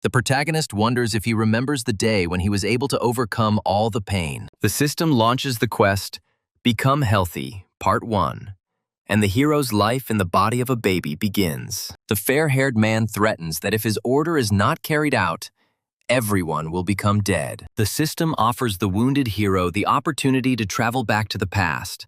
The protagonist wonders if he remembers the day when he was able to overcome all the pain. The system launches the quest, Become Healthy, Part 1, and the hero's life in the body of a baby begins. The fair-haired man threatens that if his order is not carried out, everyone will become dead. The system offers the wounded hero the opportunity to travel back to the past,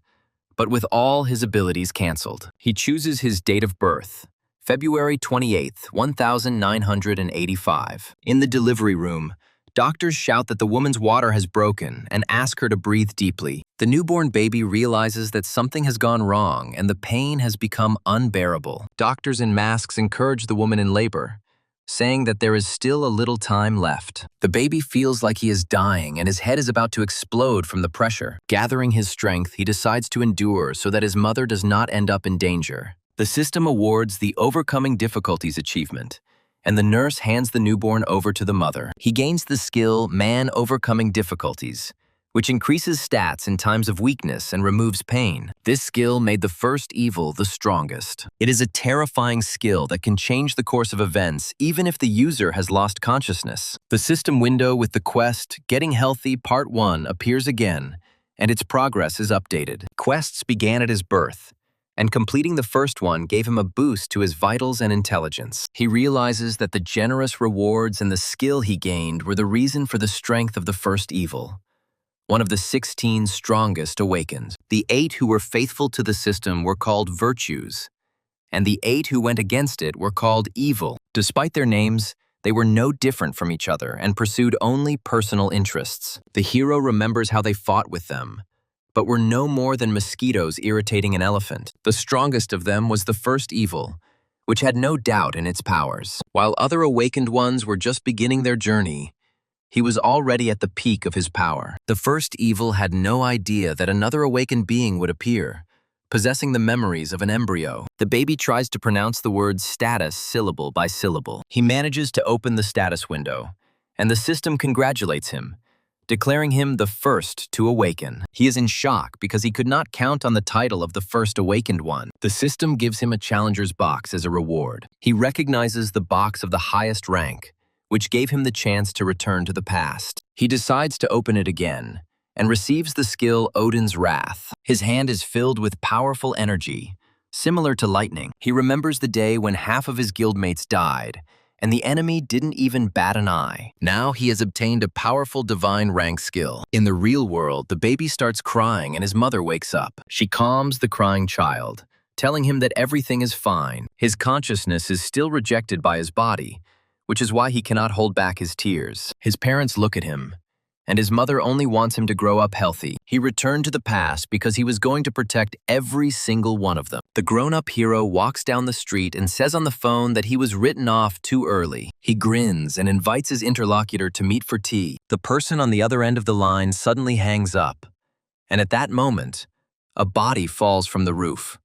but with all his abilities canceled. He chooses his date of birth, February 28th, 1985. In the delivery room, doctors shout that the woman's water has broken and ask her to breathe deeply. The newborn baby realizes that something has gone wrong and the pain has become unbearable. Doctors in masks encourage the woman in labor, saying that there is still a little time left. The baby feels like he is dying and his head is about to explode from the pressure. Gathering his strength, he decides to endure so that his mother does not end up in danger. The system awards the Overcoming Difficulties achievement, and the nurse hands the newborn over to the mother. He gains the skill Man Overcoming Difficulties, which increases stats in times of weakness and removes pain. This skill made the first evil the strongest. It is a terrifying skill that can change the course of events even if the user has lost consciousness. The system window with the quest Getting Healthy Part 1 appears again, and its progress is updated. Quests began at his birth, and completing the first one gave him a boost to his vitals and intelligence. He realizes that the generous rewards and the skill he gained were the reason for the strength of the first evil. One of the 16 strongest awakened. The 8 who were faithful to the system were called virtues, and the 8 who went against it were called evil. Despite their names, they were no different from each other and pursued only personal interests. The hero remembers how they fought with them, but were no more than mosquitoes irritating an elephant. The strongest of them was the first evil, which had no doubt in its powers. While other awakened ones were just beginning their journey, he was already at the peak of his power. The first evil had no idea that another awakened being would appear, possessing the memories of an embryo. The baby tries to pronounce the word status syllable by syllable. He manages to open the status window, and the system congratulates him, declaring him the first to awaken. He is in shock because he could not count on the title of the first awakened one. The system gives him a challenger's box as a reward. He recognizes the box of the highest rank, which gave him the chance to return to the past. He decides to open it again and receives the skill Odin's Wrath. His hand is filled with powerful energy, similar to lightning. He remembers the day when half of his guildmates died, and the enemy didn't even bat an eye. Now he has obtained a powerful divine rank skill. In the real world, the baby starts crying and his mother wakes up. She calms the crying child, telling him that everything is fine. His consciousness is still rejected by his body, which is why he cannot hold back his tears. His parents look at him, and his mother only wants him to grow up healthy. He returned to the past because he was going to protect every single one of them. The grown-up hero walks down the street and says on the phone that he was written off too early. He grins and invites his interlocutor to meet for tea. The person on the other end of the line suddenly hangs up, and at that moment, a body falls from the roof.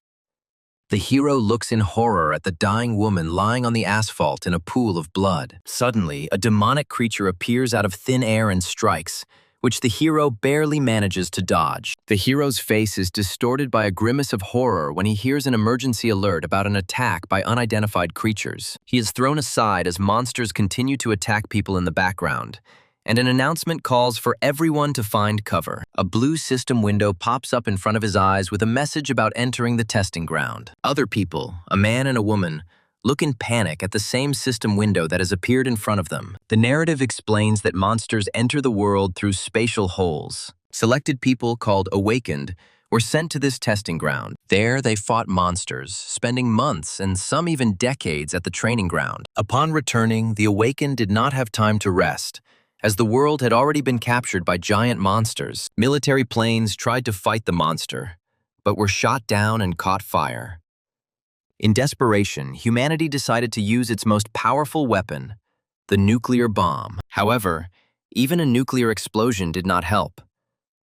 The hero looks in horror at the dying woman lying on the asphalt in a pool of blood. Suddenly, a demonic creature appears out of thin air and strikes, which the hero barely manages to dodge. The hero's face is distorted by a grimace of horror when he hears an emergency alert about an attack by unidentified creatures. He is thrown aside as monsters continue to attack people in the background, and an announcement calls for everyone to find cover. A blue system window pops up in front of his eyes with a message about entering the testing ground. Other people, a man and a woman, look in panic at the same system window that has appeared in front of them. The narrative explains that monsters enter the world through spatial holes. Selected people, called Awakened, were sent to this testing ground. There they fought monsters, spending months and some even decades at the training ground. Upon returning, the Awakened did not have time to rest, as the world had already been captured by giant monsters. Military planes tried to fight the monster, but were shot down and caught fire. In desperation, humanity decided to use its most powerful weapon, the nuclear bomb. However, even a nuclear explosion did not help.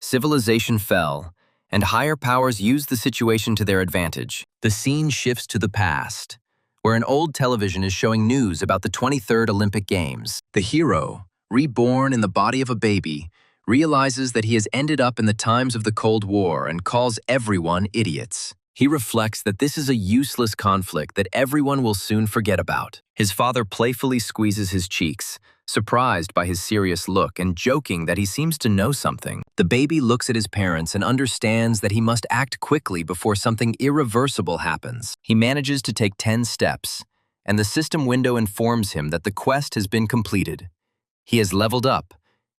Civilization fell, and higher powers used the situation to their advantage. The scene shifts to the past, where an old television is showing news about the 23rd Olympic Games. The hero, reborn in the body of a baby, realizes that he has ended up in the times of the Cold War and calls everyone idiots. He reflects that this is a useless conflict that everyone will soon forget about. His father playfully squeezes his cheeks, surprised by his serious look and joking that he seems to know something. The baby looks at his parents and understands that he must act quickly before something irreversible happens. He manages to take 10 steps, and the system window informs him that the quest has been completed. He has leveled up,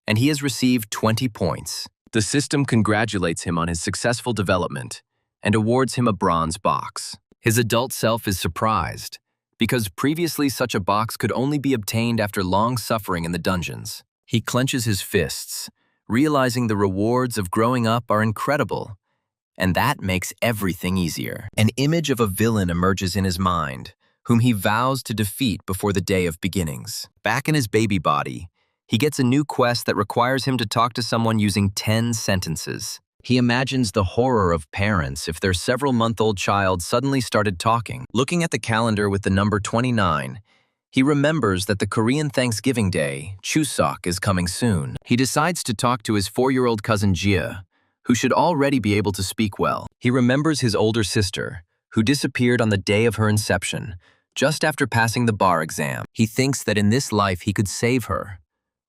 and he has received 20 points. The system congratulates him on his successful development and awards him a bronze box. His adult self is surprised, because previously such a box could only be obtained after long suffering in the dungeons. He clenches his fists, realizing the rewards of growing up are incredible, and that makes everything easier. An image of a villain emerges in his mind, whom he vows to defeat before the day of beginnings. Back in his baby body, he gets a new quest that requires him to talk to someone using 10 sentences. He imagines the horror of parents if their several-month-old child suddenly started talking. Looking at the calendar with the number 29, he remembers that the Korean Thanksgiving Day, Chuseok, is coming soon. He decides to talk to his 4-year-old cousin Jia, who should already be able to speak well. He remembers his older sister, who disappeared on the day of her inception, just after passing the bar exam. He thinks that in this life he could save her.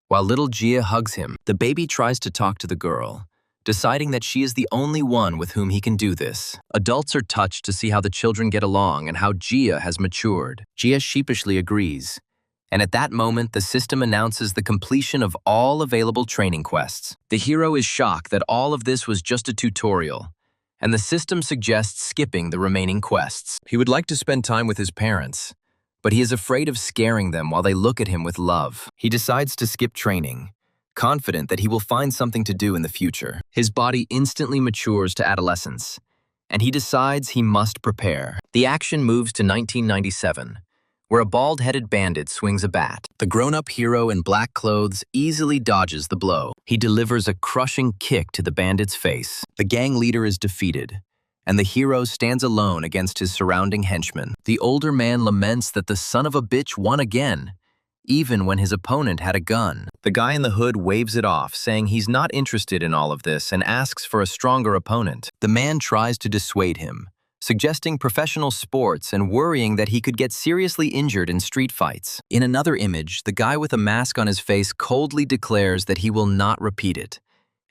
While little Jia hugs him, the baby tries to talk to the girl, deciding that she is the only one with whom he can do this. Adults are touched to see how the children get along and how Jia has matured. Jia sheepishly agrees, and at that moment the system announces the completion of all available training quests. The hero is shocked that all of this was just a tutorial, and the system suggests skipping the remaining quests. He would like to spend time with his parents, but he is afraid of scaring them while they look at him with love. He decides to skip training, confident that he will find something to do in the future. His body instantly matures to adolescence, and he decides he must prepare. The action moves to 1997, where a bald-headed bandit swings a bat. The grown-up hero in black clothes easily dodges the blow. He delivers a crushing kick to the bandit's face. The gang leader is defeated, and the hero stands alone against his surrounding henchmen. The older man laments that the son of a bitch won again, even when his opponent had a gun. The guy in the hood waves it off, saying he's not interested in all of this and asks for a stronger opponent. The man tries to dissuade him, suggesting professional sports and worrying that he could get seriously injured in street fights. In another image, the guy with a mask on his face coldly declares that he will not repeat it,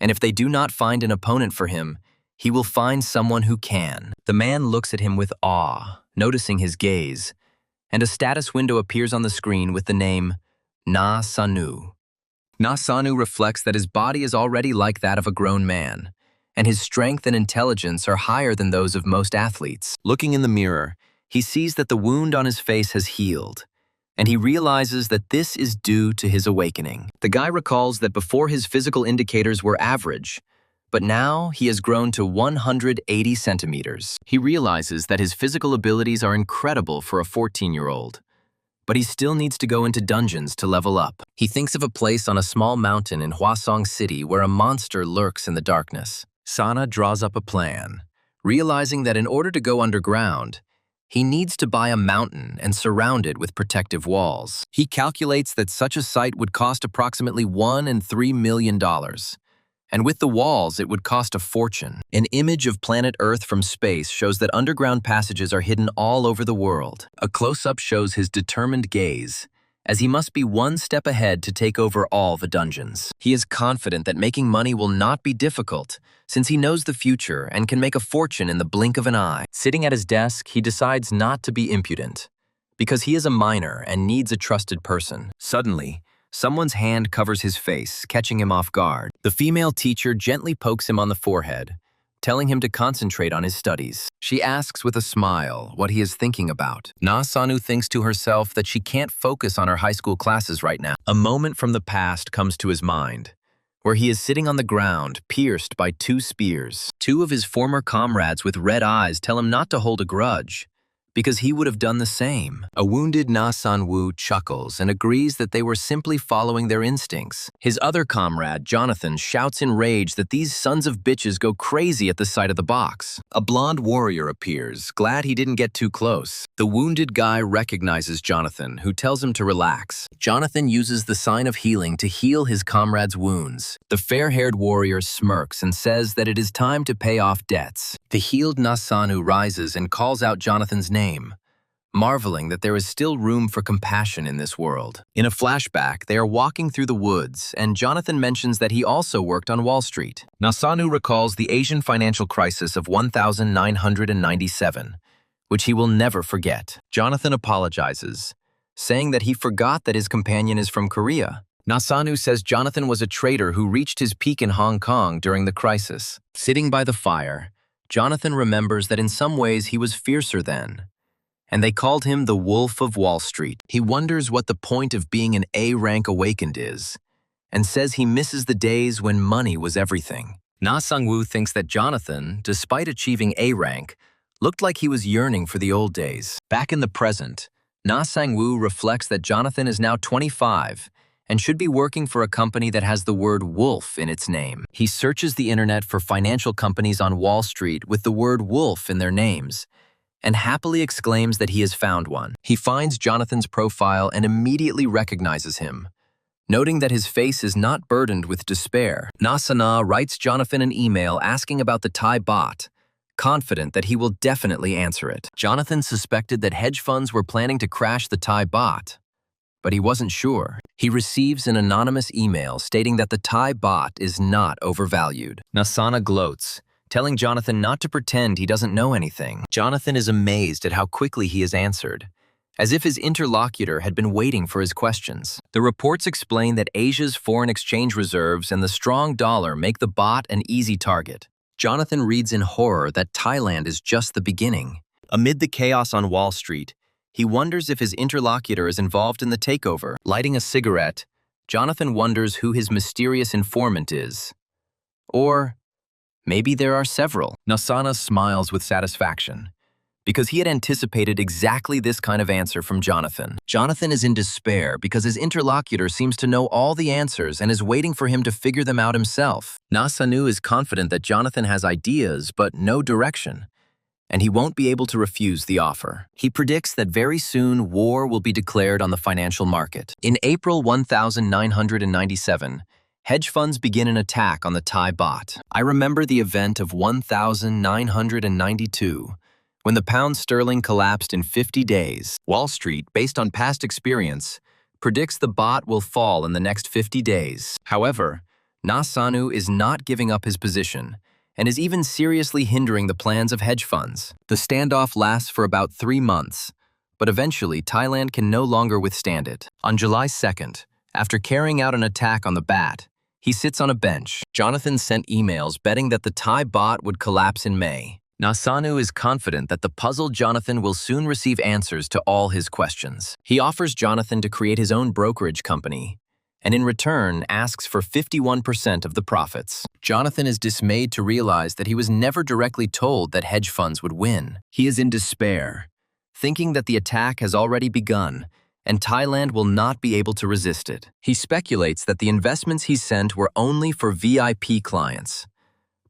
and if they do not find an opponent for him, he will find someone who can. The man looks at him with awe, noticing his gaze, and a status window appears on the screen with the name Na Sanu. Na Sanu reflects that his body is already like that of a grown man, and his strength and intelligence are higher than those of most athletes. Looking in the mirror, he sees that the wound on his face has healed, and he realizes that this is due to his awakening. The guy recalls that before his physical indicators were average, but now he has grown to 180 centimeters. He realizes that his physical abilities are incredible for a 14-year-old, but he still needs to go into dungeons to level up. He thinks of a place on a small mountain in Hwasong City where a monster lurks in the darkness. Sana draws up a plan, realizing that in order to go underground, he needs to buy a mountain and surround it with protective walls. He calculates that such a site would cost approximately $1 and $3 million. And with the walls, it would cost a fortune. An image of planet Earth from space shows that underground passages are hidden all over the world. A close-up shows his determined gaze, as he must be one step ahead to take over all the dungeons. He is confident that making money will not be difficult, since he knows the future and can make a fortune in the blink of an eye. Sitting at his desk, he decides not to be impudent, because he is a minor and needs a trusted person. Suddenly, someone's hand covers his face, catching him off guard. The female teacher gently pokes him on the forehead, telling him to concentrate on his studies. She asks with a smile what he is thinking about. Na Sanu thinks to herself that she can't focus on her high school classes right now. A moment from the past comes to his mind, where he is sitting on the ground, pierced by 2 spears. 2 of his former comrades with red eyes tell him not to hold a grudge, because he would have done the same. A wounded Na San-woo chuckles and agrees that they were simply following their instincts. His other comrade, Jonathan, shouts in rage that these sons of bitches go crazy at the sight of the box. A blonde warrior appears, glad he didn't get too close. The wounded guy recognizes Jonathan, who tells him to relax. Jonathan uses the sign of healing to heal his comrade's wounds. The fair-haired warrior smirks and says that it is time to pay off debts. The healed Na San-woo rises and calls out Jonathan's name, marveling that there is still room for compassion in this world. In a flashback, they are walking through the woods, and Jonathan mentions that he also worked on Wall Street. Na San-woo recalls the Asian financial crisis of 1997, which he will never forget. Jonathan apologizes, saying that he forgot that his companion is from Korea. Na San-woo says Jonathan was a trader who reached his peak in Hong Kong during the crisis. Sitting by the fire, Jonathan remembers that in some ways he was fiercer then, and they called him the Wolf of Wall Street. He wonders what the point of being an A-rank awakened is, and says he misses the days when money was everything. Na Sang-woo thinks that Jonathan, despite achieving A-rank, looked like he was yearning for the old days. Back in the present, Na Sang-woo reflects that Jonathan is now 25 and should be working for a company that has the word wolf in its name. He searches the internet for financial companies on Wall Street with the word wolf in their names, and happily exclaims that he has found one. He finds Jonathan's profile and immediately recognizes him, noting that his face is not burdened with despair. Na Sana writes Jonathan an email asking about the Thai bot, confident that he will definitely answer it. Jonathan suspected that hedge funds were planning to crash the Thai bot, but he wasn't sure. He receives an anonymous email stating that the Thai bot is not overvalued. Nasana gloats, telling Jonathan not to pretend he doesn't know anything. Jonathan is amazed at how quickly he has answered, as if his interlocutor had been waiting for his questions. The reports explain that Asia's foreign exchange reserves and the strong dollar make the bot an easy target. Jonathan reads in horror that Thailand is just the beginning. Amid the chaos on Wall Street, he wonders if his interlocutor is involved in the takeover. Lighting a cigarette, Jonathan wonders who his mysterious informant is. Or maybe there are several. Nasana smiles with satisfaction, because he had anticipated exactly this kind of answer from Jonathan. Jonathan is in despair because his interlocutor seems to know all the answers and is waiting for him to figure them out himself. Na San-woo is confident that Jonathan has ideas but no direction, and he won't be able to refuse the offer. He predicts that very soon war will be declared on the financial market. In April 1997, hedge funds begin an attack on the Thai baht. I remember the event of 1992, when the pound sterling collapsed in 50 days. Wall Street, based on past experience, predicts the baht will fall in the next 50 days. However, Na San-woo is not giving up his position, and is even seriously hindering the plans of hedge funds. The standoff lasts for about 3 months, but eventually Thailand can no longer withstand it. On July 2nd, after carrying out an attack on the baht, he sits on a bench. Jonathan sent emails betting that the Thai baht would collapse in May. Na San-woo is confident that the puzzled Jonathan will soon receive answers to all his questions. He offers Jonathan to create his own brokerage company, and in return asks for 51% of the profits. Jonathan is dismayed to realize that he was never directly told that hedge funds would win. He is in despair, thinking that the attack has already begun and Thailand will not be able to resist it. He speculates that the investments he sent were only for VIP clients,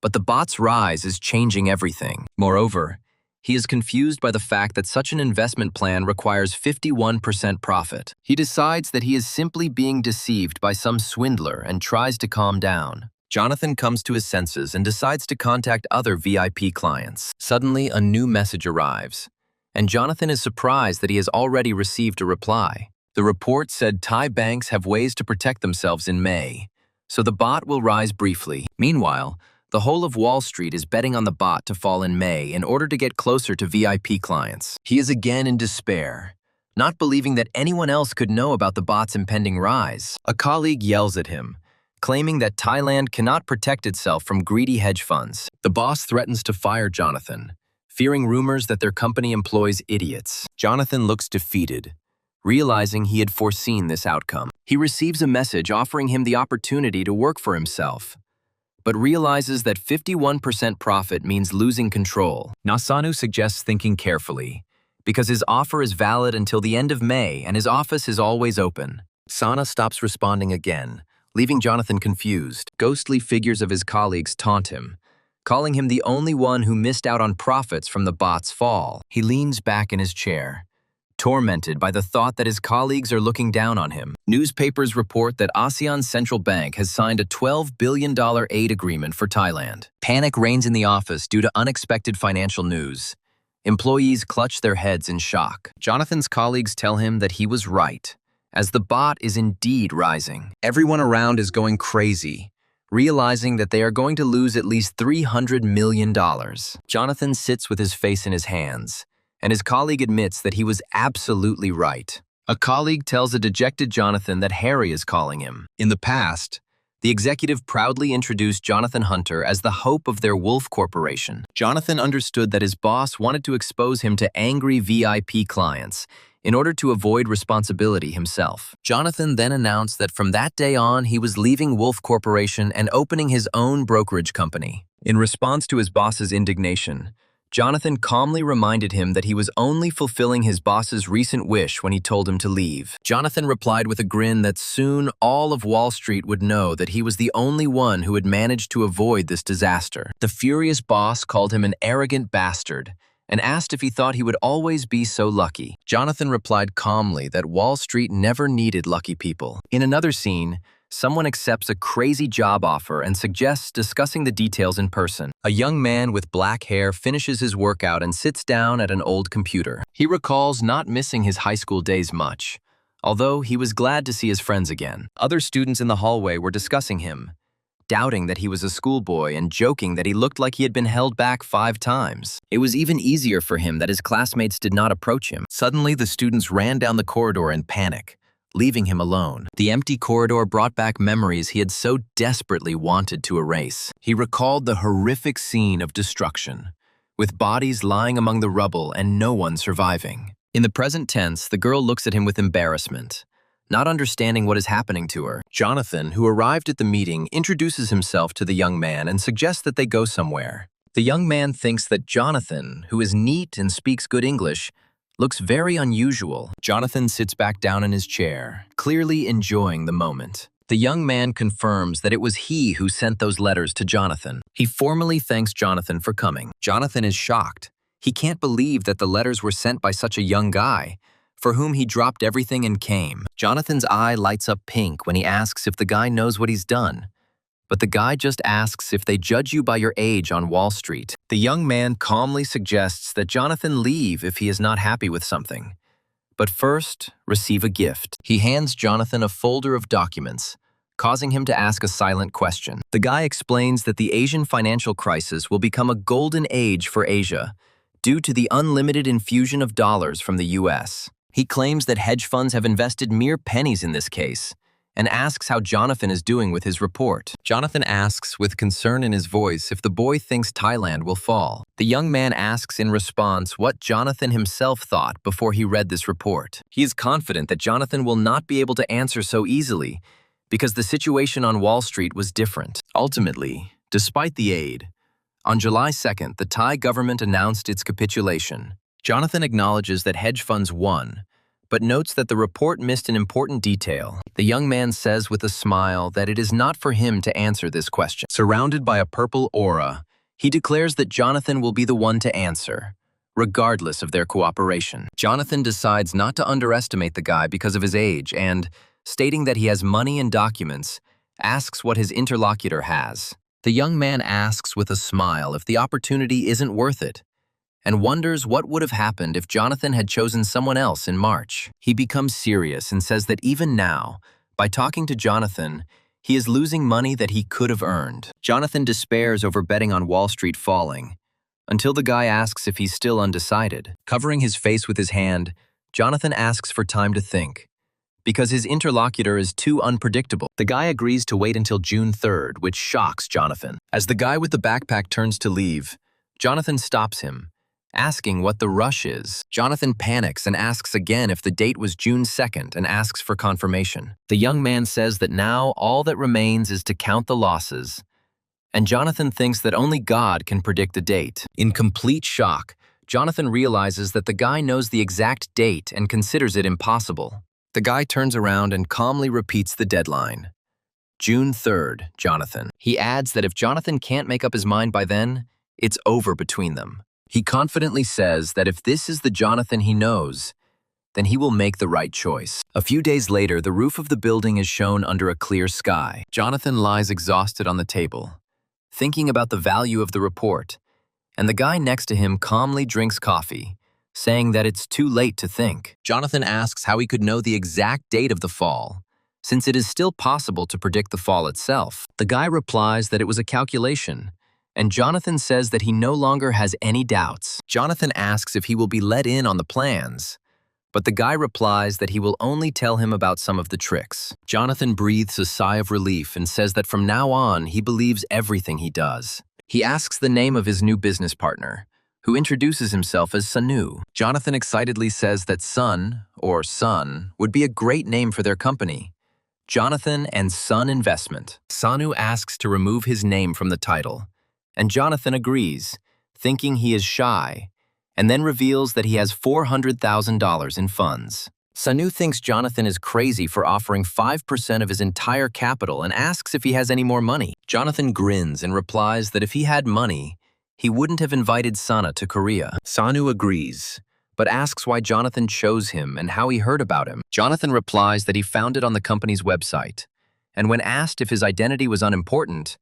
but the baht's rise is changing everything. Moreover, he is confused by the fact that such an investment plan requires 51% profit. He decides that he is simply being deceived by some swindler and tries to calm down. Jonathan comes to his senses and decides to contact other VIP clients. Suddenly, a new message arrives, and Jonathan is surprised that he has already received a reply. The report said Thai banks have ways to protect themselves in May, so the baht will rise briefly. Meanwhile, the whole of Wall Street is betting on the baht to fall in May in order to get closer to VIP clients. He is again in despair, not believing that anyone else could know about the baht's impending rise. A colleague yells at him, claiming that Thailand cannot protect itself from greedy hedge funds. The boss threatens to fire Jonathan, fearing rumors that their company employs idiots. Jonathan looks defeated, realizing he had foreseen this outcome. He receives a message offering him the opportunity to work for himself, but realizes that 51% profit means losing control. Na San-woo suggests thinking carefully, because his offer is valid until the end of May and his office is always open. Sana stops responding again, leaving Jonathan confused. Ghostly figures of his colleagues taunt him, calling him the only one who missed out on profits from the bot's fall. He leans back in his chair, tormented by the thought that his colleagues are looking down on him. Newspapers report that ASEAN's central bank has signed a $12 billion aid agreement for Thailand. Panic reigns in the office due to unexpected financial news. Employees clutch their heads in shock. Jonathan's colleagues tell him that he was right, as the bot is indeed rising. Everyone around is going crazy, realizing that they are going to lose at least $300 million. Jonathan sits with his face in his hands, and his colleague admits that he was absolutely right. A colleague tells a dejected Jonathan that Harry is calling him. In the past, the executive proudly introduced Jonathan Hunter as the hope of their Wolf Corporation. Jonathan understood that his boss wanted to expose him to angry VIP clients in order to avoid responsibility himself. Jonathan then announced that from that day on, he was leaving Wolf Corporation and opening his own brokerage company. In response to his boss's indignation, Jonathan calmly reminded him that he was only fulfilling his boss's recent wish when he told him to leave. Jonathan replied with a grin that soon all of Wall Street would know that he was the only one who had managed to avoid this disaster. The furious boss called him an arrogant bastard and asked if he thought he would always be so lucky. Jonathan replied calmly that Wall Street never needed lucky people. In another scene, someone accepts a crazy job offer and suggests discussing the details in person. A young man with black hair finishes his workout and sits down at an old computer. He recalls not missing his high school days much, although he was glad to see his friends again. Other students in the hallway were discussing him, doubting that he was a schoolboy and joking that he looked like he had been held back 5 times. It was even easier for him that his classmates did not approach him. Suddenly, the students ran down the corridor in panic, leaving him alone. The empty corridor brought back memories he had so desperately wanted to erase. He recalled the horrific scene of destruction, with bodies lying among the rubble and no one surviving. In the present tense, the girl looks at him with embarrassment, not understanding what is happening to her. Jonathan, who arrived at the meeting, introduces himself to the young man and suggests that they go somewhere. The young man thinks that Jonathan, who is neat and speaks good English, looks very unusual. Jonathan sits back down in his chair, clearly enjoying the moment. The young man confirms that it was he who sent those letters to Jonathan. He formally thanks Jonathan for coming. Jonathan is shocked. He can't believe that the letters were sent by such a young guy, for whom he dropped everything and came. Jonathan's eye lights up pink when he asks if the guy knows what he's done. But the guy just asks if they judge you by your age on Wall Street. The young man calmly suggests that Jonathan leave if he is not happy with something, but first receive a gift. He hands Jonathan a folder of documents, causing him to ask a silent question. The guy explains that the Asian financial crisis will become a golden age for Asia due to the unlimited infusion of dollars from the US. He claims that hedge funds have invested mere pennies in this case, and asks how Jonathan is doing with his report. Jonathan asks with concern in his voice if the boy thinks Thailand will fall. The young man asks in response what Jonathan himself thought before he read this report. He is confident that Jonathan will not be able to answer so easily because the situation on Wall Street was different. Ultimately, despite the aid, on July 2nd, the Thai government announced its capitulation. Jonathan acknowledges that hedge funds won, but notes that the report missed an important detail. The young man says with a smile that it is not for him to answer this question. Surrounded by a purple aura, he declares that Jonathan will be the one to answer, regardless of their cooperation. Jonathan decides not to underestimate the guy because of his age and, stating that he has money and documents, asks what his interlocutor has. The young man asks with a smile if the opportunity isn't worth it, and wonders what would have happened if Jonathan had chosen someone else in March. He becomes serious and says that even now, by talking to Jonathan, he is losing money that he could have earned. Jonathan despairs over betting on Wall Street falling, until the guy asks if he's still undecided. Covering his face with his hand, Jonathan asks for time to think, because his interlocutor is too unpredictable. The guy agrees to wait until June 3rd, which shocks Jonathan. As the guy with the backpack turns to leave, Jonathan stops him, asking what the rush is. Jonathan panics and asks again if the date was June 2nd and asks for confirmation. The young man says that now all that remains is to count the losses, and Jonathan thinks that only God can predict the date. In complete shock, Jonathan realizes that the guy knows the exact date and considers it impossible. The guy turns around and calmly repeats the deadline. June 3rd, Jonathan. He adds that if Jonathan can't make up his mind by then, it's over between them. He confidently says that if this is the Jonathan he knows, then he will make the right choice. A few days later, the roof of the building is shown under a clear sky. Jonathan lies exhausted on the table, thinking about the value of the report, and the guy next to him calmly drinks coffee, saying that it's too late to think. Jonathan asks how he could know the exact date of the fall, since it is still possible to predict the fall itself. The guy replies that it was a calculation, and Jonathan says that he no longer has any doubts. Jonathan asks if he will be let in on the plans, but the guy replies that he will only tell him about some of the tricks. Jonathan breathes a sigh of relief and says that from now on, he believes everything he does. He asks the name of his new business partner, who introduces himself as Sanu. Jonathan excitedly says that Sun, or Sun, would be a great name for their company. Jonathan and Sun Investment. Sanu asks to remove his name from the title, and Jonathan agrees, thinking he is shy, and then reveals that he has $400,000 in funds. Sanu thinks Jonathan is crazy for offering 5% of his entire capital and asks if he has any more money. Jonathan grins and replies that if he had money, he wouldn't have invited Sana to Korea. Sanu agrees, but asks why Jonathan chose him and how he heard about him. Jonathan replies that he found it on the company's website, and when asked if his identity was unimportant,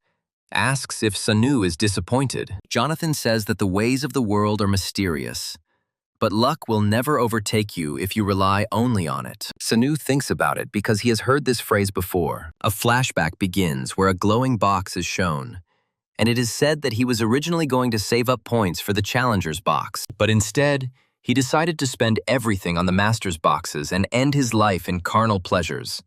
asks if Sanu is disappointed. Jonathan says that the ways of the world are mysterious, but luck will never overtake you if you rely only on it. Sanu thinks about it because he has heard this phrase before. A flashback begins where a glowing box is shown, and it is said that he was originally going to save up points for the Challenger's box, but instead, he decided to spend everything on the Master's boxes and end his life in carnal pleasures.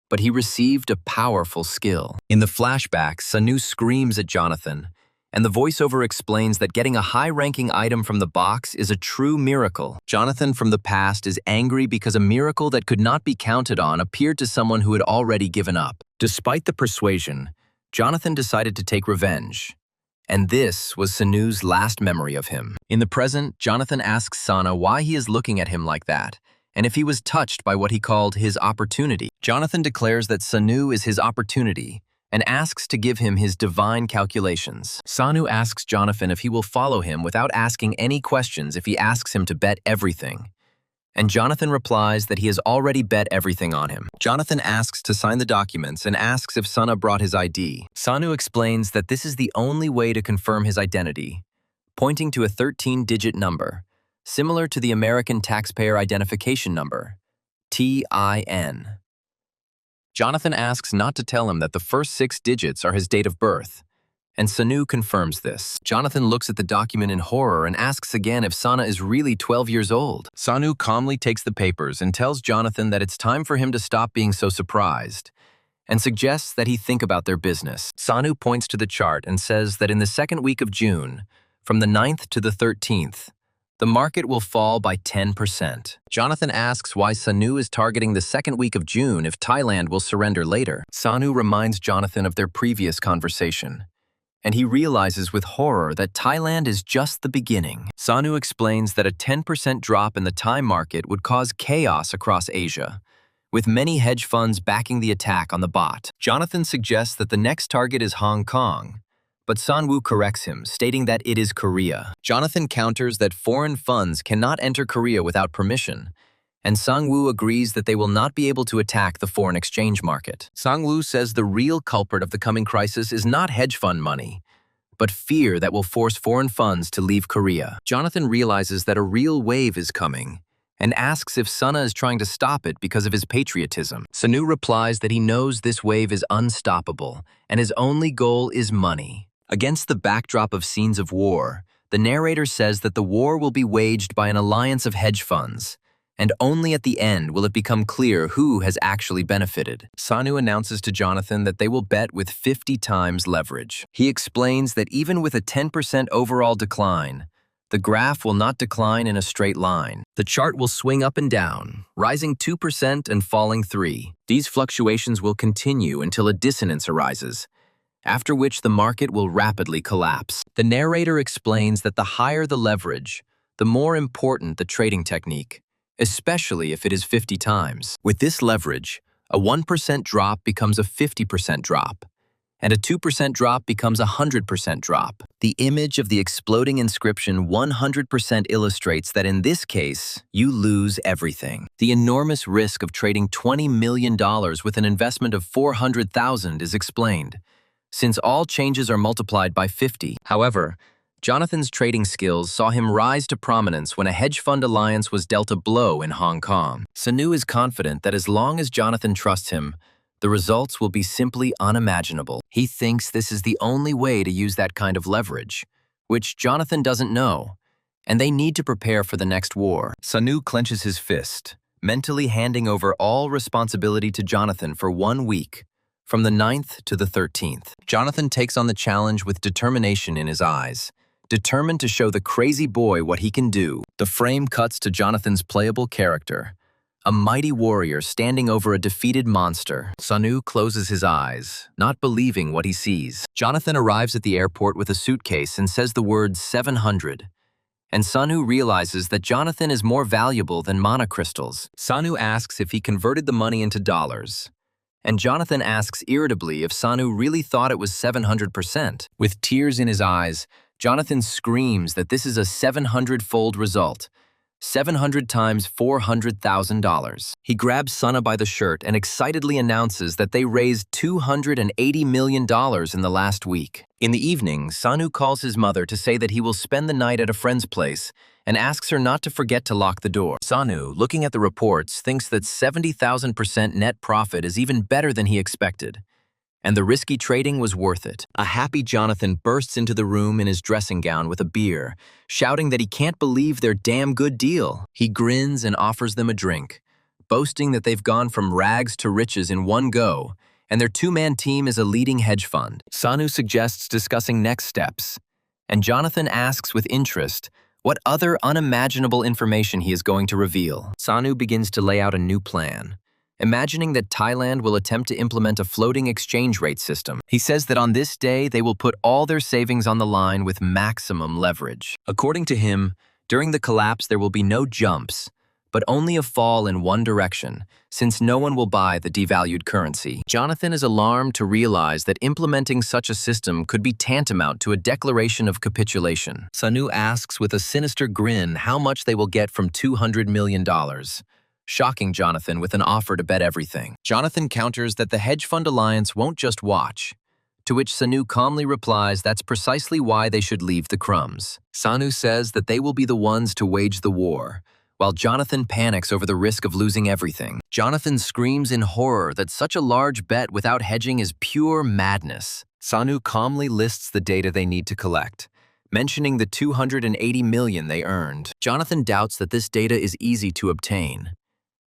But he received a powerful skill. In the flashback, Sanu screams at Jonathan, and the voiceover explains that getting a high-ranking item from the box is a true miracle. Jonathan from the past is angry because a miracle that could not be counted on appeared to someone who had already given up. Despite the persuasion, Jonathan decided to take revenge, and this was Sanu's last memory of him. In the present, Jonathan asks Sana why he is looking at him like that, and if he was touched by what he called his opportunity. Jonathan declares that Sanu is his opportunity and asks to give him his divine calculations. Sanu asks Jonathan if he will follow him without asking any questions if he asks him to bet everything. And Jonathan replies that he has already bet everything on him. Jonathan asks to sign the documents and asks if Sana brought his ID. Sanu explains that this is the only way to confirm his identity, pointing to a 13-digit number, similar to the American Taxpayer Identification Number, TIN. Jonathan asks not to tell him that the first 6 digits are his date of birth, and Sanu confirms this. Jonathan looks at the document in horror and asks again if Sana is really 12 years old. Sanu calmly takes the papers and tells Jonathan that it's time for him to stop being so surprised, and suggests that he think about their business. Sanu points to the chart and says that in the second week of June, from the 9th to the 13th, the market will fall by 10%. Jonathan asks why Sanu is targeting the second week of June if Thailand will surrender later. Sanu reminds Jonathan of their previous conversation, and he realizes with horror that Thailand is just the beginning. Sanu explains that a 10% drop in the Thai market would cause chaos across Asia, with many hedge funds backing the attack on the bot. Jonathan suggests that the next target is Hong Kong, but Sanwoo corrects him, stating that it is Korea. Jonathan counters that foreign funds cannot enter Korea without permission, and Sangwoo agrees that they will not be able to attack the foreign exchange market. Sangwoo says the real culprit of the coming crisis is not hedge fund money, but fear that will force foreign funds to leave Korea. Jonathan realizes that a real wave is coming, and asks if Sana is trying to stop it because of his patriotism. Sanu replies that he knows this wave is unstoppable, and his only goal is money. Against the backdrop of scenes of war, the narrator says that the war will be waged by an alliance of hedge funds, and only at the end will it become clear who has actually benefited. Sanu announces to Jonathan that they will bet with 50 times leverage. He explains that even with a 10% overall decline, the graph will not decline in a straight line. The chart will swing up and down, rising 2% and falling 3%. These fluctuations will continue until a dissonance arises, after which the market will rapidly collapse. The narrator explains that the higher the leverage, the more important the trading technique, especially if it is 50 times. With this leverage, a 1% drop becomes a 50% drop, and a 2% drop becomes a 100% drop. The image of the exploding inscription 100% illustrates that in this case, you lose everything. The enormous risk of trading $20 million with an investment of $400,000 is explained, since all changes are multiplied by 50. However, Jonathan's trading skills saw him rise to prominence when a hedge fund alliance was dealt a blow in Hong Kong. Sanu is confident that as long as Jonathan trusts him, the results will be simply unimaginable. He thinks this is the only way to use that kind of leverage, which Jonathan doesn't know, and they need to prepare for the next war. Sanu clenches his fist, mentally handing over all responsibility to Jonathan for 1 week, from the 9th to the 13th. Jonathan takes on the challenge with determination in his eyes, determined to show the crazy boy what he can do. The frame cuts to Jonathan's playable character, a mighty warrior standing over a defeated monster. Sanu closes his eyes, not believing what he sees. Jonathan arrives at the airport with a suitcase and says the word 700. And Sanu realizes that Jonathan is more valuable than mana crystals. Sanu asks if he converted the money into dollars, and Jonathan asks irritably if Sanu really thought it was 700%. With tears in his eyes, Jonathan screams that this is a 700-fold result, 700 times $400,000. He grabs Sana by the shirt and excitedly announces that they raised $280 million in the last week. In the evening, Sanu calls his mother to say that he will spend the night at a friend's place and asks her not to forget to lock the door. Sanu, looking at the reports, thinks that 70,000% net profit is even better than he expected, and the risky trading was worth it. A happy Jonathan bursts into the room in his dressing gown with a beer, shouting that he can't believe their damn good deal. He grins and offers them a drink, boasting that they've gone from rags to riches in one go, and their two-man team is a leading hedge fund. Sanu suggests discussing next steps, and Jonathan asks with interest what other unimaginable information he is going to reveal. Sanu begins to lay out a new plan, imagining that Thailand will attempt to implement a floating exchange rate system. He says that on this day, they will put all their savings on the line with maximum leverage. According to him, during the collapse, there will be no jumps, but only a fall in one direction, since no one will buy the devalued currency. Jonathan is alarmed to realize that implementing such a system could be tantamount to a declaration of capitulation. Sanu asks with a sinister grin how much they will get from $200 million. Shocking Jonathan with an offer to bet everything. Jonathan counters that the hedge fund alliance won't just watch, to which Sanu calmly replies that's precisely why they should leave the crumbs. Sanu says that they will be the ones to wage the war, while Jonathan panics over the risk of losing everything. Jonathan screams in horror that such a large bet without hedging is pure madness. Sanu calmly lists the data they need to collect, mentioning the $280 million they earned. Jonathan doubts that this data is easy to obtain,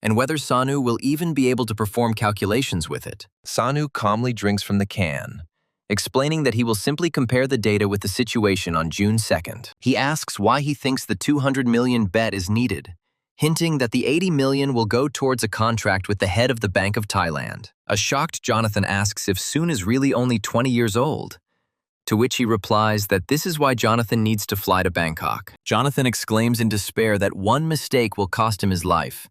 and whether Sanu will even be able to perform calculations with it. Sanu calmly drinks from the can, explaining that he will simply compare the data with the situation on June 2nd. He asks why he thinks the $200 million bet is needed, hinting that the $80 million will go towards a contract with the head of the Bank of Thailand. A shocked Jonathan asks if Soon is really only 20 years old, to which he replies that this is why Jonathan needs to fly to Bangkok. Jonathan exclaims in despair that one mistake will cost him his life,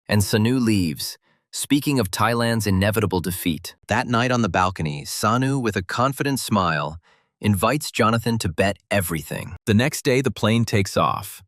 and Sanu leaves, speaking of Thailand's inevitable defeat. That night on the balcony, Sanu, with a confident smile, invites Jonathan to bet everything. The next day, the plane takes off,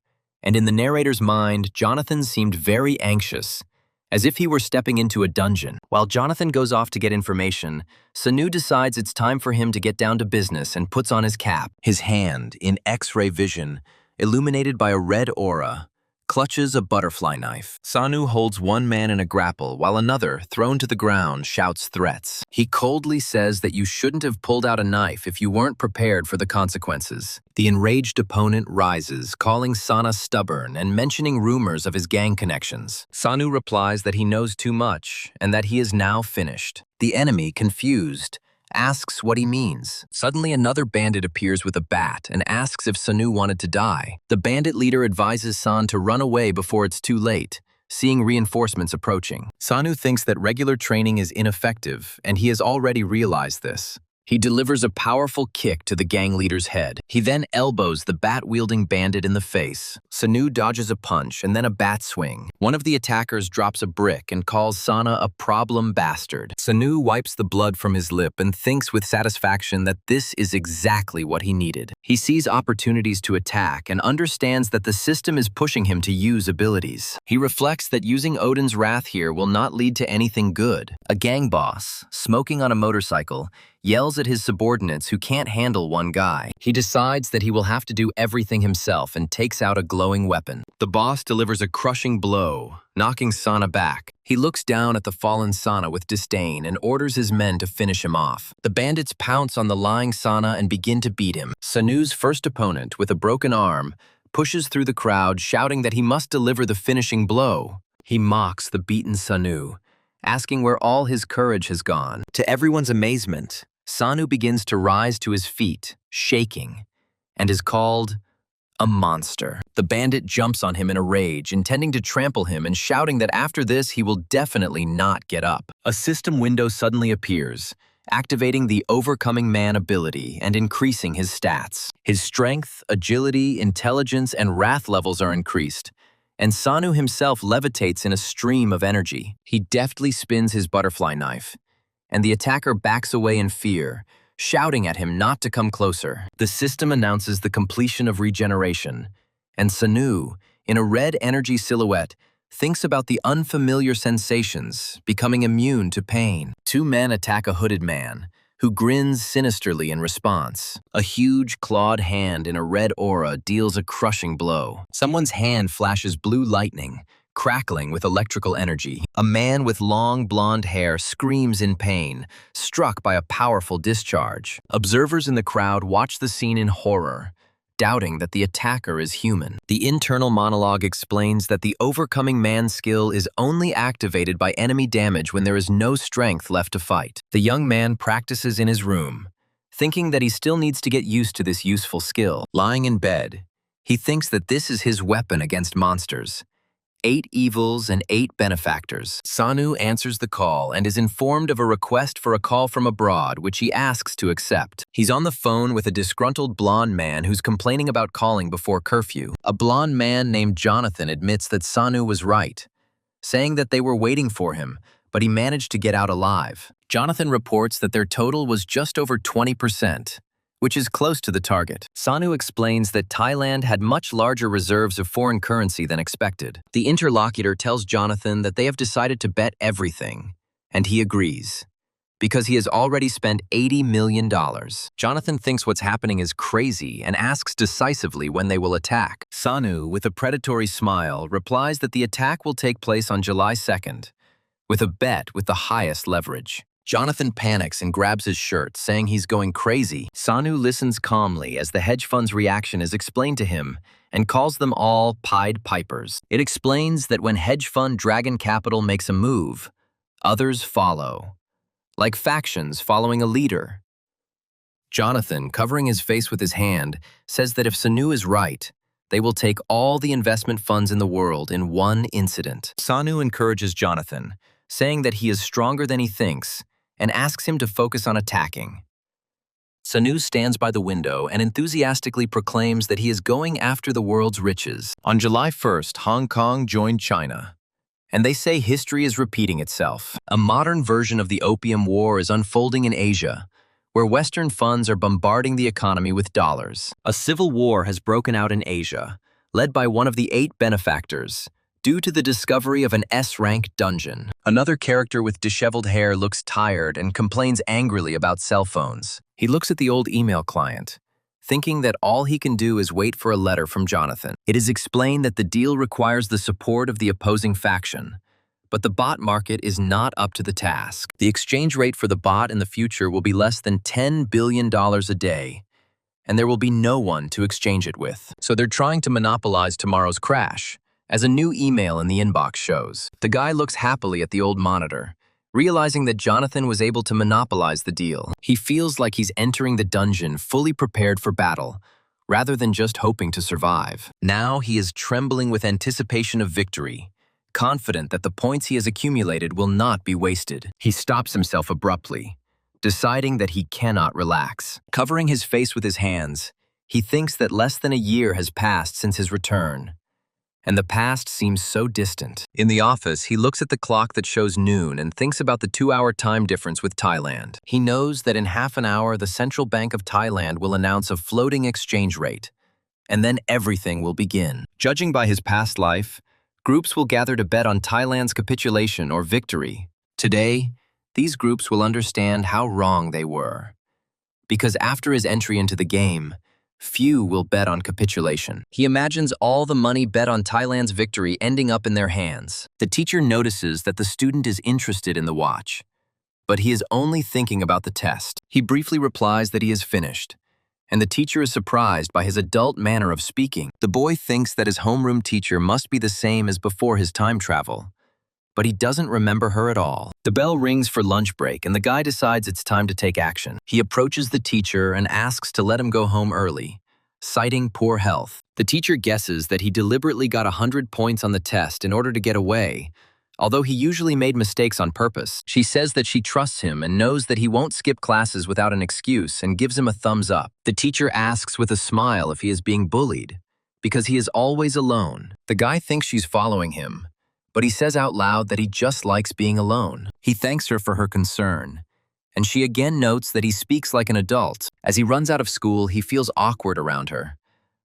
and in the narrator's mind, Jonathan seemed very anxious, as if he were stepping into a dungeon. While Jonathan goes off to get information, Sanu decides it's time for him to get down to business and puts on his cap. His hand, in X-ray vision, illuminated by a red aura, clutches a butterfly knife. Sanu holds one man in a grapple while another, thrown to the ground, shouts threats. He coldly says that you shouldn't have pulled out a knife if you weren't prepared for the consequences. The enraged opponent rises, calling Sana stubborn and mentioning rumors of his gang connections. Sanu replies that he knows too much and that he is now finished. The enemy, confused, asks what he means. Suddenly another bandit appears with a bat and asks if Sanu wanted to die. The bandit leader advises San to run away before it's too late, seeing reinforcements approaching. Sanu thinks that regular training is ineffective, and he has already realized this. He delivers a powerful kick to the gang leader's head. He then elbows the bat-wielding bandit in the face. Sanu dodges a punch and then a bat swing. One of the attackers drops a brick and calls Sana a problem bastard. Sanu wipes the blood from his lip and thinks with satisfaction that this is exactly what he needed. He sees opportunities to attack and understands that the system is pushing him to use abilities. He reflects that using Odin's wrath here will not lead to anything good. A gang boss, smoking on a motorcycle, yells at his subordinates who can't handle one guy. He decides that he will have to do everything himself and takes out a glowing weapon. The boss delivers a crushing blow, knocking Sana back. He looks down at the fallen Sana with disdain and orders his men to finish him off. The bandits pounce on the lying Sana and begin to beat him. Sanu's first opponent, with a broken arm, pushes through the crowd, shouting that he must deliver the finishing blow. He mocks the beaten Sanu, asking where all his courage has gone. To everyone's amazement, Sanu begins to rise to his feet, shaking, and is called a monster. The bandit jumps on him in a rage, intending to trample him and shouting that after this he will definitely not get up. A system window suddenly appears, activating the Overcoming Man ability and increasing his stats. His strength, agility, intelligence, and wrath levels are increased, and Sanu himself levitates in a stream of energy. He deftly spins his butterfly knife, and the attacker backs away in fear, shouting at him not to come closer. The system announces the completion of regeneration, and Sanu, in a red energy silhouette, thinks about the unfamiliar sensations, becoming immune to pain. Two men attack a hooded man, who grins sinisterly in response. A huge clawed hand in a red aura deals a crushing blow. Someone's hand flashes blue lightning, crackling with electrical energy. A man with long blonde hair screams in pain, struck by a powerful discharge. Observers in the crowd watch the scene in horror, doubting that the attacker is human. The internal monologue explains that the Overcoming Man skill is only activated by enemy damage when there is no strength left to fight. The young man practices in his room, thinking that he still needs to get used to this useful skill. Lying in bed, he thinks that this is his weapon against monsters. 8 evils and 8 benefactors. Sanu answers the call and is informed of a request for a call from abroad, which he asks to accept. He's on the phone with a disgruntled blonde man who's complaining about calling before curfew. A blonde man named Jonathan admits that Sanu was right, saying that they were waiting for him, but he managed to get out alive. Jonathan reports that their total was just over 20%, which is close to the target. Sanu explains that Thailand had much larger reserves of foreign currency than expected. The interlocutor tells Jonathan that they have decided to bet everything, and he agrees, because he has already spent $80 million. Jonathan thinks what's happening is crazy and asks decisively when they will attack. Sanu, with a predatory smile, replies that the attack will take place on July 2nd, with a bet with the highest leverage. Jonathan panics and grabs his shirt, saying he's going crazy. Sanu listens calmly as the hedge fund's reaction is explained to him and calls them all Pied Pipers. It explains that when hedge fund Dragon Capital makes a move, others follow, like factions following a leader. Jonathan, covering his face with his hand, says that if Sanu is right, they will take all the investment funds in the world in one incident. Sanu encourages Jonathan, saying that he is stronger than he thinks, and asks him to focus on attacking. Sanu stands by the window and enthusiastically proclaims that he is going after the world's riches. On July 1st, Hong Kong joined China, and they say history is repeating itself. A modern version of the Opium War is unfolding in Asia, where Western funds are bombarding the economy with dollars. A civil war has broken out in Asia, led by one of the 8 benefactors, due to the discovery of an S-rank dungeon. Another character with disheveled hair looks tired and complains angrily about cell phones. He looks at the old email client, thinking that all he can do is wait for a letter from Jonathan. It is explained that the deal requires the support of the opposing faction, but the bot market is not up to the task. The exchange rate for the bot in the future will be less than $10 billion a day, and there will be no one to exchange it with. So they're trying to monopolize tomorrow's crash, as a new email in the inbox shows. The guy looks happily at the old monitor, realizing that Jonathan was able to monopolize the deal. He feels like he's entering the dungeon fully prepared for battle, rather than just hoping to survive. Now he is trembling with anticipation of victory, confident that the points he has accumulated will not be wasted. He stops himself abruptly, deciding that he cannot relax. Covering his face with his hands, he thinks that less than a year has passed since his return, and the past seems so distant. In the office, he looks at the clock that shows noon and thinks about the 2-hour time difference with Thailand. He knows that in half an hour, the Central Bank of Thailand will announce a floating exchange rate, and then everything will begin. Judging by his past life, groups will gather to bet on Thailand's capitulation or victory. Today, these groups will understand how wrong they were, because after his entry into the game, few will bet on capitulation. He imagines all the money bet on Thailand's victory ending up in their hands. The teacher notices that the student is interested in the watch, but he is only thinking about the test. He briefly replies that he is finished, and the teacher is surprised by his adult manner of speaking. The boy thinks that his homeroom teacher must be the same as before his time travel, but he doesn't remember her at all. The bell rings for lunch break, and the guy decides it's time to take action. He approaches the teacher and asks to let him go home early, citing poor health. The teacher guesses that he deliberately got 100 points on the test in order to get away, although he usually made mistakes on purpose. She says that she trusts him and knows that he won't skip classes without an excuse and gives him a thumbs up. The teacher asks with a smile if he is being bullied, because he is always alone. The guy thinks she's following him, but he says out loud that he just likes being alone. He thanks her for her concern, and she again notes that he speaks like an adult. As he runs out of school, he feels awkward around her,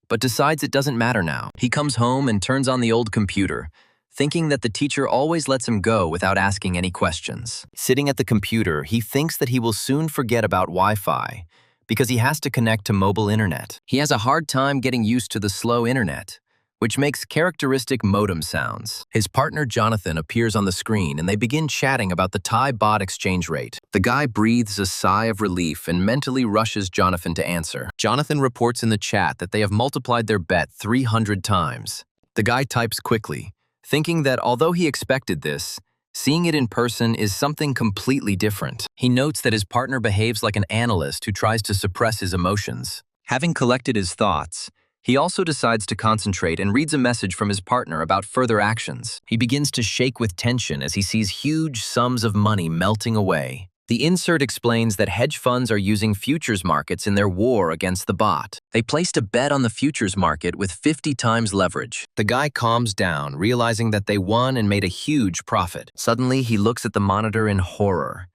but decides it doesn't matter now. He comes home and turns on the old computer, thinking that the teacher always lets him go without asking any questions. Sitting at the computer, he thinks that he will soon forget about Wi-Fi because he has to connect to mobile internet. He has a hard time getting used to the slow internet, which makes characteristic modem sounds. His partner Jonathan appears on the screen and they begin chatting about the Thai baht exchange rate. The guy breathes a sigh of relief and mentally rushes Jonathan to answer. Jonathan reports in the chat that they have multiplied their bet 300 times. The guy types quickly, thinking that although he expected this, seeing it in person is something completely different. He notes that his partner behaves like an analyst who tries to suppress his emotions. Having collected his thoughts, he also decides to concentrate and reads a message from his partner about further actions. He begins to shake with tension as he sees huge sums of money melting away. The insert explains that hedge funds are using futures markets in their war against the baht. They placed a bet on the futures market with 50 times leverage. The guy calms down, realizing that they won and made a huge profit. Suddenly, he looks at the monitor in horror,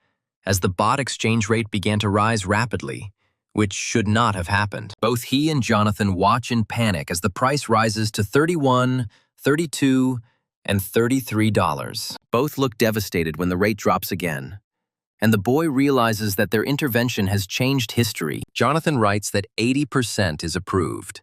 as the baht exchange rate began to rise rapidly, which should not have happened. Both he and Jonathan watch in panic as the price rises to $31, $32, and $33. Both look devastated when the rate drops again, and the boy realizes that their intervention has changed history. Jonathan writes that 80% is approved,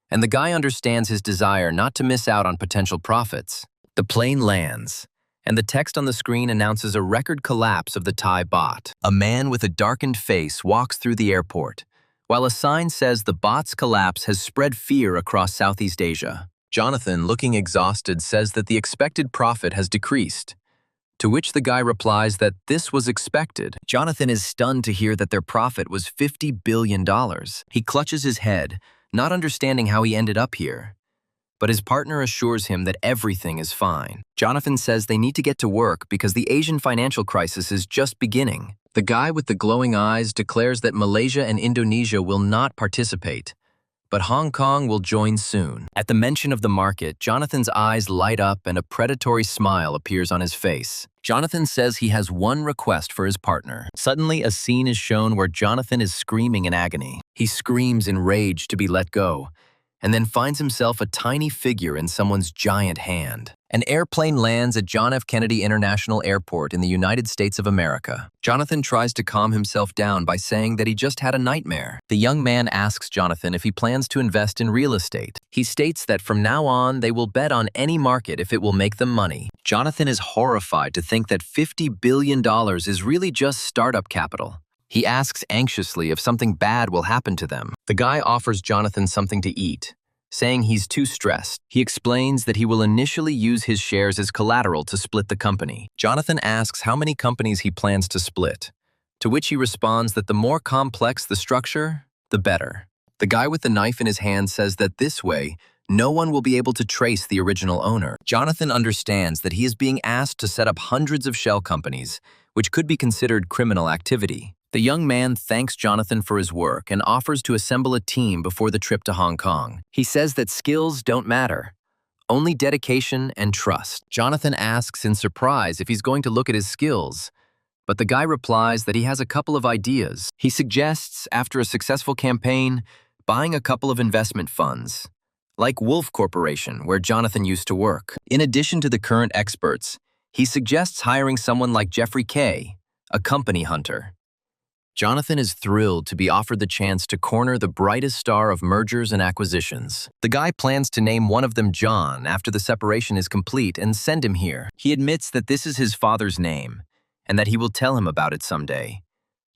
and the guy understands his desire not to miss out on potential profits. The plane lands, and the text on the screen announces a record collapse of the Thai baht. A man with a darkened face walks through the airport, while a sign says the baht's collapse has spread fear across Southeast Asia. Jonathan, looking exhausted, says that the expected profit has decreased, to which the guy replies that this was expected. Jonathan is stunned to hear that their profit was $50 billion. He clutches his head, not understanding how he ended up here, but his partner assures him that everything is fine. Jonathan says they need to get to work because the Asian financial crisis is just beginning. The guy with the glowing eyes declares that Malaysia and Indonesia will not participate, but Hong Kong will join soon. At the mention of the market, Jonathan's eyes light up and a predatory smile appears on his face. Jonathan says he has one request for his partner. Suddenly, a scene is shown where Jonathan is screaming in agony. He screams in rage to be let go, and then finds himself a tiny figure in someone's giant hand. An airplane lands at John F. Kennedy International Airport in the United States of America. Jonathan tries to calm himself down by saying that he just had a nightmare. The young man asks Jonathan if he plans to invest in real estate. He states that from now on, they will bet on any market if it will make them money. Jonathan is horrified to think that $50 billion is really just startup capital. He asks anxiously if something bad will happen to them. The guy offers Jonathan something to eat, saying he's too stressed. He explains that he will initially use his shares as collateral to split the company. Jonathan asks how many companies he plans to split, to which he responds that the more complex the structure, the better. The guy with the knife in his hand says that this way, no one will be able to trace the original owner. Jonathan understands that he is being asked to set up hundreds of shell companies, which could be considered criminal activity. The young man thanks Jonathan for his work and offers to assemble a team before the trip to Hong Kong. He says that skills don't matter, only dedication and trust. Jonathan asks in surprise if he's going to look at his skills, but the guy replies that he has a couple of ideas. He suggests, after a successful campaign, buying a couple of investment funds, like Wolf Corporation, where Jonathan used to work. In addition to the current experts, he suggests hiring someone like Jeffrey Kay, a company hunter. Jonathan is thrilled to be offered the chance to corner the brightest star of mergers and acquisitions. The guy plans to name one of them John after the separation is complete and send him here. He admits that this is his father's name and that he will tell him about it someday,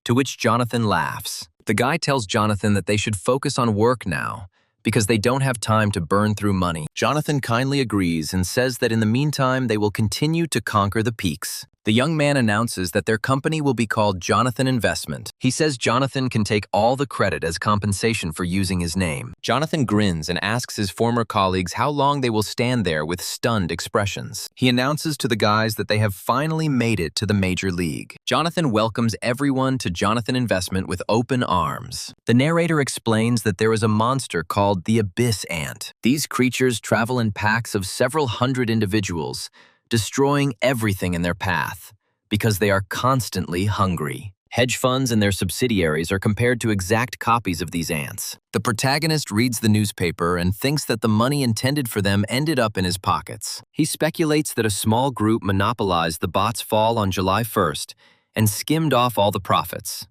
to which Jonathan laughs. The guy tells Jonathan that they should focus on work now because they don't have time to burn through money. Jonathan kindly agrees and says that in the meantime they will continue to conquer the peaks. The young man announces that their company will be called Jonathan Investment. He says Jonathan can take all the credit as compensation for using his name. Jonathan grins and asks his former colleagues how long they will stand there with stunned expressions. He announces to the guys that they have finally made it to the major league. Jonathan welcomes everyone to Jonathan Investment with open arms. The narrator explains that there is a monster called the Abyss Ant. These creatures travel in packs of several hundred individuals, destroying everything in their path because they are constantly hungry. Hedge funds and their subsidiaries are compared to exact copies of these ants. The protagonist reads the newspaper and thinks that the money intended for them ended up in his pockets. He speculates that a small group monopolized the bot's fall on July 1st and skimmed off all the profits.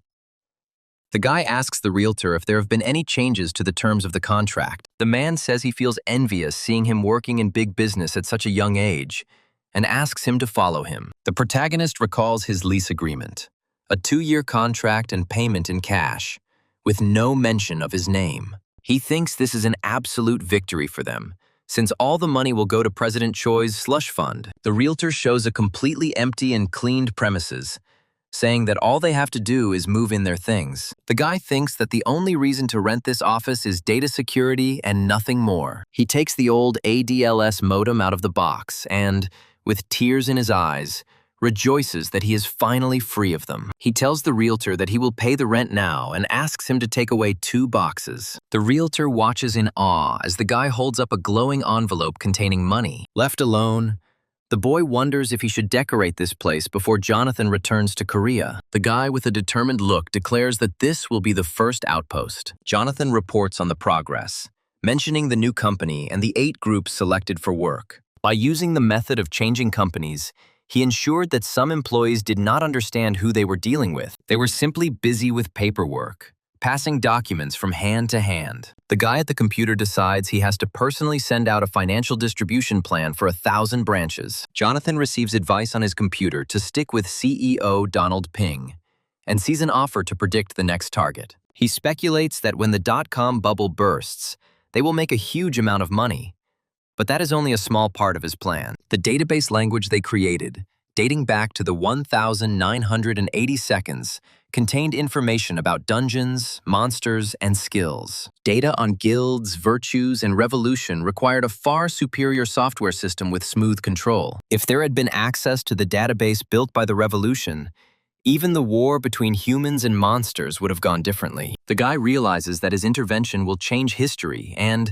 The guy asks the realtor if there have been any changes to the terms of the contract. The man says he feels envious seeing him working in big business at such a young age, and asks him to follow him. The protagonist recalls his lease agreement, a 2-year contract and payment in cash, with no mention of his name. He thinks this is an absolute victory for them, since all the money will go to President Choi's slush fund. The realtor shows a completely empty and cleaned premises, saying that all they have to do is move in their things. The guy thinks that the only reason to rent this office is data security and nothing more. He takes the old ADLS modem out of the box and, with tears in his eyes, rejoices that he is finally free of them. He tells the realtor that he will pay the rent now and asks him to take away 2 boxes. The realtor watches in awe as the guy holds up a glowing envelope containing money. Left alone, the boy wonders if he should decorate this place before Jonathan returns to Korea. The guy with a determined look declares that this will be the first outpost. Jonathan reports on the progress, mentioning the new company and the 8 groups selected for work. By using the method of changing companies, he ensured that some employees did not understand who they were dealing with. They were simply busy with paperwork, passing documents from hand to hand. The guy at the computer decides he has to personally send out a financial distribution plan for 1,000 branches. Jonathan receives advice on his computer to stick with CEO Donald Ping and sees an offer to predict the next target. He speculates that when the dot-com bubble bursts, they will make a huge amount of money. But that is only a small part of his plan. The database language they created, dating back to the 1,980 seconds, contained information about dungeons, monsters, and skills. Data on guilds, virtues, and revolution required a far superior software system with smooth control. If there had been access to the database built by the revolution, even the war between humans and monsters would have gone differently. The guy realizes that his intervention will change history and,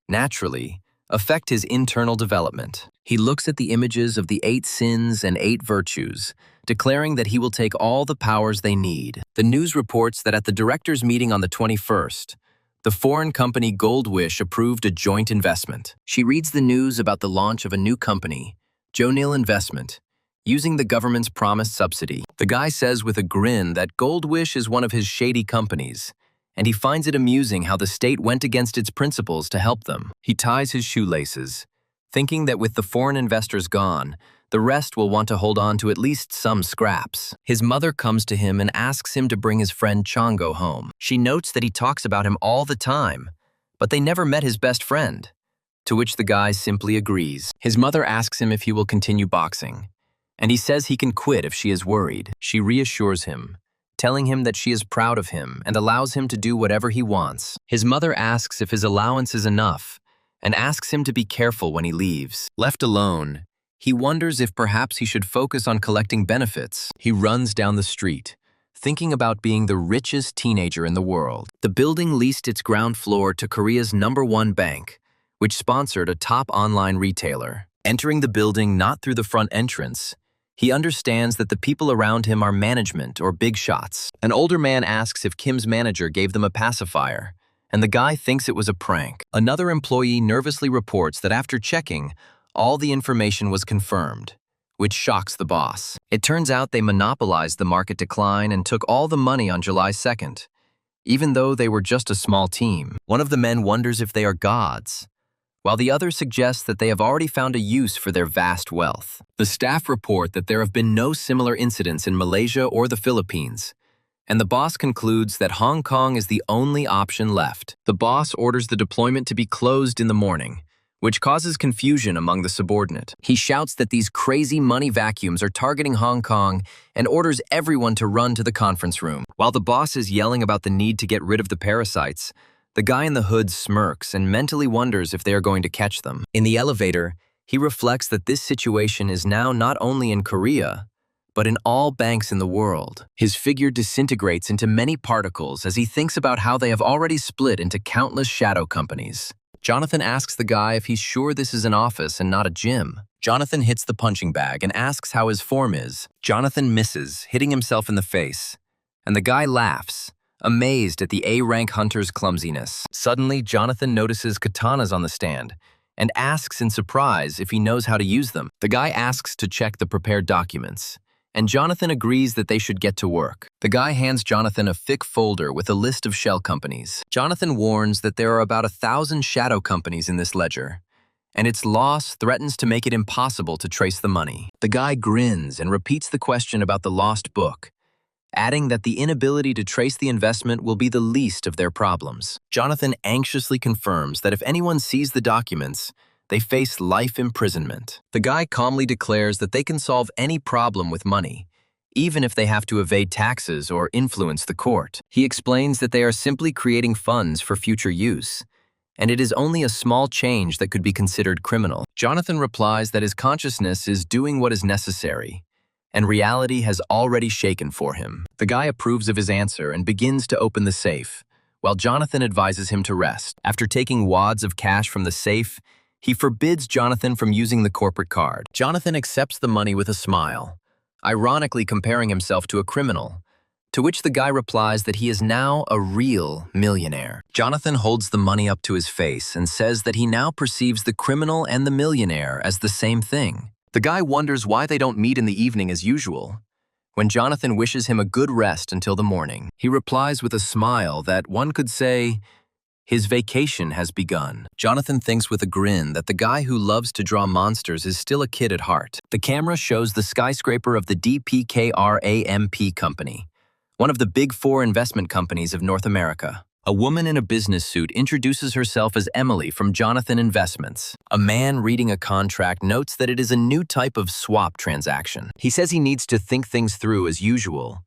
naturally, affect his internal development. He looks at the images of the 8 sins and 8 virtues, declaring that he will take all the powers they need. The news reports that at the directors' meeting on the 21st, the foreign company Goldwish approved a joint investment. She reads the news about the launch of a new company, Jonil Investment, using the government's promised subsidy. The guy says with a grin that Goldwish is one of his shady companies, and he finds it amusing how the state went against its principles to help them. He ties his shoelaces, thinking that with the foreign investors gone, the rest will want to hold on to at least some scraps. His mother comes to him and asks him to bring his friend Chongo home. She notes that he talks about him all the time, but they never met his best friend, to which the guy simply agrees. His mother asks him if he will continue boxing, and he says he can quit if she is worried. She reassures him, telling him that she is proud of him and allows him to do whatever he wants. His mother asks if his allowance is enough and asks him to be careful when he leaves. Left alone, he wonders if perhaps he should focus on collecting benefits. He runs down the street, thinking about being the richest teenager in the world. The building leased its ground floor to Korea's #1 bank, which sponsored a top online retailer. Entering the building not through the front entrance, he understands that the people around him are management or big shots. An older man asks if Kim's manager gave them a pacifier, and the guy thinks it was a prank. Another employee nervously reports that after checking, all the information was confirmed, which shocks the boss. It turns out they monopolized the market decline and took all the money on July 2nd, even though they were just a small team. One of the men wonders if they are gods, while the other suggests that they have already found a use for their vast wealth. The staff report that there have been no similar incidents in Malaysia or the Philippines, and the boss concludes that Hong Kong is the only option left. The boss orders the deployment to be closed in the morning, which causes confusion among the subordinate. He shouts that these crazy money vacuums are targeting Hong Kong and orders everyone to run to the conference room. While the boss is yelling about the need to get rid of the parasites, the guy in the hood smirks and mentally wonders if they are going to catch them. In the elevator, he reflects that this situation is now not only in Korea, but in all banks in the world. His figure disintegrates into many particles as he thinks about how they have already split into countless shadow companies. Jonathan asks the guy if he's sure this is an office and not a gym. Jonathan hits the punching bag and asks how his form is. Jonathan misses, hitting himself in the face, and the guy laughs, amazed at the A-rank hunter's clumsiness. Suddenly, Jonathan notices katanas on the stand and asks in surprise if he knows how to use them. The guy asks to check the prepared documents, and Jonathan agrees that they should get to work. The guy hands Jonathan a thick folder with a list of shell companies. Jonathan warns that there are about 1,000 shadow companies in this ledger, and its loss threatens to make it impossible to trace the money. The guy grins and repeats the question about the lost book, adding that the inability to trace the investment will be the least of their problems. Jonathan anxiously confirms that if anyone sees the documents, they face life imprisonment. The guy calmly declares that they can solve any problem with money, even if they have to evade taxes or influence the court. He explains that they are simply creating funds for future use, and it is only a small change that could be considered criminal. Jonathan replies that his consciousness is doing what is necessary, and reality has already shaken for him. The guy approves of his answer and begins to open the safe, while Jonathan advises him to rest. After taking wads of cash from the safe, he forbids Jonathan from using the corporate card. Jonathan accepts the money with a smile, ironically comparing himself to a criminal, to which the guy replies that he is now a real millionaire. Jonathan holds the money up to his face and says that he now perceives the criminal and the millionaire as the same thing. The guy wonders why they don't meet in the evening as usual. When Jonathan wishes him a good rest until the morning, he replies with a smile that one could say, his vacation has begun. Jonathan thinks with a grin that the guy who loves to draw monsters is still a kid at heart. The camera shows the skyscraper of the DPKRAMP company, one of the big 4 investment companies of North America. A woman in a business suit introduces herself as Emily from Jonathan Investments. A man reading a contract notes that it is a new type of swap transaction. He says he needs to think things through as usual,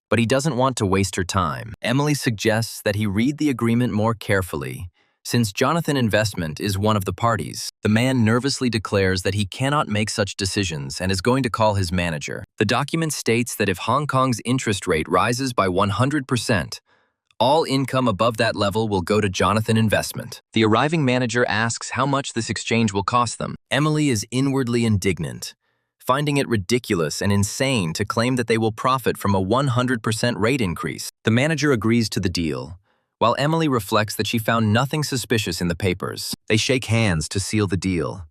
but he doesn't want to waste her time. Emily suggests that he read the agreement more carefully, since Jonathan Investment is one of the parties. The man nervously declares that he cannot make such decisions and is going to call his manager. The document states that if Hong Kong's interest rate rises by 100%, all income above that level will go to Jonathan Investment. The arriving manager asks how much this exchange will cost them. Emily is inwardly indignant, finding it ridiculous and insane to claim that they will profit from a 100% rate increase. The manager agrees to the deal, while Emily reflects that she found nothing suspicious in the papers. They shake hands to seal the deal,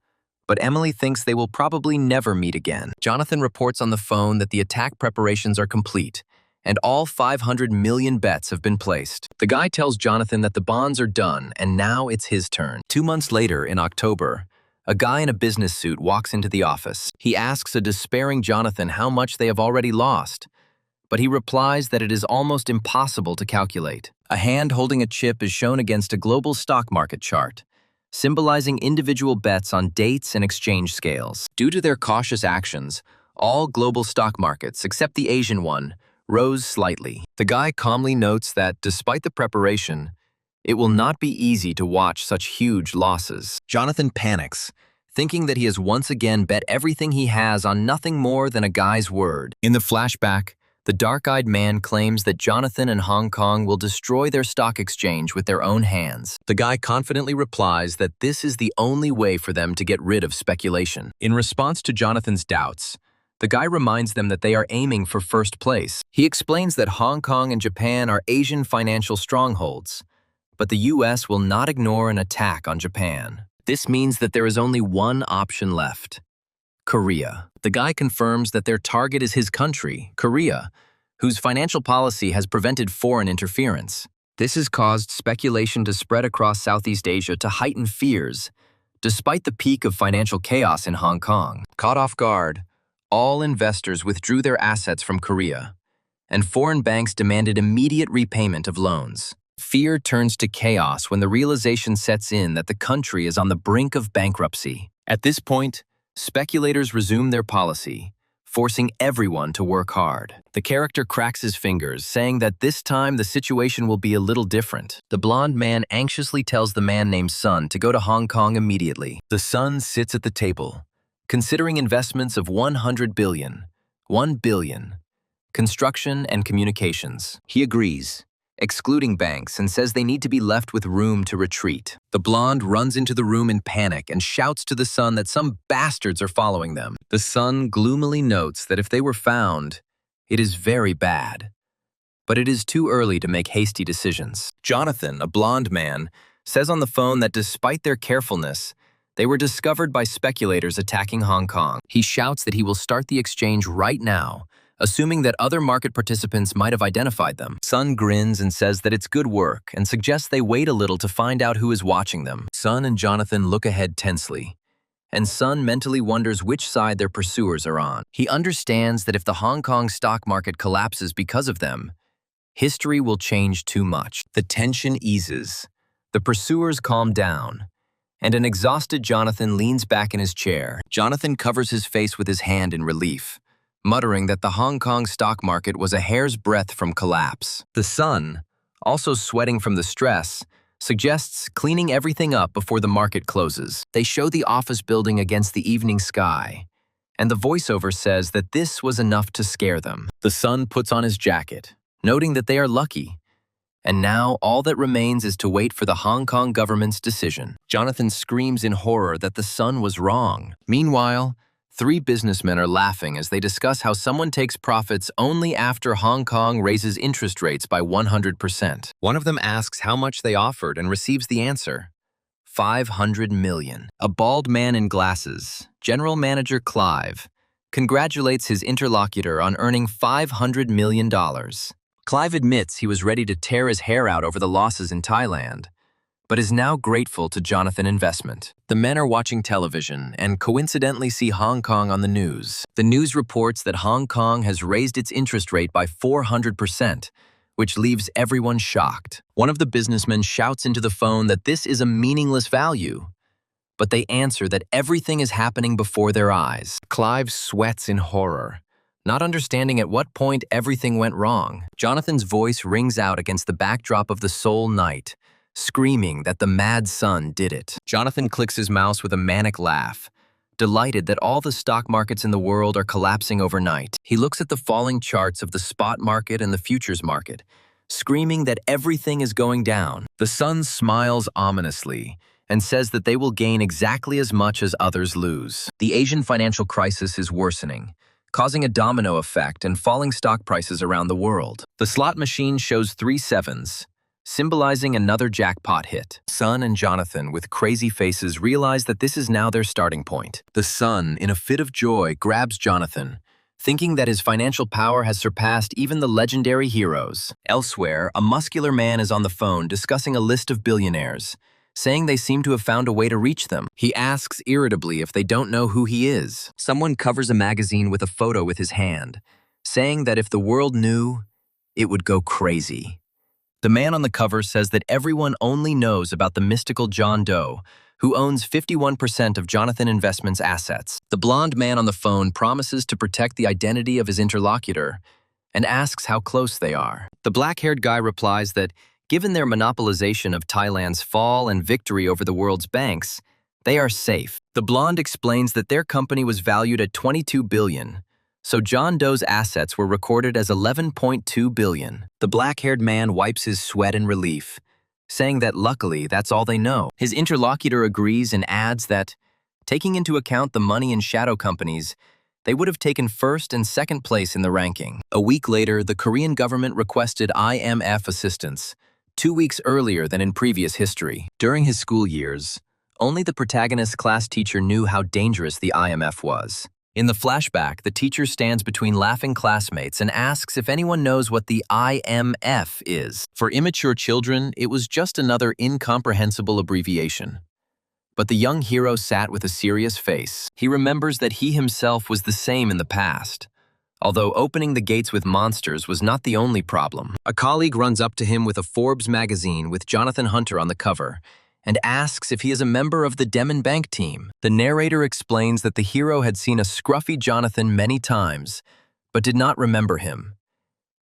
but Emily thinks they will probably never meet again. Jonathan reports on the phone that the attack preparations are complete, and all 500 million bets have been placed. The guy tells Jonathan that the bonds are done, and now it's his turn. 2 months later, in October, a guy in a business suit walks into the office. He asks a despairing Jonathan how much they have already lost, but he replies that it is almost impossible to calculate. A hand holding a chip is shown against a global stock market chart, symbolizing individual bets on dates and exchange scales. Due to their cautious actions, all global stock markets, except the Asian one, rose slightly. The guy calmly notes that, despite the preparation, it will not be easy to watch such huge losses. Jonathan panics, thinking that he has once again bet everything he has on nothing more than a guy's word. In the flashback, The dark-eyed man claims that Jonathan and Hong Kong will destroy their stock exchange with their own hands. The guy confidently replies that this is the only way for them to get rid of speculation. In response to Jonathan's doubts, the guy reminds them that they are aiming for first place. He explains that Hong Kong and Japan are Asian financial strongholds, but the US will not ignore an attack on Japan. This means that there is only one option left: Korea. The guy confirms that their target is his country, Korea, whose financial policy has prevented foreign interference. This has caused speculation to spread across Southeast Asia to heighten fears, despite the peak of financial chaos in Hong Kong. Caught off guard, all investors withdrew their assets from Korea, and foreign banks demanded immediate repayment of loans. Fear turns to chaos when the realization sets in that the country is on the brink of bankruptcy. At this point, speculators resume their policy, forcing everyone to work hard. The character cracks his fingers, saying that this time the situation will be a little different. The blonde man anxiously tells the man named Sun to go to Hong Kong immediately. The Sun sits at the table, considering investments of 100 billion, 1 billion, construction and communications. He agrees, excluding banks, and says they need to be left with room to retreat. The blonde runs into the room in panic and shouts to the Sun that some bastards are following them. The Sun gloomily notes that if they were found, it is very bad. But it is too early to make hasty decisions. Jonathan, a blonde man, says on the phone that despite their carefulness, they were discovered by speculators attacking Hong Kong. He shouts that he will start the exchange right now, assuming that other market participants might have identified them. Sun grins and says that it's good work and suggests they wait a little to find out who is watching them. Sun and Jonathan look ahead tensely, and Sun mentally wonders which side their pursuers are on. He understands that if the Hong Kong stock market collapses because of them, history will change too much. The tension eases, the pursuers calm down, and an exhausted Jonathan leans back in his chair. Jonathan covers his face with his hand in relief, muttering that the Hong Kong stock market was a hair's breadth from collapse. The Sun, also sweating from the stress, suggests cleaning everything up before the market closes. They show the office building against the evening sky, and the voiceover says that this was enough to scare them. The Sun puts on his jacket, noting that they are lucky, and now all that remains is to wait for the Hong Kong government's decision. Jonathan screams in horror that the Sun was wrong. Meanwhile, 3 businessmen are laughing as they discuss how someone takes profits only after Hong Kong raises interest rates by 100%. One of them asks how much they offered and receives the answer: 500 million. A bald man in glasses, General Manager Clive, congratulates his interlocutor on earning $500 million. Clive admits he was ready to tear his hair out over the losses in Thailand, but is now grateful to Jonathan Investment. The men are watching television and coincidentally see Hong Kong on the news. The news reports that Hong Kong has raised its interest rate by 400%, which leaves everyone shocked. One of the businessmen shouts into the phone that this is a meaningless value, but they answer that everything is happening before their eyes. Clive sweats in horror, not understanding at what point everything went wrong. Jonathan's voice rings out against the backdrop of the Seoul night, screaming that the mad Sun did it. Jonathan clicks his mouse with a manic laugh, delighted that all the stock markets in the world are collapsing overnight. He looks at the falling charts of the spot market and the futures market, screaming that everything is going down. The Sun smiles ominously and says that they will gain exactly as much as others lose. The Asian financial crisis is worsening, causing a domino effect and falling stock prices around the world. The slot machine shows 3 sevens, symbolizing another jackpot hit. Sun and Jonathan, with crazy faces, realize that this is now their starting point. The Sun, in a fit of joy, grabs Jonathan, thinking that his financial power has surpassed even the legendary heroes. Elsewhere, a muscular man is on the phone discussing a list of billionaires, saying they seem to have found a way to reach them. He asks irritably if they don't know who he is. Someone covers a magazine with a photo with his hand, saying that if the world knew, it would go crazy. The man on the cover says that everyone only knows about the mystical John Doe, who owns 51% of Jonathan Investment's assets. The blonde man on the phone promises to protect the identity of his interlocutor and asks how close they are. The black-haired guy replies that, given their monopolization of Thailand's fall and victory over the world's banks, they are safe. The blonde explains that their company was valued at 22 billion, So John Doe's assets were recorded as 11.2 billion. The black-haired man wipes his sweat in relief, saying that luckily that's all they know. His interlocutor agrees and adds that, taking into account the money in shadow companies, they would have taken first and second place in the ranking. A week later, the Korean government requested IMF assistance, 2 weeks earlier than in previous history. During his school years, only the protagonist's class teacher knew how dangerous the IMF was. In the flashback, the teacher stands between laughing classmates and asks if anyone knows what the IMF is. For immature children, it was just another incomprehensible abbreviation. But the young hero sat with a serious face. He remembers that he himself was the same in the past, although opening the gates with monsters was not the only problem. A colleague runs up to him with a Forbes magazine with Jonathan Hunter on the cover and asks if he is a member of the Demon Bank team. The narrator explains that the hero had seen a scruffy Jonathan many times, but did not remember him.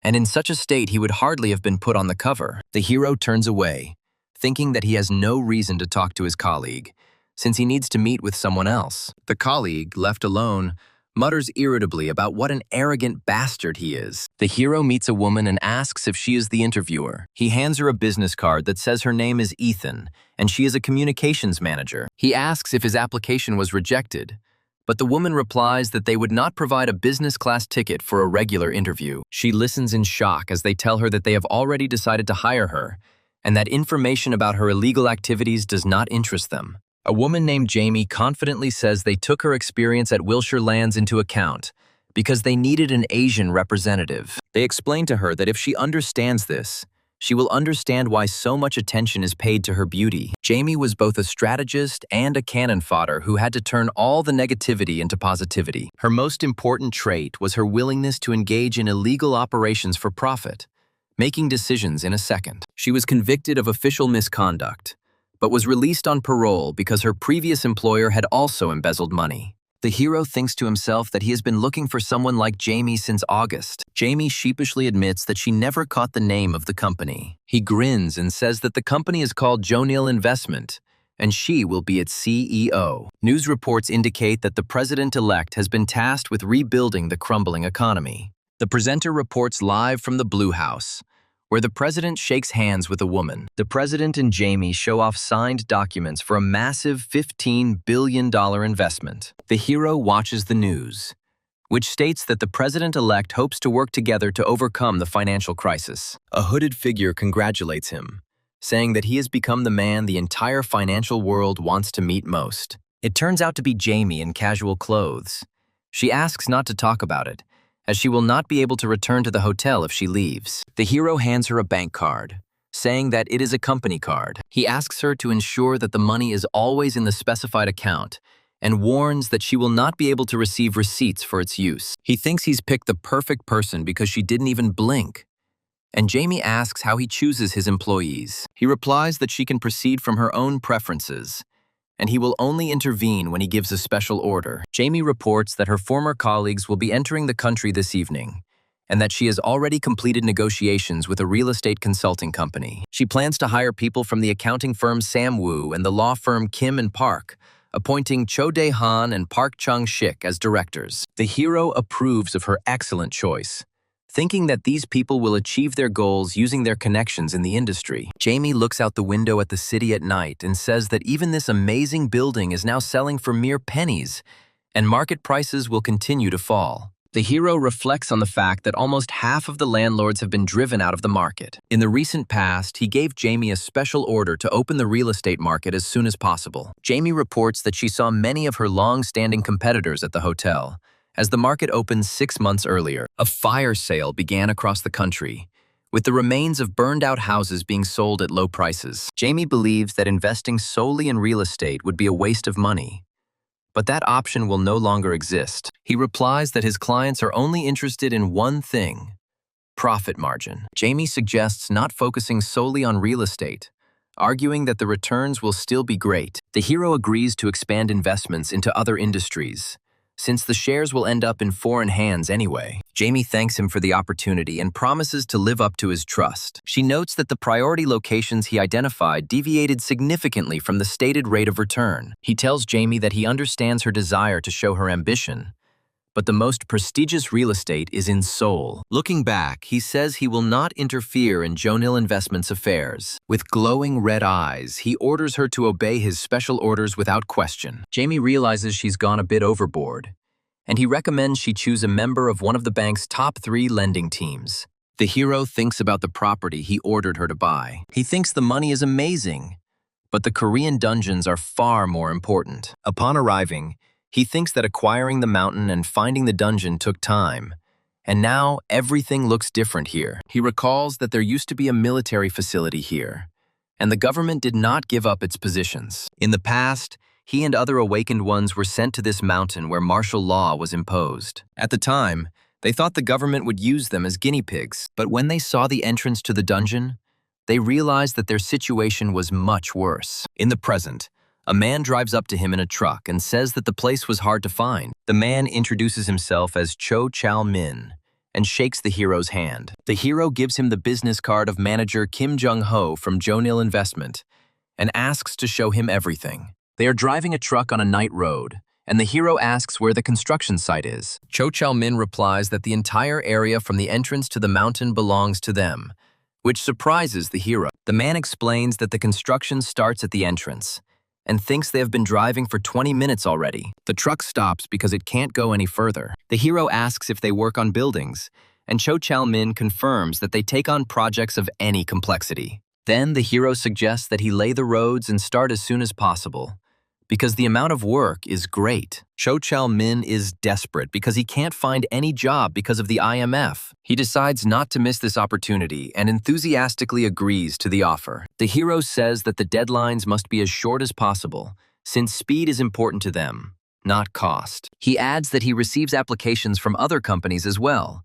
And in such a state, he would hardly have been put on the cover. The hero turns away, thinking that he has no reason to talk to his colleague, since he needs to meet with someone else. The colleague, left alone, mutters irritably about what an arrogant bastard he is. The hero meets a woman and asks if she is the interviewer. He hands her a business card that says her name is Ethan, and she is a communications manager. He asks if his application was rejected, but the woman replies that they would not provide a business class ticket for a regular interview. She listens in shock as they tell her that they have already decided to hire her, and that information about her illegal activities does not interest them. A woman named Jamie confidently says they took her experience at Wilshire Lands into account because they needed an Asian representative. They explain to her that if she understands this, she will understand why so much attention is paid to her beauty. Jamie was both a strategist and a cannon fodder who had to turn all the negativity into positivity. Her most important trait was her willingness to engage in illegal operations for profit, making decisions in a second. She was convicted of official misconduct, but was released on parole because her previous employer had also embezzled money. The hero thinks to himself that he has been looking for someone like Jamie since August. Jamie sheepishly admits that she never caught the name of the company. He grins and says that the company is called Jonil Investment, and she will be its CEO. News reports indicate that the president-elect has been tasked with rebuilding the crumbling economy. The presenter reports live from the Blue House, where the president shakes hands with a woman. The president and Jamie show off signed documents for a massive $15 billion investment. The hero watches the news, which states that the president-elect hopes to work together to overcome the financial crisis. A hooded figure congratulates him, saying that he has become the man the entire financial world wants to meet most. It turns out to be Jamie in casual clothes. She asks not to talk about it, as she will not be able to return to the hotel if she leaves. The hero hands her a bank card, saying that it is a company card. He asks her to ensure that the money is always in the specified account and warns that she will not be able to receive receipts for its use. He thinks he's picked the perfect person because she didn't even blink. And Jamie asks how he chooses his employees. He replies that she can proceed from her own preferences, and he will only intervene when he gives a special order. Jamie reports that her former colleagues will be entering the country this evening, and that she has already completed negotiations with a real estate consulting company. She plans to hire people from the accounting firm Sam Woo and the law firm Kim and Park, appointing Cho Dae-han and Park Chung-shik as directors. The hero approves of her excellent choice, thinking that these people will achieve their goals using their connections in the industry. Jamie looks out the window at the city at night and says that even this amazing building is now selling for mere pennies, and market prices will continue to fall. The hero reflects on the fact that almost half of the landlords have been driven out of the market. In the recent past, he gave Jamie a special order to open the real estate market as soon as possible. Jamie reports that she saw many of her long-standing competitors at the hotel, as the market opened 6 months earlier. A fire sale began across the country, with the remains of burned-out houses being sold at low prices. Jamie believes that investing solely in real estate would be a waste of money, but that option will no longer exist. He replies that his clients are only interested in one thing: profit margin. Jamie suggests not focusing solely on real estate, arguing that the returns will still be great. The hero agrees to expand investments into other industries, since the shares will end up in foreign hands anyway. Jamie thanks him for the opportunity and promises to live up to his trust. She notes that the priority locations he identified deviated significantly from the stated rate of return. He tells Jamie that he understands her desire to show her ambition, but the most prestigious real estate is in Seoul. Looking back, he says he will not interfere in Jonil Investment's affairs. With glowing red eyes, he orders her to obey his special orders without question. Jamie realizes she's gone a bit overboard, and he recommends she choose a member of one of the bank's top 3 lending teams. The hero thinks about the property he ordered her to buy. He thinks the money is amazing, but the Korean dungeons are far more important. Upon arriving, he thinks that acquiring the mountain and finding the dungeon took time, and now everything looks different here. He recalls that there used to be a military facility here, and the government did not give up its positions. In the past, he and other awakened ones were sent to this mountain where martial law was imposed. At the time, they thought the government would use them as guinea pigs, but when they saw the entrance to the dungeon, they realized that their situation was much worse. In the present, a man drives up to him in a truck and says that the place was hard to find. The man introduces himself as Cho Chal-min and shakes the hero's hand. The hero gives him the business card of manager Kim Jung-ho from Jonil Investment and asks to show him everything. They are driving a truck on a night road, and the hero asks where the construction site is. Cho Chal-min replies that the entire area from the entrance to the mountain belongs to them, which surprises the hero. The man explains that the construction starts at the entrance and thinks they have been driving for 20 minutes already. The truck stops because it can't go any further. The hero asks if they work on buildings, and Cho Chal-min confirms that they take on projects of any complexity. Then the hero suggests that he lay the roads and start as soon as possible, because the amount of work is great. Cho Chal-min is desperate because he can't find any job because of the IMF. He decides not to miss this opportunity and enthusiastically agrees to the offer. The hero says that the deadlines must be as short as possible, since speed is important to them, not cost. He adds that he receives applications from other companies as well,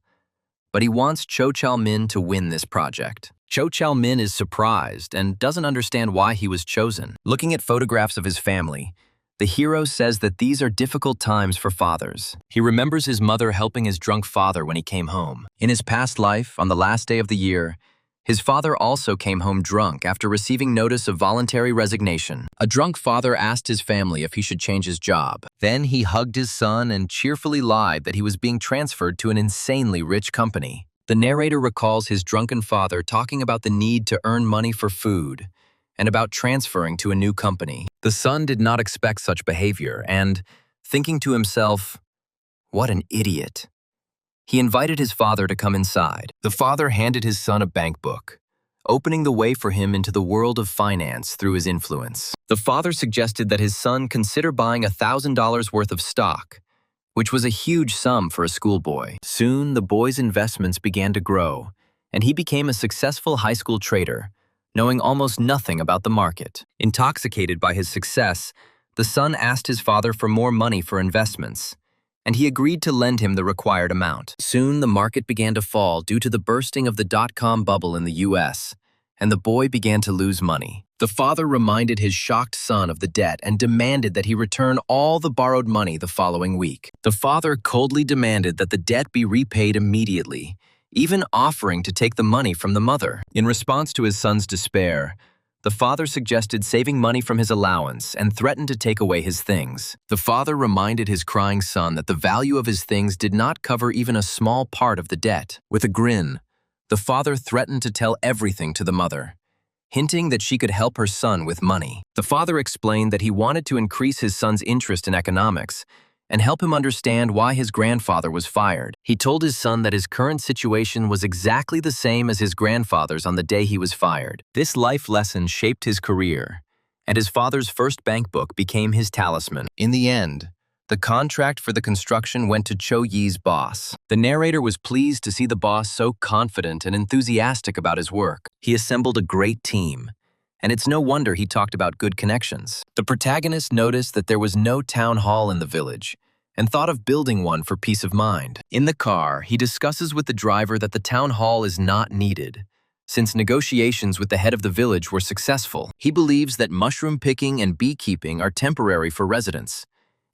but he wants Cho Chal-min to win this project. Cho Chal-min is surprised and doesn't understand why he was chosen. Looking at photographs of his family, the hero says that these are difficult times for fathers. He remembers his mother helping his drunk father when he came home. In his past life, on the last day of the year, his father also came home drunk after receiving notice of voluntary resignation. A drunk father asked his family if he should change his job. Then he hugged his son and cheerfully lied that he was being transferred to an insanely rich company. The narrator recalls his drunken father talking about the need to earn money for food and about transferring to a new company. The son did not expect such behavior and, thinking to himself, "What an idiot," he invited his father to come inside. The father handed his son a bank book, opening the way for him into the world of finance through his influence. The father suggested that his son consider buying $1,000 worth of stock, which was a huge sum for a schoolboy. Soon, the boy's investments began to grow, and he became a successful high school trader, knowing almost nothing about the market. Intoxicated by his success, the son asked his father for more money for investments, and he agreed to lend him the required amount. Soon, the market began to fall due to the bursting of the dot-com bubble in the US, and the boy began to lose money. The father reminded his shocked son of the debt and demanded that he return all the borrowed money the following week. The father coldly demanded that the debt be repaid immediately, even offering to take the money from the mother. In response to his son's despair, the father suggested saving money from his allowance and threatened to take away his things. The father reminded his crying son that the value of his things did not cover even a small part of the debt. With a grin, the father threatened to tell everything to the mother, hinting that she could help her son with money. The father explained that he wanted to increase his son's interest in economics and help him understand why his grandfather was fired. He told his son that his current situation was exactly the same as his grandfather's on the day he was fired. This life lesson shaped his career, and his father's first bank book became his talisman. In the end, the contract for the construction went to Cho Yi's boss. The narrator was pleased to see the boss so confident and enthusiastic about his work. He assembled a great team, and it's no wonder he talked about good connections. The protagonist noticed that there was no town hall in the village and thought of building one for peace of mind. In the car, he discusses with the driver that the town hall is not needed, since negotiations with the head of the village were successful. He believes that mushroom picking and beekeeping are temporary for residents,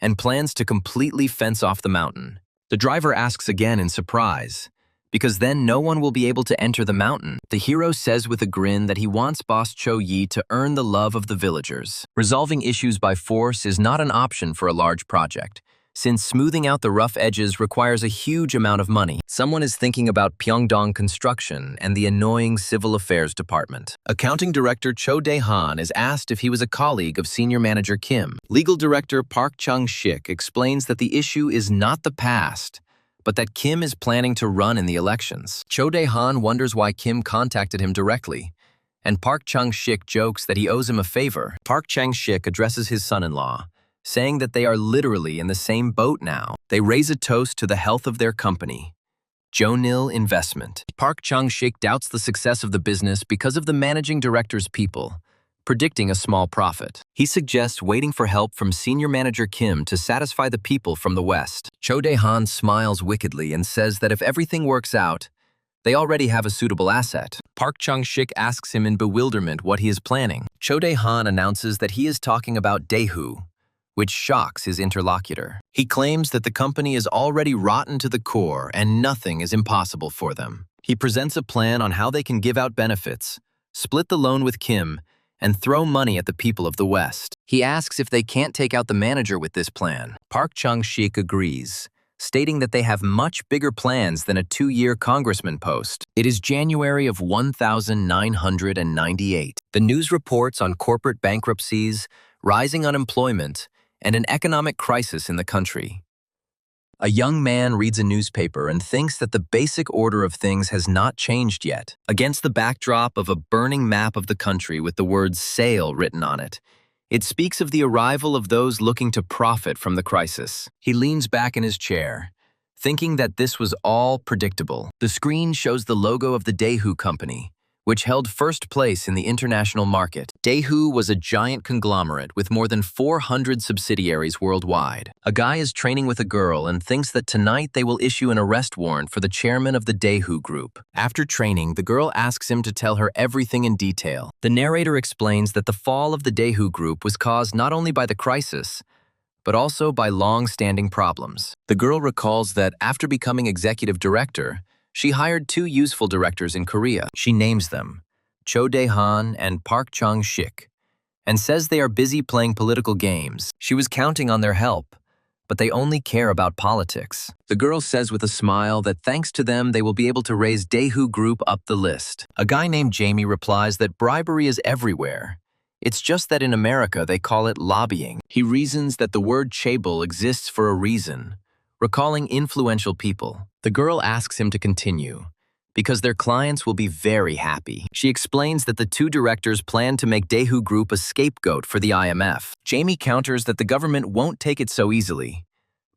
and plans to completely fence off the mountain. The driver asks again in surprise, because then no one will be able to enter the mountain. The hero says with a grin that he wants Boss Cho Yi to earn the love of the villagers. Resolving issues by force is not an option for a large project, since smoothing out the rough edges requires a huge amount of money. Someone is thinking about Pyeongdong construction and the annoying civil affairs department. Accounting director Cho Dae-han is asked if he was a colleague of senior manager Kim. Legal director Park Chung-sik explains that the issue is not the past, but that Kim is planning to run in the elections. Cho Dae-han wonders why Kim contacted him directly, and Park Chung-sik jokes that he owes him a favor. Park Chung-sik addresses his son-in-law, saying that they are literally in the same boat now. They raise a toast to the health of their company, Jonil Investment. Park Chung-sik doubts the success of the business because of the managing director's people, predicting a small profit. He suggests waiting for help from senior manager Kim to satisfy the people from the West. Cho Dae-han smiles wickedly and says that if everything works out, they already have a suitable asset. Park Chung-sik asks him in bewilderment what he is planning. Cho Dae-han announces that he is talking about Daehu, which shocks his interlocutor. He claims that the company is already rotten to the core and nothing is impossible for them. He presents a plan on how they can give out benefits, split the loan with Kim, and throw money at the people of the West. He asks if they can't take out the manager with this plan. Park Chung-sik agrees, stating that they have much bigger plans than a 2-year congressman post. It is January of 1998. The news reports on corporate bankruptcies, rising unemployment, and an economic crisis in the country. A young man reads a newspaper and thinks that the basic order of things has not changed yet. Against the backdrop of a burning map of the country with the words "sale" written on it, it speaks of the arrival of those looking to profit from the crisis. He leans back in his chair, thinking that this was all predictable. The screen shows the logo of the Daehu company, which held first place in the international market. Daehu was a giant conglomerate with more than 400 subsidiaries worldwide. A guy is training with a girl and thinks that tonight they will issue an arrest warrant for the chairman of the Daehu group. After training, the girl asks him to tell her everything in detail. The narrator explains that the fall of the Daehu group was caused not only by the crisis, but also by long-standing problems. The girl recalls that after becoming executive director, she hired 2 useful directors in Korea. She names them, Cho Dae-han and Park Chung-sik, and says they are busy playing political games. She was counting on their help, but they only care about politics. The girl says with a smile that thanks to them they will be able to raise Daehu Group up the list. A guy named Jamie replies that bribery is everywhere. It's just that in America they call it lobbying. He reasons that the word chaebol exists for a reason, recalling influential people. The girl asks him to continue, because their clients will be very happy. She explains that the 2 directors plan to make Daehu Group a scapegoat for the IMF. Jamie counters that the government won't take it so easily,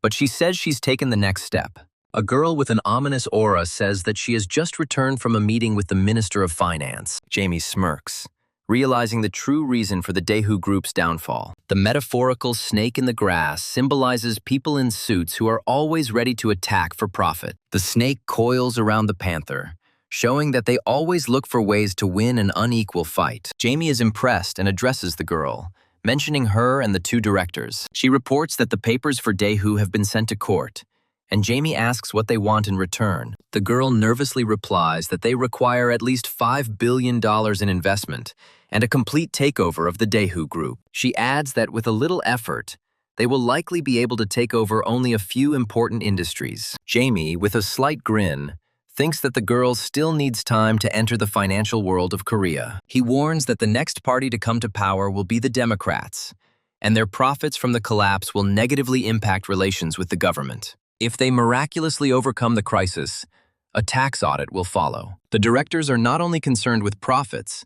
but she says she's taken the next step. A girl with an ominous aura says that she has just returned from a meeting with the Minister of Finance. Jamie smirks, realizing the true reason for the Daehu Group's downfall. The metaphorical snake in the grass symbolizes people in suits who are always ready to attack for profit. The snake coils around the panther, showing that they always look for ways to win an unequal fight. Jamie is impressed and addresses the girl, mentioning her and the 2 directors. She reports that the papers for Daehu have been sent to court, and Jamie asks what they want in return. The girl nervously replies that they require at least $5 billion in investment and a complete takeover of the Daehu Group. She adds that with a little effort, they will likely be able to take over only a few important industries. Jamie, with a slight grin, thinks that the girl still needs time to enter the financial world of Korea. He warns that the next party to come to power will be the Democrats, and their profits from the collapse will negatively impact relations with the government. If they miraculously overcome the crisis, a tax audit will follow. The directors are not only concerned with profits,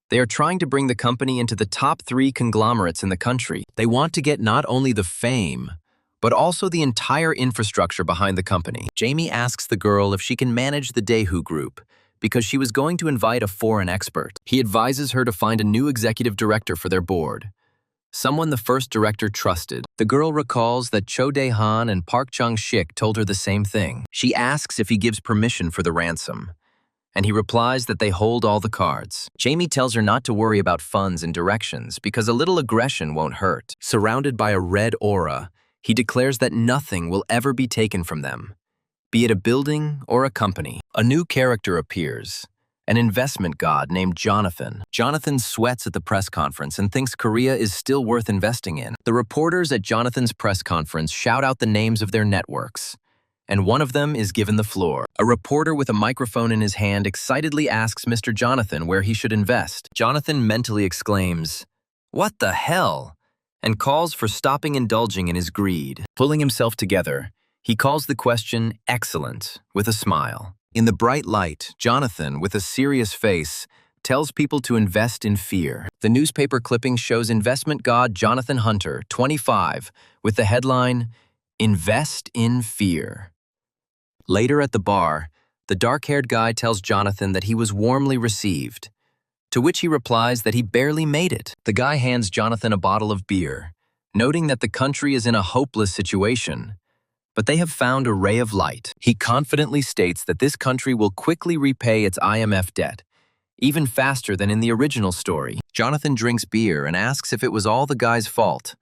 they are trying to bring the company into the top 3 conglomerates in the country. They want to get not only the fame, but also the entire infrastructure behind the company. Jamie asks the girl if she can manage the Daehu Group, because she was going to invite a foreign expert. He advises her to find a new executive director for their board, someone the first director trusted. The girl recalls that Cho Dae-han and Park Chung-sik told her the same thing. She asks if he gives permission for the ransom, and he replies that they hold all the cards. Jamie tells her not to worry about funds and directions because a little aggression won't hurt. Surrounded by a red aura, he declares that nothing will ever be taken from them, be it a building or a company. A new character appears, an investment god named Jonathan. Jonathan sweats at the press conference and thinks Korea is still worth investing in. The reporters at Jonathan's press conference shout out the names of their networks, and one of them is given the floor. A reporter with a microphone in his hand excitedly asks Mr. Jonathan where he should invest. Jonathan mentally exclaims, "What the hell?" and calls for stopping indulging in his greed. Pulling himself together, he calls the question excellent with a smile. In the bright light, Jonathan, with a serious face, tells people to invest in fear. The newspaper clipping shows investment god Jonathan Hunter, 25, with the headline, "Invest in Fear." Later at the bar, the dark-haired guy tells Jonathan that he was warmly received, to which he replies that he barely made it. The guy hands Jonathan a bottle of beer, noting that the country is in a hopeless situation, but they have found a ray of light. He confidently states that this country will quickly repay its IMF debt, even faster than in the original story. Jonathan drinks beer and asks if it was all the guy's fault,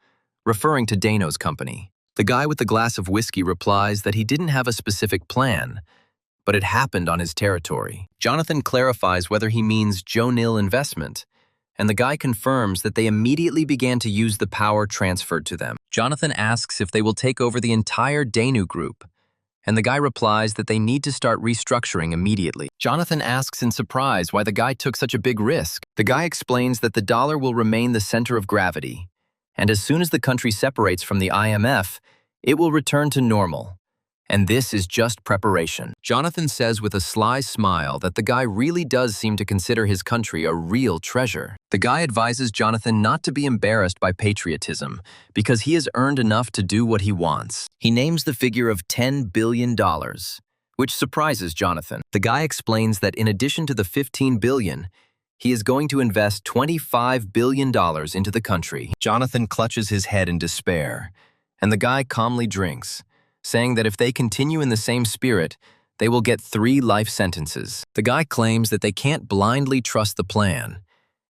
referring to Dano's company. The guy with the glass of whiskey replies that he didn't have a specific plan, but it happened on his territory. Jonathan clarifies whether he means Jonil investment, and the guy confirms that they immediately began to use the power transferred to them. Jonathan asks if they will take over the entire Danu group, and the guy replies that they need to start restructuring immediately. Jonathan asks in surprise why the guy took such a big risk. The guy explains that the dollar will remain the center of gravity, and as soon as the country separates from the IMF, it will return to normal. And this is just preparation. Jonathan says with a sly smile that the guy really does seem to consider his country a real treasure. The guy advises Jonathan not to be embarrassed by patriotism because he has earned enough to do what he wants. He names the figure of $10 billion, which surprises Jonathan. The guy explains that in addition to the $15 billion, he is going to invest $25 billion into the country. Jonathan clutches his head in despair, and the guy calmly drinks, saying that if they continue in the same spirit, they will get 3 life sentences. The guy claims that they can't blindly trust the plan,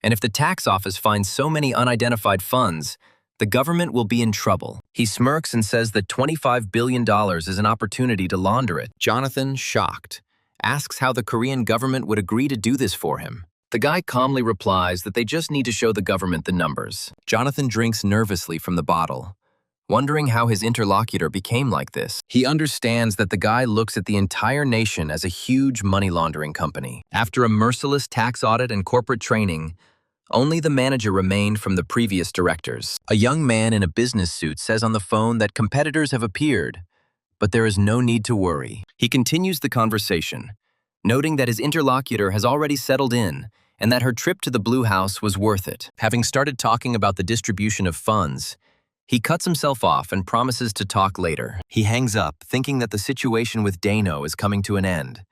and if the tax office finds so many unidentified funds, the government will be in trouble. He smirks and says that $25 billion is an opportunity to launder it. Jonathan, shocked, asks how the Korean government would agree to do this for him. The guy calmly replies that they just need to show the government the numbers. Jonathan drinks nervously from the bottle, wondering how his interlocutor became like this. He understands that the guy looks at the entire nation as a huge money laundering company. After a merciless tax audit and corporate training, only the manager remained from the previous directors. A young man in a business suit says on the phone that competitors have appeared, but there is no need to worry. He continues the conversation, noting that his interlocutor has already settled in and that her trip to the Blue House was worth it. Having started talking about the distribution of funds, he cuts himself off and promises to talk later. He hangs up, thinking that the situation with Dano is coming to an end,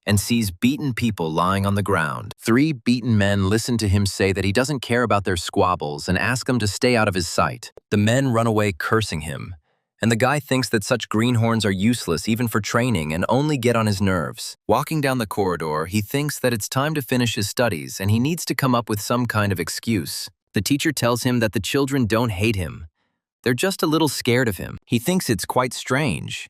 and sees beaten people lying on the ground. 3 beaten men listen to him say that he doesn't care about their squabbles and ask them to stay out of his sight. The men run away cursing him, and the guy thinks that such greenhorns are useless even for training and only get on his nerves. Walking down the corridor, he thinks that it's time to finish his studies and he needs to come up with some kind of excuse. The teacher tells him that the children don't hate him. They're just a little scared of him. He thinks it's quite strange,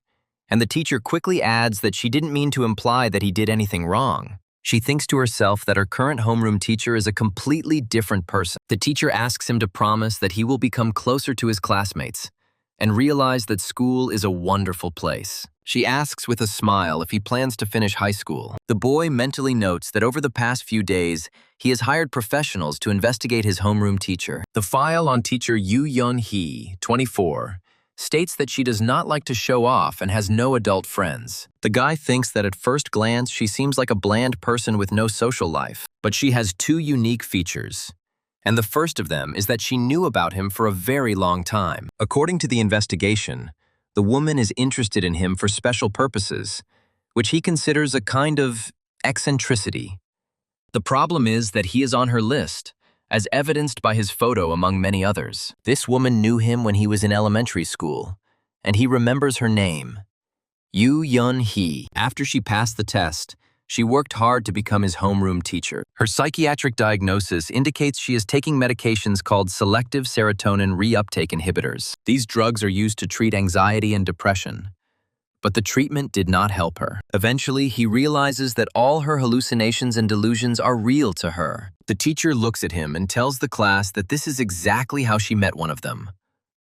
and the teacher quickly adds that she didn't mean to imply that he did anything wrong. She thinks to herself that her current homeroom teacher is a completely different person. The teacher asks him to promise that he will become closer to his classmates and realize that school is a wonderful place. She asks with a smile if he plans to finish high school. The boy mentally notes that over the past few days, he has hired professionals to investigate his homeroom teacher. The file on teacher Yoo Yeon-hee, 24, states that she does not like to show off and has no adult friends. The guy thinks that at first glance she seems like a bland person with no social life, but she has 2 unique features. And the first of them is that she knew about him for a very long time. According to the investigation, the woman is interested in him for special purposes, which he considers a kind of eccentricity. The problem is that he is on her list, as evidenced by his photo among many others. This woman knew him when he was in elementary school, and he remembers her name, Yoo Yeon-hee. After she passed the test, she worked hard to become his homeroom teacher. Her psychiatric diagnosis indicates she is taking medications called selective serotonin reuptake inhibitors. These drugs are used to treat anxiety and depression. But the treatment did not help her. Eventually, he realizes that all her hallucinations and delusions are real to her. The teacher looks at him and tells the class that this is exactly how she met one of them,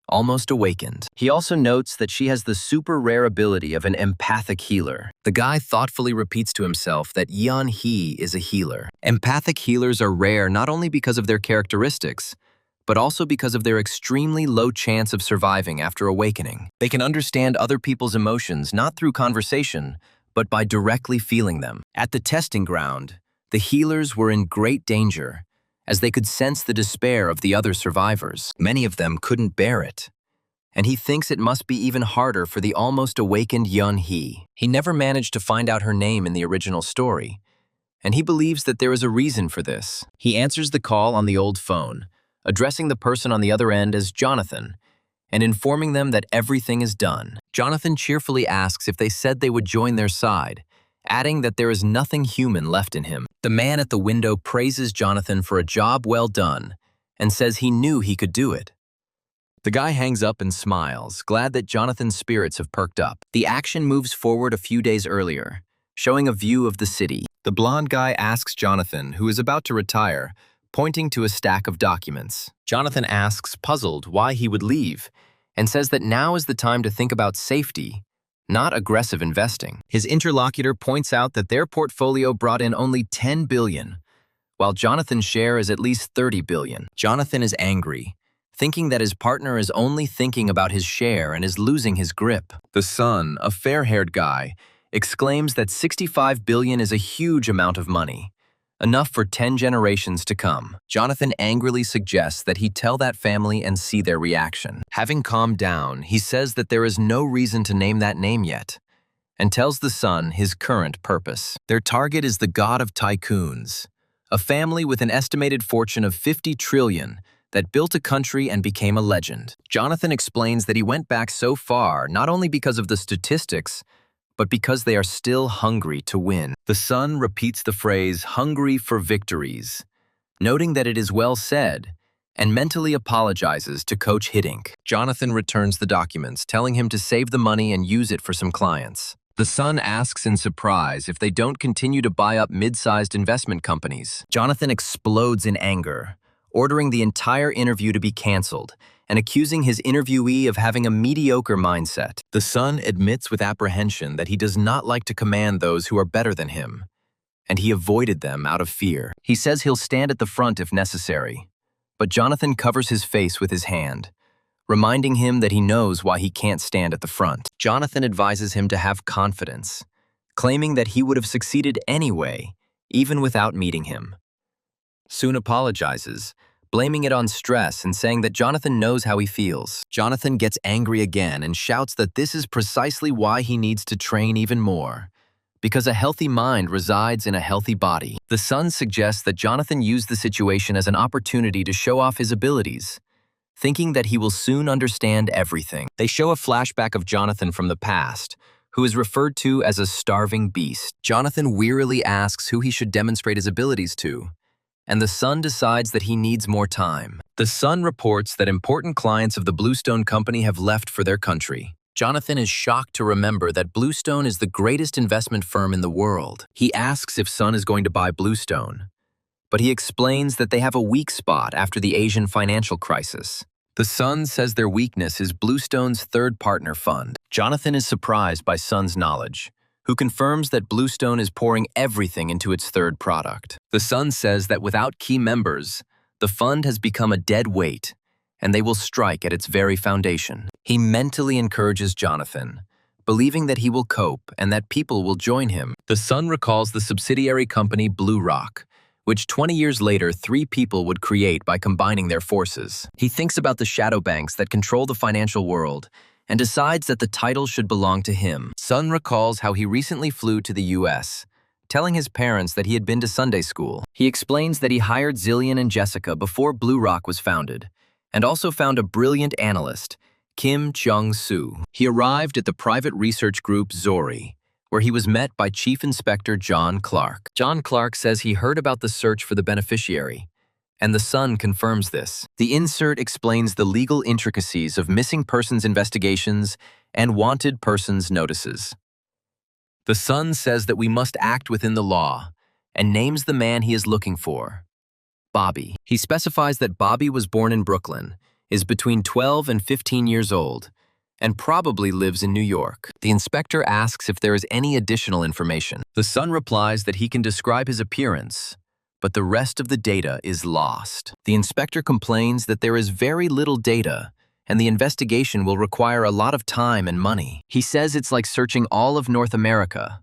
almost awakened. He also notes that she has the super rare ability of an empathic healer. The guy thoughtfully repeats to himself that Yeon-hee is a healer. Empathic healers are rare not only because of their characteristics, but also because of their extremely low chance of surviving after awakening. They can understand other people's emotions not through conversation, but by directly feeling them. At the testing ground, the healers were in great danger, as they could sense the despair of the other survivors. Many of them couldn't bear it, and he thinks it must be even harder for the almost awakened Yeon-hee. He never managed to find out her name in the original story, and he believes that there is a reason for this. He answers the call on the old phone, addressing the person on the other end as Jonathan, and informing them that everything is done. Jonathan cheerfully asks if they said they would join their side, adding that there is nothing human left in him. The man at the window praises Jonathan for a job well done and says he knew he could do it. The guy hangs up and smiles, glad that Jonathan's spirits have perked up. The action moves forward a few days earlier, showing a view of the city. The blonde guy asks Jonathan, who is about to retire, pointing to a stack of documents. Jonathan asks, puzzled, why he would leave, and says that now is the time to think about safety, not aggressive investing. His interlocutor points out that their portfolio brought in only 10 billion, while Jonathan's share is at least 30 billion. Jonathan is angry, thinking that his partner is only thinking about his share and is losing his grip. The son, a fair-haired guy, exclaims that 65 billion is a huge amount of money, enough for 10 generations to come. Jonathan angrily suggests that he tell that family and see their reaction. Having calmed down, he says that there is no reason to name that name yet, and tells the son his current purpose. Their target is the god of tycoons, a family with an estimated fortune of 50 trillion that built a country and became a legend. Jonathan explains that he went back so far not only because of the statistics, but because they are still hungry to win. The son repeats the phrase, hungry for victories, noting that it is well said, and mentally apologizes to Coach Hiddink. Jonathan returns the documents, telling him to save the money and use it for some clients. The son asks in surprise if they don't continue to buy up mid-sized investment companies. Jonathan explodes in anger, ordering the entire interview to be canceled, and accusing his interviewee of having a mediocre mindset. The son admits with apprehension that he does not like to command those who are better than him, and he avoided them out of fear. He says he'll stand at the front if necessary, but Jonathan covers his face with his hand, reminding him that he knows why he can't stand at the front. Jonathan advises him to have confidence, claiming that he would have succeeded anyway, even without meeting him. Soon apologizes, blaming it on stress and saying that Jonathan knows how he feels. Jonathan gets angry again and shouts that this is precisely why he needs to train even more, because a healthy mind resides in a healthy body. The son suggests that Jonathan use the situation as an opportunity to show off his abilities, thinking that he will soon understand everything. They show a flashback of Jonathan from the past, who is referred to as a starving beast. Jonathan wearily asks who he should demonstrate his abilities to, and the son decides that he needs more time. The son reports that important clients of the Bluestone Company have left for their country. Jonathan is shocked to remember that Bluestone is the greatest investment firm in the world. He asks if Sun is going to buy Bluestone, but he explains that they have a weak spot after the Asian financial crisis. The Sun says their weakness is Bluestone's third partner fund. Jonathan is surprised by Sun's knowledge, who confirms that Bluestone is pouring everything into its third product. The Sun says that without key members, the fund has become a dead weight, and they will strike at its very foundation. He mentally encourages Jonathan, believing that he will cope and that people will join him. The Sun recalls the subsidiary company Blue Rock, which 20 years later 3 people would create by combining their forces. He thinks about the shadow banks that control the financial world and decides that the title should belong to him. Sun recalls how he recently flew to the US, telling his parents that he had been to Sunday school. He explains that he hired Zillion and Jessica before Blue Rock was founded, and also found a brilliant analyst, Kim Jung-soo. He arrived at the private research group Zori, where he was met by Chief Inspector John Clark. John Clark says he heard about the search for the beneficiary, and the Sun confirms this. The insert explains the legal intricacies of missing persons investigations and wanted persons notices. The Sun says that we must act within the law and names the man he is looking for, Bobby. He specifies that Bobby was born in Brooklyn, is between 12 and 15 years old, and probably lives in New York. The inspector asks if there is any additional information. The Sun replies that he can describe his appearance, but the rest of the data is lost. The inspector complains that there is very little data, and the investigation will require a lot of time and money. He says it's like searching all of North America,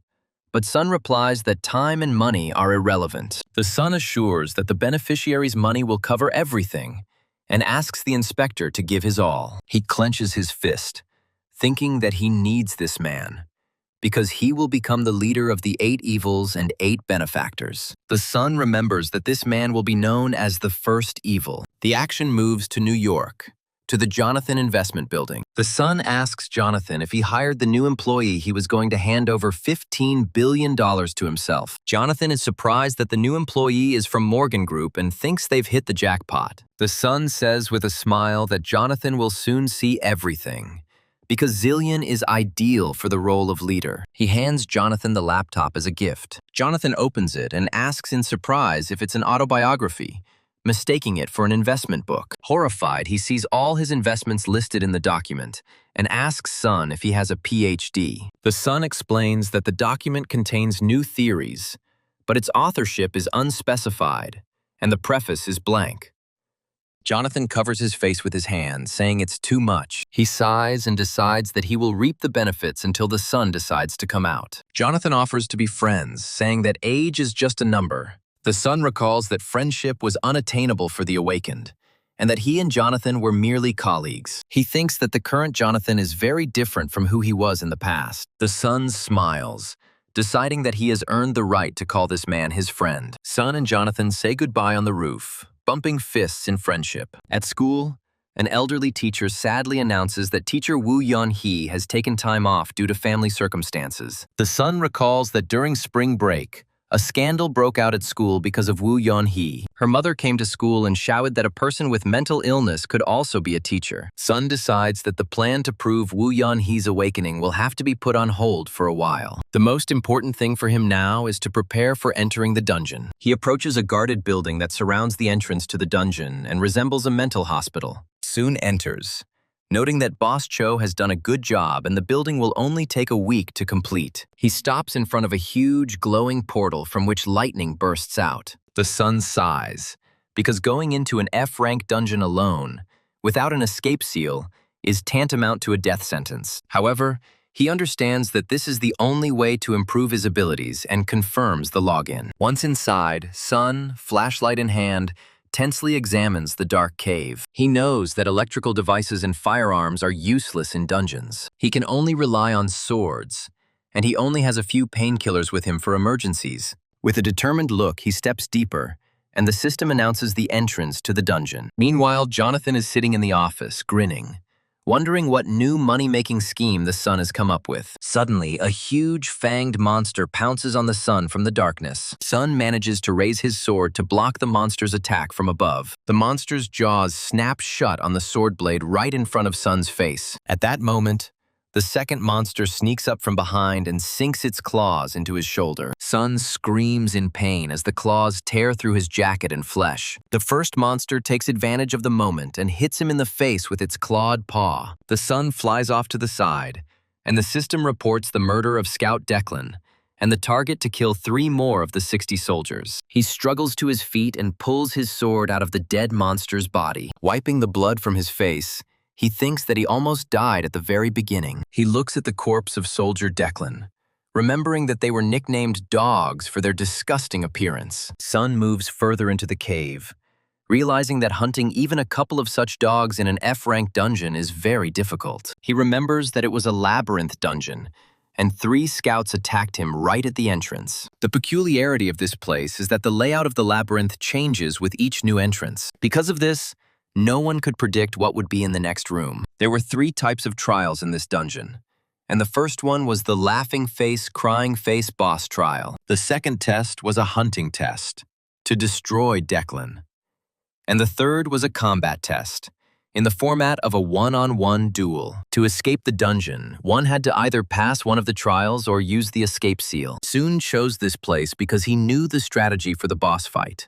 but Sun replies that time and money are irrelevant. The Sun assures that the beneficiary's money will cover everything, and asks the inspector to give his all. He clenches his fist, thinking that he needs this man, because he will become the leader of the 8 evils and 8 benefactors. The Sun remembers that this man will be known as the first evil. The action moves to New York, to the Jonathan Investment Building. The Sun asks Jonathan if he hired the new employee he was going to hand over $15 billion to himself. Jonathan is surprised that the new employee is from Morgan Group and thinks they've hit the jackpot. The Sun says with a smile that Jonathan will soon see everything, because Zillion is ideal for the role of leader. He hands Jonathan the laptop as a gift. Jonathan opens it and asks in surprise if it's an autobiography, mistaking it for an investment book. Horrified, he sees all his investments listed in the document and asks Sun if he has a PhD. The Sun explains that the document contains new theories, but its authorship is unspecified, and the preface is blank. Jonathan covers his face with his hand, saying it's too much. He sighs and decides that he will reap the benefits until the Sun decides to come out. Jonathan offers to be friends, saying that age is just a number. The Sun recalls that friendship was unattainable for the awakened, and that he and Jonathan were merely colleagues. He thinks that the current Jonathan is very different from who he was in the past. The Sun smiles, deciding that he has earned the right to call this man his friend. Sun and Jonathan say goodbye on the roof, bumping fists in friendship. At school, an elderly teacher sadly announces that teacher Woo Yeon-hee has taken time off due to family circumstances. The Sun recalls that during spring break, a scandal broke out at school because of Woo Yeon-hee. Her mother came to school and shouted that a person with mental illness could also be a teacher. Sun decides that the plan to prove Woo Yeon-hee's awakening will have to be put on hold for a while. The most important thing for him now is to prepare for entering the dungeon. He approaches a guarded building that surrounds the entrance to the dungeon and resembles a mental hospital. Soon enters, noting that Boss Cho has done a good job and the building will only take a week to complete. He stops in front of a huge, glowing portal from which lightning bursts out. The Sun sighs, because going into an F-rank dungeon alone, without an escape seal, is tantamount to a death sentence. However, he understands that this is the only way to improve his abilities and confirms the login. Once inside, Sun, flashlight in hand, tensely examines the dark cave. He knows that electrical devices and firearms are useless in dungeons. He can only rely on swords, and he only has a few painkillers with him for emergencies. With a determined look, he steps deeper, and the system announces the entrance to the dungeon. Meanwhile, Jonathan is sitting in the office, grinning, wondering what new money-making scheme the Sun has come up with. Suddenly, a huge fanged monster pounces on the Sun from the darkness. Sun manages to raise his sword to block the monster's attack from above. The monster's jaws snap shut on the sword blade right in front of Sun's face. At that moment, the second monster sneaks up from behind and sinks its claws into his shoulder. Sun screams in pain as the claws tear through his jacket and flesh. The first monster takes advantage of the moment and hits him in the face with its clawed paw. The Sun flies off to the side, and the system reports the murder of Scout Declan and the target to kill 3 more of the 60 soldiers. He struggles to his feet and pulls his sword out of the dead monster's body. Wiping the blood from his face, he thinks that he almost died at the very beginning. He looks at the corpse of Soldier Declan, remembering that they were nicknamed dogs for their disgusting appearance. Sun moves further into the cave, realizing that hunting even a couple of such dogs in an F-rank dungeon is very difficult. He remembers that it was a labyrinth dungeon, and 3 scouts attacked him right at the entrance. The peculiarity of this place is that the layout of the labyrinth changes with each new entrance. Because of this, no one could predict what would be in the next room. There were 3 types of trials in this dungeon, and the first one was the laughing face, crying face boss trial. The second test was a hunting test, to destroy Declan. And the third was a combat test, in the format of a one-on-one duel. To escape the dungeon, one had to either pass one of the trials or use the escape seal. Soon chose this place because he knew the strategy for the boss fight.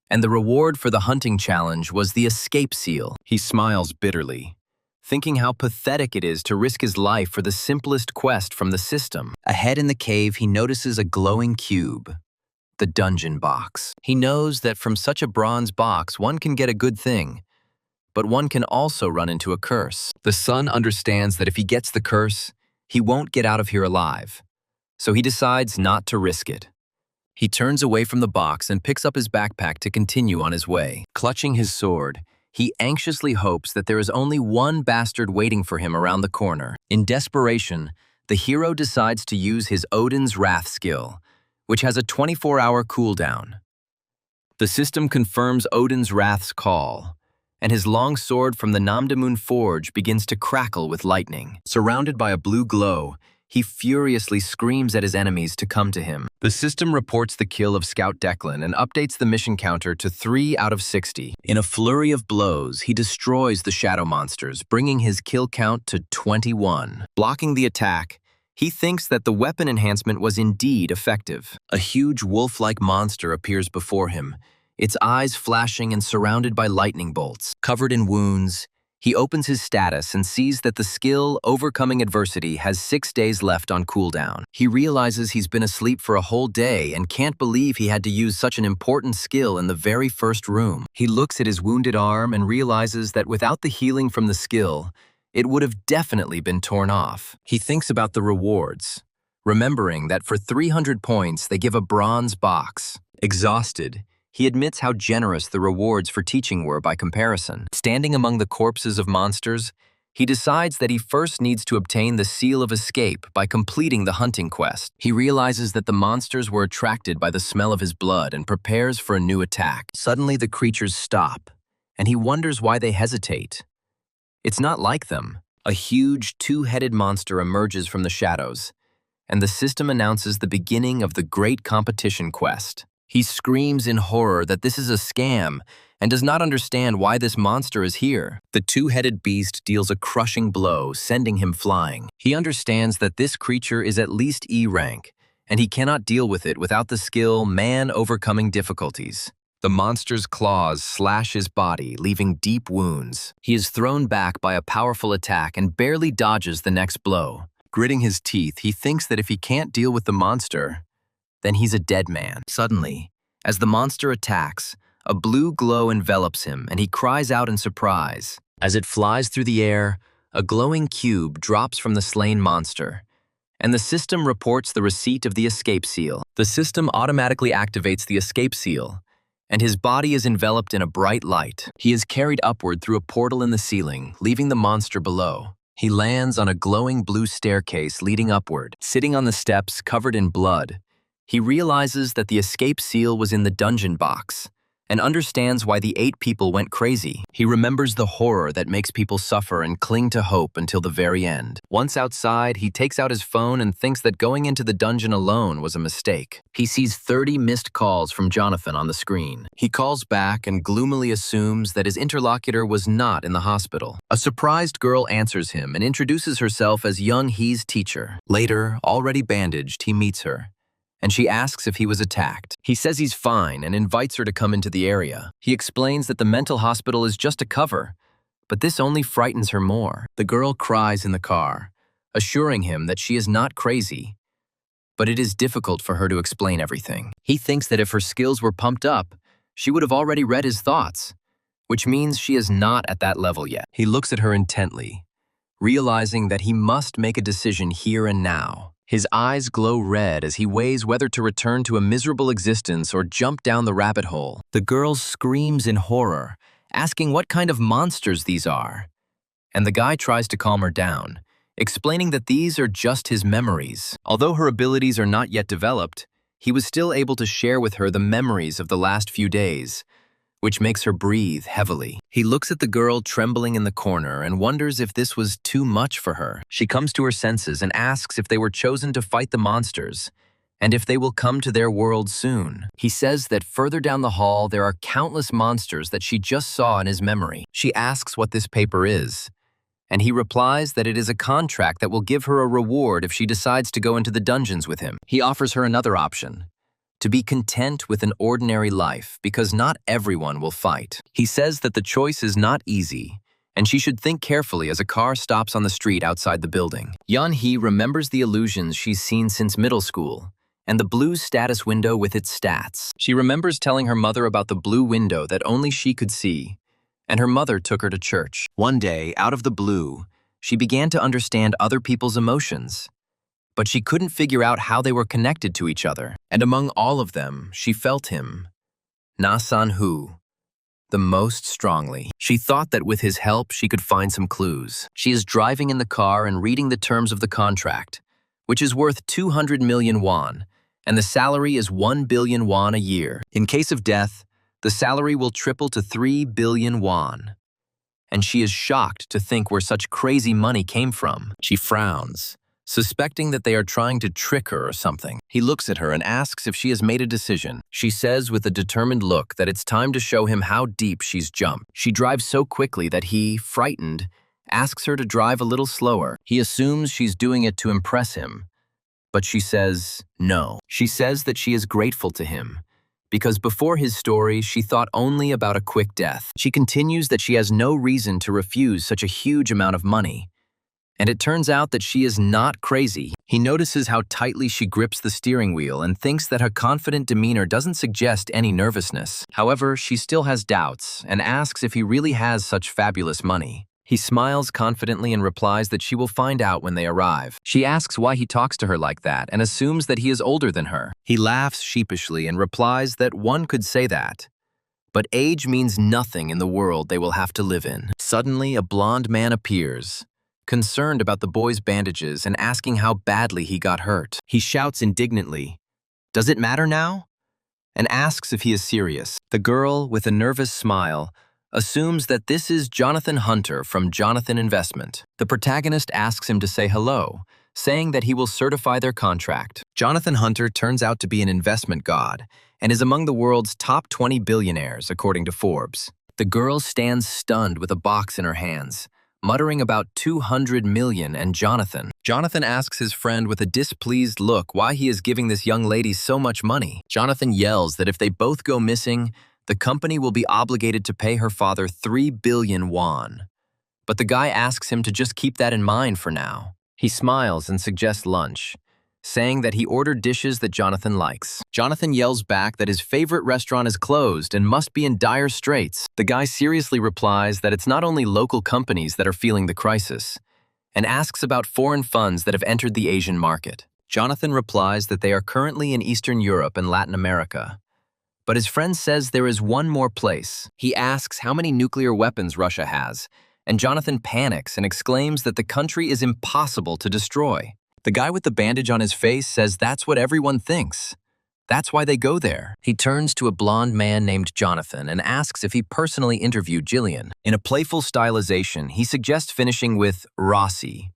And the reward for the hunting challenge was the escape seal. He smiles bitterly, thinking how pathetic it is to risk his life for the simplest quest from the system. Ahead in the cave, he notices a glowing cube, the dungeon box. He knows that from such a bronze box, one can get a good thing, but one can also run into a curse. The son understands that if he gets the curse, he won't get out of here alive, so he decides not to risk it. He turns away from the box and picks up his backpack to continue on his way. Clutching his sword, he anxiously hopes that there is only one bastard waiting for him around the corner. In desperation, the hero decides to use his Odin's Wrath skill, which has a 24-hour cooldown. The system confirms Odin's Wrath's call, and his long sword from the Namdamun Forge begins to crackle with lightning. Surrounded by a blue glow, he furiously screams at his enemies to come to him. The system reports the kill of Scout Declan and updates the mission counter to 3 out of 60. In a flurry of blows, he destroys the shadow monsters, bringing his kill count to 21. Blocking the attack, he thinks that the weapon enhancement was indeed effective. A huge wolf-like monster appears before him, its eyes flashing and surrounded by lightning bolts. Covered in wounds, he opens his status and sees that the skill Overcoming Adversity has 6 days left on cooldown. He realizes he's been asleep for a whole day and can't believe he had to use such an important skill in the very first room. He looks at his wounded arm and realizes that without the healing from the skill, it would have definitely been torn off. He thinks about the rewards, remembering that for 300 points they give a bronze box. Exhausted, he admits how generous the rewards for teaching were by comparison. Standing among the corpses of monsters, he decides that he first needs to obtain the Seal of Escape by completing the hunting quest. He realizes that the monsters were attracted by the smell of his blood and prepares for a new attack. Suddenly, the creatures stop, and he wonders why they hesitate. It's not like them. A huge, two-headed monster emerges from the shadows, and the system announces the beginning of the Great Competition quest. He screams in horror that this is a scam and does not understand why this monster is here. The two-headed beast deals a crushing blow, sending him flying. He understands that this creature is at least E rank, and he cannot deal with it without the skill Man Overcoming Difficulties. The monster's claws slash his body, leaving deep wounds. He is thrown back by a powerful attack and barely dodges the next blow. Gritting his teeth, he thinks that if he can't deal with the monster, then he's a dead man. Suddenly, as the monster attacks, a blue glow envelops him and he cries out in surprise. As it flies through the air, a glowing cube drops from the slain monster, and the system reports the receipt of the escape seal. The system automatically activates the escape seal, and his body is enveloped in a bright light. He is carried upward through a portal in the ceiling, leaving the monster below. He lands on a glowing blue staircase leading upward. Sitting on the steps covered in blood, he realizes that the escape seal was in the dungeon box and understands why the 8 people went crazy. He remembers the horror that makes people suffer and cling to hope until the very end. Once outside, he takes out his phone and thinks that going into the dungeon alone was a mistake. He sees 30 missed calls from Jonathan on the screen. He calls back and gloomily assumes that his interlocutor was not in the hospital. A surprised girl answers him and introduces herself as young He's teacher. Later, already bandaged, he meets her, and she asks if he was attacked. He says he's fine and invites her to come into the area. He explains that the mental hospital is just a cover, but this only frightens her more. The girl cries in the car, assuring him that she is not crazy, but it is difficult for her to explain everything. He thinks that if her skills were pumped up, she would have already read his thoughts, which means she is not at that level yet. He looks at her intently, realizing that he must make a decision here and now. His eyes glow red as he weighs whether to return to a miserable existence or jump down the rabbit hole. The girl screams in horror, asking what kind of monsters these are. And the guy tries to calm her down, explaining that these are just his memories. Although her abilities are not yet developed, he was still able to share with her the memories of the last few days, which makes her breathe heavily. He looks at the girl trembling in the corner and wonders if this was too much for her. She comes to her senses and asks if they were chosen to fight the monsters, and if they will come to their world soon. He says that further down the hall there are countless monsters that she just saw in his memory. She asks what this paper is, and he replies that it is a contract that will give her a reward if she decides to go into the dungeons with him. He offers her another option, to be content with an ordinary life because not everyone will fight. He says that the choice is not easy, and she should think carefully as a car stops on the street outside the building. Yeon-hee remembers the illusions she's seen since middle school, and the blue status window with its stats. She remembers telling her mother about the blue window that only she could see, and her mother took her to church. One day, out of the blue, she began to understand other people's emotions, but she couldn't figure out how they were connected to each other. And among all of them, she felt him, Na-san-hu, the most strongly. She thought that with his help, she could find some clues. She is driving in the car and reading the terms of the contract, which is worth 200 million won, and the salary is 1 billion won a year. In case of death, the salary will triple to 3 billion won. And she is shocked to think where such crazy money came from. She frowns, suspecting that they are trying to trick her or something. He looks at her and asks if she has made a decision. She says with a determined look that it's time to show him how deep she's jumped. She drives so quickly that he, frightened, asks her to drive a little slower. He assumes she's doing it to impress him, but she says no. She says that she is grateful to him, because before his story, she thought only about a quick death. She continues that she has no reason to refuse such a huge amount of money. And it turns out that she is not crazy. He notices how tightly she grips the steering wheel and thinks that her confident demeanor doesn't suggest any nervousness. However, she still has doubts and asks if he really has such fabulous money. He smiles confidently and replies that she will find out when they arrive. She asks why he talks to her like that and assumes that he is older than her. He laughs sheepishly and replies that one could say that, but age means nothing in the world they will have to live in. Suddenly, a blonde man appears, concerned about the boy's bandages and asking how badly he got hurt. He shouts indignantly, "Does it matter now?" and asks if he is serious. The girl, with a nervous smile, assumes that this is Jonathan Hunter from Jonathan Investment. The protagonist asks him to say hello, saying that he will certify their contract. Jonathan Hunter turns out to be an investment god and is among the world's top 20 billionaires, according to Forbes. The girl stands stunned with a box in her hands, muttering about 200 million and Jonathan. Jonathan asks his friend with a displeased look why he is giving this young lady so much money. Jonathan yells that if they both go missing, the company will be obligated to pay her father 3 billion won. But the guy asks him to just keep that in mind for now. He smiles and suggests lunch, saying that he ordered dishes that Jonathan likes. Jonathan yells back that his favorite restaurant is closed and must be in dire straits. The guy seriously replies that it's not only local companies that are feeling the crisis, and asks about foreign funds that have entered the Asian market. Jonathan replies that they are currently in Eastern Europe and Latin America, but his friend says there is one more place. He asks how many nuclear weapons Russia has, and Jonathan panics and exclaims that the country is impossible to destroy. The guy with the bandage on his face says that's what everyone thinks. That's why they go there. He turns to a blonde man named Jonathan and asks if he personally interviewed Jillian. In a playful stylization, he suggests finishing with Rossi,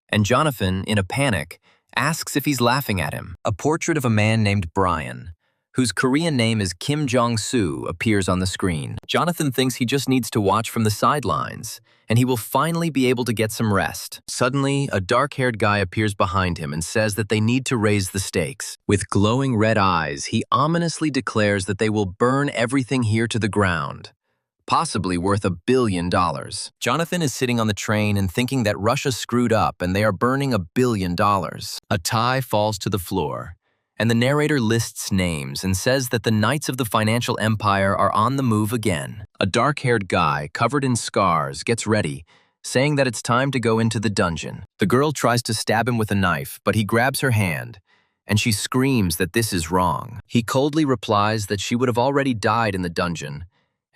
and Jonathan, in a panic, asks if he's laughing at him. A portrait of a man named Brian, whose Korean name is Kim Jong-soo, appears on the screen. Jonathan thinks he just needs to watch from the sidelines, and he will finally be able to get some rest. Suddenly, a dark-haired guy appears behind him and says that they need to raise the stakes. With glowing red eyes, he ominously declares that they will burn everything here to the ground, possibly worth $1 billion. Jonathan is sitting on the train and thinking that Russia screwed up and they are burning $1 billion. A tie falls to the floor, and the narrator lists names and says that the knights of the financial empire are on the move again. A dark-haired guy, covered in scars, gets ready, saying that it's time to go into the dungeon. The girl tries to stab him with a knife, but he grabs her hand, and she screams that this is wrong. He coldly replies that she would have already died in the dungeon,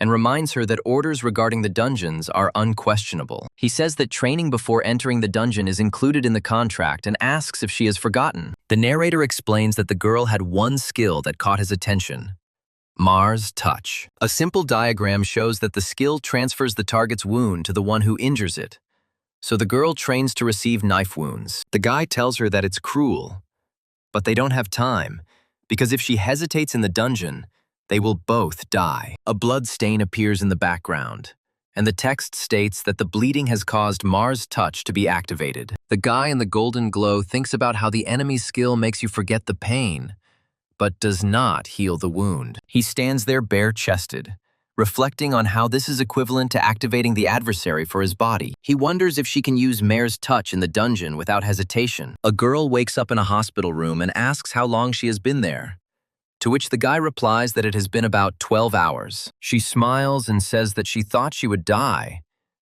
and reminds her that orders regarding the dungeons are unquestionable. He says that training before entering the dungeon is included in the contract and asks if she has forgotten. The narrator explains that the girl had one skill that caught his attention: Mars touch. A simple diagram shows that the skill transfers the target's wound to the one who injures it. So the girl trains to receive knife wounds. The guy tells her that it's cruel, But they don't have time, because if she hesitates in the dungeon, they will both die. A blood stain appears in the background, and the text states that the bleeding has caused Mars' touch to be activated. The guy in the golden glow thinks about how the enemy's skill makes you forget the pain, but does not heal the wound. He stands there bare-chested, reflecting on how this is equivalent to activating the adversary for his body. He wonders if she can use Mare's touch in the dungeon without hesitation. A girl wakes up in a hospital room and asks how long she has been there, to which the guy replies that it has been about 12 hours. She smiles and says that she thought she would die,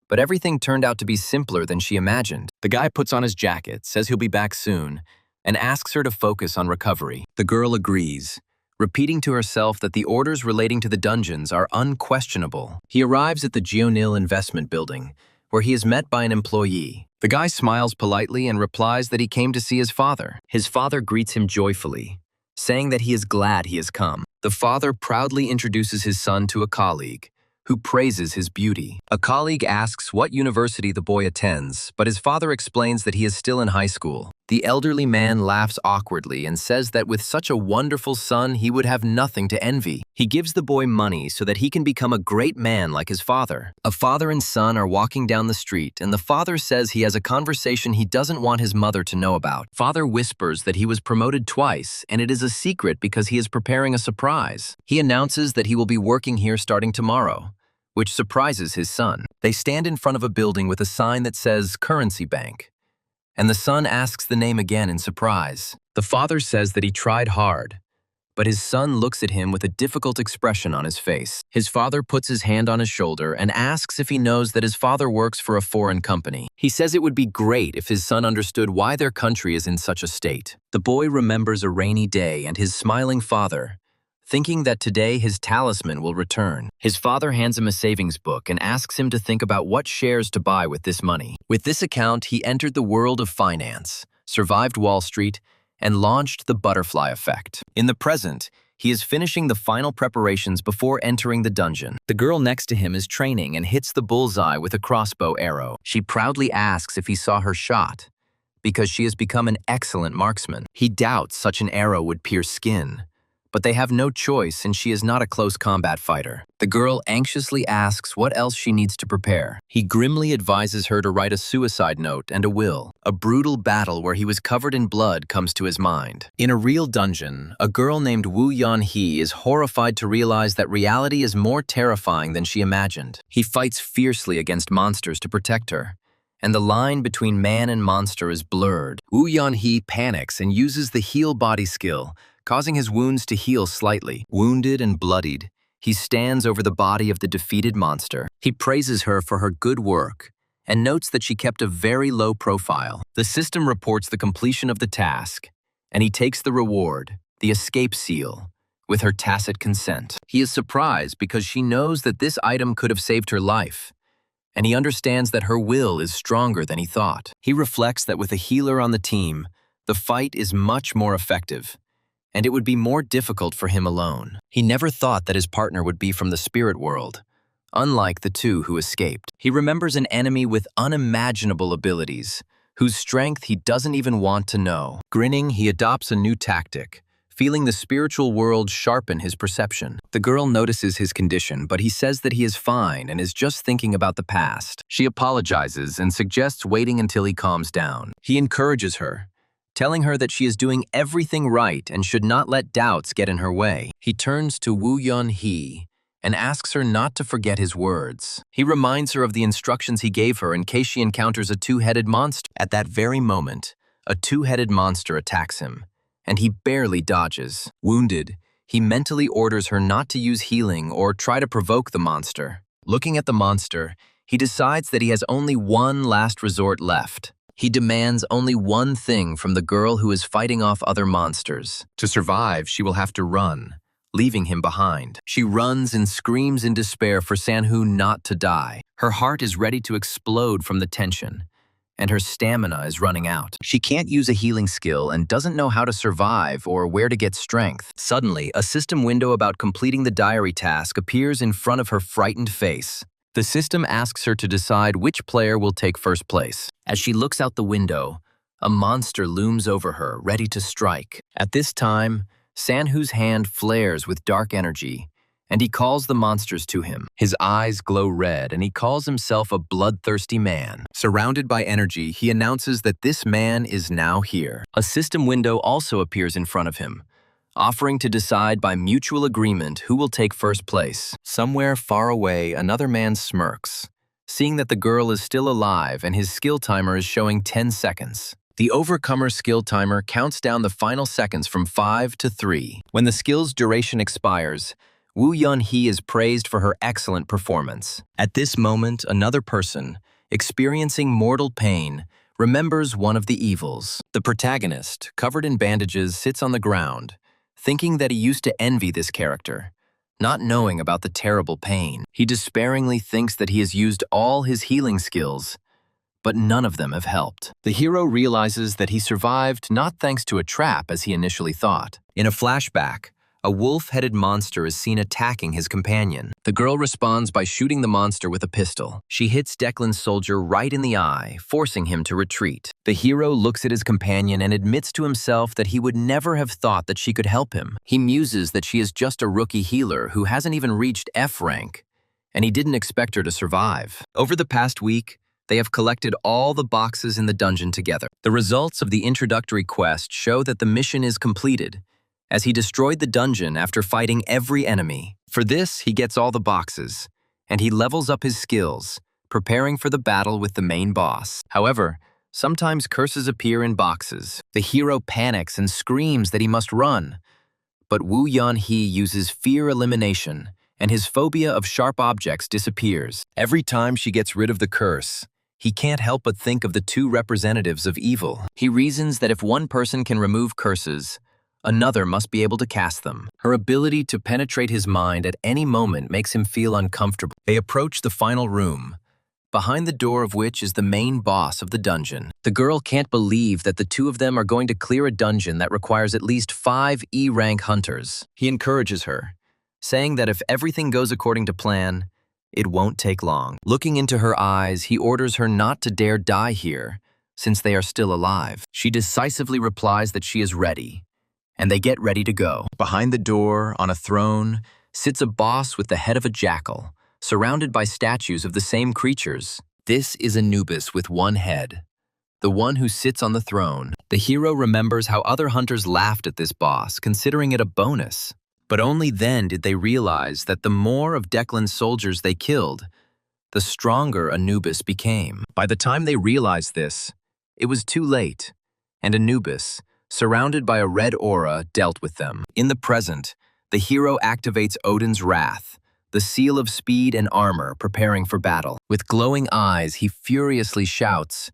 but everything turned out to be simpler than she imagined. The guy puts on his jacket, says he'll be back soon, and asks her to focus on recovery. The girl agrees, repeating to herself that the orders relating to the dungeons are unquestionable. He arrives at the Geonil investment building, where he is met by an employee. The guy smiles politely and replies that he came to see his father. His father greets him joyfully, saying that he is glad he has come. The father proudly introduces his son to a colleague, who praises his beauty. A colleague asks what university the boy attends, but his father explains that he is still in high school. The elderly man laughs awkwardly and says that with such a wonderful son, he would have nothing to envy. He gives the boy money so that he can become a great man like his father. A father and son are walking down the street, and the father says he has a conversation he doesn't want his mother to know about. Father whispers that he was promoted twice, and it is a secret because he is preparing a surprise. He announces that he will be working here starting tomorrow, which surprises his son. They stand in front of a building with a sign that says Currency Bank, and the son asks the name again in surprise. The father says that he tried hard, but his son looks at him with a difficult expression on his face. His father puts his hand on his shoulder and asks if he knows that his father works for a foreign company. He says it would be great if his son understood why their country is in such a state. The boy remembers a rainy day and his smiling father, thinking that today his talisman will return. His father hands him a savings book and asks him to think about what shares to buy with this money. With this account, he entered the world of finance, survived Wall Street, and launched the butterfly effect. In the present, he is finishing the final preparations before entering the dungeon. The girl next to him is training and hits the bullseye with a crossbow arrow. She proudly asks if he saw her shot, because she has become an excellent marksman. He doubts such an arrow would pierce skin, but they have no choice since she is not a close combat fighter. The girl anxiously asks what else she needs to prepare. He grimly advises her to write a suicide note and a will. A brutal battle where he was covered in blood comes to his mind. In a real dungeon, a girl named Woo Yeon-hee is horrified to realize that reality is more terrifying than she imagined. He fights fiercely against monsters to protect her, and the line between man and monster is blurred. Woo Yeon-hee panics and uses the heal body skill, causing his wounds to heal slightly. Wounded and bloodied, he stands over the body of the defeated monster. He praises her for her good work and notes that she kept a very low profile. The system reports the completion of the task, and he takes the reward, the escape seal, with her tacit consent. He is surprised because she knows that this item could have saved her life, and he understands that her will is stronger than he thought. He reflects that with a healer on the team, the fight is much more effective, and it would be more difficult for him alone. He never thought that his partner would be from the spirit world, unlike the two who escaped. He remembers an enemy with unimaginable abilities, whose strength he doesn't even want to know. Grinning, he adopts a new tactic, feeling the spiritual world sharpen his perception. The girl notices his condition, but he says that he is fine and is just thinking about the past. She apologizes and suggests waiting until he calms down. He encourages her, telling her that she is doing everything right and should not let doubts get in her way. He turns to Woo Yeon-hee and asks her not to forget his words. He reminds her of the instructions he gave her in case she encounters a two-headed monster. At that very moment, a two-headed monster attacks him, and he barely dodges. Wounded, he mentally orders her not to use healing or try to provoke the monster. Looking at the monster, he decides that he has only one last resort left. He demands only one thing from the girl who is fighting off other monsters. To survive, she will have to run, leaving him behind. She runs and screams in despair for Sanhoo not to die. Her heart is ready to explode from the tension, and her stamina is running out. She can't use a healing skill and doesn't know how to survive or where to get strength. Suddenly, a system window about completing the diary task appears in front of her frightened face. The system asks her to decide which player will take first place. As she looks out the window, A monster looms over her, ready to strike. At this time, Sanhu's hand flares with dark energy, and he calls the monsters to him. His eyes glow red, and he calls himself a bloodthirsty man. Surrounded by energy, he announces that this man is now here. A system window also appears in front of him, offering to decide by mutual agreement who will take first place. Somewhere far away, another man smirks, seeing that the girl is still alive and his skill timer is showing 10 seconds. The Overcomer skill timer counts down the final seconds from 5 to 3. When the skill's duration expires, Woo Yun-hee is praised for her excellent performance. At this moment, another person, experiencing mortal pain, remembers one of the evils. The protagonist, covered in bandages, sits on the ground, thinking that he used to envy this character, not knowing about the terrible pain. He despairingly thinks that he has used all his healing skills, but none of them have helped. The hero realizes that he survived not thanks to a trap as he initially thought. In a flashback, a wolf-headed monster is seen attacking his companion. The girl responds by shooting the monster with a pistol. She hits Declan's soldier right in the eye, forcing him to retreat. The hero looks at his companion and admits to himself that he would never have thought that she could help him. He muses that she is just a rookie healer who hasn't even reached F rank, and he didn't expect her to survive. Over the past week, they have collected all the boxes in the dungeon together. The results of the introductory quest show that the mission is completed, as he destroyed the dungeon after fighting every enemy. For this, he gets all the boxes, and he levels up his skills, preparing for the battle with the main boss. However, sometimes curses appear in boxes. The hero panics and screams that he must run, but Woo Yun-hee uses fear elimination, and his phobia of sharp objects disappears. Every time she gets rid of the curse, he can't help but think of the two representatives of evil. He reasons that if one person can remove curses, another must be able to cast them. Her ability to penetrate his mind at any moment makes him feel uncomfortable. They approach the final room, behind the door of which is the main boss of the dungeon. The girl can't believe that the two of them are going to clear a dungeon that requires at least 5 E-rank hunters. He encourages her, saying that if everything goes according to plan, it won't take long. Looking into her eyes, he orders her not to dare die here, since they are still alive. She decisively replies that she is ready, and they get ready to go. Behind the door, on a throne, sits a boss with the head of a jackal, surrounded by statues of the same creatures. This is Anubis with one head, the one who sits on the throne. The hero remembers how other hunters laughed at this boss, considering it a bonus. But only then did they realize that the more of Declan's soldiers they killed, the stronger Anubis became. By the time they realized this, it was too late, and Anubis, surrounded by a red aura, dealt with them. In the present, the hero activates Odin's wrath, the seal of speed and armor, preparing for battle. With glowing eyes, he furiously shouts,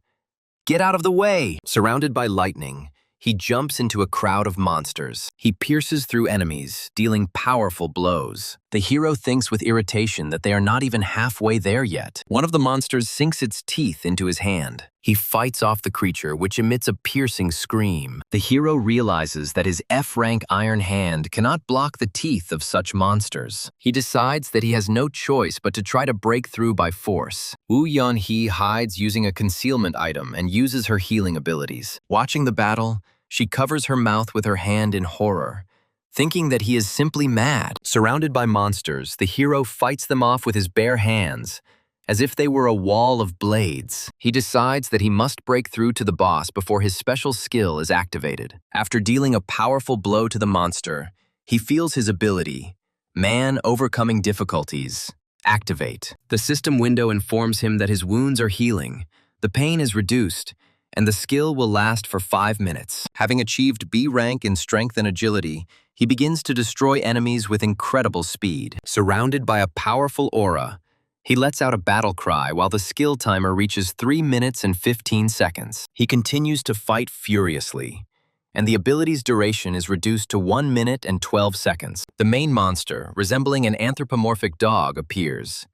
"Get out of the way!" Surrounded by lightning, he jumps into a crowd of monsters. He pierces through enemies, dealing powerful blows. The hero thinks with irritation that they are not even halfway there yet. One of the monsters sinks its teeth into his hand. He fights off the creature, which emits a piercing scream. The hero realizes that his F-rank iron hand cannot block the teeth of such monsters. He decides that he has no choice but to try to break through by force. Woo Yun-hee hides using a concealment item and uses her healing abilities. Watching the battle, she covers her mouth with her hand in horror, thinking that he is simply mad. Surrounded by monsters, the hero fights them off with his bare hands, as if they were a wall of blades. He decides that he must break through to the boss before his special skill is activated. After dealing a powerful blow to the monster, he feels his ability, Man Overcoming Difficulties, activate. The system window informs him that his wounds are healing, the pain is reduced, and the skill will last for 5 minutes. Having achieved B rank in strength and agility, he begins to destroy enemies with incredible speed. Surrounded by a powerful aura, he lets out a battle cry while the skill timer reaches 3 minutes and 15 seconds. He continues to fight furiously, and the ability's duration is reduced to 1 minute and 12 seconds. The main monster, resembling an anthropomorphic dog, appears,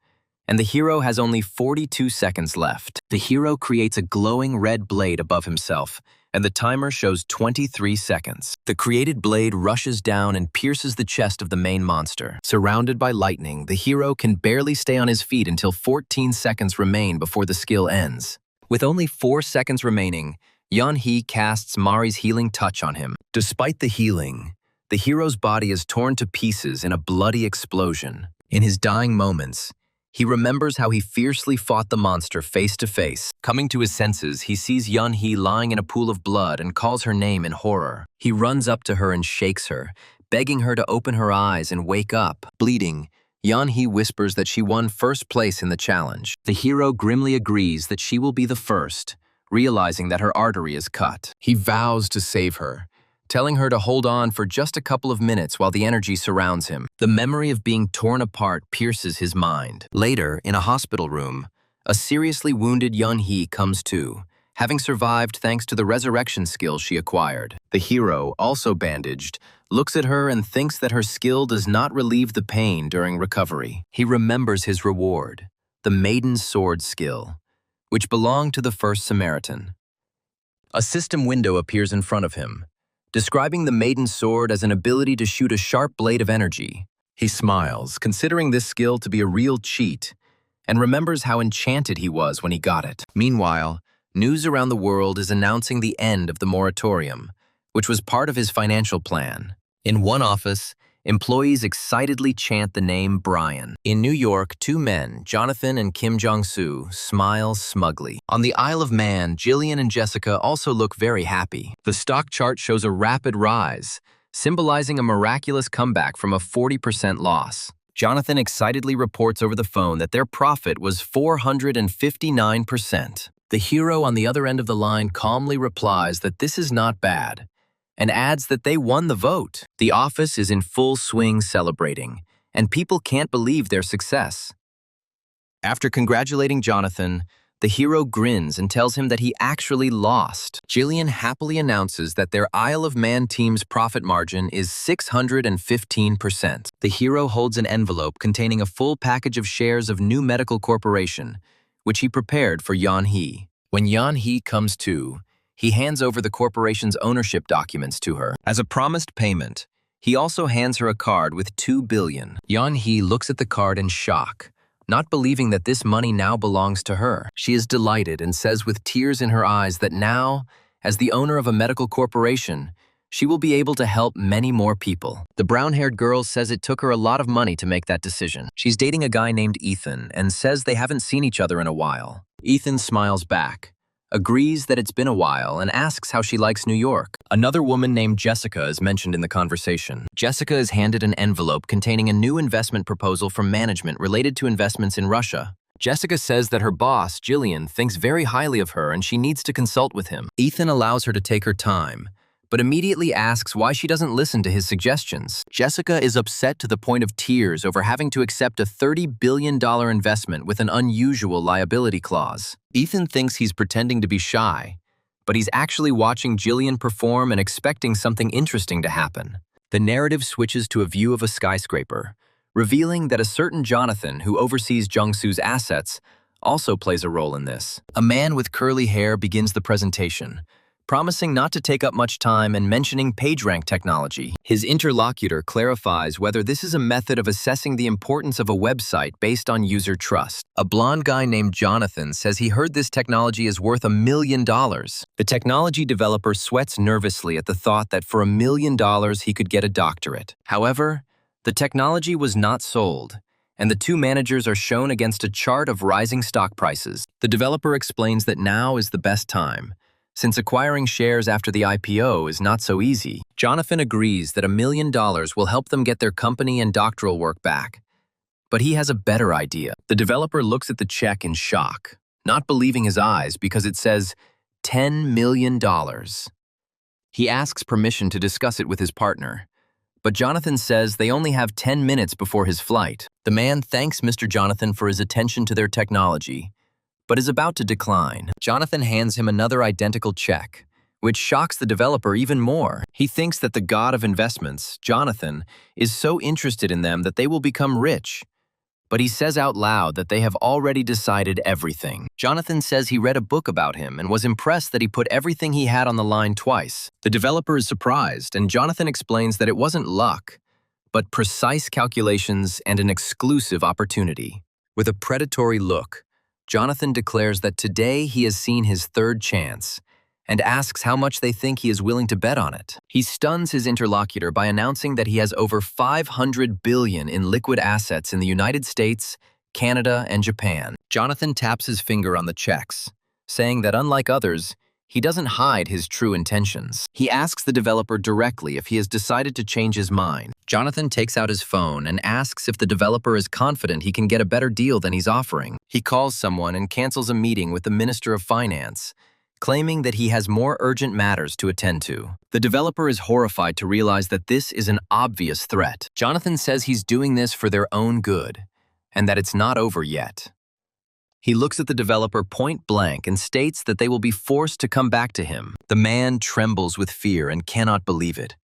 and the hero has only 42 seconds left. The hero creates a glowing red blade above himself, and the timer shows 23 seconds. The created blade rushes down and pierces the chest of the main monster. Surrounded by lightning, the hero can barely stay on his feet until 14 seconds remain before the skill ends. With only 4 seconds remaining, Yeon-hee casts Mari's healing touch on him. Despite the healing, the hero's body is torn to pieces in a bloody explosion. In his dying moments, he remembers how he fiercely fought the monster face to face. Coming to his senses, he sees Yeon-hee lying in a pool of blood and calls her name in horror. He runs up to her and shakes her, begging her to open her eyes and wake up. Bleeding, Yeon-hee whispers that she won first place in the challenge. The hero grimly agrees that she will be the first, realizing that her artery is cut. He vows to save her, telling her to hold on for just a couple of minutes while the energy surrounds him. The memory of being torn apart pierces his mind. Later, in a hospital room, a seriously wounded Yeon-hee comes to, having survived thanks to the resurrection skill she acquired. The hero, also bandaged, looks at her and thinks that her skill does not relieve the pain during recovery. He remembers his reward, the Maiden's Sword skill, which belonged to the first Samaritan. A system window appears in front of him, describing the Maiden's Sword as an ability to shoot a sharp blade of energy. He smiles, considering this skill to be a real cheat, and remembers how enchanted he was when he got it. Meanwhile, news around the world is announcing the end of the moratorium, which was part of his financial plan. In one office, employees excitedly chant the name Brian. In New York, two men, Jonathan and Kim Jong-soo, smile smugly. On the Isle of Man, Jillian and Jessica also look very happy. The stock chart shows a rapid rise, symbolizing a miraculous comeback from a 40% loss. Jonathan excitedly reports over the phone that their profit was 459%. The hero on the other end of the line calmly replies that this is not bad, and adds that they won the vote. The office is in full swing celebrating, and people can't believe their success. After congratulating Jonathan, the hero grins and tells him that he actually lost. Jillian happily announces that their Isle of Man team's profit margin is 615%. The hero holds an envelope containing a full package of shares of New Medical Corporation, which he prepared for Yeon-hee. When Yeon-hee comes to, he hands over the corporation's ownership documents to her. As a promised payment, he also hands her a card with $2 billion. Yeon-hee looks at the card in shock, not believing that this money now belongs to her. She is delighted and says with tears in her eyes that now, as the owner of a medical corporation, she will be able to help many more people. The brown-haired girl says it took her a lot of money to make that decision. She's dating a guy named Ethan and says they haven't seen each other in a while. Ethan smiles back, agrees that it's been a while, and asks how she likes New York. Another woman named Jessica is mentioned in the conversation. Jessica is handed an envelope containing a new investment proposal from management related to investments in Russia. Jessica says that her boss, Jillian, thinks very highly of her and she needs to consult with him. Ethan allows her to take her time, but immediately asks why she doesn't listen to his suggestions. Jessica is upset to the point of tears over having to accept a $30 billion investment with an unusual liability clause. Ethan thinks he's pretending to be shy, but he's actually watching Jillian perform and expecting something interesting to happen. The narrative switches to a view of a skyscraper, revealing that a certain Jonathan who oversees Jung-soo's assets also plays a role in this. A man with curly hair begins the presentation, promising not to take up much time and mentioning PageRank technology. His interlocutor clarifies whether this is a method of assessing the importance of a website based on user trust. A blonde guy named Jonathan says he heard this technology is worth $1 million. The technology developer sweats nervously at the thought that for $1 million he could get a doctorate. However, the technology was not sold, and the two managers are shown against a chart of rising stock prices. The developer explains that now is the best time, since acquiring shares after the IPO is not so easy. Jonathan agrees that $1 million will help them get their company and doctoral work back. But he has a better idea. The developer looks at the check in shock, not believing his eyes because it says $10 million. He asks permission to discuss it with his partner, but Jonathan says they only have 10 minutes before his flight. The man thanks Mr. Jonathan for his attention to their technology, but is about to decline. Jonathan hands him another identical check, which shocks the developer even more. He thinks that the god of investments, Jonathan, is so interested in them that they will become rich. But he says out loud that they have already decided everything. Jonathan says he read a book about him and was impressed that he put everything he had on the line twice. The developer is surprised, and Jonathan explains that it wasn't luck, but precise calculations and an exclusive opportunity. With a predatory look, Jonathan declares that today he has seen his third chance, and asks how much they think he is willing to bet on it. He stuns his interlocutor by announcing that he has over $500 billion in liquid assets in the United States, Canada, and Japan. Jonathan taps his finger on the checks, saying that unlike others, he doesn't hide his true intentions. He asks the developer directly if he has decided to change his mind. Jonathan takes out his phone and asks if the developer is confident he can get a better deal than he's offering. He calls someone and cancels a meeting with the Minister of Finance, claiming that he has more urgent matters to attend to. The developer is horrified to realize that this is an obvious threat. Jonathan says he's doing this for their own good, and that it's not over yet. He looks at the developer point blank and states that they will be forced to come back to him. The man trembles with fear and cannot believe it,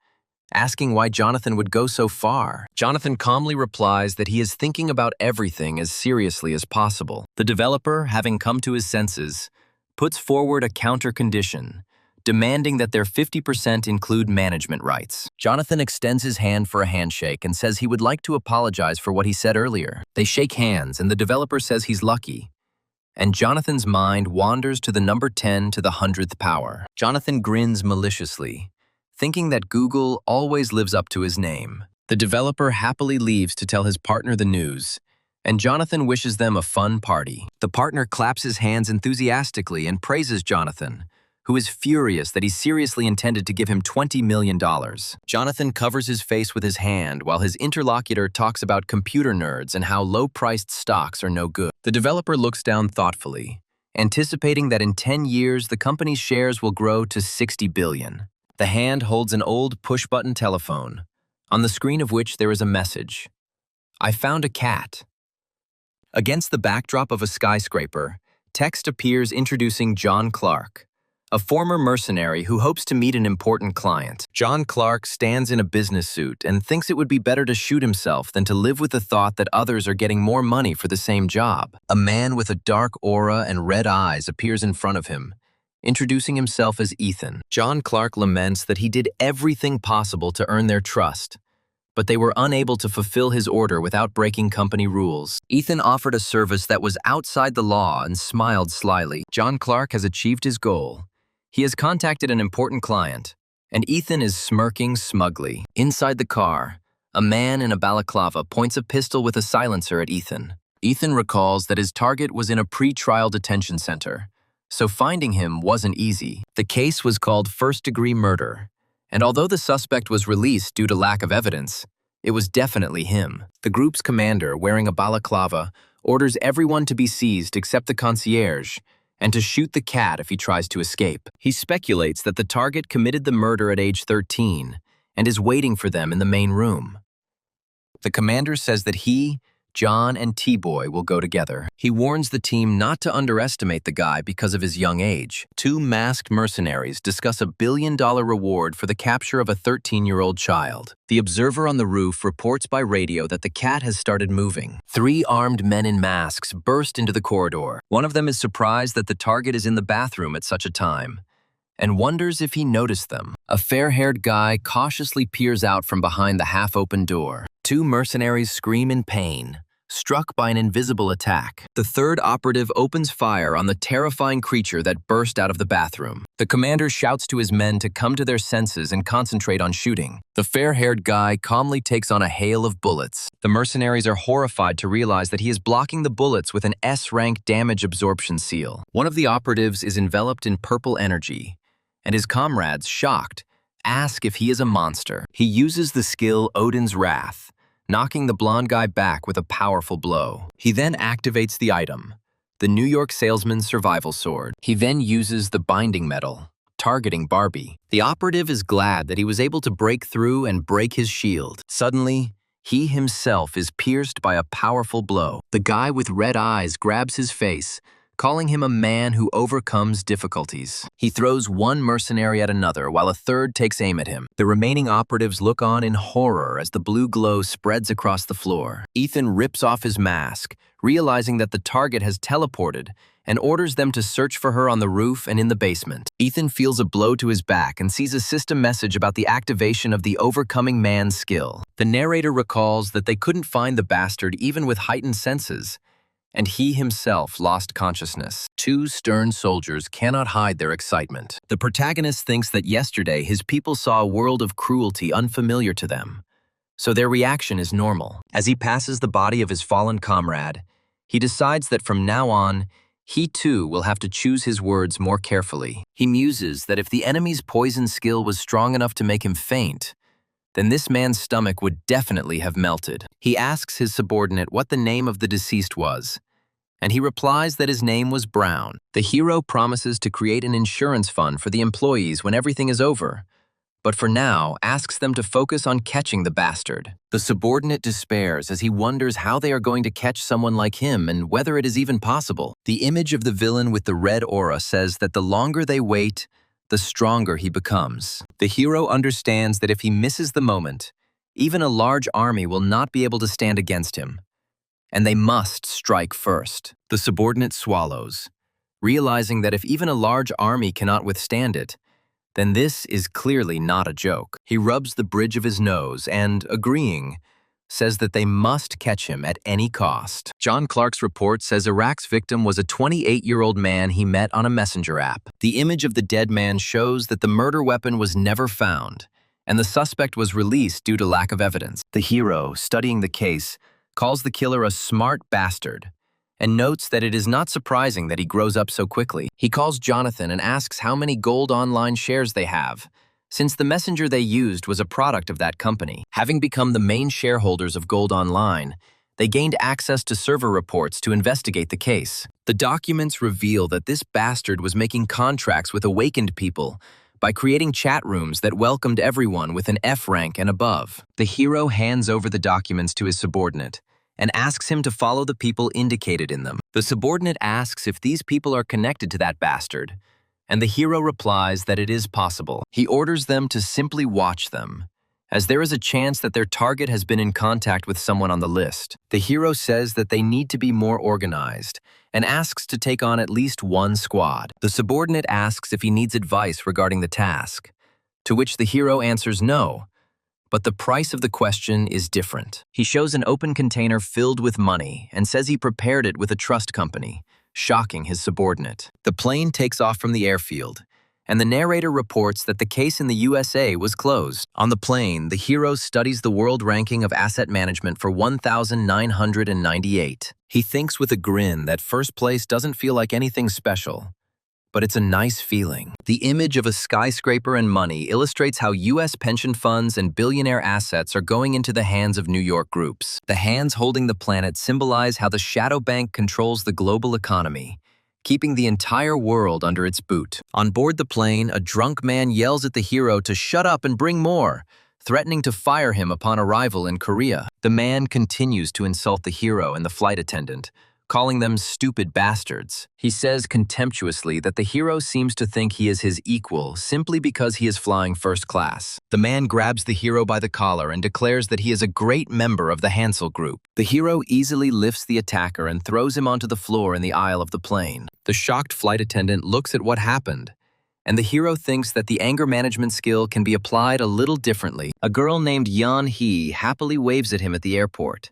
asking why Jonathan would go so far. Jonathan calmly replies that he is thinking about everything as seriously as possible. The developer, having come to his senses, puts forward a counter condition, demanding that their 50% include management rights. Jonathan extends his hand for a handshake and says he would like to apologize for what he said earlier. They shake hands and the developer says he's lucky, and Jonathan's mind wanders to the number 10 to the 100th power. Jonathan grins maliciously, thinking that Google always lives up to his name. The developer happily leaves to tell his partner the news, and Jonathan wishes them a fun party. The partner claps his hands enthusiastically and praises Jonathan, who is furious that he seriously intended to give him $20 million. Jonathan covers his face with his hand while his interlocutor talks about computer nerds and how low-priced stocks are no good. The developer looks down thoughtfully, anticipating that in 10 years the company's shares will grow to $60 billion. The hand holds an old push-button telephone, on the screen of which there is a message. "I found a cat." Against the backdrop of a skyscraper, text appears introducing John Clark, a former mercenary who hopes to meet an important client. John Clark stands in a business suit and thinks it would be better to shoot himself than to live with the thought that others are getting more money for the same job. A man with a dark aura and red eyes appears in front of him, introducing himself as Ethan. John Clark laments that he did everything possible to earn their trust, but they were unable to fulfill his order without breaking company rules. Ethan offered a service that was outside the law and smiled slyly. John Clark has achieved his goal. He has contacted an important client, and Ethan is smirking smugly. Inside the car, a man in a balaclava points a pistol with a silencer at Ethan. Ethan recalls that his target was in a pre-trial detention center, so finding him wasn't easy. The case was called first-degree murder, and although the suspect was released due to lack of evidence, it was definitely him. The group's commander, wearing a balaclava, orders everyone to be seized except the concierge, and to shoot the cat if he tries to escape. He speculates that the target committed the murder at age 13 and is waiting for them in the main room. The commander says that he, John, and T-Boy will go together. He warns the team not to underestimate the guy because of his young age. Two masked mercenaries discuss a $1 billion reward for the capture of a 13-year-old child. The observer on the roof reports by radio that the cat has started moving. 3 armed men in masks burst into the corridor. One of them is surprised that the target is in the bathroom at such a time, and wonders if he noticed them. A fair-haired guy cautiously peers out from behind the half-open door. 2 mercenaries scream in pain, struck by an invisible attack. The third operative opens fire on the terrifying creature that burst out of the bathroom. The commander shouts to his men to come to their senses and concentrate on shooting. The fair-haired guy calmly takes on a hail of bullets. The mercenaries are horrified to realize that he is blocking the bullets with an S-rank damage absorption seal. One of the operatives is enveloped in purple energy, and his comrades, shocked, ask if he is a monster. He uses the skill Odin's Wrath, knocking the blonde guy back with a powerful blow. He then activates the item, the New York Salesman's Survival Sword. He then uses the Binding Metal, targeting Barbie. The operative is glad that he was able to break through and break his shield. Suddenly, he himself is pierced by a powerful blow. The guy with red eyes grabs his face, calling him a man who overcomes difficulties. He throws one mercenary at another while a third takes aim at him. The remaining operatives look on in horror as the blue glow spreads across the floor. Ethan rips off his mask, realizing that the target has teleported, and orders them to search for her on the roof and in the basement. Ethan feels a blow to his back and sees a system message about the activation of the Overcoming Man skill. The narrator recalls that they couldn't find the bastard even with heightened senses, and he himself lost consciousness. Two stern soldiers cannot hide their excitement. The protagonist thinks that yesterday his people saw a world of cruelty unfamiliar to them, so their reaction is normal. As he passes the body of his fallen comrade, he decides that from now on, he too will have to choose his words more carefully. He muses that if the enemy's poison skill was strong enough to make him faint, then this man's stomach would definitely have melted. He asks his subordinate what the name of the deceased was, and he replies that his name was Brown. The hero promises to create an insurance fund for the employees when everything is over, but for now asks them to focus on catching the bastard. The subordinate despairs as he wonders how they are going to catch someone like him and whether it is even possible. The image of the villain with the red aura says that the longer they wait, the stronger he becomes. The hero understands that if he misses the moment, even a large army will not be able to stand against him, and they must strike first. The subordinate swallows, realizing that if even a large army cannot withstand it, then this is clearly not a joke. He rubs the bridge of his nose and, agreeing, says that they must catch him at any cost. John Clark's report says Iraq's victim was a 28-year-old man he met on a messenger app. The image of the dead man shows that the murder weapon was never found, and the suspect was released due to lack of evidence. The hero, studying the case, calls the killer a smart bastard, and notes that it is not surprising that he grows up so quickly. He calls Jonathan and asks how many Gold Online shares they have, since the messenger they used was a product of that company. Having become the main shareholders of Gold Online, they gained access to server reports to investigate the case. The documents reveal that this bastard was making contracts with awakened people by creating chat rooms that welcomed everyone with an F rank and above. The hero hands over the documents to his subordinate and asks him to follow the people indicated in them. The subordinate asks if these people are connected to that bastard, and the hero replies that it is possible. He orders them to simply watch them, as there is a chance that their target has been in contact with someone on the list. The hero says that they need to be more organized, and asks to take on at least one squad. The subordinate asks if he needs advice regarding the task, to which the hero answers no, but the price of the question is different. He shows an open container filled with money and says he prepared it with a trust company, shocking his subordinate. The plane takes off from the airfield, and the narrator reports that the case in the USA was closed. On the plane, the hero studies the world ranking of asset management for 1,998. He thinks with a grin that first place doesn't feel like anything special, but it's a nice feeling. The image of a skyscraper and money illustrates how U.S. pension funds and billionaire assets are going into the hands of New York groups. The hands holding the planet symbolize how the shadow bank controls the global economy, keeping the entire world under its boot. On board the plane, a drunk man yells at the hero to shut up and bring more, threatening to fire him upon arrival in Korea. The man continues to insult the hero and the flight attendant, calling them stupid bastards. He says contemptuously that the hero seems to think he is his equal simply because he is flying first class. The man grabs the hero by the collar and declares that he is a great member of the Hansel group. The hero easily lifts the attacker and throws him onto the floor in the aisle of the plane. The shocked flight attendant looks at what happened, and the hero thinks that the anger management skill can be applied a little differently. A girl named Yeon Hee happily waves at him at the airport.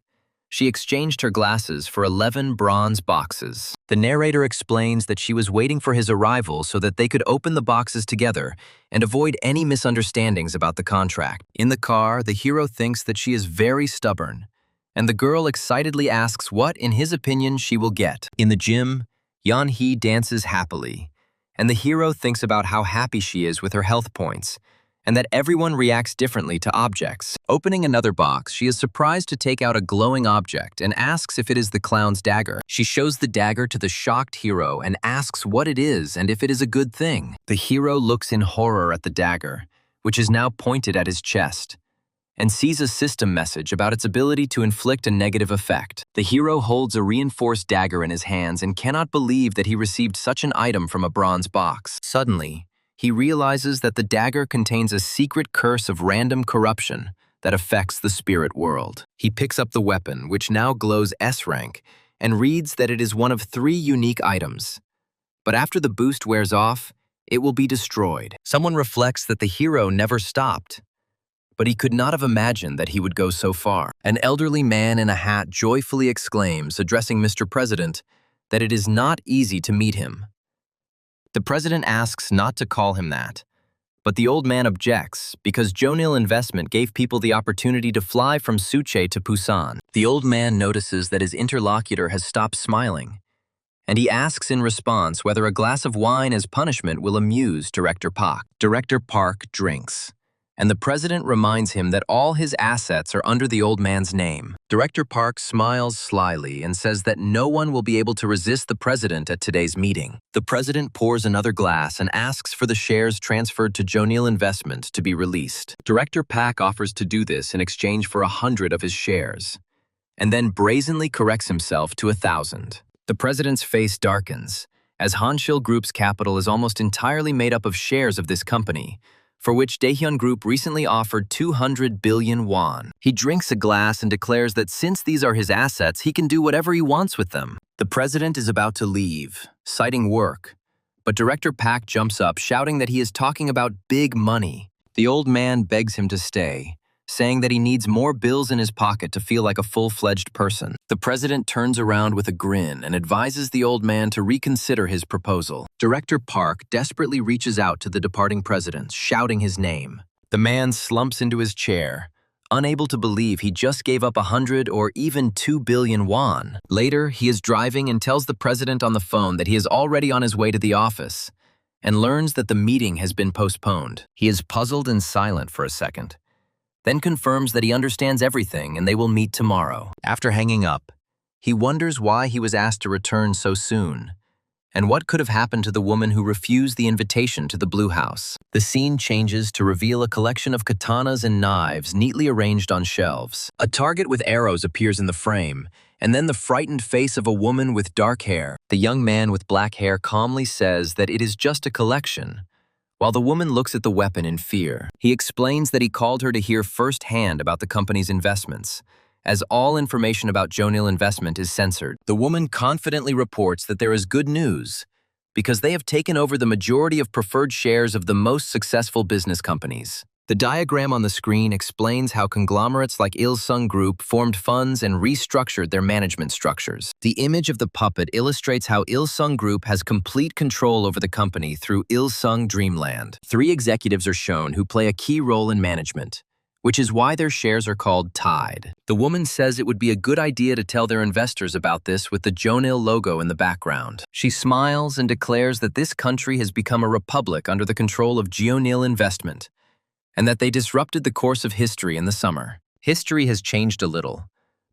She exchanged her glasses for 11 bronze boxes. The narrator explains that she was waiting for his arrival so that they could open the boxes together and avoid any misunderstandings about the contract. In the car, the hero thinks that she is very stubborn, and the girl excitedly asks what, in his opinion, she will get. In the gym, Yeon Hee dances happily, and the hero thinks about how happy she is with her health points, and that everyone reacts differently to objects. Opening another box, she is surprised to take out a glowing object and asks if it is the clown's dagger. She shows the dagger to the shocked hero and asks what it is and if it is a good thing. The hero looks in horror at the dagger, which is now pointed at his chest, and sees a system message about its ability to inflict a negative effect. The hero holds a reinforced dagger in his hands and cannot believe that he received such an item from a bronze box. Suddenly, he realizes that the dagger contains a secret curse of random corruption that affects the spirit world. He picks up the weapon, which now glows S rank, and reads that it is one of 3 unique items. But after the boost wears off, it will be destroyed. Someone reflects that the hero never stopped, but he could not have imagined that he would go so far. An elderly man in a hat joyfully exclaims, addressing Mr. President, that it is not easy to meet him. The president asks not to call him that, but the old man objects because Jonil Investment gave people the opportunity to fly from Suche to Busan. The old man notices that his interlocutor has stopped smiling, and he asks in response whether a glass of wine as punishment will amuse Director Park. Director Park drinks, and the president reminds him that all his assets are under the old man's name. Director Park smiles slyly and says that no one will be able to resist the president at today's meeting. The president pours another glass and asks for the shares transferred to Jonil Investment to be released. Director Park offers to do this in exchange for 100 of his shares, and then brazenly corrects himself to 1,000. The president's face darkens, as Hanshil Group's capital is almost entirely made up of shares of this company, for which Daehyun Group recently offered 200 billion won. He drinks a glass and declares that since these are his assets, he can do whatever he wants with them. The president is about to leave, citing work, but Director Park jumps up, shouting that he is talking about big money. The old man begs him to stay, saying that he needs more bills in his pocket to feel like a full-fledged person. The president turns around with a grin and advises the old man to reconsider his proposal. Director Park desperately reaches out to the departing president, shouting his name. The man slumps into his chair, unable to believe he just gave up 100 or even 2 billion won. Later, he is driving and tells the president on the phone that he is already on his way to the office, and learns that the meeting has been postponed. He is puzzled and silent for a second, then confirms that he understands everything and they will meet tomorrow. After hanging up, he wonders why he was asked to return so soon, and what could have happened to the woman who refused the invitation to the Blue House. The scene changes to reveal a collection of katanas and knives neatly arranged on shelves. A target with arrows appears in the frame, and then the frightened face of a woman with dark hair. The young man with black hair calmly says that it is just a collection, while the woman looks at the weapon in fear. He explains that he called her to hear firsthand about the company's investments, as all information about Jonil Investment is censored. The woman confidently reports that there is good news, because they have taken over the majority of preferred shares of the most successful business companies. The diagram on the screen explains how conglomerates like Il-sung Group formed funds and restructured their management structures. The image of the puppet illustrates how Il-sung Group has complete control over the company through Il-sung Dreamland. 3 executives are shown who play a key role in management, which is why their shares are called Tide. The woman says it would be a good idea to tell their investors about this with the Jonil logo in the background. She smiles and declares that this country has become a republic under the control of Jonil Investment, and that they disrupted the course of history in the summer. History has changed a little,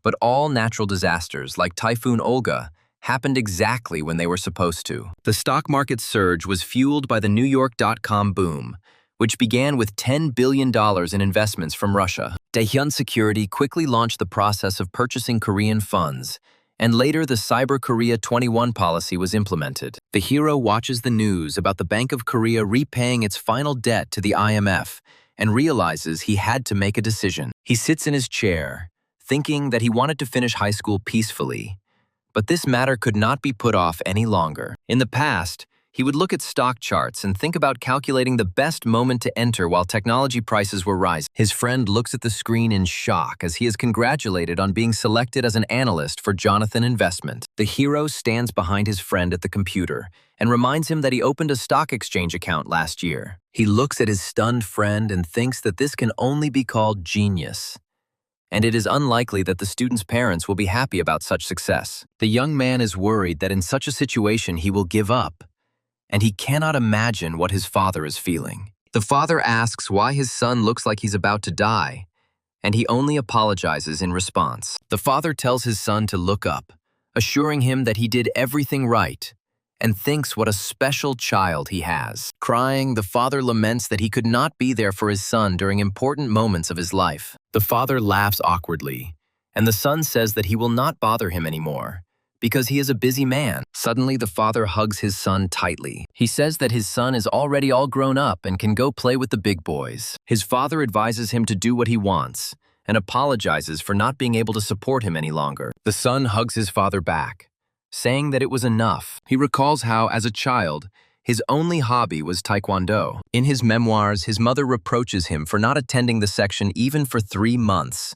but all natural disasters, like Typhoon Olga, happened exactly when they were supposed to. The stock market surge was fueled by the New York.com boom, which began with $10 billion in investments from Russia. Daehyun Security quickly launched the process of purchasing Korean funds, and later the Cyber Korea 21 policy was implemented. The hero watches the news about the Bank of Korea repaying its final debt to the IMF, and realizes he had to make a decision. He sits in his chair, thinking that he wanted to finish high school peacefully, but this matter could not be put off any longer. In the past, he would look at stock charts and think about calculating the best moment to enter while technology prices were rising. His friend looks at the screen in shock as he is congratulated on being selected as an analyst for Jonathan Investment. The hero stands behind his friend at the computer and reminds him that he opened a stock exchange account last year. He looks at his stunned friend and thinks that this can only be called genius, and it is unlikely that the student's parents will be happy about such success. The young man is worried that in such a situation he will give up, and he cannot imagine what his father is feeling. The father asks why his son looks like he's about to die, and he only apologizes in response. The father tells his son to look up, assuring him that he did everything right, and thinks what a special child he has. Crying, the father laments that he could not be there for his son during important moments of his life. The father laughs awkwardly, and the son says that he will not bother him anymore, because he is a busy man. Suddenly, the father hugs his son tightly. He says that his son is already all grown up and can go play with the big boys. His father advises him to do what he wants, and apologizes for not being able to support him any longer. The son hugs his father back, saying that it was enough. He recalls how, as a child, His only hobby was taekwondo. In his memoirs, his mother reproaches him for not attending the section even for 3 months,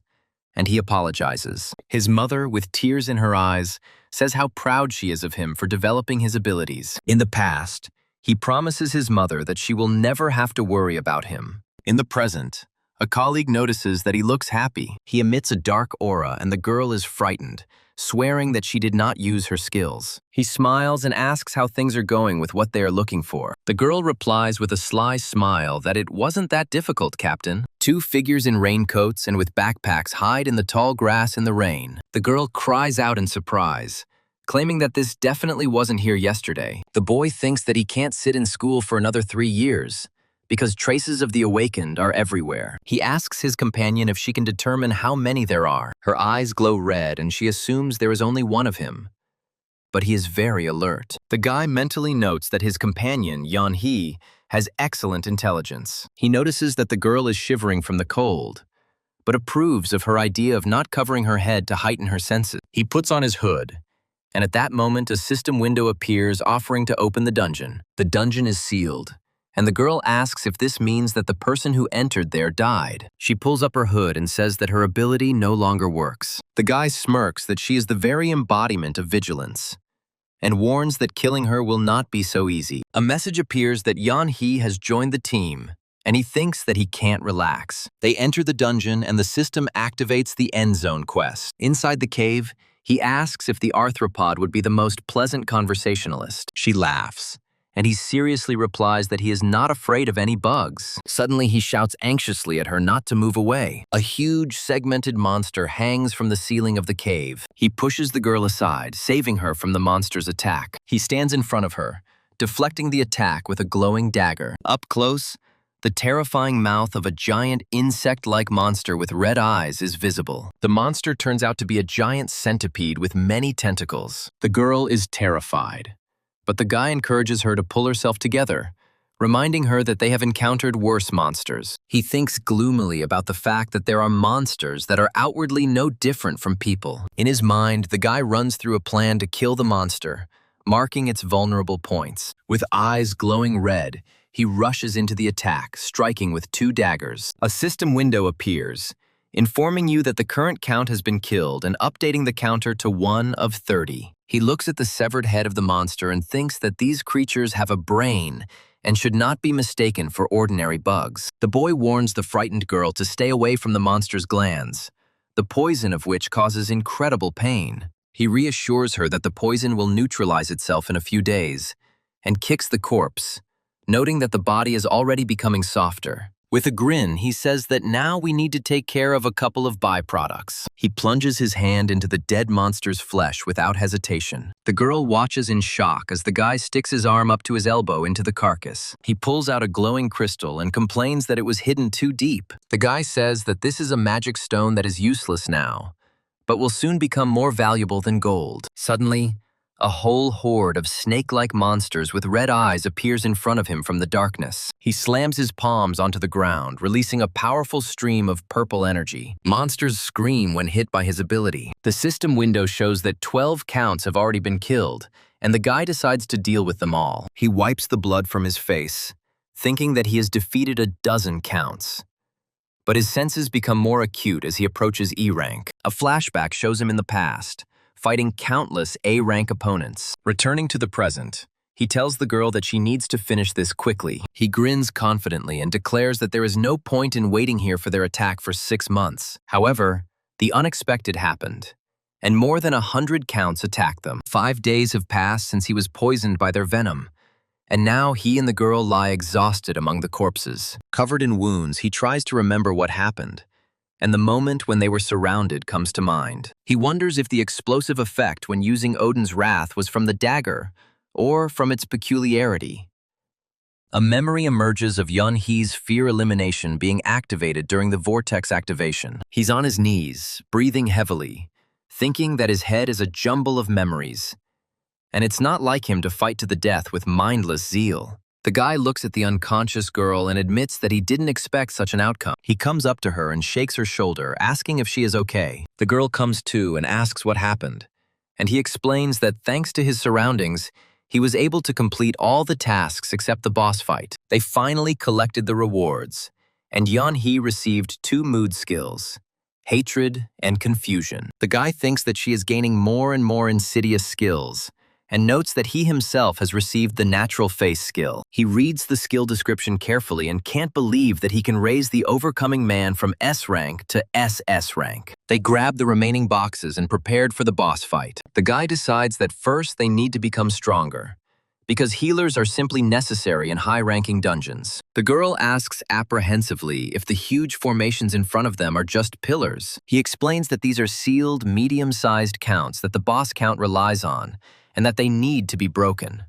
and he apologizes. His mother, with tears in her eyes, says how proud she is of him for developing his abilities. In the past, he promises his mother that she will never have to worry about him. In the present, a colleague notices that he looks happy. He emits a dark aura and the girl is frightened, swearing that she did not use her skills. He smiles and asks how things are going with what they are looking for. The girl replies with a sly smile that it wasn't that difficult, Captain. 2 figures in raincoats and with backpacks hide in the tall grass in the rain. The girl cries out in surprise, claiming that this definitely wasn't here yesterday. The boy thinks that he can't sit in school for another 3 years, because traces of the awakened are everywhere. He asks his companion if she can determine how many there are. Her eyes glow red and she assumes there is only one of him. But he is very alert. The guy mentally notes that his companion, Yeon-hee, has excellent intelligence. He notices that the girl is shivering from the cold, but approves of her idea of not covering her head to heighten her senses. He puts on his hood, and at that moment a system window appears offering to open the dungeon. The dungeon is sealed, and the girl asks if this means that the person who entered there died. She pulls up her hood and says that her ability no longer works. The guy smirks that she is the very embodiment of vigilance, and warns that killing her will not be so easy. A message appears that Yeon-hee has joined the team, and he thinks that he can't relax. They enter the dungeon and the system activates the end zone quest. Inside the cave, he asks if the arthropod would be the most pleasant conversationalist. She laughs, and he seriously replies that he is not afraid of any bugs. Suddenly, he shouts anxiously at her not to move away. A huge, segmented monster hangs from the ceiling of the cave. He pushes the girl aside, saving her from the monster's attack. He stands in front of her, deflecting the attack with a glowing dagger. Up close, the terrifying mouth of a giant insect-like monster with red eyes is visible. The monster turns out to be a giant centipede with many tentacles. The girl is terrified, but the guy encourages her to pull herself together, reminding her that they have encountered worse monsters. He thinks gloomily about the fact that there are monsters that are outwardly no different from people. In his mind, the guy runs through a plan to kill the monster, marking its vulnerable points. With eyes glowing red, he rushes into the attack, striking with 2 daggers. A system window appears, informing you that the current count has been killed and updating the counter to 1 of 30. He looks at the severed head of the monster and thinks that these creatures have a brain and should not be mistaken for ordinary bugs. The boy warns the frightened girl to stay away from the monster's glands, the poison of which causes incredible pain. He reassures her that the poison will neutralize itself in a few days, and kicks the corpse, noting that the body is already becoming softer. With a grin, he says that now we need to take care of a couple of byproducts. He plunges his hand into the dead monster's flesh without hesitation. The girl watches in shock as the guy sticks his arm up to his elbow into the carcass. He pulls out a glowing crystal and complains that it was hidden too deep. The guy says that this is a magic stone that is useless now, but will soon become more valuable than gold. Suddenly, a whole horde of snake-like monsters with red eyes appears in front of him from the darkness. He slams his palms onto the ground, releasing a powerful stream of purple energy. Monsters scream when hit by his ability. The system window shows that 12 counts have already been killed, and the guy decides to deal with them all. He wipes the blood from his face, thinking that he has defeated a dozen counts. But his senses become more acute as he approaches E rank. A flashback shows him in the past, fighting countless A-rank opponents. Returning to the present, he tells the girl that she needs to finish this quickly. He grins confidently and declares that there is no point in waiting here for their attack for 6 months. However, the unexpected happened, and more than 100 counts attacked them. 5 days have passed since he was poisoned by their venom, and now he and the girl lie exhausted among the corpses. Covered in wounds, he tries to remember what happened, and the moment when they were surrounded comes to mind. He wonders if the explosive effect when using Odin's wrath was from the dagger or from its peculiarity. A memory emerges of Yeon-hee's fear elimination being activated during the vortex activation. He's on his knees, breathing heavily, thinking that his head is a jumble of memories. And it's not like him to fight to the death with mindless zeal. The guy looks at the unconscious girl and admits that he didn't expect such an outcome. He comes up to her and shakes her shoulder, asking if she is okay. The girl comes to and asks what happened, and he explains that thanks to his surroundings, He was able to complete all the tasks except the boss fight. They finally collected the rewards, and Yeon-hee received 2 mood skills: hatred and confusion. The guy thinks that she is gaining more and more insidious skills, and notes that he himself has received the natural face skill. He reads the skill description carefully and can't believe that he can raise the overcoming man from S rank to SS rank. They grab the remaining boxes and prepared for the boss fight. The guy decides that first they need to become stronger, because healers are simply necessary in high-ranking dungeons. The girl asks apprehensively if the huge formations in front of them are just pillars. He explains that these are sealed, medium-sized counts that the boss count relies on, and that they need to be broken.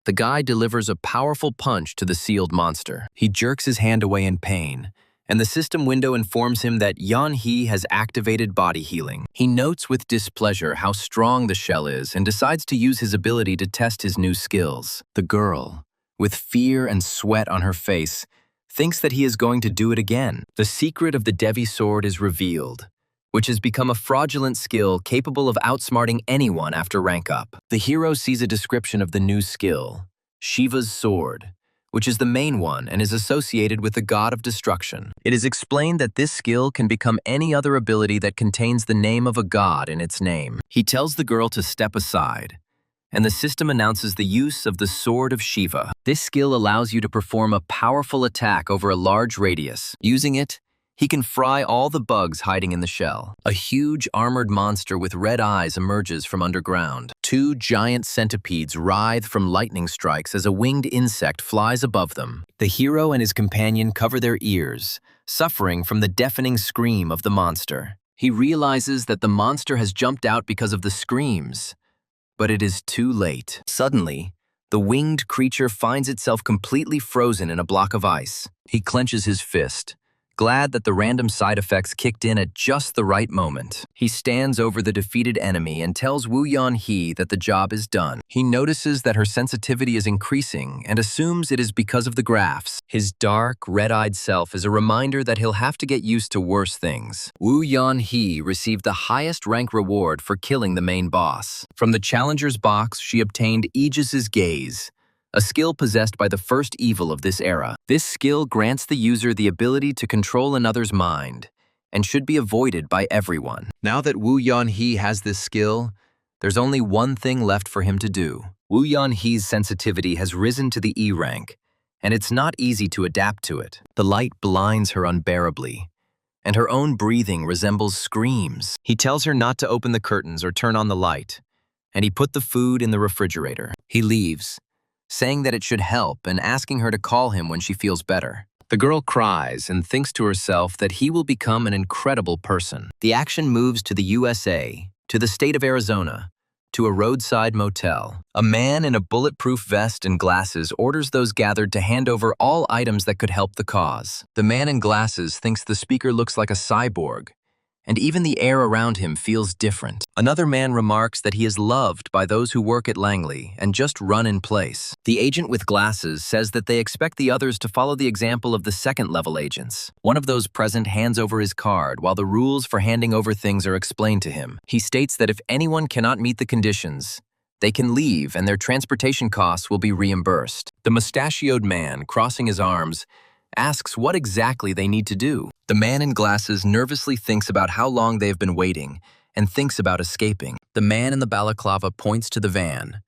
The guy delivers a powerful punch to the sealed monster. He jerks his hand away in pain, and the system window informs him that Yeon-hee has activated body healing. He notes with displeasure how strong the shell is and decides to use his ability to test his new skills. The girl, with fear and sweat on her face, thinks that he is going to do it again. The secret of the Devi sword is revealed, which has become a fraudulent skill capable of outsmarting anyone after rank up. The hero sees a description of the new skill, Shiva's sword, which is the main one and is associated with the god of destruction. It is explained that this skill can become any other ability that contains the name of a god in its name. He tells the girl to step aside, and the system announces the use of the Sword of Shiva. This skill allows you to perform a powerful attack over a large radius. Using it, he can fry all the bugs hiding in the shell. A huge armored monster with red eyes emerges from underground. 2 giant centipedes writhe from lightning strikes as a winged insect flies above them. The hero and his companion cover their ears, suffering from the deafening scream of the monster. He realizes that the monster has jumped out because of the screams, but it is too late. Suddenly, the winged creature finds itself completely frozen in a block of ice. He clenches his fist, glad that the random side effects kicked in at just the right moment. He stands over the defeated enemy and tells Woo Yeon-hee that the job is done. He notices that her sensitivity is increasing and assumes it is because of the graphs. His dark, red-eyed self is a reminder that he'll have to get used to worse things. Woo Yeon-hee received the highest rank reward for killing the main boss. From the challenger's box, she obtained Aegis's Gaze, a skill possessed by the first evil of this era. This skill grants the user the ability to control another's mind, and should be avoided by everyone. Now that Woo Yeon-hee has this skill, there's only one thing left for him to do. Woo Yeon-hee's sensitivity has risen to the E rank, and it's not easy to adapt to it. The light blinds her unbearably, and her own breathing resembles screams. He tells her not to open the curtains or turn on the light, and he put the food in the refrigerator. He leaves, saying that it should help and asking her to call him when she feels better. The girl cries and thinks to herself that he will become an incredible person. The action moves to the USA, to the state of Arizona, to a roadside motel. A man in a bulletproof vest and glasses orders those gathered to hand over all items that could help the cause. The man in glasses thinks the speaker looks like a cyborg, and even the air around him feels different. Another man remarks that he is loved by those who work at Langley and just run in place. The agent with glasses says that they expect the others to follow the example of the second-level agents. One of those present hands over his card while the rules for handing over things are explained to him. He states that if anyone cannot meet the conditions, they can leave and their transportation costs will be reimbursed. The mustachioed man, crossing his arms, asks what exactly they need to do. The man in glasses nervously thinks about how long they have been waiting and thinks about escaping. The man in the balaclava points to the van,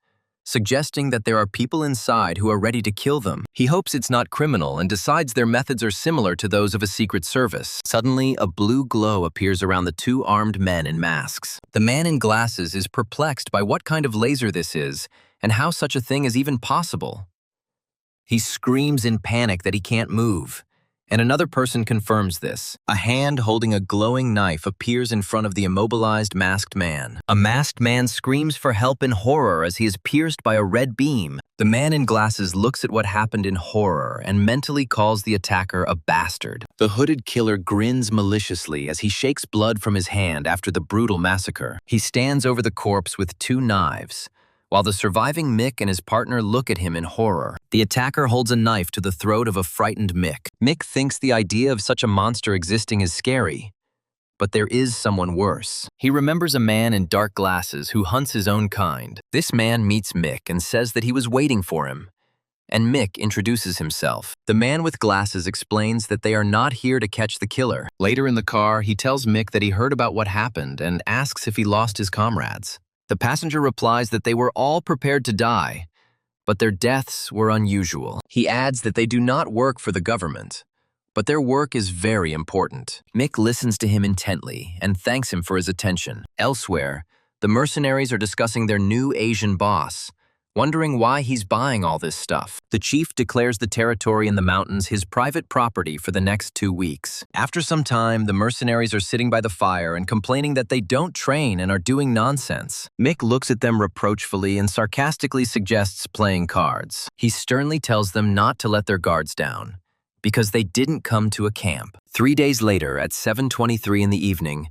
suggesting that there are people inside who are ready to kill them. He hopes it's not criminal and decides their methods are similar to those of a secret service. Suddenly, a blue glow appears around the 2 armed men in masks. The man in glasses is perplexed by what kind of laser this is and how such a thing is even possible. He screams in panic that he can't move, and another person confirms this. A hand holding a glowing knife appears in front of the immobilized masked man. A masked man screams for help in horror as he is pierced by a red beam. The man in glasses looks at what happened in horror and mentally calls the attacker a bastard. The hooded killer grins maliciously as he shakes blood from his hand after the brutal massacre. He stands over the corpse with 2 knives, while the surviving Mick and his partner look at him in horror. The attacker holds a knife to the throat of a frightened Mick. Mick thinks the idea of such a monster existing is scary, But there is someone worse. He remembers a man in dark glasses who hunts his own kind. This man meets Mick and says that he was waiting for him. And Mick introduces himself. The man with glasses explains that they are not here to catch the killer. Later in the car, he tells Mick that he heard about what happened and asks if he lost his comrades. The passenger replies that they were all prepared to die, but their deaths were unusual. He adds that they do not work for the government, but their work is very important. Mick listens to him intently and thanks him for his attention. Elsewhere, the mercenaries are discussing their new Asian boss, wondering why he's buying all this stuff. The chief declares the territory in the mountains his private property for the next 2 weeks. After some time, the mercenaries are sitting by the fire and complaining that they don't train and are doing nonsense. Mick looks at them reproachfully and sarcastically suggests playing cards. He sternly tells them not to let their guards down, because they didn't come to a camp. 3 days later, at 7:23 in the evening,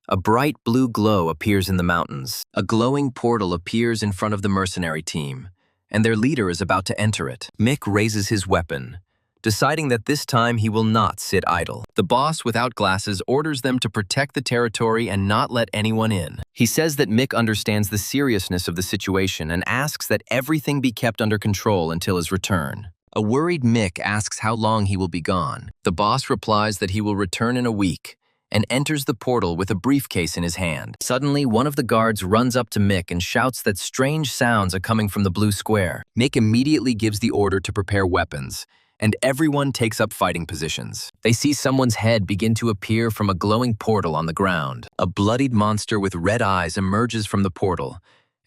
a bright blue glow appears in the mountains. A glowing portal appears in front of the mercenary team, and their leader is about to enter it. Mick raises his weapon, deciding that this time he will not sit idle. The boss without glasses orders them to protect the territory and not let anyone in. He says that Mick understands the seriousness of the situation and asks that everything be kept under control until his return. A worried Mick asks how long he will be gone. The boss replies that he will return in a week, and enters the portal with a briefcase in his hand. Suddenly, one of the guards runs up to Mick and shouts that strange sounds are coming from the blue square. Mick immediately gives the order to prepare weapons, and everyone takes up fighting positions. They see someone's head begin to appear from a glowing portal on the ground. A bloodied monster with red eyes emerges from the portal,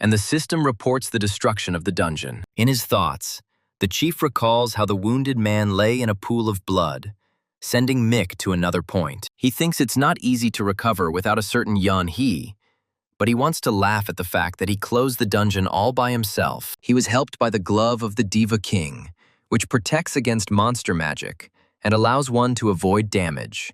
and the system reports the destruction of the dungeon. In his thoughts, the chief recalls how the wounded man lay in a pool of blood, sending Mick to another point. He thinks it's not easy to recover without a certain Yun He, but he wants to laugh at the fact that he closed the dungeon all by himself. He was helped by the glove of the Diva King, which protects against monster magic and allows one to avoid damage.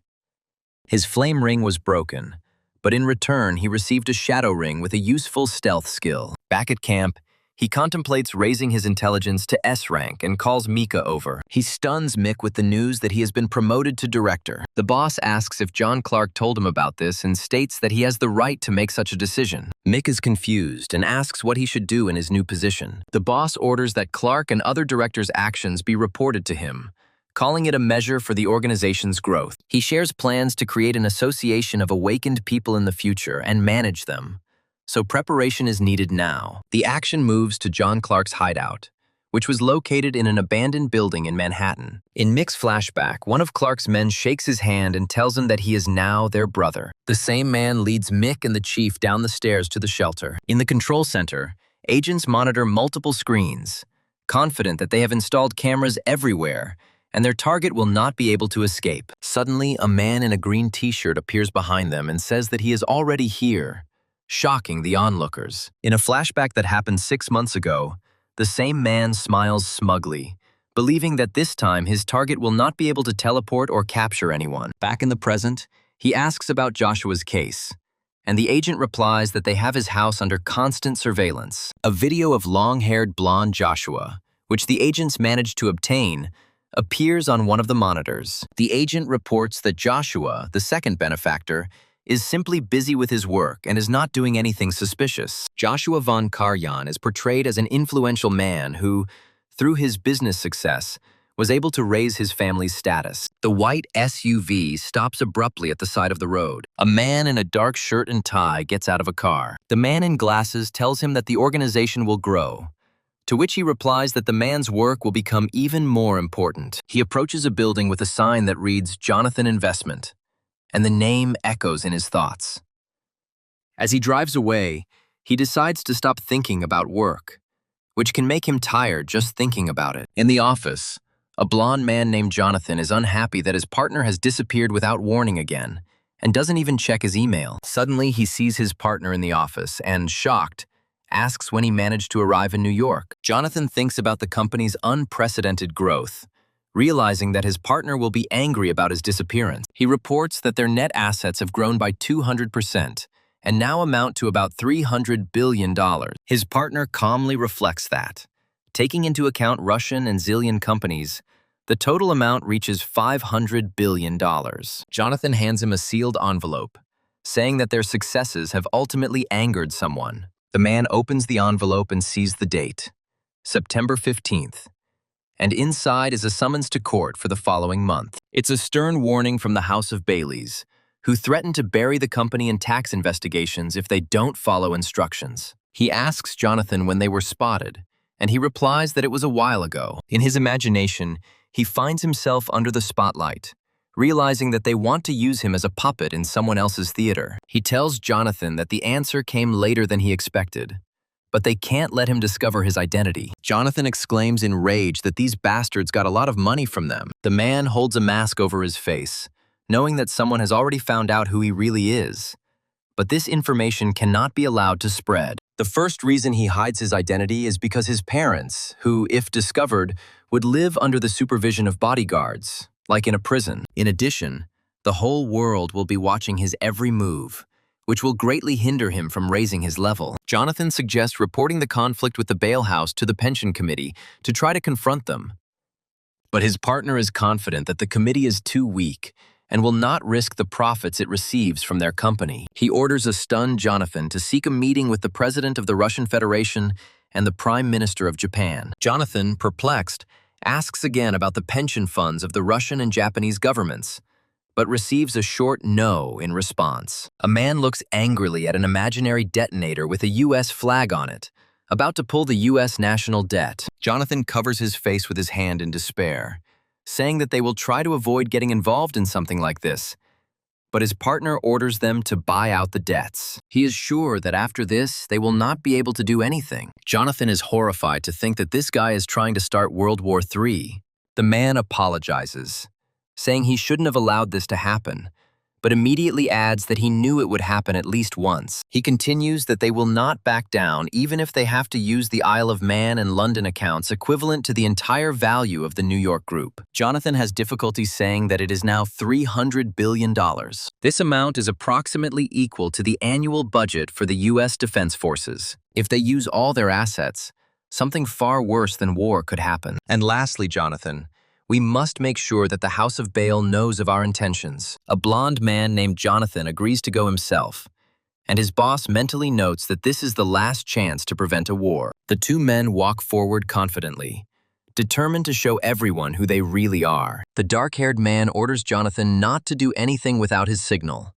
His flame ring was broken, but in return he received a shadow ring with a useful stealth skill. Back at camp, he contemplates raising his intelligence to S rank and calls Mika over. He stuns Mick with the news that he has been promoted to director. The boss asks if John Clark told him about this and states that he has the right to make such a decision. Mick is confused and asks what he should do in his new position. The boss orders that Clark and other directors' actions be reported to him, calling it a measure for the organization's growth. He shares plans to create an association of awakened people in the future and manage them. So preparation is needed now. The action moves to John Clark's hideout, which was located in an abandoned building in Manhattan. In Mick's flashback, one of Clark's men shakes his hand and tells him that he is now their brother. The same man leads Mick and the chief down the stairs to the shelter. In the control center, agents monitor multiple screens, confident that they have installed cameras everywhere and their target will not be able to escape. Suddenly, a man in a green t-shirt appears behind them and says that he is already here, shocking the onlookers. In a flashback that happened 6 months ago, the same man smiles smugly, believing that this time his target will not be able to teleport or capture anyone. Back in the present, he asks about Joshua's case, and the agent replies that they have his house under constant surveillance. A video of long-haired blonde Joshua, which the agents managed to obtain, appears on one of the monitors. The agent reports that Joshua, the second benefactor, is simply busy with his work and is not doing anything suspicious. Joshua von Karjan is portrayed as an influential man who, through his business success, was able to raise his family's status. The white SUV stops abruptly at the side of the road. A man in a dark shirt and tie gets out of a car. The man in glasses tells him that the organization will grow, to which he replies that the man's work will become even more important. He approaches a building with a sign that reads Jonathan Investment, and the name echoes in his thoughts. As he drives away, he decides to stop thinking about work, which can make him tired just thinking about it. In the office, a blonde man named Jonathan is unhappy that his partner has disappeared without warning again, and doesn't even check his email. Suddenly, he sees his partner in the office and, shocked, asks when he managed to arrive in New York. Jonathan thinks about the company's unprecedented growth, realizing that his partner will be angry about his disappearance. He reports that their net assets have grown by 200% and now amount to about $300 billion. His partner calmly reflects that, taking into account Russian and Zillion companies, the total amount reaches $500 billion. Jonathan hands him a sealed envelope, saying that their successes have ultimately angered someone. The man opens the envelope and sees the date, September 15th, and inside is a summons to court for the following month. It's a stern warning from the House of Baileys, who threaten to bury the company in tax investigations if they don't follow instructions. He asks Jonathan when they were spotted, and he replies that it was a while ago. In his imagination, he finds himself under the spotlight, realizing that they want to use him as a puppet in someone else's theater. He tells Jonathan that the answer came later than he expected, but they can't let him discover his identity. Jonathan exclaims in rage that these bastards got a lot of money from them. The man holds a mask over his face, knowing that someone has already found out who he really is. But this information cannot be allowed to spread. The first reason he hides his identity is because his parents, who, if discovered, would live under the supervision of bodyguards, like in a prison. In addition, the whole world will be watching his every move, which will greatly hinder him from raising his level. Jonathan suggests reporting the conflict with the bail house to the pension committee to try to confront them. But his partner is confident that the committee is too weak and will not risk the profits it receives from their company. He orders a stunned Jonathan to seek a meeting with the president of the Russian Federation and the Prime Minister of Japan. Jonathan, perplexed, asks again about the pension funds of the Russian and Japanese governments, but receives a short no in response. A man looks angrily at an imaginary detonator with a U.S. flag on it, about to pull the U.S. national debt. Jonathan covers his face with his hand in despair, saying that they will try to avoid getting involved in something like this, but his partner orders them to buy out the debts. He is sure that after this, they will not be able to do anything. Jonathan is horrified to think that this guy is trying to start World War III. The man apologizes, saying he shouldn't have allowed this to happen, but immediately adds that he knew it would happen at least once. He continues that they will not back down even if they have to use the Isle of Man and London accounts equivalent to the entire value of the New York group. Jonathan has difficulty saying that it is now $300 billion. This amount is approximately equal to the annual budget for the U.S. Defense Forces. If they use all their assets, something far worse than war could happen. And lastly, Jonathan, we must make sure that the House of Bail knows of our intentions. A blond man named Jonathan agrees to go himself, and his boss mentally notes that this is the last chance to prevent a war. The two men walk forward confidently, determined to show everyone who they really are. The dark-haired man orders Jonathan not to do anything without his signal,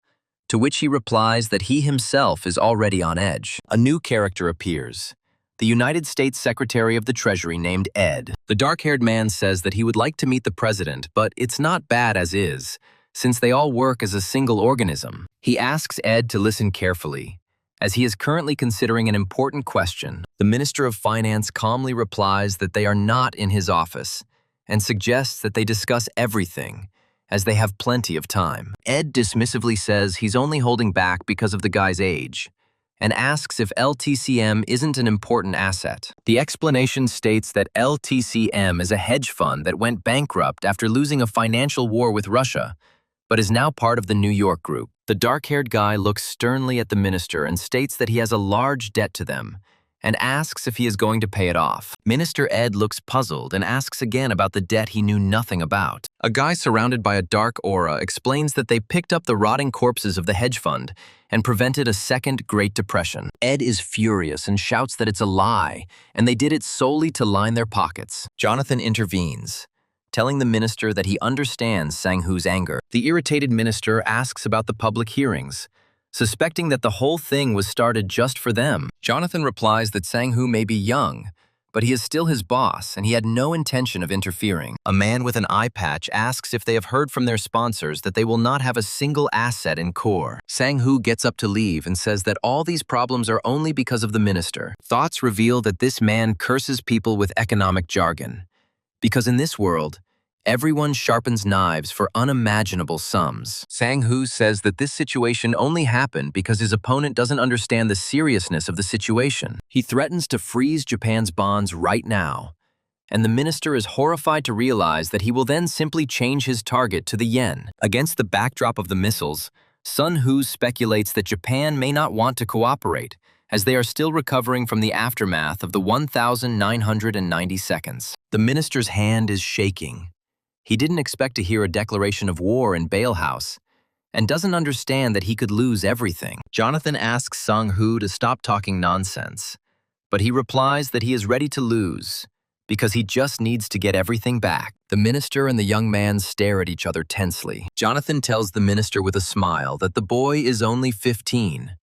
to which he replies that he himself is already on edge. A new character appears, the United States Secretary of the Treasury named Ed. The dark-haired man says that he would like to meet the president, but it's not bad as is, since they all work as a single organism. He asks Ed to listen carefully, as he is currently considering an important question. The Minister of Finance calmly replies that they are not in his office, and suggests that they discuss everything, as they have plenty of time. Ed dismissively says he's only holding back because of the guy's age, and asks if LTCM isn't an important asset. The explanation states that LTCM is a hedge fund that went bankrupt after losing a financial war with Russia, but is now part of the New York group. The dark-haired guy looks sternly at the minister and states that he has a large debt to them, and asks if he is going to pay it off. Minister Ed looks puzzled and asks again about the debt he knew nothing about. A guy surrounded by a dark aura explains that they picked up the rotting corpses of the hedge fund and prevented a second Great Depression. Ed is furious and shouts that it's a lie, and they did it solely to line their pockets. Jonathan intervenes, telling the minister that he understands Sang-hoo's anger. The irritated minister asks about the public hearings, suspecting that the whole thing was started just for them. Jonathan replies that Sang-hoo may be young, but he is still his boss, and he had no intention of interfering. A man with an eye patch asks if they have heard from their sponsors that they will not have a single asset in core. Sang-hoo gets up to leave and says that all these problems are only because of the minister. Thoughts reveal that this man curses people with economic jargon, because in this world, everyone sharpens knives for unimaginable sums. Sang-hoo says that this situation only happened because his opponent doesn't understand the seriousness of the situation. He threatens to freeze Japan's bonds right now, and the minister is horrified to realize that he will then simply change his target to the yen. Against the backdrop of the missiles, Sun-hoo speculates that Japan may not want to cooperate, as they are still recovering from the aftermath of the 1,990 seconds. The minister's hand is shaking. He didn't expect to hear a declaration of war in Bail House, and doesn't understand that he could lose everything. Jonathan asks Sang-hoo to stop talking nonsense, but he replies that he is ready to lose because he just needs to get everything back. The minister and the young man stare at each other tensely. Jonathan tells the minister with a smile that the boy is only 15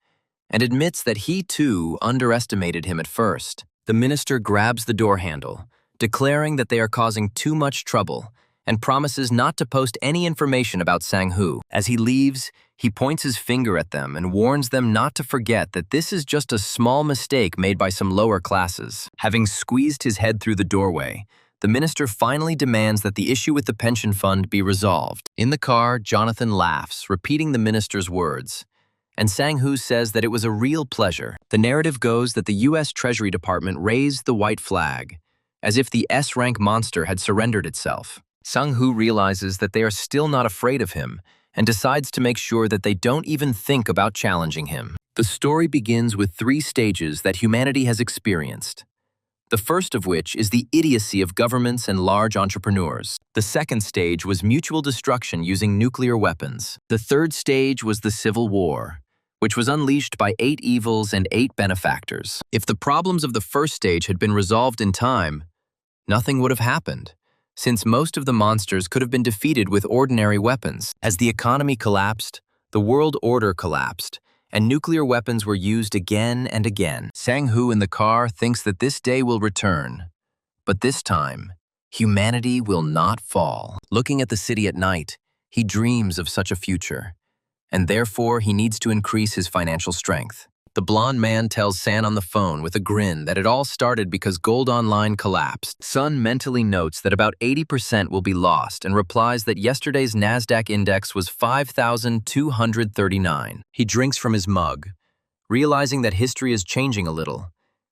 and admits that he too underestimated him at first. The minister grabs the door handle, declaring that they are causing too much trouble and promises not to post any information about Sang-hoo. As he leaves, he points his finger at them and warns them not to forget that this is just a small mistake made by some lower classes. Having squeezed his head through the doorway, the minister finally demands that the issue with the pension fund be resolved. In the car, Jonathan laughs, repeating the minister's words, and Sang-hoo says that it was a real pleasure. The narrative goes that the U.S. Treasury Department raised the white flag, as if the S-rank monster had surrendered itself. Sang-hoo realizes that they are still not afraid of him and decides to make sure that they don't even think about challenging him. The story begins with 3 stages that humanity has experienced. The first of which is the idiocy of governments and large entrepreneurs. The second stage was mutual destruction using nuclear weapons. The third stage was the Civil War, which was unleashed by 8 evils and 8 benefactors. If the problems of the first stage had been resolved in time, nothing would have happened, since most of the monsters could have been defeated with ordinary weapons. As the economy collapsed, the world order collapsed, and nuclear weapons were used again and again. Sang-hoo in the car thinks that this day will return, but this time, humanity will not fall. Looking at the city at night, he dreams of such a future, and therefore he needs to increase his financial strength. The blonde man tells San on the phone with a grin that it all started because Gold Online collapsed. Sun mentally notes that about 80% will be lost and replies that yesterday's NASDAQ index was 5,239. He drinks from his mug, realizing that history is changing a little,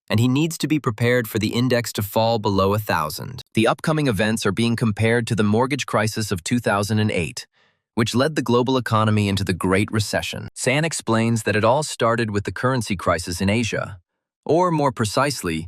and he needs to be prepared for the index to fall below 1,000. The upcoming events are being compared to the mortgage crisis of 2008, which led the global economy into the Great Recession. San explains that it all started with the currency crisis in Asia, or more precisely,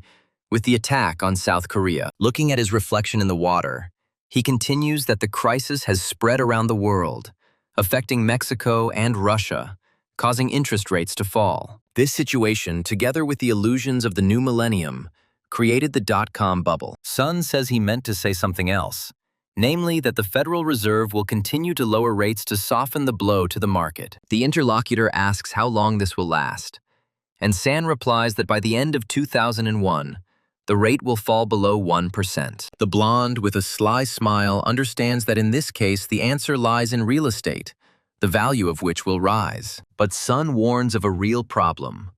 with the attack on South Korea. Looking at his reflection in the water, he continues that the crisis has spread around the world, affecting Mexico and Russia, causing interest rates to fall. This situation, together with the illusions of the new millennium, created the dot-com bubble. Sun says he meant to say something else, namely that the Federal Reserve will continue to lower rates to soften the blow to the market. The interlocutor asks how long this will last, and San replies that by the end of 2001, the rate will fall below 1%. The blonde, with a sly smile, understands that in this case the answer lies in real estate, the value of which will rise. But Sun warns of a real problem,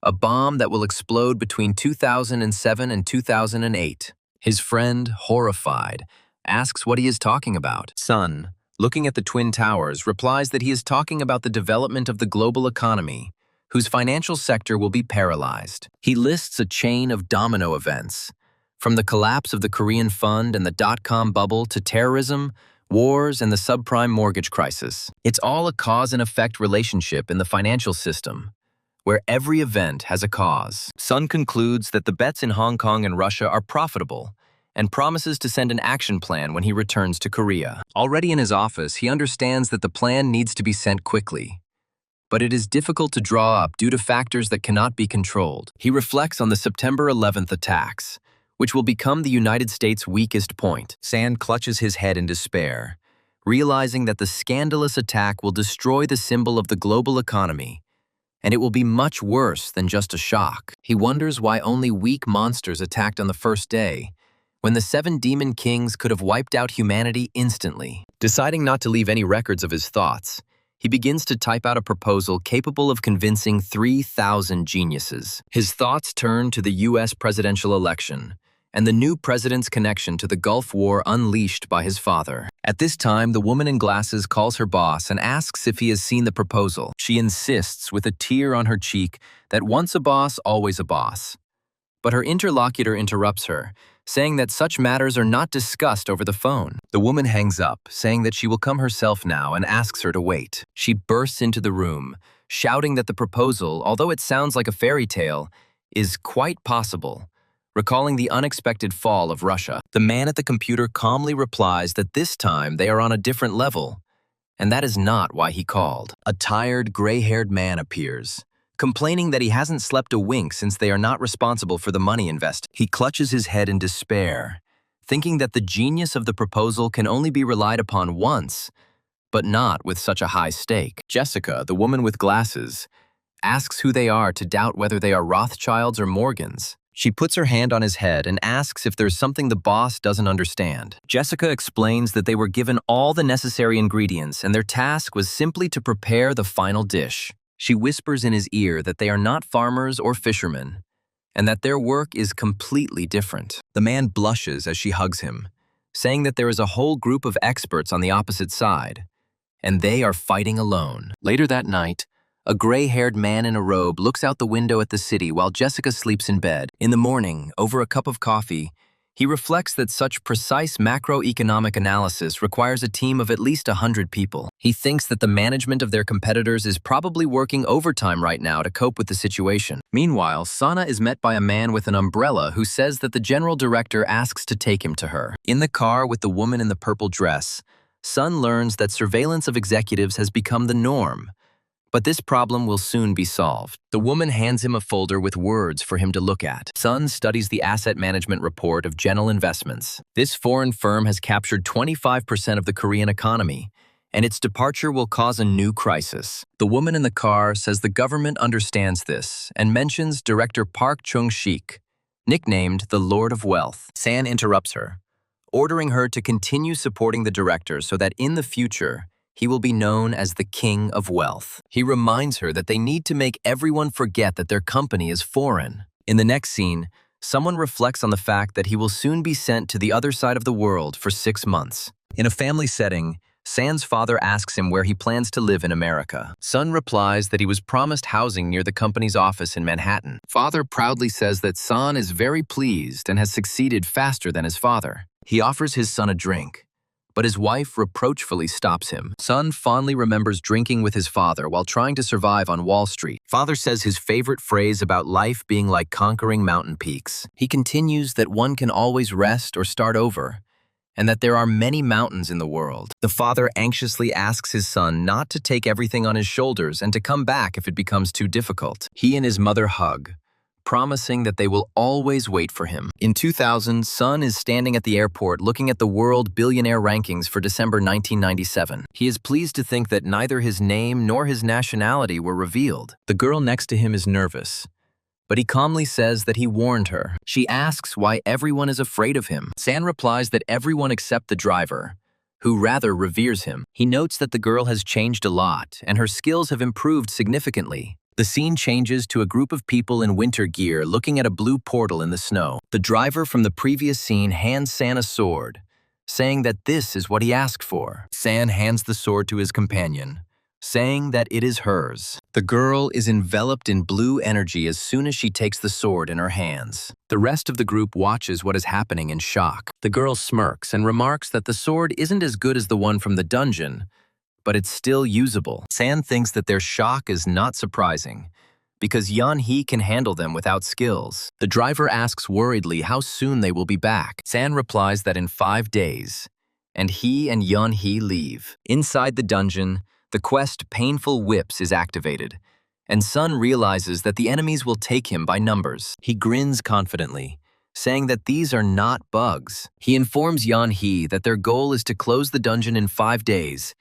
a bomb that will explode between 2007 and 2008. His friend, horrified, asks what he is talking about. Sun, looking at the Twin Towers, replies that he is talking about the development of the global economy, whose financial sector will be paralyzed. He lists a chain of domino events, from the collapse of the Korean fund and the dot-com bubble to terrorism, wars, and the subprime mortgage crisis. It's all a cause and effect relationship in the financial system, where every event has a cause. Sun concludes that the bets in Hong Kong and Russia are profitable, and promises to send an action plan when he returns to Korea. Already in his office, he understands that the plan needs to be sent quickly, but it is difficult to draw up due to factors that cannot be controlled. He reflects on the September 11th attacks, which will become the United States' weakest point. San clutches his head in despair, realizing that the scandalous attack will destroy the symbol of the global economy, and it will be much worse than just a shock. He wonders why only weak monsters attacked on the first day, when the 7 demon kings could have wiped out humanity instantly. Deciding not to leave any records of his thoughts, he begins to type out a proposal capable of convincing 3,000 geniuses. His thoughts turn to the U.S. presidential election and the new president's connection to the Gulf War unleashed by his father. At this time, the woman in glasses calls her boss and asks if he has seen the proposal. She insists, with a tear on her cheek, that once a boss, always a boss. But her interlocutor interrupts her, saying that such matters are not discussed over the phone. The woman hangs up, saying that she will come herself now and asks her to wait. She bursts into the room, shouting that the proposal, although it sounds like a fairy tale, is quite possible, recalling the unexpected fall of Russia. The man at the computer calmly replies that this time they are on a different level, And that is not why he called. A tired, gray-haired man appears, complaining that he hasn't slept a wink since they are not responsible for the money invested. He clutches his head in despair, thinking that the genius of the proposal can only be relied upon once, but not with such a high stake. Jessica, the woman with glasses, asks who they are to doubt whether they are Rothschilds or Morgans. She puts her hand on his head and asks if there's something the boss doesn't understand. Jessica explains that they were given all the necessary ingredients and their task was simply to prepare the final dish. She whispers in his ear that they are not farmers or fishermen, and that their work is completely different. The man blushes as she hugs him, saying that there is a whole group of experts on the opposite side, and they are fighting alone. Later that night, a gray-haired man in a robe looks out the window at the city while Jessica sleeps in bed. In the morning, over a cup of coffee, he reflects that such precise macroeconomic analysis requires a team of at least 100 people. He thinks that the management of their competitors is probably working overtime right now to cope with the situation. Meanwhile, Sana is met by a man with an umbrella who says that the general director asks to take him to her. In the car with the woman in the purple dress, Sun learns that surveillance of executives has become the norm, but this problem will soon be solved. The woman hands him a folder with words for him to look at. Sun studies the asset management report of General Investments. This foreign firm has captured 25% of the Korean economy, and its departure will cause a new crisis. The woman in the car says the government understands this and mentions Director Park Chung-sik, nicknamed the Lord of Wealth. San interrupts her, ordering her to continue supporting the director so that in the future, he will be known as the King of Wealth. He reminds her that they need to make everyone forget that their company is foreign. In the next scene, someone reflects on the fact that he will soon be sent to the other side of the world for 6 months. In a family setting, San's father asks him where he plans to live in America. Sun replies that he was promised housing near the company's office in Manhattan. Father proudly says that San is very pleased and has succeeded faster than his father. He offers his son a drink, but his wife reproachfully stops him. Sun fondly remembers drinking with his father while trying to survive on Wall Street. Father says his favorite phrase about life being like conquering mountain peaks. He continues that one can always rest or start over, and that there are many mountains in the world. The father anxiously asks his son not to take everything on his shoulders and to come back if it becomes too difficult. He and his mother hug, promising that they will always wait for him. In 2000, Sun is standing at the airport looking at the world billionaire rankings for December 1997. He is pleased to think that neither his name nor his nationality were revealed. The girl next to him is nervous, but he calmly says that he warned her. She asks why everyone is afraid of him. San replies that everyone except the driver, who rather reveres him. He notes that the girl has changed a lot and her skills have improved significantly. The scene changes to a group of people in winter gear looking at a blue portal in the snow. The driver from the previous scene hands San a sword, saying that this is what he asked for. San hands the sword to his companion, saying that it is hers. The girl is enveloped in blue energy as soon as she takes the sword in her hands. The rest of the group watches what is happening in shock. The girl smirks and remarks that the sword isn't as good as the one from the dungeon, but it's still usable. San thinks that their shock is not surprising, because Yeon-hee can handle them without skills. The driver asks worriedly how soon they will be back. San replies that in 5 days, and he and Yeon-hee leave. Inside the dungeon, the quest Painful Whips is activated, and Sun realizes that the enemies will take him by numbers. He grins confidently, saying that these are not bugs. He informs Yeon-hee that their goal is to close the dungeon in 5 days,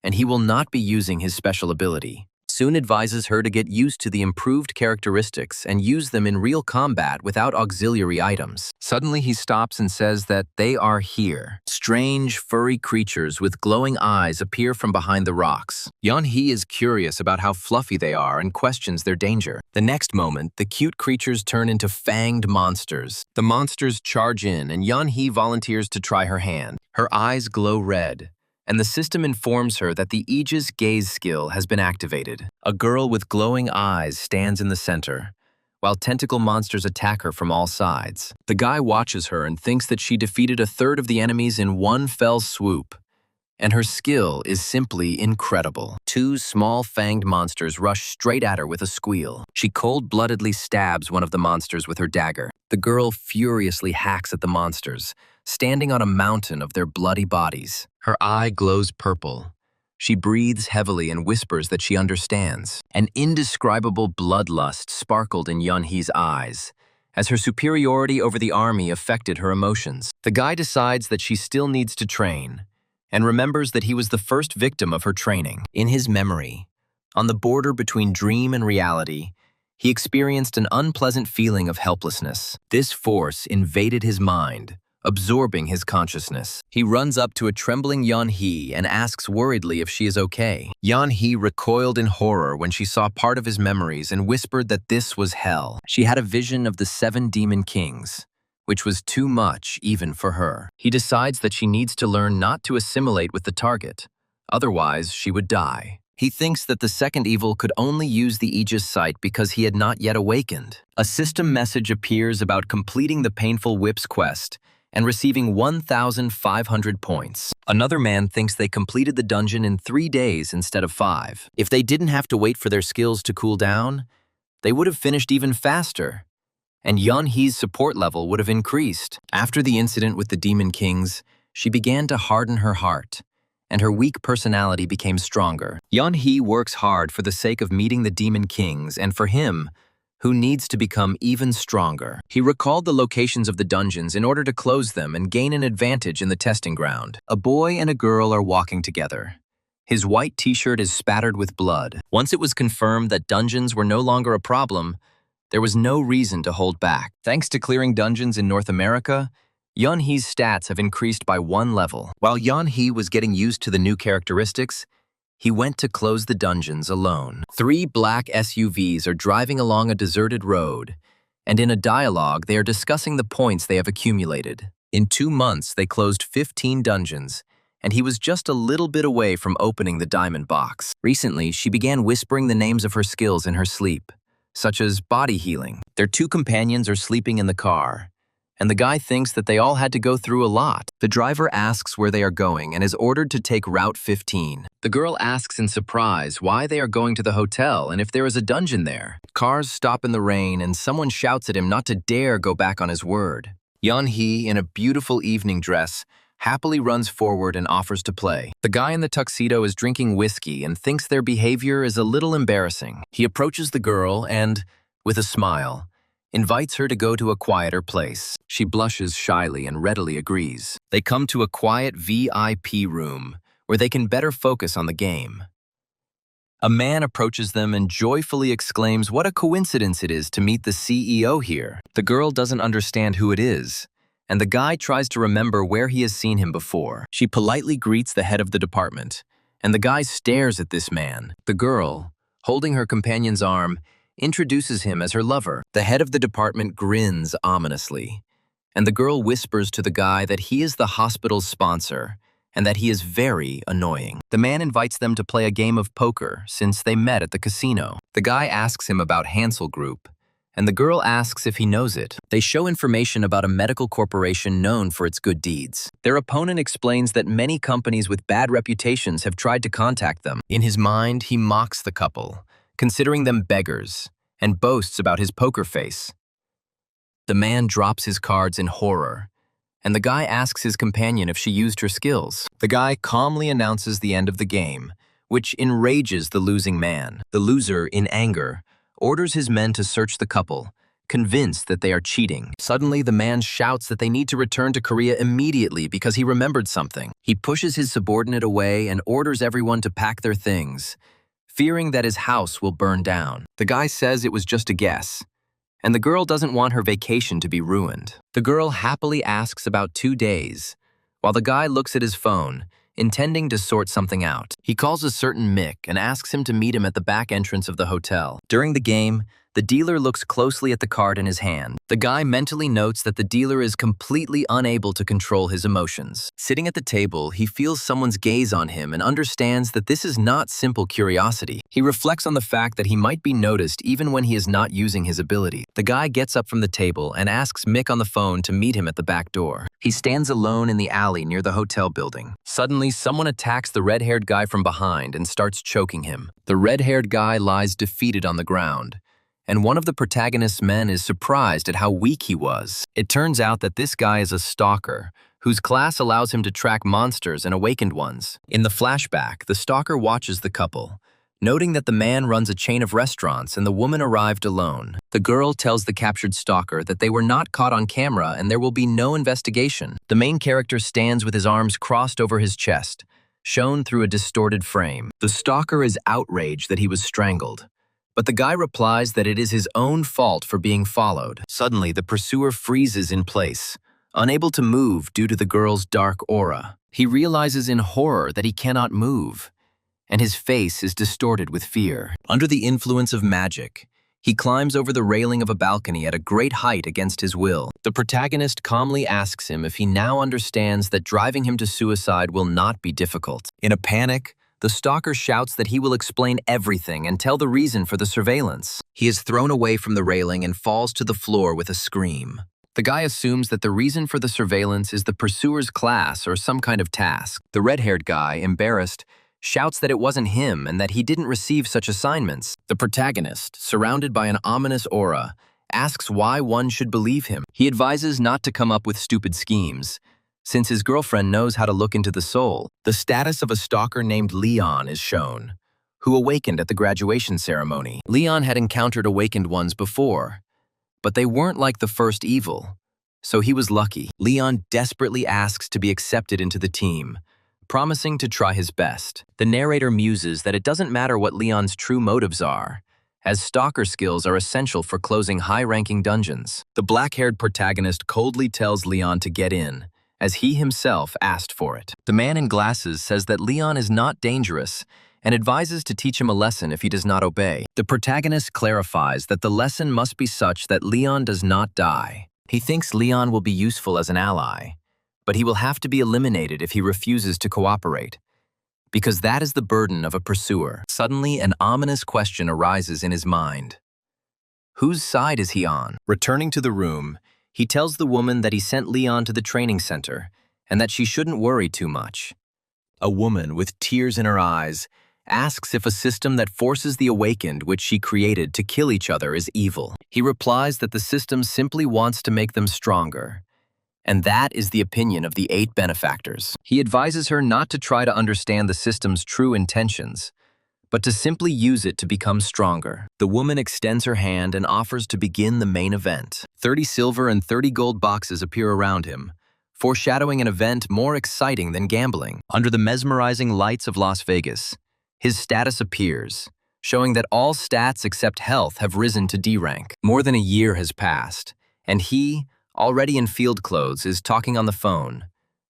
and he will not be using his special ability. Soon advises her to get used to the improved characteristics and use them in real combat without auxiliary items. Suddenly he stops and says that they are here. Strange, furry creatures with glowing eyes appear from behind the rocks. Yeon-hee is curious about how fluffy they are and questions their danger. The next moment, the cute creatures turn into fanged monsters. The monsters charge in and Yeon-hee volunteers to try her hand. Her eyes glow red, and the system informs her that the Aegis gaze skill has been activated. A girl with glowing eyes stands in the center, while tentacle monsters attack her from all sides. The guy watches her and thinks that she defeated a third of the enemies in one fell swoop, and her skill is simply incredible. 2 small fanged monsters rush straight at her with a squeal. She cold-bloodedly stabs one of the monsters with her dagger. The girl furiously hacks at the monsters, standing on a mountain of their bloody bodies. Her eye glows purple, She breathes heavily and whispers that she understands. An indescribable bloodlust sparkled in Yun-hee's eyes, as her superiority over the army affected her emotions. The guy decides that she still needs to train, and remembers that he was the first victim of her training. In his memory, on the border between dream and reality, he experienced an unpleasant feeling of helplessness. This force invaded his mind, absorbing his consciousness. He runs up to a trembling Yun-hee and asks worriedly if she is okay. Yun-hee recoiled in horror when she saw part of his memories and whispered that this was hell. She had a vision of the 7 demon kings, which was too much even for her. He decides that she needs to learn not to assimilate with the target, otherwise she would die. He thinks that the second evil could only use the Aegis sight because he had not yet awakened. A system message appears about completing the painful whips quest and receiving 1,500 points. Another man thinks they completed the dungeon in 3 days instead of 5. If they didn't have to wait for their skills to cool down, they would have finished even faster, and Yun-hee's support level would have increased. After the incident with the Demon Kings, she began to harden her heart, and her weak personality became stronger. Yun-hee works hard for the sake of meeting the Demon Kings and for him, who needs to become even stronger. He recalled the locations of the dungeons in order to close them and gain an advantage in the testing ground. A boy and a girl are walking together. His white t-shirt is spattered with blood. Once it was confirmed that dungeons were no longer a problem, there was no reason to hold back. Thanks to clearing dungeons in North America, Yun-hee's stats have increased by 1 level. While Yun-hee was getting used to the new characteristics, he went to close the dungeons alone. 3 black SUVs are driving along a deserted road, and in a dialogue they are discussing the points they have accumulated. In 2 months, they closed 15 dungeons, and he was just a little bit away from opening the diamond box. Recently, she began whispering the names of her skills in her sleep, such as body healing. Their 2 companions are sleeping in the car, and the guy thinks that they all had to go through a lot. The driver asks where they are going and is ordered to take Route 15. The girl asks in surprise why they are going to the hotel and if there is a dungeon there. Cars stop in the rain and someone shouts at him not to dare go back on his word. Yun-hee, in a beautiful evening dress, happily runs forward and offers to play. The guy in the tuxedo is drinking whiskey and thinks their behavior is a little embarrassing. He approaches the girl and, with a smile, invites her to go to a quieter place. She blushes shyly and readily agrees. They come to a quiet VIP room where they can better focus on the game. A man approaches them and joyfully exclaims what a coincidence it is to meet the CEO here. The girl doesn't understand who it is, and the guy tries to remember where he has seen him before. She politely greets the head of the department, and the guy stares at this man. The girl, holding her companion's arm, introduces him as her lover. The head of the department grins ominously, and the girl whispers to the guy that he is the hospital's sponsor and that he is very annoying. The man invites them to play a game of poker since they met at the casino. The guy asks him about Hansel Group, and the girl asks if he knows it. They show information about a medical corporation known for its good deeds. Their opponent explains that many companies with bad reputations have tried to contact them. In his mind, he mocks the couple, considering them beggars, and boasts about his poker face. The man drops his cards in horror, and the guy asks his companion if she used her skills. The guy calmly announces the end of the game, which enrages the losing man. The loser, in anger, orders his men to search the couple, convinced that they are cheating. Suddenly, the man shouts that they need to return to Korea immediately because he remembered something. He pushes his subordinate away and orders everyone to pack their things, fearing that his house will burn down. The guy says it was just a guess, and the girl doesn't want her vacation to be ruined. The girl happily asks about 2 days, while the guy looks at his phone, intending to sort something out. He calls a certain Mick and asks him to meet him at the back entrance of the hotel. During the game, the dealer looks closely at the card in his hand. The guy mentally notes that the dealer is completely unable to control his emotions. Sitting at the table, he feels someone's gaze on him and understands that this is not simple curiosity. He reflects on the fact that he might be noticed even when he is not using his ability. The guy gets up from the table and asks Mick on the phone to meet him at the back door. He stands alone in the alley near the hotel building. Suddenly, someone attacks the red-haired guy from behind and starts choking him. The red-haired guy lies defeated on the ground, and one of the protagonist's men is surprised at how weak he was. It turns out that this guy is a stalker whose class allows him to track monsters and awakened ones. In the flashback, the stalker watches the couple, noting that the man runs a chain of restaurants and the woman arrived alone. The girl tells the captured stalker that they were not caught on camera and there will be no investigation. The main character stands with his arms crossed over his chest, shown through a distorted frame. The stalker is outraged that he was strangled, but the guy replies that it is his own fault for being followed. Suddenly, the pursuer freezes in place, unable to move due to the girl's dark aura. He realizes in horror that he cannot move, and his face is distorted with fear. Under the influence of magic, he climbs over the railing of a balcony at a great height against his will. The protagonist calmly asks him if he now understands that driving him to suicide will not be difficult. In a panic, the stalker shouts that he will explain everything and tell the reason for the surveillance. He is thrown away from the railing and falls to the floor with a scream. The guy assumes that the reason for the surveillance is the pursuer's class or some kind of task. The red-haired guy, embarrassed, shouts that it wasn't him and that he didn't receive such assignments. The protagonist, surrounded by an ominous aura, asks why one should believe him. He advises not to come up with stupid schemes, since his girlfriend knows how to look into the soul. The status of a stalker named Leon is shown, who awakened at the graduation ceremony. Leon had encountered awakened ones before, but they weren't like the first evil, so he was lucky. Leon desperately asks to be accepted into the team, promising to try his best. The narrator muses that it doesn't matter what Leon's true motives are, as stalker skills are essential for closing high-ranking dungeons. The black-haired protagonist coldly tells Leon to get in, as he himself asked for it. The man in glasses says that Leon is not dangerous and advises to teach him a lesson if he does not obey. The protagonist clarifies that the lesson must be such that Leon does not die. He thinks Leon will be useful as an ally, but he will have to be eliminated if he refuses to cooperate, because that is the burden of a pursuer. Suddenly, an ominous question arises in his mind. Whose side is he on? Returning to the room, he tells the woman that he sent Leon to the training center and that she shouldn't worry too much. A woman with tears in her eyes asks if a system that forces the awakened which she created to kill each other is evil. He replies that the system simply wants to make them stronger, and that is the opinion of the 8 benefactors. He advises her not to try to understand the system's true intentions, but to simply use it to become stronger. The woman extends her hand and offers to begin the main event. 30 silver and 30 gold boxes appear around him, foreshadowing an event more exciting than gambling. Under the mesmerizing lights of Las Vegas, his status appears, showing that all stats except health have risen to D rank. More than a year has passed, and he, already in field clothes, is talking on the phone,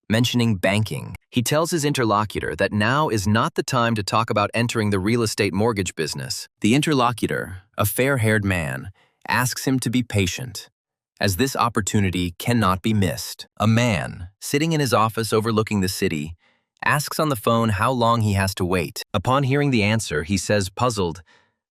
mentioning banking. He tells his interlocutor that now is not the time to talk about entering the real estate mortgage business. The interlocutor, a fair-haired man, asks him to be patient, as this opportunity cannot be missed. A man, sitting in his office overlooking the city, asks on the phone how long he has to wait. Upon hearing the answer, he says, puzzled,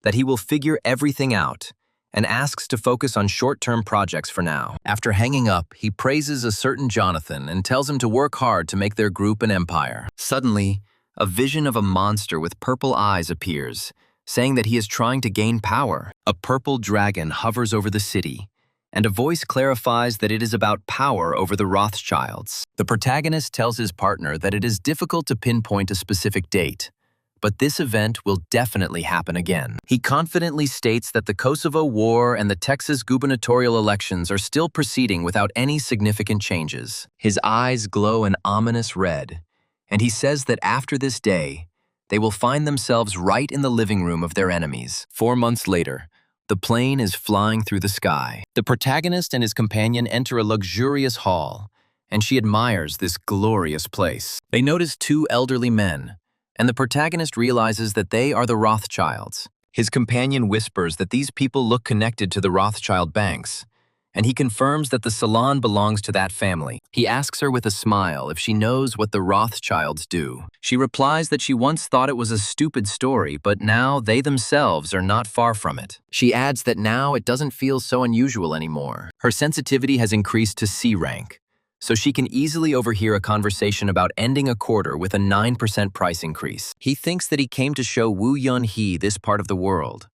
that he will figure everything out and asks to focus on short-term projects for now. After hanging up, he praises a certain Jonathan and tells him to work hard to make their group an empire. Suddenly, a vision of a monster with purple eyes appears, saying that he is trying to gain power. A purple dragon hovers over the city, and a voice clarifies that it is about power over the Rothschilds. The protagonist tells his partner that it is difficult to pinpoint a specific date, but this event will definitely happen again. He confidently states that the Kosovo War and the Texas gubernatorial elections are still proceeding without any significant changes. His eyes glow an ominous red, and he says that after this day, they will find themselves right in the living room of their enemies. 4 months later, the plane is flying through the sky. The protagonist and his companion enter a luxurious hall, and she admires this glorious place. They notice 2 elderly men, and the protagonist realizes that they are the Rothschilds. His companion whispers that these people look connected to the Rothschild banks, and he confirms that the salon belongs to that family. He asks her with a smile if she knows what the Rothschilds do. She replies that she once thought it was a stupid story, but now they themselves are not far from it. She adds that now it doesn't feel so unusual anymore. Her sensitivity has increased to C rank, so she can easily overhear a conversation about ending a quarter with a 9% price increase. He thinks that he came to show Woo Yun-hee this part of the world,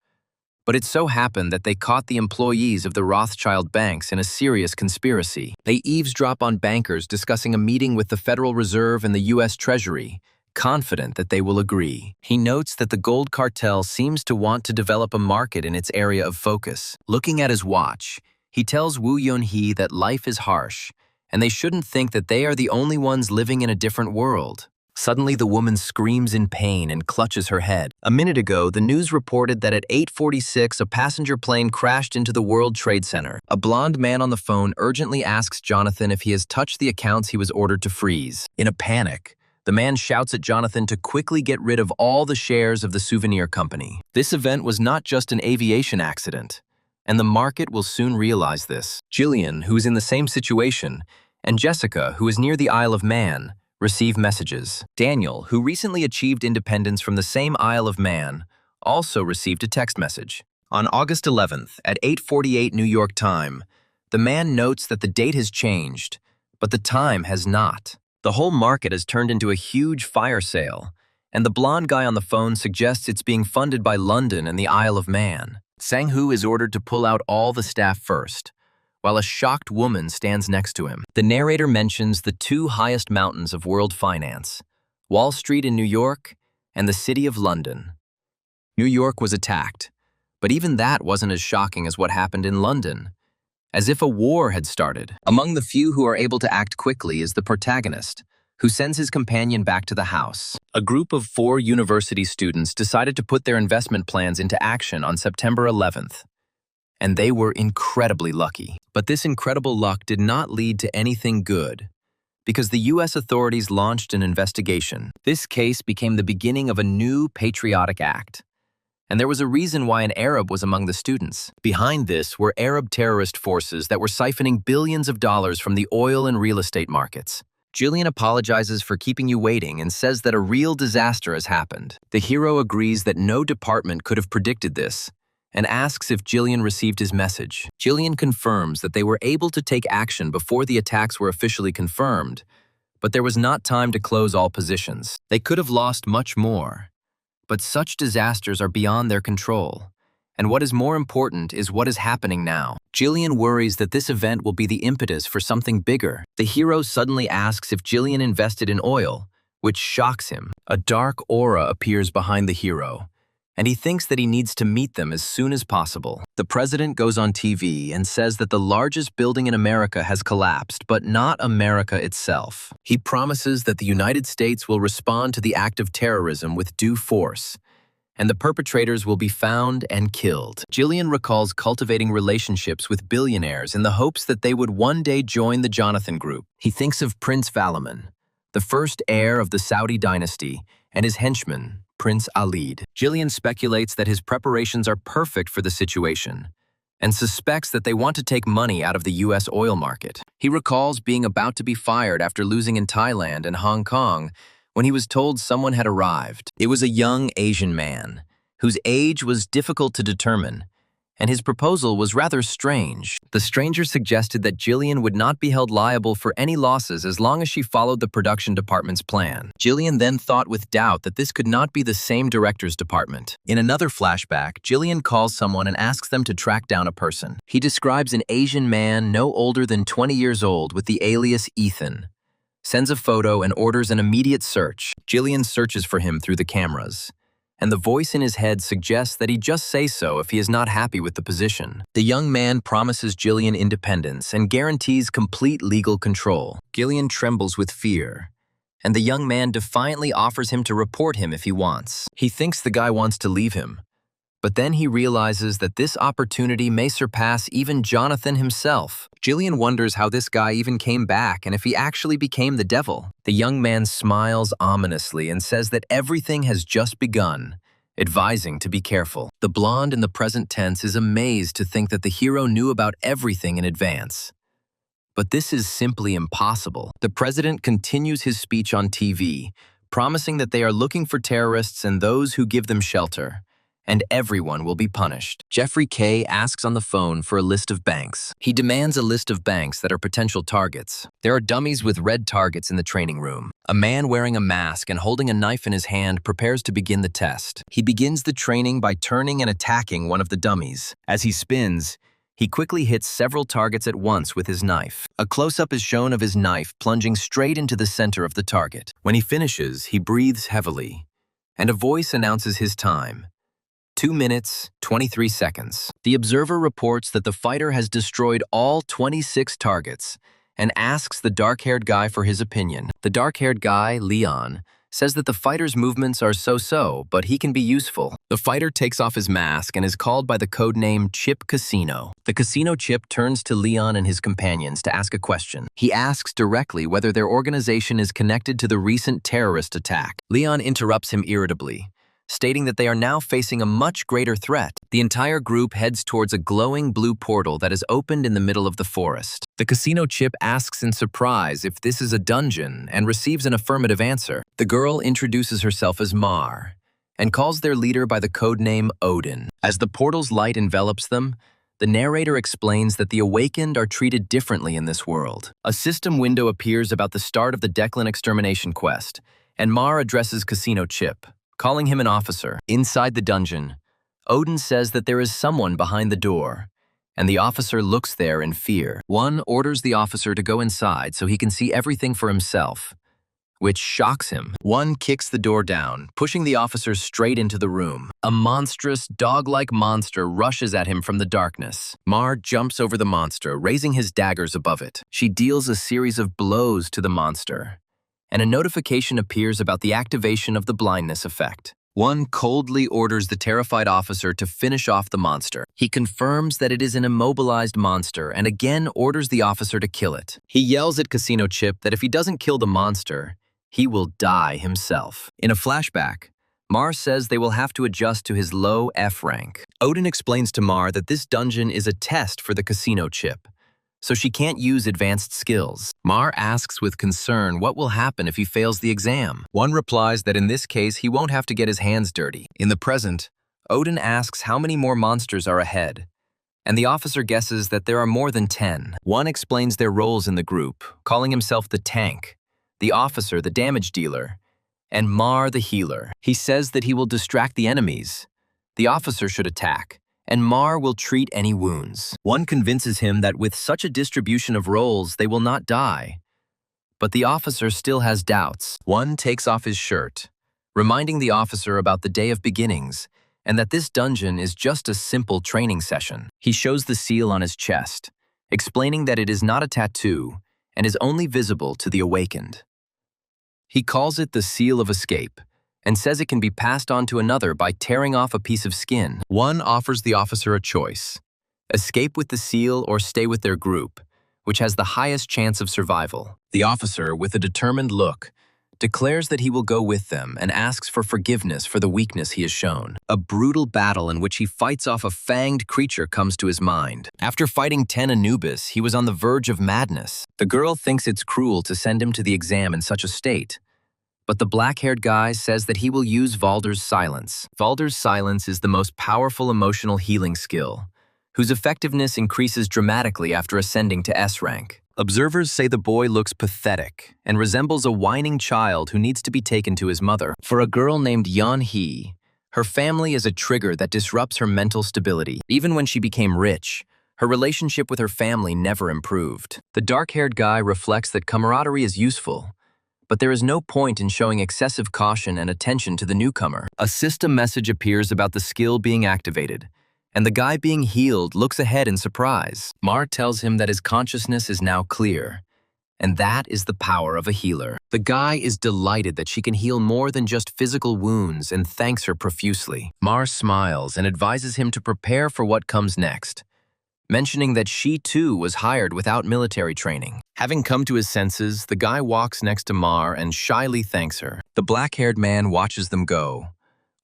But it so happened that they caught the employees of the Rothschild banks in a serious conspiracy. They eavesdrop on bankers discussing a meeting with the Federal Reserve and the U.S. Treasury, confident that they will agree. He notes that the gold cartel seems to want to develop a market in its area of focus. Looking at his watch, he tells Woo Yun-hee that life is harsh, and they shouldn't think that they are the only ones living in a different world. Suddenly, the woman screams in pain and clutches her head. A minute ago, the news reported that at 8:46, a passenger plane crashed into the World Trade Center. A blonde man on the phone urgently asks Jonathan if he has touched the accounts he was ordered to freeze. In a panic, the man shouts at Jonathan to quickly get rid of all the shares of the souvenir company. This event was not just an aviation accident, and the market will soon realize this. Jillian, who is in the same situation, and Jessica, who is near the Isle of Man, receive messages. Daniel, who recently achieved independence from the same Isle of Man, also received a text message. On August 11th, at 8:48 New York time, the man notes that the date has changed, but the time has not. The whole market has turned into a huge fire sale, and the blonde guy on the phone suggests it's being funded by London and the Isle of Man. Sang-hoo is ordered to pull out all the staff first, while a shocked woman stands next to him. The narrator mentions the two highest mountains of world finance, Wall Street in New York and the City of London. New York was attacked, but even that wasn't as shocking as what happened in London, as if a war had started. Among the few who are able to act quickly is the protagonist, who sends his companion back to the house. A group of 4 university students decided to put their investment plans into action on September 11th. And they were incredibly lucky. But this incredible luck did not lead to anything good, because the U.S. authorities launched an investigation. This case became the beginning of a new patriotic act. And there was a reason why an Arab was among the students. Behind this were Arab terrorist forces that were siphoning billions of dollars from the oil and real estate markets. Jillian apologizes for keeping you waiting and says that a real disaster has happened. The hero agrees that no department could have predicted this, and asks if Jillian received his message. Jillian confirms that they were able to take action before the attacks were officially confirmed, but there was not time to close all positions. They could have lost much more, but such disasters are beyond their control. And what is more important is what is happening now. Jillian worries that this event will be the impetus for something bigger. The hero suddenly asks if Jillian invested in oil, which shocks him. A dark aura appears behind the hero, and he thinks that he needs to meet them as soon as possible. The president goes on TV and says that the largest building in America has collapsed, but not America itself. He promises that the United States will respond to the act of terrorism with due force, and the perpetrators will be found and killed. Jillian recalls cultivating relationships with billionaires in the hopes that they would one day join the Jonathan Group. He thinks of Prince Valaman, the first heir of the Saudi dynasty, and his henchman, Prince Alid. Jillian speculates that his preparations are perfect for the situation and suspects that they want to take money out of the U.S. oil market. He recalls being about to be fired after losing in Thailand and Hong Kong when he was told someone had arrived. It was a young Asian man whose age was difficult to determine, and his proposal was rather strange. The stranger suggested that Jillian would not be held liable for any losses as long as she followed the production department's plan. Jillian then thought with doubt that this could not be the same director's department. In another flashback, Jillian calls someone and asks them to track down a person. He describes an Asian man no older than 20 years old with the alias Ethan, sends a photo and orders an immediate search. Jillian searches for him through the cameras, and the voice in his head suggests that he just say so if he is not happy with the position. The young man promises Jillian independence and guarantees complete legal control. Jillian trembles with fear, and the young man defiantly offers him to report him if he wants. He thinks the guy wants to leave him, but then he realizes that this opportunity may surpass even Jonathan himself. Jillian wonders how this guy even came back and if he actually became the devil. The young man smiles ominously and says that everything has just begun, advising to be careful. The blonde in the present tense is amazed to think that the hero knew about everything in advance. But this is simply impossible. The president continues his speech on TV, promising that they are looking for terrorists and those who give them shelter, and everyone will be punished. Jeffrey K. asks on the phone for a list of banks. He demands a list of banks that are potential targets. There are dummies with red targets in the training room. A man wearing a mask and holding a knife in his hand prepares to begin the test. He begins the training by turning and attacking one of the dummies. As he spins, he quickly hits several targets at once with his knife. A close-up is shown of his knife plunging straight into the center of the target. When he finishes, he breathes heavily, and a voice announces his time. 2 minutes, 23 seconds. The observer reports that the fighter has destroyed all 26 targets and asks the dark-haired guy for his opinion. The dark-haired guy, Leon, says that the fighter's movements are so-so, but he can be useful. The fighter takes off his mask and is called by the codename Chip Casino. The casino chip turns to Leon and his companions to ask a question. He asks directly whether their organization is connected to the recent terrorist attack. Leon interrupts him irritably, stating that they are now facing a much greater threat. The entire group heads towards a glowing blue portal that is opened in the middle of the forest. The casino chip asks in surprise if this is a dungeon and receives an affirmative answer. The girl introduces herself as Mar and calls their leader by the codename Odin. As the portal's light envelops them, the narrator explains that the awakened are treated differently in this world. A system window appears about the start of the Declan extermination quest, and Mar addresses Casino Chip, calling him an officer. Inside the dungeon, Odin says that there is someone behind the door, and the officer looks there in fear. One orders the officer to go inside so he can see everything for himself, which shocks him. One kicks the door down, pushing the officer straight into the room. A monstrous, dog-like monster rushes at him from the darkness. Mar jumps over the monster, raising his daggers above it. She deals a series of blows to the monster, and a notification appears about the activation of the blindness effect. One coldly orders the terrified officer to finish off the monster. He confirms that it is an immobilized monster and again orders the officer to kill it. He yells at Casino Chip that if he doesn't kill the monster, he will die himself. In a flashback, Mar says they will have to adjust to his low F rank. Odin explains to Mar that this dungeon is a test for the Casino Chip, so she can't use advanced skills. Mar asks with concern what will happen if he fails the exam. One replies that in this case he won't have to get his hands dirty. In the present, Odin asks how many more monsters are ahead, and the officer guesses that there are more than 10. One explains their roles in the group, calling himself the tank, the officer the damage dealer, and Mar the healer. He says that he will distract the enemies. The officer should attack, and Mar will treat any wounds. One convinces him that with such a distribution of roles, they will not die. But the officer still has doubts. One takes off his shirt, reminding the officer about the day of beginnings, and that this dungeon is just a simple training session. He shows the seal on his chest, explaining that it is not a tattoo and is only visible to the awakened. He calls it the Seal of Escape, and says it can be passed on to another by tearing off a piece of skin. One offers the officer a choice: escape with the seal or stay with their group, which has the highest chance of survival. The officer, with a determined look, declares that he will go with them and asks for forgiveness for the weakness he has shown. A brutal battle in which he fights off a fanged creature comes to his mind. After fighting 10 Anubis, he was on the verge of madness. The girl thinks it's cruel to send him to the exam in such a state, but the black-haired guy says that he will use Valder's silence. Valder's silence is the most powerful emotional healing skill, whose effectiveness increases dramatically after ascending to S rank. Observers say the boy looks pathetic and resembles a whining child who needs to be taken to his mother. For a girl named Yeon Hee, her family is a trigger that disrupts her mental stability. Even when she became rich, her relationship with her family never improved. The dark-haired guy reflects that camaraderie is useful, but there is no point in showing excessive caution and attention to the newcomer. A system message appears about the skill being activated, and the guy being healed looks ahead in surprise. Mar tells him that his consciousness is now clear, and that is the power of a healer. The guy is delighted that she can heal more than just physical wounds and thanks her profusely. Mar smiles and advises him to prepare for what comes next, mentioning that she too was hired without military training. Having come to his senses, the guy walks next to Mar and shyly thanks her. The black-haired man watches them go,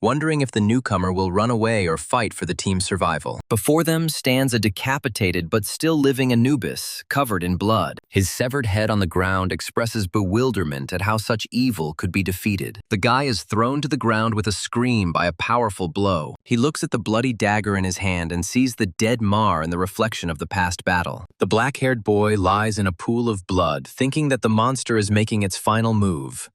wondering if the newcomer will run away or fight for the team's survival. Before them stands a decapitated but still living Anubis, covered in blood. His severed head on the ground expresses bewilderment at how such evil could be defeated. The guy is thrown to the ground with a scream by a powerful blow. He looks at the bloody dagger in his hand and sees the dead Mar in the reflection of the past battle. The black-haired boy lies in a pool of blood, thinking that the monster is making its final move.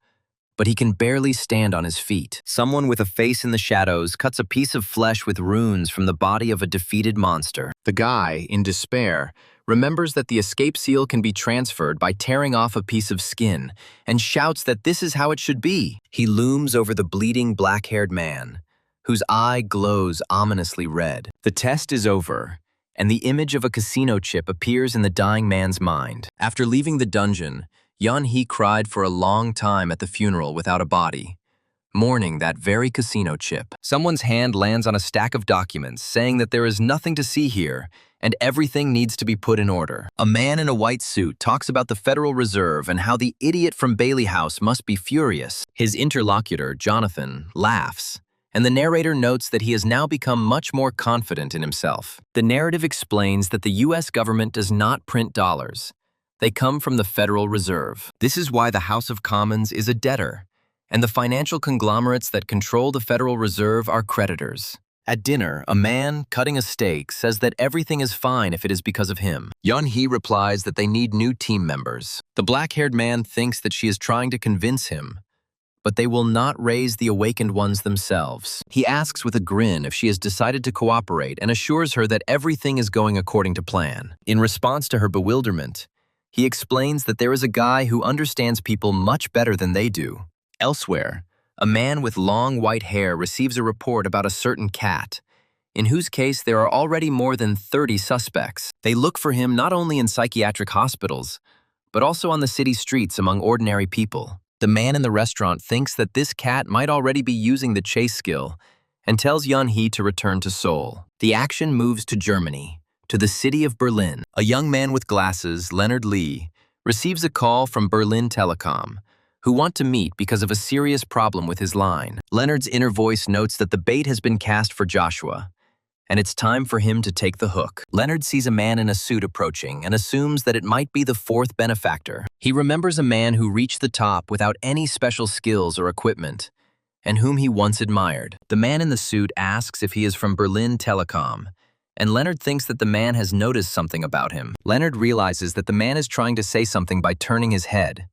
But he can barely stand on his feet. Someone with a face in the shadows cuts a piece of flesh with runes from the body of a defeated monster. The guy, in despair, remembers that the escape seal can be transferred by tearing off a piece of skin and shouts that this is how it should be. He looms over the bleeding black-haired man, whose eye glows ominously red. The test is over, and the image of a casino chip appears in the dying man's mind. After leaving the dungeon, Yeon-hee cried for a long time at the funeral without a body, mourning that very casino chip. Someone's hand lands on a stack of documents saying that there is nothing to see here and everything needs to be put in order. A man in a white suit talks about the Federal Reserve and how the idiot from Bailey House must be furious. His interlocutor, Jonathan, laughs, and the narrator notes that he has now become much more confident in himself. The narrative explains that the US government does not print dollars. They come from the Federal Reserve. This is why the House of Commons is a debtor, and the financial conglomerates that control the Federal Reserve are creditors. At dinner, a man cutting a steak says that everything is fine if it is because of him. Yeon-hee replies that they need new team members. The black-haired man thinks that she is trying to convince him, but they will not raise the awakened ones themselves. He asks with a grin if she has decided to cooperate and assures her that everything is going according to plan. In response to her bewilderment, he explains that there is a guy who understands people much better than they do. Elsewhere, a man with long white hair receives a report about a certain cat, in whose case there are already more than 30 suspects. They look for him not only in psychiatric hospitals, but also on the city streets among ordinary people. The man in the restaurant thinks that this cat might already be using the chase skill and tells Yeon-hee to return to Seoul. The action moves to Germany, to the city of Berlin. A young man with glasses, Leonard Lee, receives a call from Berlin Telecom, who want to meet because of a serious problem with his line. Leonard's inner voice notes that the bait has been cast for Joshua, and it's time for him to take the hook. Leonard sees a man in a suit approaching and assumes that it might be the fourth benefactor. He remembers a man who reached the top without any special skills or equipment, and whom he once admired. The man in the suit asks if he is from Berlin Telecom, and Leonard thinks that the man has noticed something about him. Leonard realizes that the man is trying to say something by turning his head,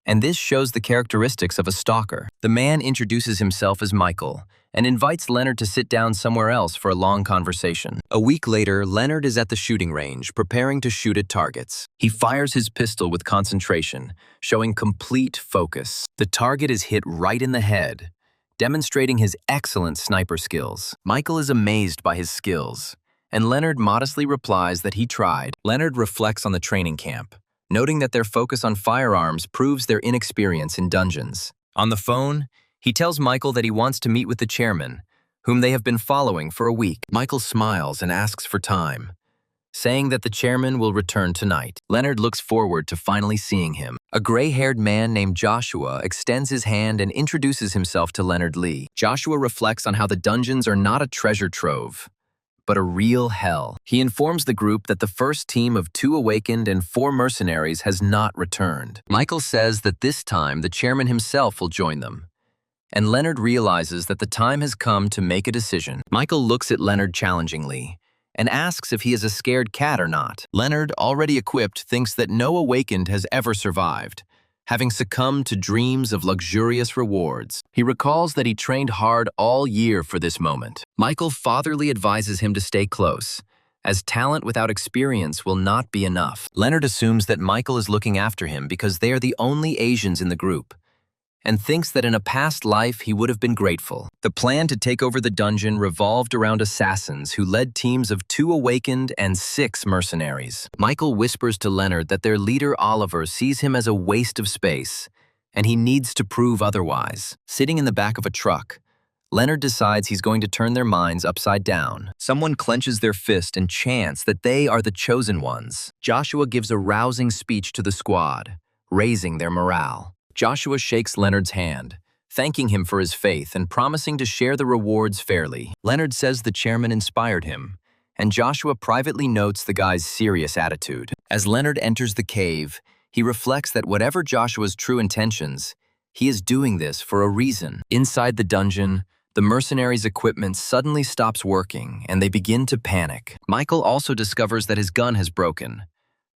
and this shows the characteristics of a stalker. The man introduces himself as Michael and invites Leonard to sit down somewhere else for a long conversation. A week later, Leonard is at the shooting range, preparing to shoot at targets. He fires his pistol with concentration, showing complete focus. The target is hit right in the head, demonstrating his excellent sniper skills. Michael is amazed by his skills, and Leonard modestly replies that he tried. Leonard reflects on the training camp, noting that their focus on firearms proves their inexperience in dungeons. On the phone, he tells Michael that he wants to meet with the chairman, whom they have been following for a week. Michael smiles and asks for time, saying that the chairman will return tonight. Leonard looks forward to finally seeing him. A gray-haired man named Joshua extends his hand and introduces himself to Leonard Lee. Joshua reflects on how the dungeons are not a treasure trove, but a real hell. He informs the group that the first team of 2 awakened and 4 mercenaries has not returned. Michael says that this time the chairman himself will join them, and Leonard realizes that the time has come to make a decision. Michael looks at Leonard challengingly and asks if he is a scared cat or not. Leonard, already equipped, thinks that no awakened has ever survived, having succumbed to dreams of luxurious rewards. He recalls that he trained hard all year for this moment. Michael fatherly advises him to stay close, as talent without experience will not be enough. Leonard assumes that Michael is looking after him because they are the only Asians in the group, and thinks that in a past life he would have been grateful. The plan to take over the dungeon revolved around assassins who led teams of 2 awakened and 6 mercenaries. Michael whispers to Leonard that their leader Oliver sees him as a waste of space, and he needs to prove otherwise. Sitting in the back of a truck, Leonard decides he's going to turn their minds upside down. Someone clenches their fist and chants that they are the chosen ones. Joshua gives a rousing speech to the squad, raising their morale. Joshua shakes Leonard's hand, thanking him for his faith and promising to share the rewards fairly. Leonard says the chairman inspired him, and Joshua privately notes the guy's serious attitude. As Leonard enters the cave, he reflects that whatever Joshua's true intentions, he is doing this for a reason. Inside the dungeon, the mercenaries' equipment suddenly stops working, and they begin to panic. Michael also discovers that his gun has broken,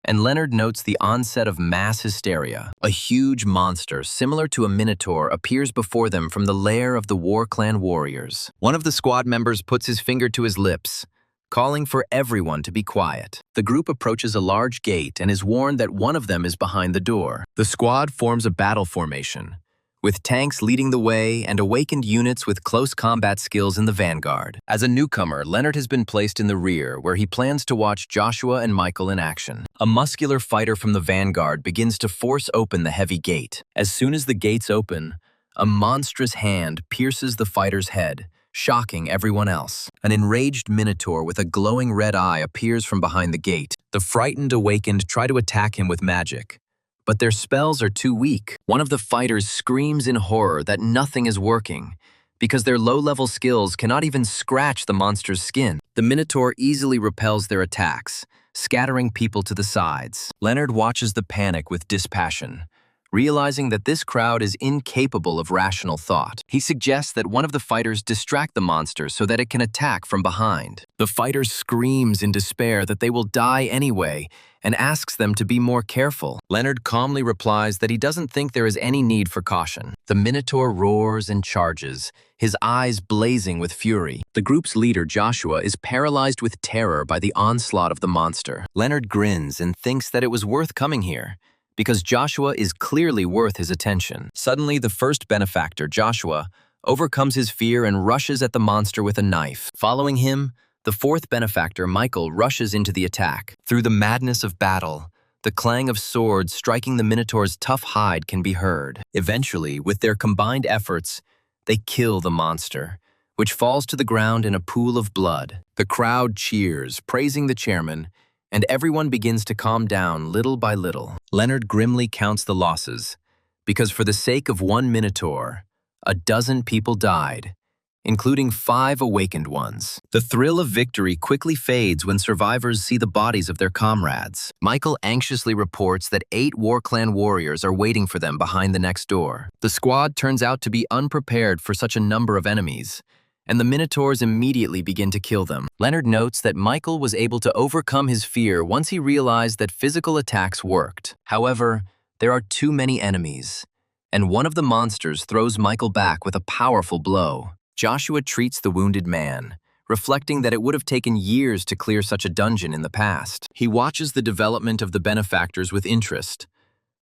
and Leonard notes the onset of mass hysteria. A huge monster, similar to a minotaur, appears before them from the lair of the War Clan warriors. One of the squad members puts his finger to his lips, calling for everyone to be quiet. The group approaches a large gate and is warned that one of them is behind the door. The squad forms a battle formation, with tanks leading the way and awakened units with close combat skills in the vanguard. As a newcomer, Leonard has been placed in the rear, where he plans to watch Joshua and Michael in action. A muscular fighter from the vanguard begins to force open the heavy gate. As soon as the gates open, a monstrous hand pierces the fighter's head, shocking everyone else. An enraged minotaur with a glowing red eye appears from behind the gate. The frightened awakened try to attack him with magic, but their spells are too weak. One of the fighters screams in horror that nothing is working, because their low-level skills cannot even scratch the monster's skin. The Minotaur easily repels their attacks, scattering people to the sides. Leonard watches the panic with dispassion, realizing that this crowd is incapable of rational thought. He suggests that one of the fighters distract the monster so that it can attack from behind. The fighter screams in despair that they will die anyway, and asks them to be more careful. Leonard calmly replies that he doesn't think there is any need for caution. The Minotaur roars and charges, his eyes blazing with fury. The group's leader, Joshua, is paralyzed with terror by the onslaught of the monster. Leonard grins and thinks that it was worth coming here, because Joshua is clearly worth his attention. Suddenly, the first benefactor, Joshua, overcomes his fear and rushes at the monster with a knife. Following him, the fourth benefactor, Michael, rushes into the attack. Through the madness of battle, the clang of swords striking the Minotaur's tough hide can be heard. Eventually, with their combined efforts, they kill the monster, which falls to the ground in a pool of blood. The crowd cheers, praising the chairman, and everyone begins to calm down little by little. Leonard grimly counts the losses, because for the sake of one Minotaur, a dozen people died, including 5 awakened ones. The thrill of victory quickly fades when survivors see the bodies of their comrades. Michael anxiously reports that 8 War Clan warriors are waiting for them behind the next door. The squad turns out to be unprepared for such a number of enemies, and the Minotaurs immediately begin to kill them. Leonard notes that Michael was able to overcome his fear once he realized that physical attacks worked. However, there are too many enemies, and one of the monsters throws Michael back with a powerful blow. Joshua treats the wounded man, reflecting that it would have taken years to clear such a dungeon in the past. He watches the development of the benefactors with interest,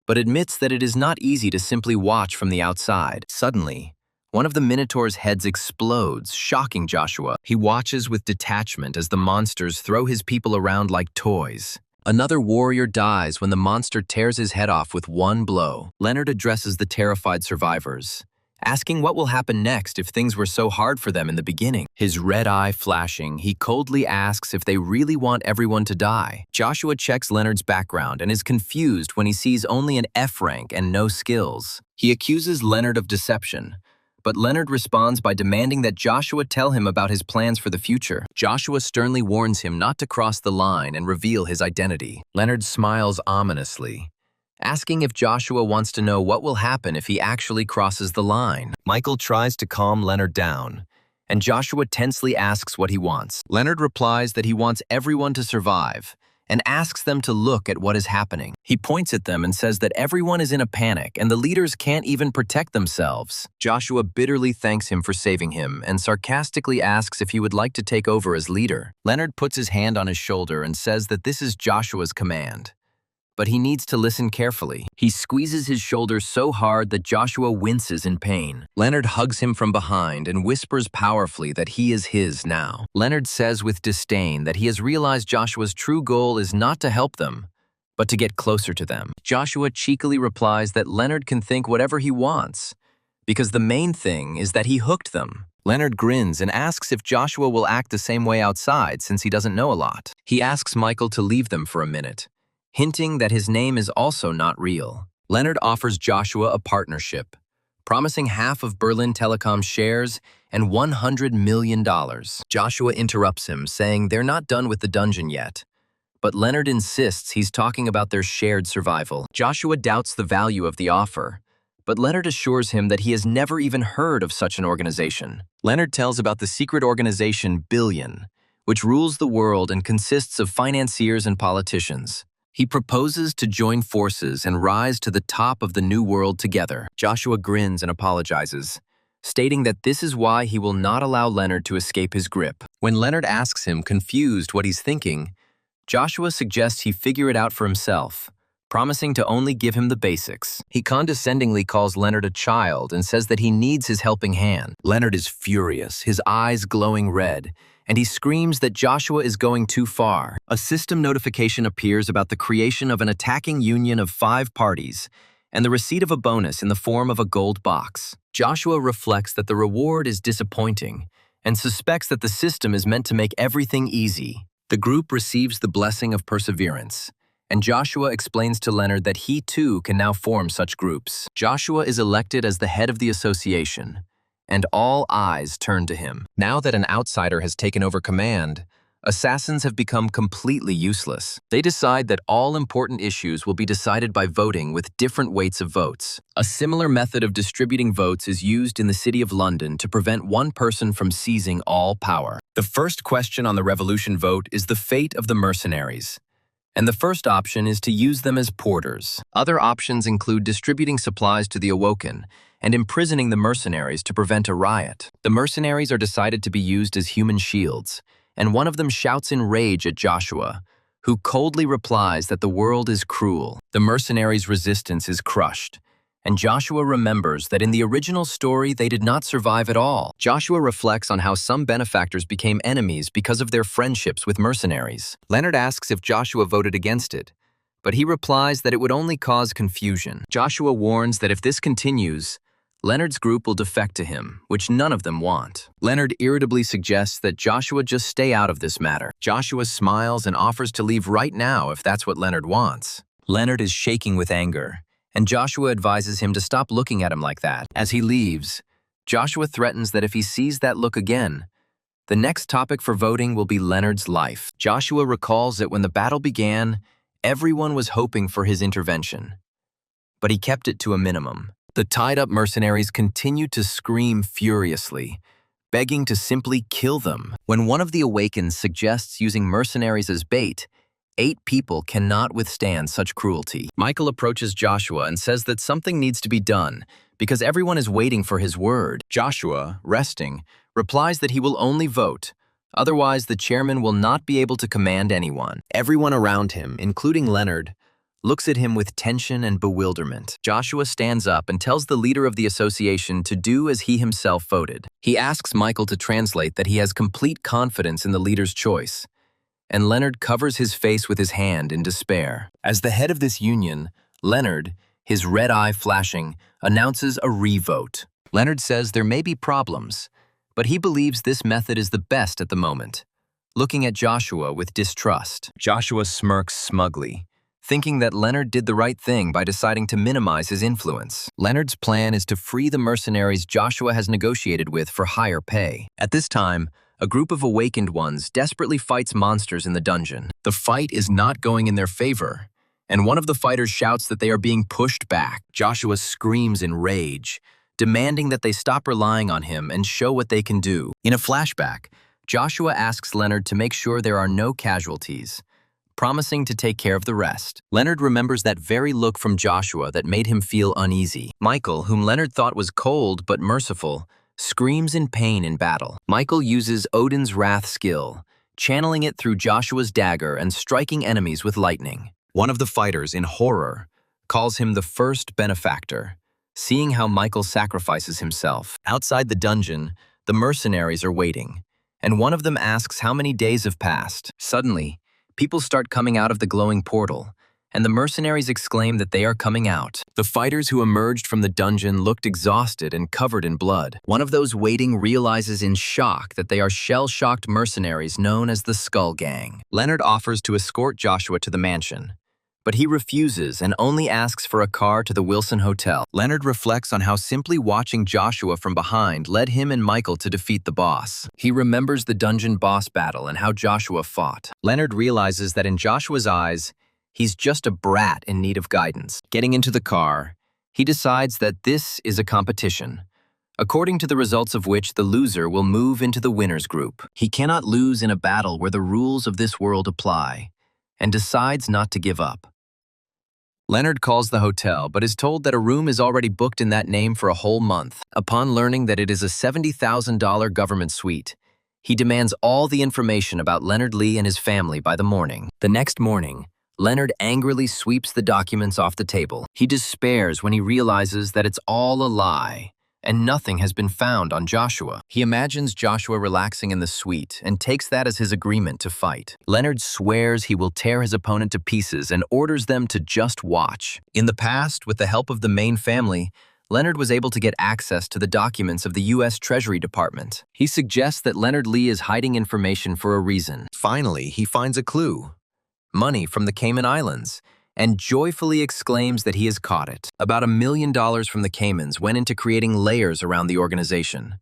but admits that it is not easy to simply watch from the outside. Suddenly, one of the Minotaur's heads explodes, shocking Joshua. He watches with detachment as the monsters throw his people around like toys. Another warrior dies when the monster tears his head off with one blow. Leonard addresses the terrified survivors, asking what will happen next if things were so hard for them in the beginning. His red eye flashing, he coldly asks if they really want everyone to die. Joshua checks Leonard's background and is confused when he sees only an F rank and no skills. He accuses Leonard of deception, but Leonard responds by demanding that Joshua tell him about his plans for the future. Joshua sternly warns him not to cross the line and reveal his identity. Leonard smiles ominously, asking if Joshua wants to know what will happen if he actually crosses the line. Michael tries to calm Leonard down, and Joshua tensely asks what he wants. Leonard replies that he wants everyone to survive, and asks them to look at what is happening. He points at them and says that everyone is in a panic and the leaders can't even protect themselves. Joshua bitterly thanks him for saving him and sarcastically asks if he would like to take over as leader. Leonard puts his hand on his shoulder and says that this is Joshua's command, but he needs to listen carefully. He squeezes his shoulder so hard that Joshua winces in pain. Leonard hugs him from behind and whispers powerfully that he is his now. Leonard says with disdain that he has realized Joshua's true goal is not to help them, but to get closer to them. Joshua cheekily replies that Leonard can think whatever he wants, because the main thing is that he hooked them. Leonard grins and asks if Joshua will act the same way outside since he doesn't know a lot. He asks Michael to leave them for a minute, hinting that his name is also not real. Leonard offers Joshua a partnership, promising half of Berlin Telecom's shares and $100 million. Joshua interrupts him, saying they're not done with the dungeon yet. But Leonard insists he's talking about their shared survival. Joshua doubts the value of the offer, but Leonard assures him that he has never even heard of such an organization. Leonard tells about the secret organization Billion, which rules the world and consists of financiers and politicians. He proposes to join forces and rise to the top of the new world together. Joshua grins and apologizes, stating that this is why he will not allow Leonard to escape his grip. When Leonard asks him, confused, what he's thinking, Joshua suggests he figure it out for himself, promising to only give him the basics. He condescendingly calls Leonard a child and says that he needs his helping hand. Leonard is furious, his eyes glowing red, and he screams that Joshua is going too far. A system notification appears about the creation of an attacking union of 5 parties and the receipt of a bonus in the form of a gold box. Joshua reflects that the reward is disappointing and suspects that the system is meant to make everything easy. The group receives the blessing of perseverance, and Joshua explains to Leonard that he too can now form such groups. Joshua is elected as the head of the association, and all eyes turn to him. Now that an outsider has taken over command, assassins have become completely useless. They decide that all important issues will be decided by voting with different weights of votes. A similar method of distributing votes is used in the City of London to prevent one person from seizing all power. The first question on the revolution vote is the fate of the mercenaries, and the first option is to use them as porters. Other options include distributing supplies to the awoken and imprisoning the mercenaries to prevent a riot. The mercenaries are decided to be used as human shields, and one of them shouts in rage at Joshua, who coldly replies that the world is cruel. The mercenaries' resistance is crushed, and Joshua remembers that in the original story they did not survive at all. Joshua reflects on how some benefactors became enemies because of their friendships with mercenaries. Leonard asks if Joshua voted against it, but he replies that it would only cause confusion. Joshua warns that if this continues, Leonard's group will defect to him, which none of them want. Leonard irritably suggests that Joshua just stay out of this matter. Joshua smiles and offers to leave right now if that's what Leonard wants. Leonard is shaking with anger, and Joshua advises him to stop looking at him like that. As he leaves, Joshua threatens that if he sees that look again, the next topic for voting will be Leonard's life. Joshua recalls that when the battle began, everyone was hoping for his intervention, but he kept it to a minimum. The tied-up mercenaries continued to scream furiously, begging to simply kill them. When one of the awakened suggests using mercenaries as bait, 8 people cannot withstand such cruelty. Michael approaches Joshua and says that something needs to be done because everyone is waiting for his word. Joshua, resting, replies that he will only vote, otherwise the chairman will not be able to command anyone. Everyone around him, including Leonard, looks at him with tension and bewilderment. Joshua stands up and tells the leader of the association to do as he himself voted. He asks Michael to translate that he has complete confidence in the leader's choice, and Leonard covers his face with his hand in despair. As the head of this union, Leonard, his red eye flashing, announces a re-vote. Leonard says there may be problems, but he believes this method is the best at the moment, looking at Joshua with distrust. Joshua smirks smugly, thinking that Leonard did the right thing by deciding to minimize his influence. Leonard's plan is to free the mercenaries Joshua has negotiated with for higher pay. At this time, a group of awakened ones desperately fights monsters in the dungeon. The fight is not going in their favor, and one of the fighters shouts that they are being pushed back. Joshua screams in rage, demanding that they stop relying on him and show what they can do. In a flashback, Joshua asks Leonard to make sure there are no casualties, promising to take care of the rest. Leonard remembers that very look from Joshua that made him feel uneasy. Michael, whom Leonard thought was cold but merciful, screams in pain in battle. Michael uses Odin's wrath skill, channeling it through Joshua's dagger and striking enemies with lightning. One of the fighters, in horror, calls him the first benefactor, seeing how Michael sacrifices himself. Outside the dungeon, the mercenaries are waiting, and one of them asks how many days have passed. Suddenly, people start coming out of the glowing portal, and the mercenaries exclaim that they are coming out. The fighters who emerged from the dungeon looked exhausted and covered in blood. One of those waiting realizes in shock that they are shell-shocked mercenaries known as the Skull Gang. Leonard offers to escort Joshua to the mansion, but he refuses and only asks for a car to the Wilson Hotel. Leonard reflects on how simply watching Joshua from behind led him and Michael to defeat the boss. He remembers the dungeon boss battle and how Joshua fought. Leonard realizes that in Joshua's eyes, he's just a brat in need of guidance. Getting into the car, he decides that this is a competition, according to the results of which the loser will move into the winner's group. He cannot lose in a battle where the rules of this world apply, and decides not to give up. Leonard calls the hotel, but is told that a room is already booked in that name for a whole month. Upon learning that it is a $70,000 government suite, he demands all the information about Leonard Lee and his family by the morning. The next morning, Leonard angrily sweeps the documents off the table. He despairs when he realizes that it's all a lie, and nothing has been found on Joshua. He imagines Joshua relaxing in the suite and takes that as his agreement to fight. Leonard swears he will tear his opponent to pieces and orders them to just watch. In the past, with the help of the Main family, Leonard was able to get access to the documents of the U.S. Treasury Department. He suggests that Leonard Lee is hiding information for a reason. Finally, he finds a clue: money from the Cayman Islands, and joyfully exclaims that he has caught it. About $1 million from the Caymans went into creating layers around the organization.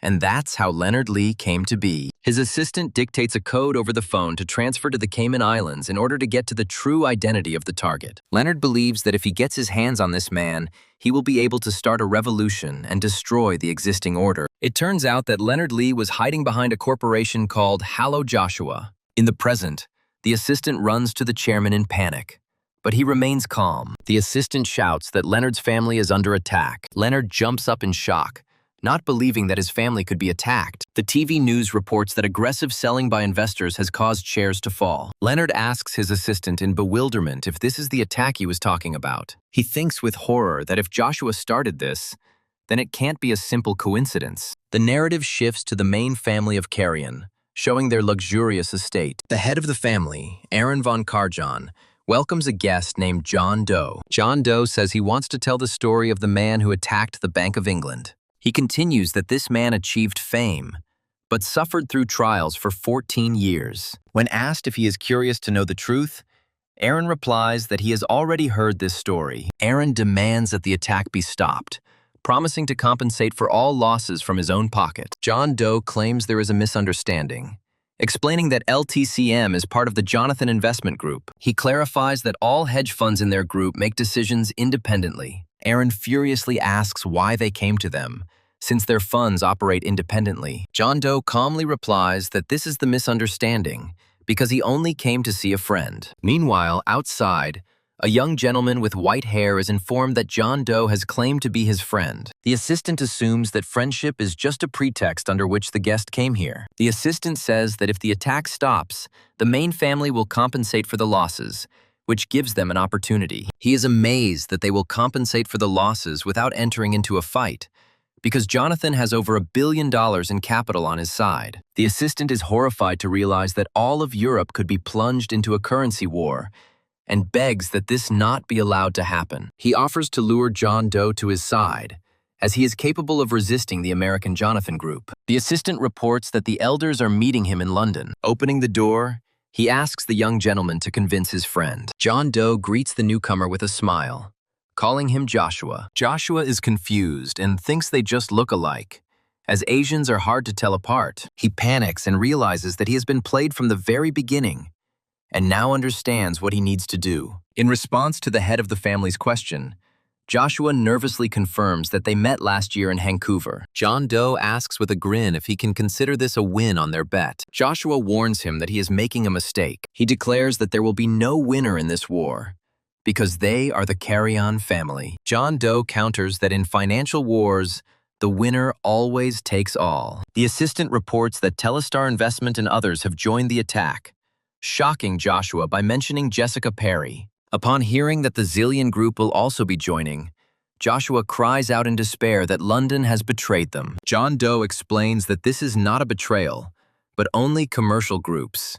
And that's how Leonard Lee came to be. His assistant dictates a code over the phone to transfer to the Cayman Islands in order to get to the true identity of the target. Leonard believes that if he gets his hands on this man, he will be able to start a revolution and destroy the existing order. It turns out that Leonard Lee was hiding behind a corporation called Hallo Joshua. In the present, the assistant runs to the chairman in panic, but he remains calm. The assistant shouts that Leonard's family is under attack. Leonard jumps up in shock, not believing that his family could be attacked. The TV news reports that aggressive selling by investors has caused shares to fall. Leonard asks his assistant in bewilderment if this is the attack he was talking about. He thinks with horror that if Joshua started this, then it can't be a simple coincidence. The narrative shifts to the Main family of Carrion, showing their luxurious estate. The head of the family, Aaron von Karjan, welcomes a guest named John Doe. John Doe says he wants to tell the story of the man who attacked the Bank of England. He continues that this man achieved fame, but suffered through trials for 14 years. When asked if he is curious to know the truth, Aaron replies that he has already heard this story. Aaron demands that the attack be stopped, promising to compensate for all losses from his own pocket. John Doe claims there is a misunderstanding, explaining that LTCM is part of the Jonathan Investment Group. He clarifies that all hedge funds in their group make decisions independently. Aaron furiously asks why they came to them, since their funds operate independently. John Doe calmly replies that this is the misunderstanding, because he only came to see a friend. Meanwhile, outside, a young gentleman with white hair is informed that John Doe has claimed to be his friend. The assistant assumes that friendship is just a pretext under which the guest came here. The assistant says that if the attack stops, the Main family will compensate for the losses, which gives them an opportunity. He is amazed that they will compensate for the losses without entering into a fight, because Jonathan has over $1 billion in capital on his side. The assistant is horrified to realize that all of Europe could be plunged into a currency war, and begs that this not be allowed to happen. He offers to lure John Doe to his side, as he is capable of resisting the American Jonathan Group. The assistant reports that the elders are meeting him in London. Opening the door, he asks the young gentleman to convince his friend. John Doe greets the newcomer with a smile, calling him Joshua. Joshua is confused and thinks they just look alike, as Asians are hard to tell apart. He panics and realizes that he has been played from the very beginning, and now understands what he needs to do. In response to the head of the family's question, Joshua nervously confirms that they met last year in Vancouver. John Doe asks with a grin if he can consider this a win on their bet. Joshua warns him that he is making a mistake. He declares that there will be no winner in this war, because they are the Carrion family. John Doe counters that in financial wars, the winner always takes all. The assistant reports that Telestar Investment and others have joined the attack, shocking Joshua by mentioning Jessica Perry. Upon hearing that the Zillion Group will also be joining, Joshua cries out in despair that London has betrayed them. John Doe explains that this is not a betrayal, but only commercial groups,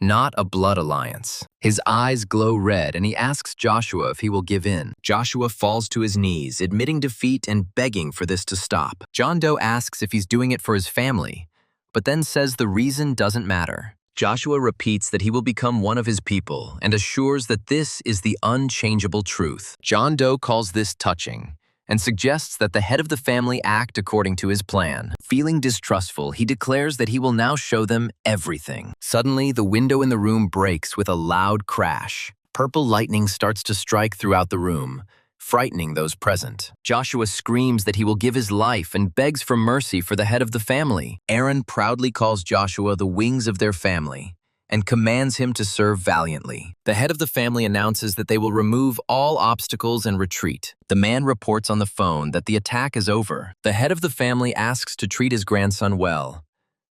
not a blood alliance. His eyes glow red and he asks Joshua if he will give in. Joshua falls to his knees, admitting defeat and begging for this to stop. John Doe asks if he's doing it for his family, but then says the reason doesn't matter. Joshua repeats that he will become one of his people and assures that this is the unchangeable truth. John Doe calls this touching and suggests that the head of the family act according to his plan. Feeling distrustful, he declares that he will now show them everything. Suddenly, the window in the room breaks with a loud crash. Purple lightning starts to strike throughout the room, frightening those present. Joshua screams that he will give his life and begs for mercy for the head of the family. Aaron proudly calls Joshua the wings of their family and commands him to serve valiantly. The head of the family announces that they will remove all obstacles and retreat. The man reports on the phone that the attack is over. The head of the family asks to treat his grandson well,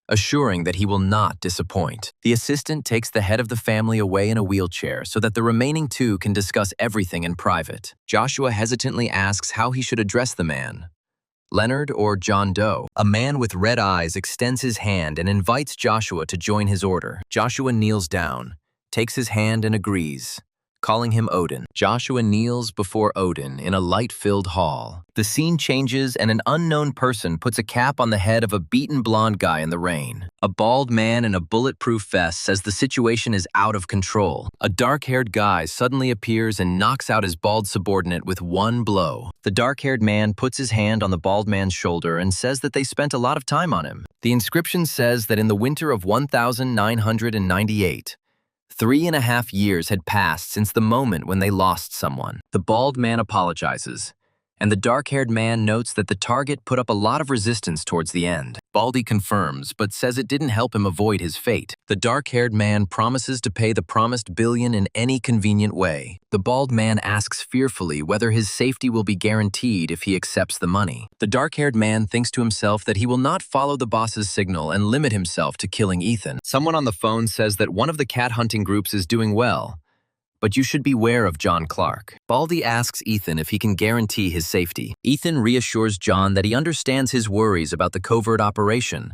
assuring that he will not disappoint. The assistant takes the head of the family away in a wheelchair so that the remaining two can discuss everything in private. Joshua hesitantly asks how he should address the man, Leonard or John Doe. A man with red eyes extends his hand and invites Joshua to join his order. Joshua kneels down, takes his hand and agrees, calling him Odin. Joshua kneels before Odin in a light-filled hall. The scene changes and an unknown person puts a cap on the head of a beaten blonde guy in the rain. A bald man in a bulletproof vest says the situation is out of control. A dark-haired guy suddenly appears and knocks out his bald subordinate with one blow. The dark-haired man puts his hand on the bald man's shoulder and says that they spent a lot of time on him. The inscription says that in the winter of 1998, 3.5 years had passed since the moment when they lost someone. The bald man apologizes, and the dark-haired man notes that the target put up a lot of resistance towards the end. Baldy confirms, but says it didn't help him avoid his fate. The dark-haired man promises to pay the promised billion in any convenient way. The bald man asks fearfully whether his safety will be guaranteed if he accepts the money. The dark-haired man thinks to himself that he will not follow the boss's signal and limit himself to killing Ethan. Someone on the phone says that one of the cat hunting groups is doing well, but you should beware of John Clark. Baldy asks Ethan if he can guarantee his safety. Ethan reassures John that he understands his worries about the covert operation,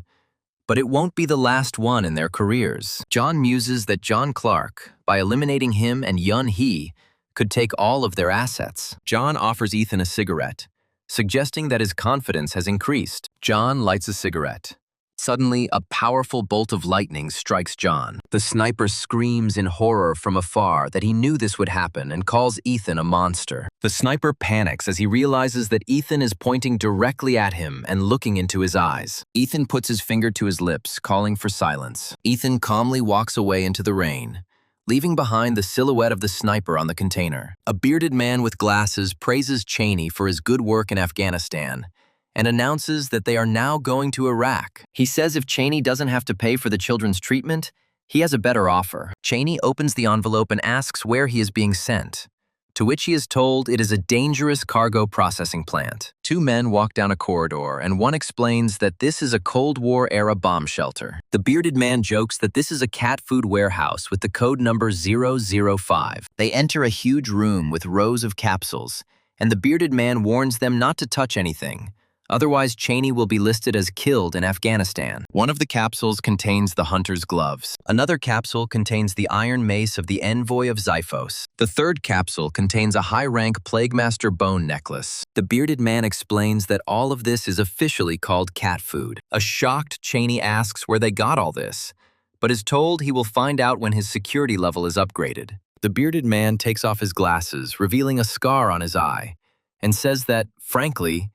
but it won't be the last one in their careers. John muses that John Clark, by eliminating him and Yun Hee, could take all of their assets. John offers Ethan a cigarette, suggesting that his confidence has increased. John lights a cigarette. Suddenly, a powerful bolt of lightning strikes John. The sniper screams in horror from afar that he knew this would happen and calls Ethan a monster. The sniper panics as he realizes that Ethan is pointing directly at him and looking into his eyes. Ethan puts his finger to his lips, calling for silence. Ethan calmly walks away into the rain, leaving behind the silhouette of the sniper on the container. A bearded man with glasses praises Cheney for his good work in Afghanistan and announces that they are now going to Iraq. He says if Cheney doesn't have to pay for the children's treatment, he has a better offer. Cheney opens the envelope and asks where he is being sent, to which he is told it is a dangerous cargo processing plant. Two men walk down a corridor, and one explains that this is a Cold War-era bomb shelter. The bearded man jokes that this is a cat food warehouse with the code number 005. They enter a huge room with rows of capsules, and the bearded man warns them not to touch anything. Otherwise, Cheney will be listed as killed in Afghanistan. One of the capsules contains the hunter's gloves. Another capsule contains the iron mace of the envoy of Xiphos. The third capsule contains a high-rank Plaguemaster bone necklace. The bearded man explains that all of this is officially called cat food. A shocked Cheney asks where they got all this, but is told he will find out when his security level is upgraded. The bearded man takes off his glasses, revealing a scar on his eye, and says that, frankly,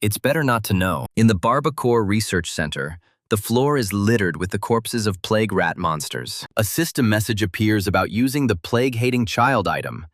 it's better not to know. In the Barbacore Research Center, the floor is littered with the corpses of plague rat monsters. A system message appears about using the plague-hating child item,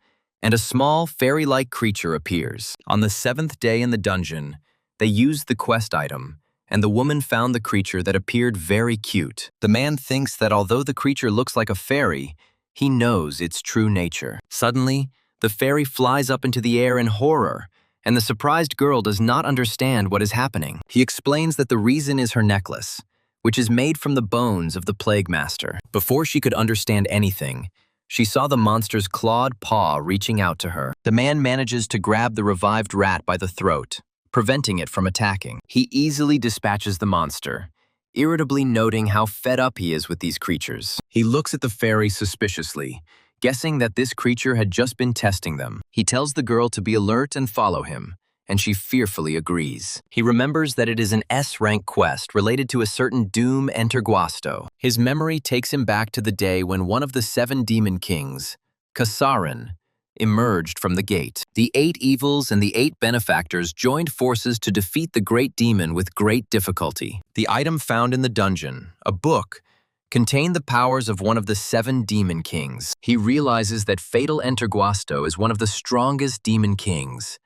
and a small, fairy-like creature appears. On the 7th day in the dungeon, they used the quest item, and the woman found the creature that appeared very cute. The man thinks that although the creature looks like a fairy, he knows its true nature. Suddenly, the fairy flies up into the air in horror, and the surprised girl does not understand what is happening. He explains that the reason is her necklace, which is made from the bones of the Plague Master. Before she could understand anything, she saw the monster's clawed paw reaching out to her. The man manages to grab the revived rat by the throat, preventing it from attacking. He easily dispatches the monster, irritably noting how fed up he is with these creatures. He looks at the fairy suspiciously, guessing that this creature had just been testing them. He tells the girl to be alert and follow him, and she fearfully agrees. He remembers that it is an S-rank quest related to a certain Doom Enterguasto. His memory takes him back to the day when one of the 7 demon kings, Kasarin, emerged from the gate. The 8 evils and the 8 benefactors joined forces to defeat the great demon with great difficulty. The item found in the dungeon, a book, contained the powers of one of the 7 demon kings. He realizes that Fatal Enterguasto is one of the strongest demon kings,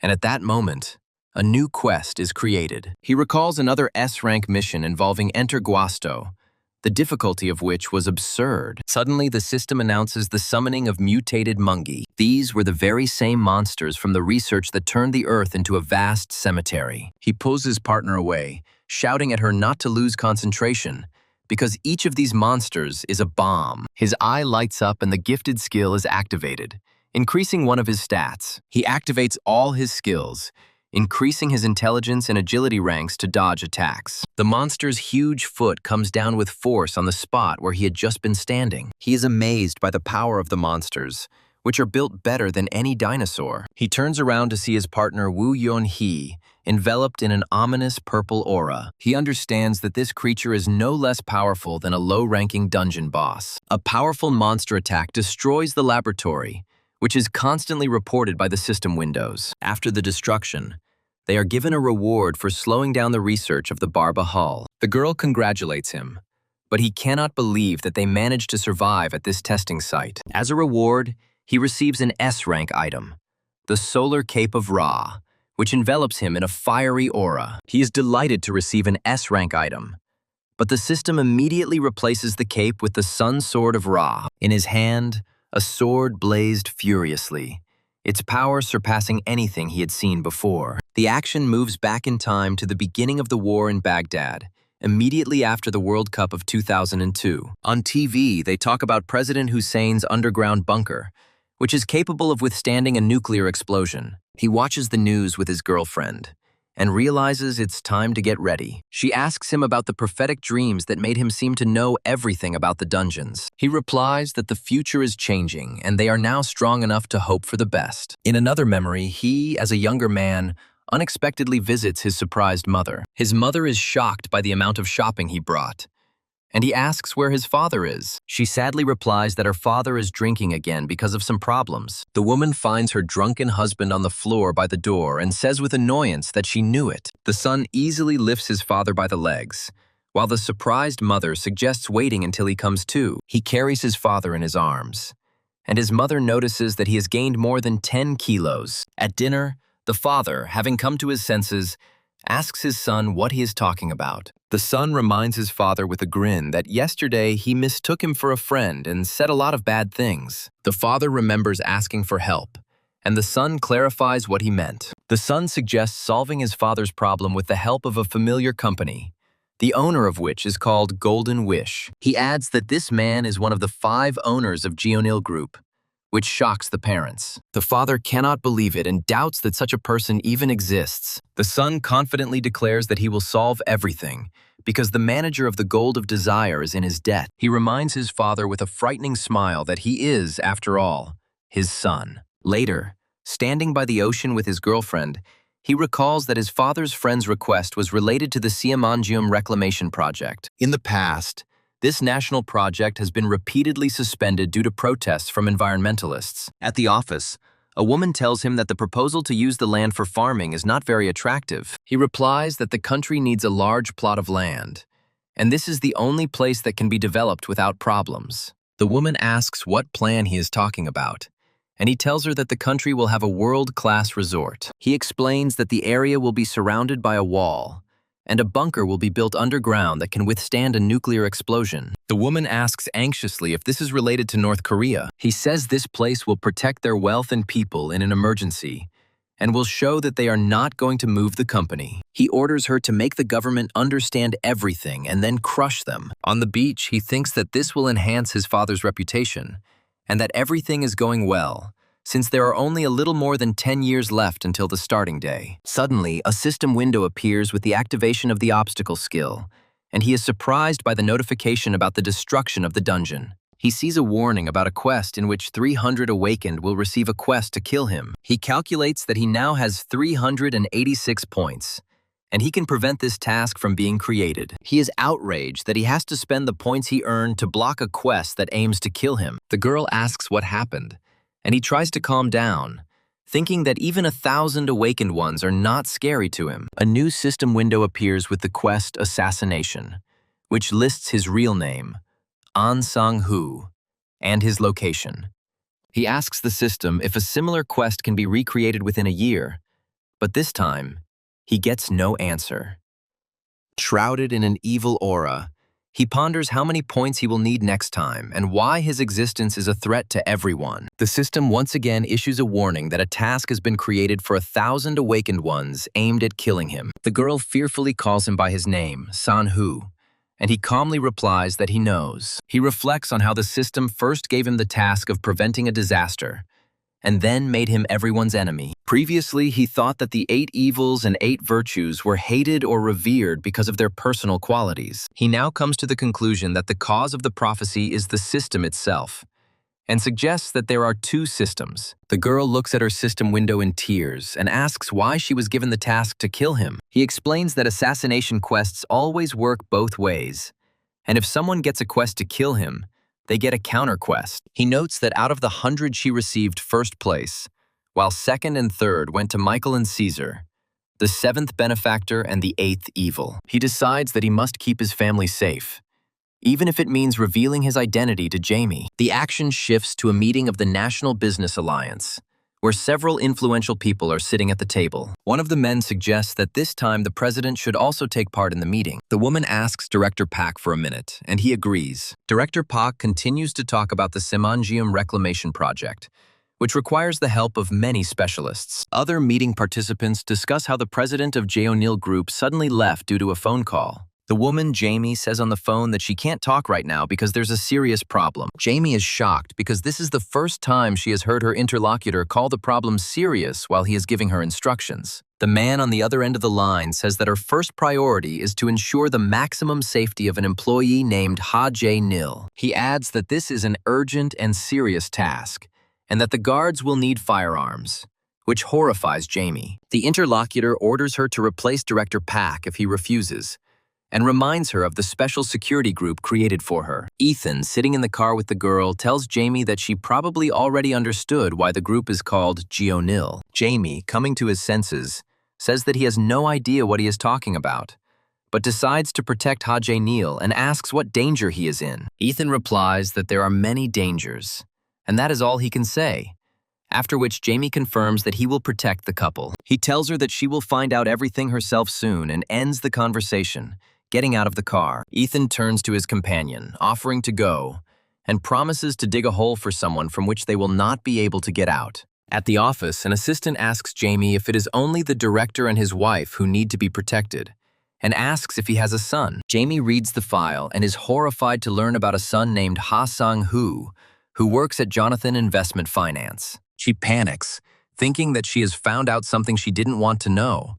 and at that moment, a new quest is created. He recalls another S-rank mission involving Enterguasto, the difficulty of which was absurd. Suddenly, the system announces the summoning of mutated mungi. These were the very same monsters from the research that turned the Earth into a vast cemetery. He pulls his partner away, shouting at her not to lose concentration, because each of these monsters is a bomb. His eye lights up and the gifted skill is activated, increasing one of his stats. He activates all his skills, increasing his intelligence and agility ranks to dodge attacks. The monster's huge foot comes down with force on the spot where he had just been standing. He is amazed by the power of the monsters, which are built better than any dinosaur. He turns around to see his partner Woo Yeon-hee, enveloped in an ominous purple aura. He understands that this creature is no less powerful than a low-ranking dungeon boss. A powerful monster attack destroys the laboratory, which is constantly reported by the system windows. After the destruction, they are given a reward for slowing down the research of the Barba hull. The girl congratulates him, but he cannot believe that they managed to survive at this testing site. As a reward, he receives an S-rank item, the Solar Cape of Ra, which envelops him in a fiery aura. He is delighted to receive an S-rank item, but the system immediately replaces the cape with the Sun Sword of Ra. In his hand, a sword blazed furiously, its power surpassing anything he had seen before. The action moves back in time to the beginning of the war in Baghdad, immediately after the World Cup of 2002. On TV, they talk about President Hussein's underground bunker, which is capable of withstanding a nuclear explosion. He watches the news with his girlfriend and realizes it's time to get ready. She asks him about the prophetic dreams that made him seem to know everything about the dungeons. He replies that the future is changing and they are now strong enough to hope for the best. In another memory, he, as a younger man, unexpectedly visits his surprised mother. His mother is shocked by the amount of shopping he brought, and he asks where his father is. She sadly replies that her father is drinking again because of some problems. The woman finds her drunken husband on the floor by the door and says with annoyance that she knew it. The son easily lifts his father by the legs, while the surprised mother suggests waiting until he comes to. He carries his father in his arms, and his mother notices that he has gained more than 10 kilos. At dinner, the father, having come to his senses, asks his son what he is talking about. The son reminds his father with a grin that yesterday he mistook him for a friend and said a lot of bad things. The father remembers asking for help, and the son clarifies what he meant. The son suggests solving his father's problem with the help of a familiar company, the owner of which is called Golden Wish. He adds that this man is one of the 5 owners of Jeonil Group, which shocks the parents. The father cannot believe it and doubts that such a person even exists. The son confidently declares that he will solve everything, because the manager of the Gold of Desire is in his debt. He reminds his father with a frightening smile that he is, after all, his son. Later, standing by the ocean with his girlfriend, he recalls that his father's friend's request was related to the Siamangium Reclamation Project. In the past, this national project has been repeatedly suspended due to protests from environmentalists. At the office, a woman tells him that the proposal to use the land for farming is not very attractive. He replies that the country needs a large plot of land, and this is the only place that can be developed without problems. The woman asks what plan he is talking about, and he tells her that the country will have a world-class resort. He explains that the area will be surrounded by a wall, and a bunker will be built underground that can withstand a nuclear explosion. The woman asks anxiously if this is related to North Korea. He says this place will protect their wealth and people in an emergency, and will show that they are not going to move the company. He orders her to make the government understand everything and then crush them. On the beach, he thinks that this will enhance his father's reputation, and that everything is going well, since there are only a little more than 10 years left until the starting day. Suddenly, a system window appears with the activation of the obstacle skill, and he is surprised by the notification about the destruction of the dungeon. He sees a warning about a quest in which 300 awakened will receive a quest to kill him. He calculates that he now has 386 points, and he can prevent this task from being created. He is outraged that he has to spend the points he earned to block a quest that aims to kill him. The girl asks what happened, and he tries to calm down, thinking that even 1,000 awakened ones are not scary to him. A new system window appears with the quest Assassination, which lists his real name, An Sang-hoo, and his location. He asks the system if a similar quest can be recreated within a year, but this time, he gets no answer. Shrouded in an evil aura, he ponders how many points he will need next time and why his existence is a threat to everyone. The system once again issues a warning that a task has been created for 1,000 awakened ones aimed at killing him. The girl fearfully calls him by his name, San-hoo, and he calmly replies that he knows. He reflects on how the system first gave him the task of preventing a disaster, and then made him everyone's enemy. Previously, he thought that the 8 evils and 8 virtues were hated or revered because of their personal qualities. He now comes to the conclusion that the cause of the prophecy is the system itself, and suggests that there are 2 systems. The girl looks at her system window in tears and asks why she was given the task to kill him. He explains that assassination quests always work both ways, and if someone gets a quest to kill him, they get a counter quest. He notes that out of the 100 she received first place, while second and third went to Michael and Caesar, the 7th benefactor and the 8th evil. He decides that he must keep his family safe, even if it means revealing his identity to Jamie. The action shifts to a meeting of the National Business Alliance, where several influential people are sitting at the table. One of the men suggests that this time the president should also take part in the meeting. The woman asks Director Pak for a minute, and he agrees. Director Pak continues to talk about the Semangium Reclamation Project, which requires the help of many specialists. Other meeting participants discuss how the president of Jeonil Group suddenly left due to a phone call. The woman, Jamie, says on the phone that she can't talk right now because there's a serious problem. Jamie is shocked because this is the first time she has heard her interlocutor call the problem serious while he is giving her instructions. The man on the other end of the line says that her first priority is to ensure the maximum safety of an employee named Ha Jae-nil. He adds that this is an urgent and serious task, and that the guards will need firearms, which horrifies Jamie. The interlocutor orders her to replace Director Pak if he refuses, and reminds her of the special security group created for her. Ethan, sitting in the car with the girl, tells Jamie that she probably already understood why the group is called Jeonil. Jamie, coming to his senses, says that he has no idea what he is talking about, but decides to protect Ha Jae-nil and asks what danger he is in. Ethan replies that there are many dangers, and that is all he can say, after which Jamie confirms that he will protect the couple. He tells her that she will find out everything herself soon and ends the conversation, getting out of the car. Ethan turns to his companion, offering to go, and promises to dig a hole for someone from which they will not be able to get out. At the office, an assistant asks Jamie if it is only the director and his wife who need to be protected, and asks if he has a son. Jamie reads the file and is horrified to learn about a son named Ha Sang-hoo, who works at Jonathan Investment Finance. She panics, thinking that she has found out something she didn't want to know,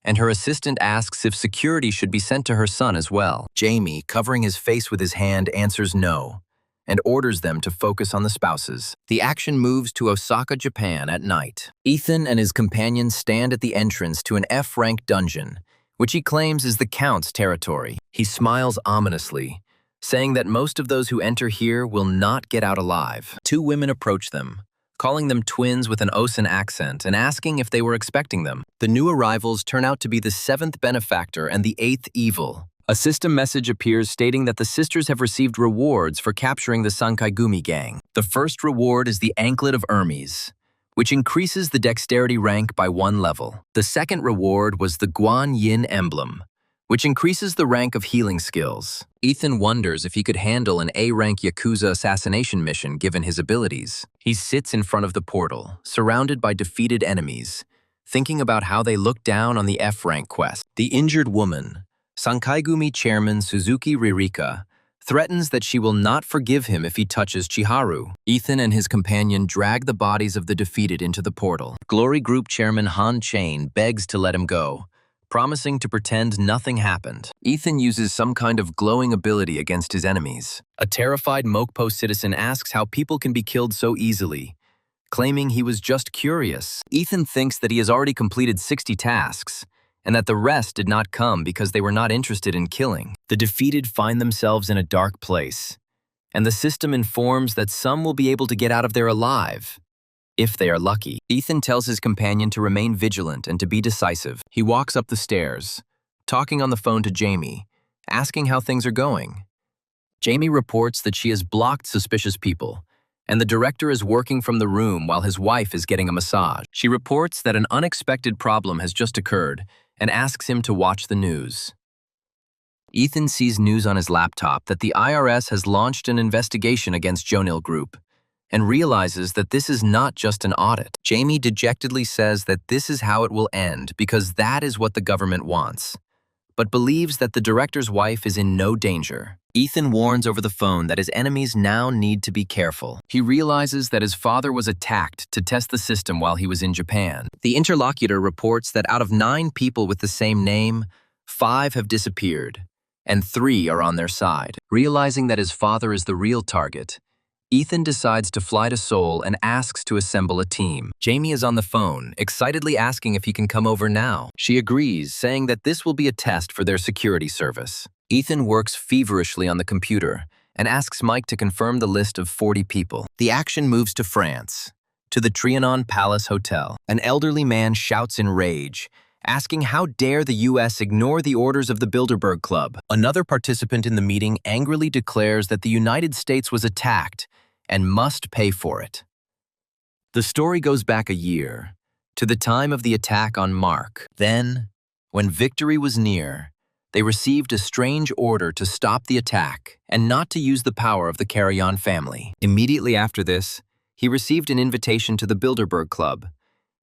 and her assistant asks if security should be sent to her son as well. Jamie, covering his face with his hand, answers no, and orders them to focus on the spouses. The action moves to Osaka, Japan at night. Ethan and his companions stand at the entrance to an F-rank dungeon, which he claims is the Count's territory. He smiles ominously, saying that most of those who enter here will not get out alive. 2 women approach them, calling them twins with an Osan accent and asking if they were expecting them. The new arrivals turn out to be the 7th benefactor and the 8th evil. A system message appears stating that the sisters have received rewards for capturing the Sankaigumi gang. The first reward is the Anklet of Hermes, which increases the dexterity rank by 1 level. The second reward was the Guan Yin emblem, which increases the rank of healing skills. Ethan wonders if he could handle an A-rank Yakuza assassination mission given his abilities. He sits in front of the portal, surrounded by defeated enemies, thinking about how they look down on the F-rank quest. The injured woman, Sankaigumi chairman Suzuki Ririka, threatens that she will not forgive him if he touches Chiharu. Ethan and his companion drag the bodies of the defeated into the portal. Glory Group chairman Han Chain begs to let him go, promising to pretend nothing happened. Ethan uses some kind of glowing ability against his enemies. A terrified Mokpo citizen asks how people can be killed so easily, claiming he was just curious. Ethan thinks that he has already completed 60 tasks, and that the rest did not come because they were not interested in killing. The defeated find themselves in a dark place, and the system informs that some will be able to get out of there alive, if they are lucky. Ethan tells his companion to remain vigilant and to be decisive. He walks up the stairs, talking on the phone to Jamie, asking how things are going. Jamie reports that she has blocked suspicious people, and the director is working from the room while his wife is getting a massage. She reports that an unexpected problem has just occurred and asks him to watch the news. Ethan sees news on his laptop that the IRS has launched an investigation against Jonil Group and realizes that this is not just an audit. Jamie dejectedly says that this is how it will end because that is what the government wants, but believes that the director's wife is in no danger. Ethan warns over the phone that his enemies now need to be careful. He realizes that his father was attacked to test the system while he was in Japan. The interlocutor reports that out of 9 people with the same name, 5 have disappeared, and 3 are on their side. Realizing that his father is the real target, Ethan decides to fly to Seoul and asks to assemble a team. Jamie is on the phone, excitedly asking if he can come over now. She agrees, saying that this will be a test for their security service. Ethan works feverishly on the computer and asks Mike to confirm the list of 40 people. The action moves to France, to the Trianon Palace Hotel. An elderly man shouts in rage, asking how dare the U.S. ignore the orders of the Bilderberg Club. Another participant in the meeting angrily declares that the United States was attacked and must pay for it. The story goes back a year, to the time of the attack on Mark. Then, when victory was near, they received a strange order to stop the attack and not to use the power of the Carrion family. Immediately after this, he received an invitation to the Bilderberg Club,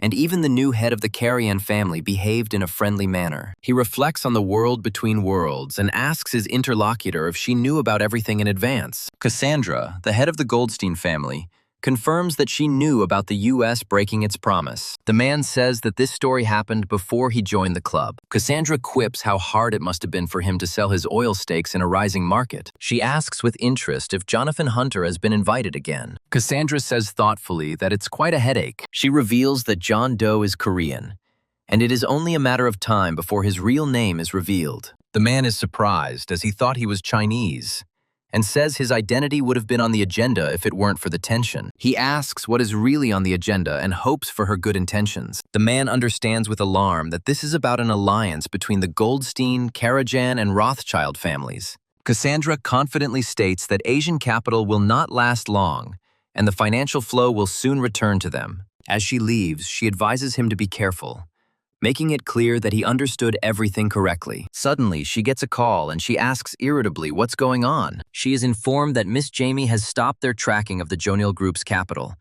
and even the new head of the Carrion family behaved in a friendly manner. He reflects on the world between worlds and asks his interlocutor if she knew about everything in advance. Cassandra, the head of the Goldstein family, confirms that she knew about the U.S. breaking its promise. The man says that this story happened before he joined the club. Cassandra quips how hard it must have been for him to sell his oil stakes in a rising market. She asks with interest if Jonathan Hunter has been invited again. Cassandra says thoughtfully that it's quite a headache. She reveals that John Doe is Korean, and it is only a matter of time before his real name is revealed. The man is surprised as he thought he was Chinese, and says his identity would have been on the agenda if it weren't for the tension. He asks what is really on the agenda and hopes for her good intentions. The man understands with alarm that this is about an alliance between the Goldstein, Karajan, and Rothschild families. Cassandra confidently states that Asian capital will not last long, and the financial flow will soon return to them. As she leaves, she advises him to be careful, making it clear that he understood everything correctly. Suddenly, she gets a call and she asks irritably what's going on. She is informed that Miss Jamie has stopped their tracking of the Jonil Group's capital,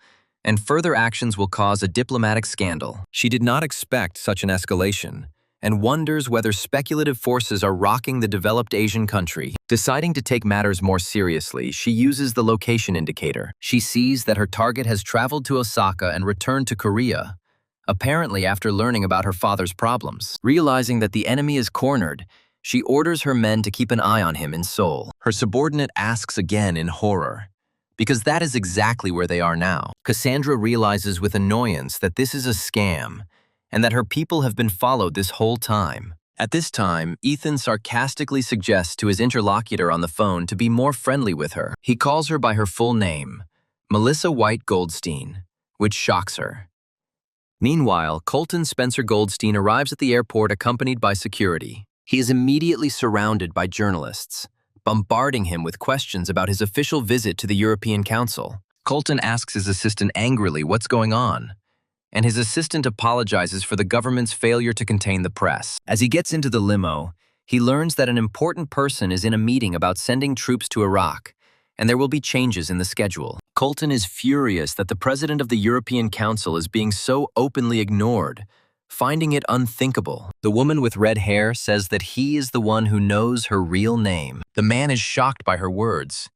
and further actions will cause a diplomatic scandal. She did not expect such an escalation, and wonders whether speculative forces are rocking the developed Asian country. Deciding to take matters more seriously, she uses the location indicator. She sees that her target has traveled to Osaka and returned to Korea, apparently after learning about her father's problems. Realizing that the enemy is cornered, she orders her men to keep an eye on him in Seoul. Her subordinate asks again in horror, because that is exactly where they are now. Cassandra realizes with annoyance that this is a scam, and that her people have been followed this whole time. At this time, Ethan sarcastically suggests to his interlocutor on the phone to be more friendly with her. He calls her by her full name, Melissa White Goldstein, which shocks her. Meanwhile, Colton Spencer Goldstein arrives at the airport accompanied by security. He is immediately surrounded by journalists, bombarding him with questions about his official visit to the European Council. Colton asks his assistant angrily what's going on, and his assistant apologizes for the government's failure to contain the press. As he gets into the limo, he learns that an important person is in a meeting about sending troops to Iraq, and there will be changes in the schedule. Colton is furious that the president of the European Council is being so openly ignored, finding it unthinkable. The woman with red hair says that he is the one who knows her real name. The man is shocked by her words,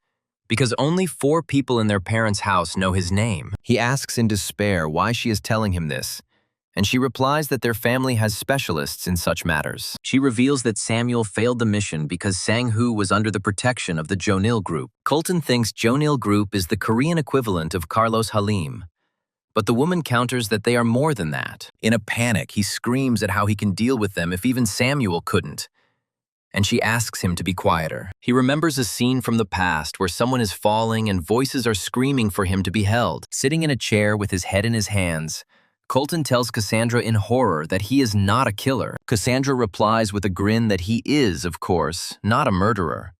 because only 4 people in their parents' house know his name. He asks in despair why she is telling him this, and she replies that their family has specialists in such matters. She reveals that Samuel failed the mission because Sang-hoo was under the protection of the Jonil Group. Colton thinks Jonil Group is the Korean equivalent of Carlos Halim, but the woman counters that they are more than that. In a panic, he screams at how he can deal with them if even Samuel couldn't, and she asks him to be quieter. He remembers a scene from the past where someone is falling and voices are screaming for him to be held. Sitting in a chair with his head in his hands, Colton tells Cassandra in horror that he is not a killer. Cassandra replies with a grin that he is, of course, not a murderer,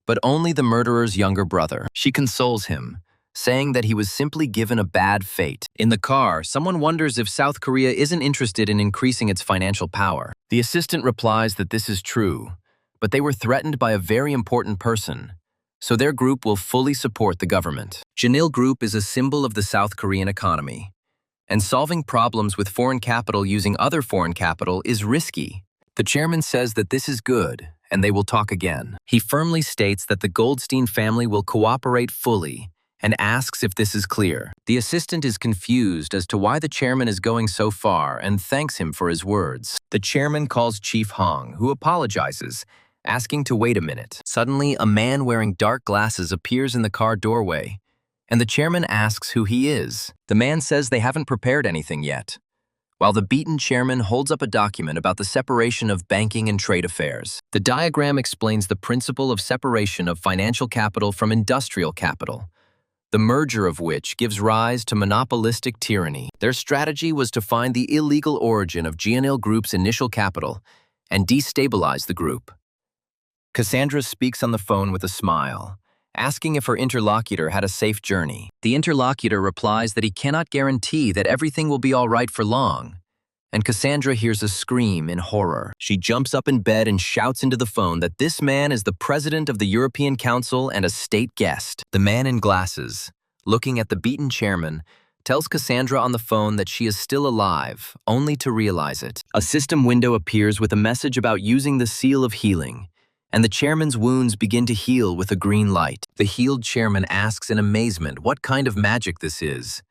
but only the murderer's younger brother. She consoles him, saying that he was simply given a bad fate. In the car, someone wonders if South Korea isn't interested in increasing its financial power. The assistant replies that this is true, but they were threatened by a very important person, so their group will fully support the government. Jonil Group is a symbol of the South Korean economy, and solving problems with foreign capital using other foreign capital is risky. The chairman says that this is good, and they will talk again. He firmly states that the Goldstein family will cooperate fully, and asks if this is clear. The assistant is confused as to why the chairman is going so far and thanks him for his words. The chairman calls Chief Hong, who apologizes, asking to wait a minute. Suddenly, a man wearing dark glasses appears in the car doorway, and the chairman asks who he is. The man says they haven't prepared anything yet, while the beaten chairman holds up a document about the separation of banking and trade affairs. The diagram explains the principle of separation of financial capital from industrial capital, the merger of which gives rise to monopolistic tyranny. Their strategy was to find the illegal origin of Jonil Group's initial capital and destabilize the group. Cassandra speaks on the phone with a smile, asking if her interlocutor had a safe journey. The interlocutor replies that he cannot guarantee that everything will be all right for long, and Cassandra hears a scream in horror. She jumps up in bed and shouts into the phone that this man is the president of the European Council and a state guest. The man in glasses, looking at the beaten chairman, tells Cassandra on the phone that she is still alive, only to realize it. A system window appears with a message about using the seal of healing, and the chairman's wounds begin to heal with a green light. The healed chairman asks in amazement what kind of magic this is,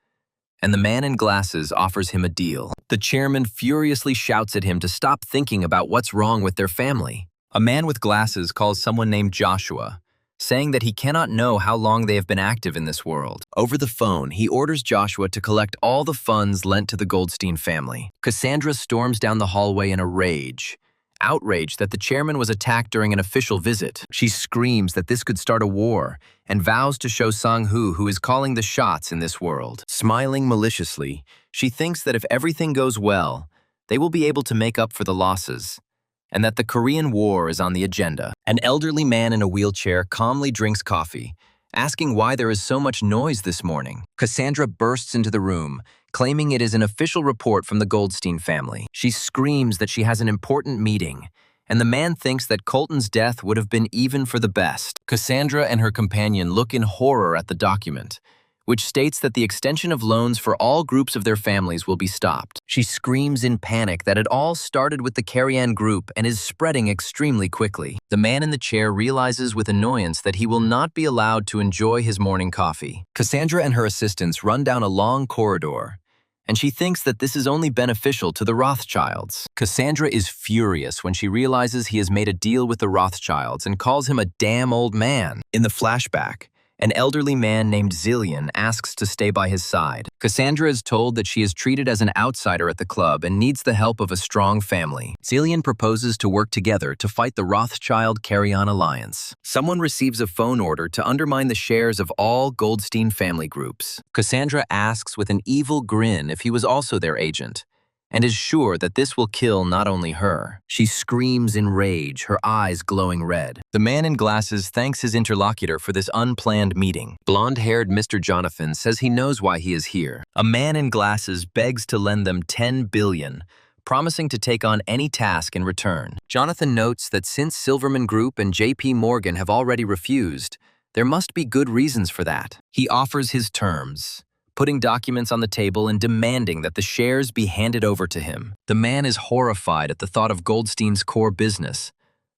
and the man in glasses offers him a deal. The chairman furiously shouts at him to stop thinking about what's wrong with their family. A man with glasses calls someone named Joshua, saying that he cannot know how long they have been active in this world. Over the phone, he orders Joshua to collect all the funds lent to the Goldstein family. Cassandra storms down the hallway in a rage, outraged that the chairman was attacked during an official visit. She screams that this could start a war and vows to show Sang-hoo who is calling the shots in this world. Smiling maliciously, she thinks that if everything goes well, they will be able to make up for the losses, and that the Korean War is on the agenda. An elderly man in a wheelchair calmly drinks coffee, asking why there is so much noise this morning. Cassandra bursts into the room, claiming it is an official report from the Goldstein family. She screams that she has an important meeting, and the man thinks that Colton's death would have been even for the best. Cassandra and her companion look in horror at the document, which states that the extension of loans for all groups of their families will be stopped. She screams in panic that it all started with the Carrian group and is spreading extremely quickly. The man in the chair realizes with annoyance that he will not be allowed to enjoy his morning coffee. Cassandra and her assistants run down a long corridor, and she thinks that this is only beneficial to the Rothschilds. Cassandra is furious when she realizes he has made a deal with the Rothschilds and calls him a damn old man. In the flashback, an elderly man named Zillion asks to stay by his side. Cassandra is told that she is treated as an outsider at the club and needs the help of a strong family. Zillion proposes to work together to fight the Rothschild-Carrion alliance. Someone receives a phone order to undermine the shares of all Goldstein family groups. Cassandra asks with an evil grin if he was also their agent, and is sure that this will kill not only her. She screams in rage, her eyes glowing red. The man in glasses thanks his interlocutor for this unplanned meeting. Blonde-haired Mr. Jonathan says he knows why he is here. A man in glasses begs to lend them $10 billion, promising to take on any task in return. Jonathan notes that since Silverman Group and J.P. Morgan have already refused, there must be good reasons for that. He offers his terms, putting documents on the table and demanding that the shares be handed over to him. The man is horrified at the thought of Goldstein's core business,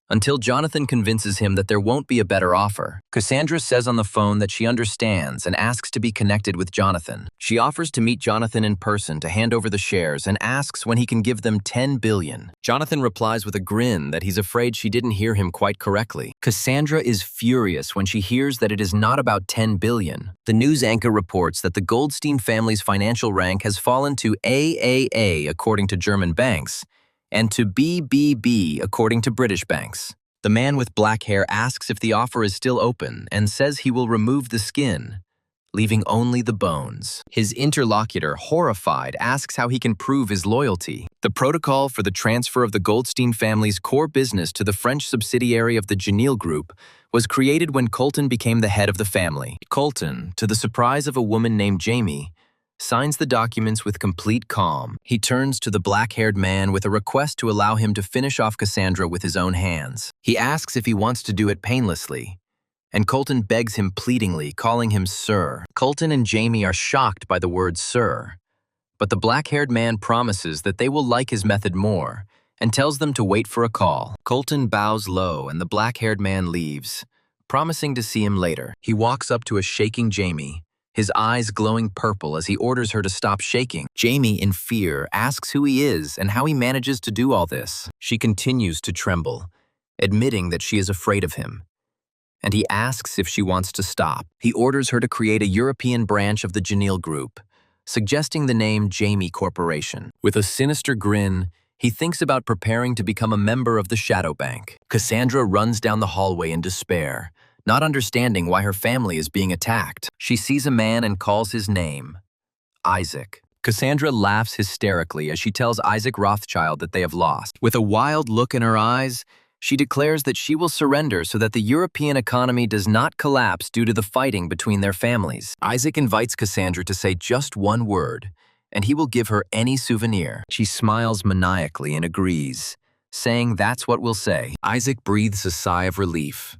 until Jonathan convinces him that there won't be a better offer. Cassandra says on the phone that she understands and asks to be connected with Jonathan. She offers to meet Jonathan in person to hand over the shares and asks when he can give them 10 billion. Jonathan replies with a grin that he's afraid she didn't hear him quite correctly. Cassandra is furious when she hears that it is not about 10 billion. The news anchor reports that the Goldstein family's financial rank has fallen to AAA according to German banks, and to BBB according to British banks. The man with black hair asks if the offer is still open and says he will remove the skin, leaving only the bones. His interlocutor, horrified, asks how he can prove his loyalty. The protocol for the transfer of the Goldstein family's core business to the French subsidiary of the Janil Group was created when Colton became the head of the family. Colton, to the surprise of a woman named Jamie, signs the documents with complete calm. He turns to the black-haired man with a request to allow him to finish off Cassandra with his own hands. He asks if he wants to do it painlessly, and Colton begs him pleadingly, calling him sir. Colton and Jamie are shocked by the word sir, but the black-haired man promises that they will like his method more and tells them to wait for a call. Colton bows low and the black-haired man leaves, promising to see him later. He walks up to a shaking Jamie, his eyes glowing purple as he orders her to stop shaking. Jamie, in fear, asks who he is and how he manages to do all this. She continues to tremble, admitting that she is afraid of him. And he asks if she wants to stop. He orders her to create a European branch of the Janil Group, suggesting the name Jamie Corporation. With a sinister grin, he thinks about preparing to become a member of the Shadow Bank. Cassandra runs down the hallway in despair, not understanding why her family is being attacked. She sees a man and calls his name, Isaac. Cassandra laughs hysterically as she tells Isaac Rothschild that they have lost. With a wild look in her eyes, she declares that she will surrender so that the European economy does not collapse due to the fighting between their families. Isaac invites Cassandra to say just one word, and he will give her any souvenir. She smiles maniacally and agrees, saying that's what we'll say. Isaac breathes a sigh of relief,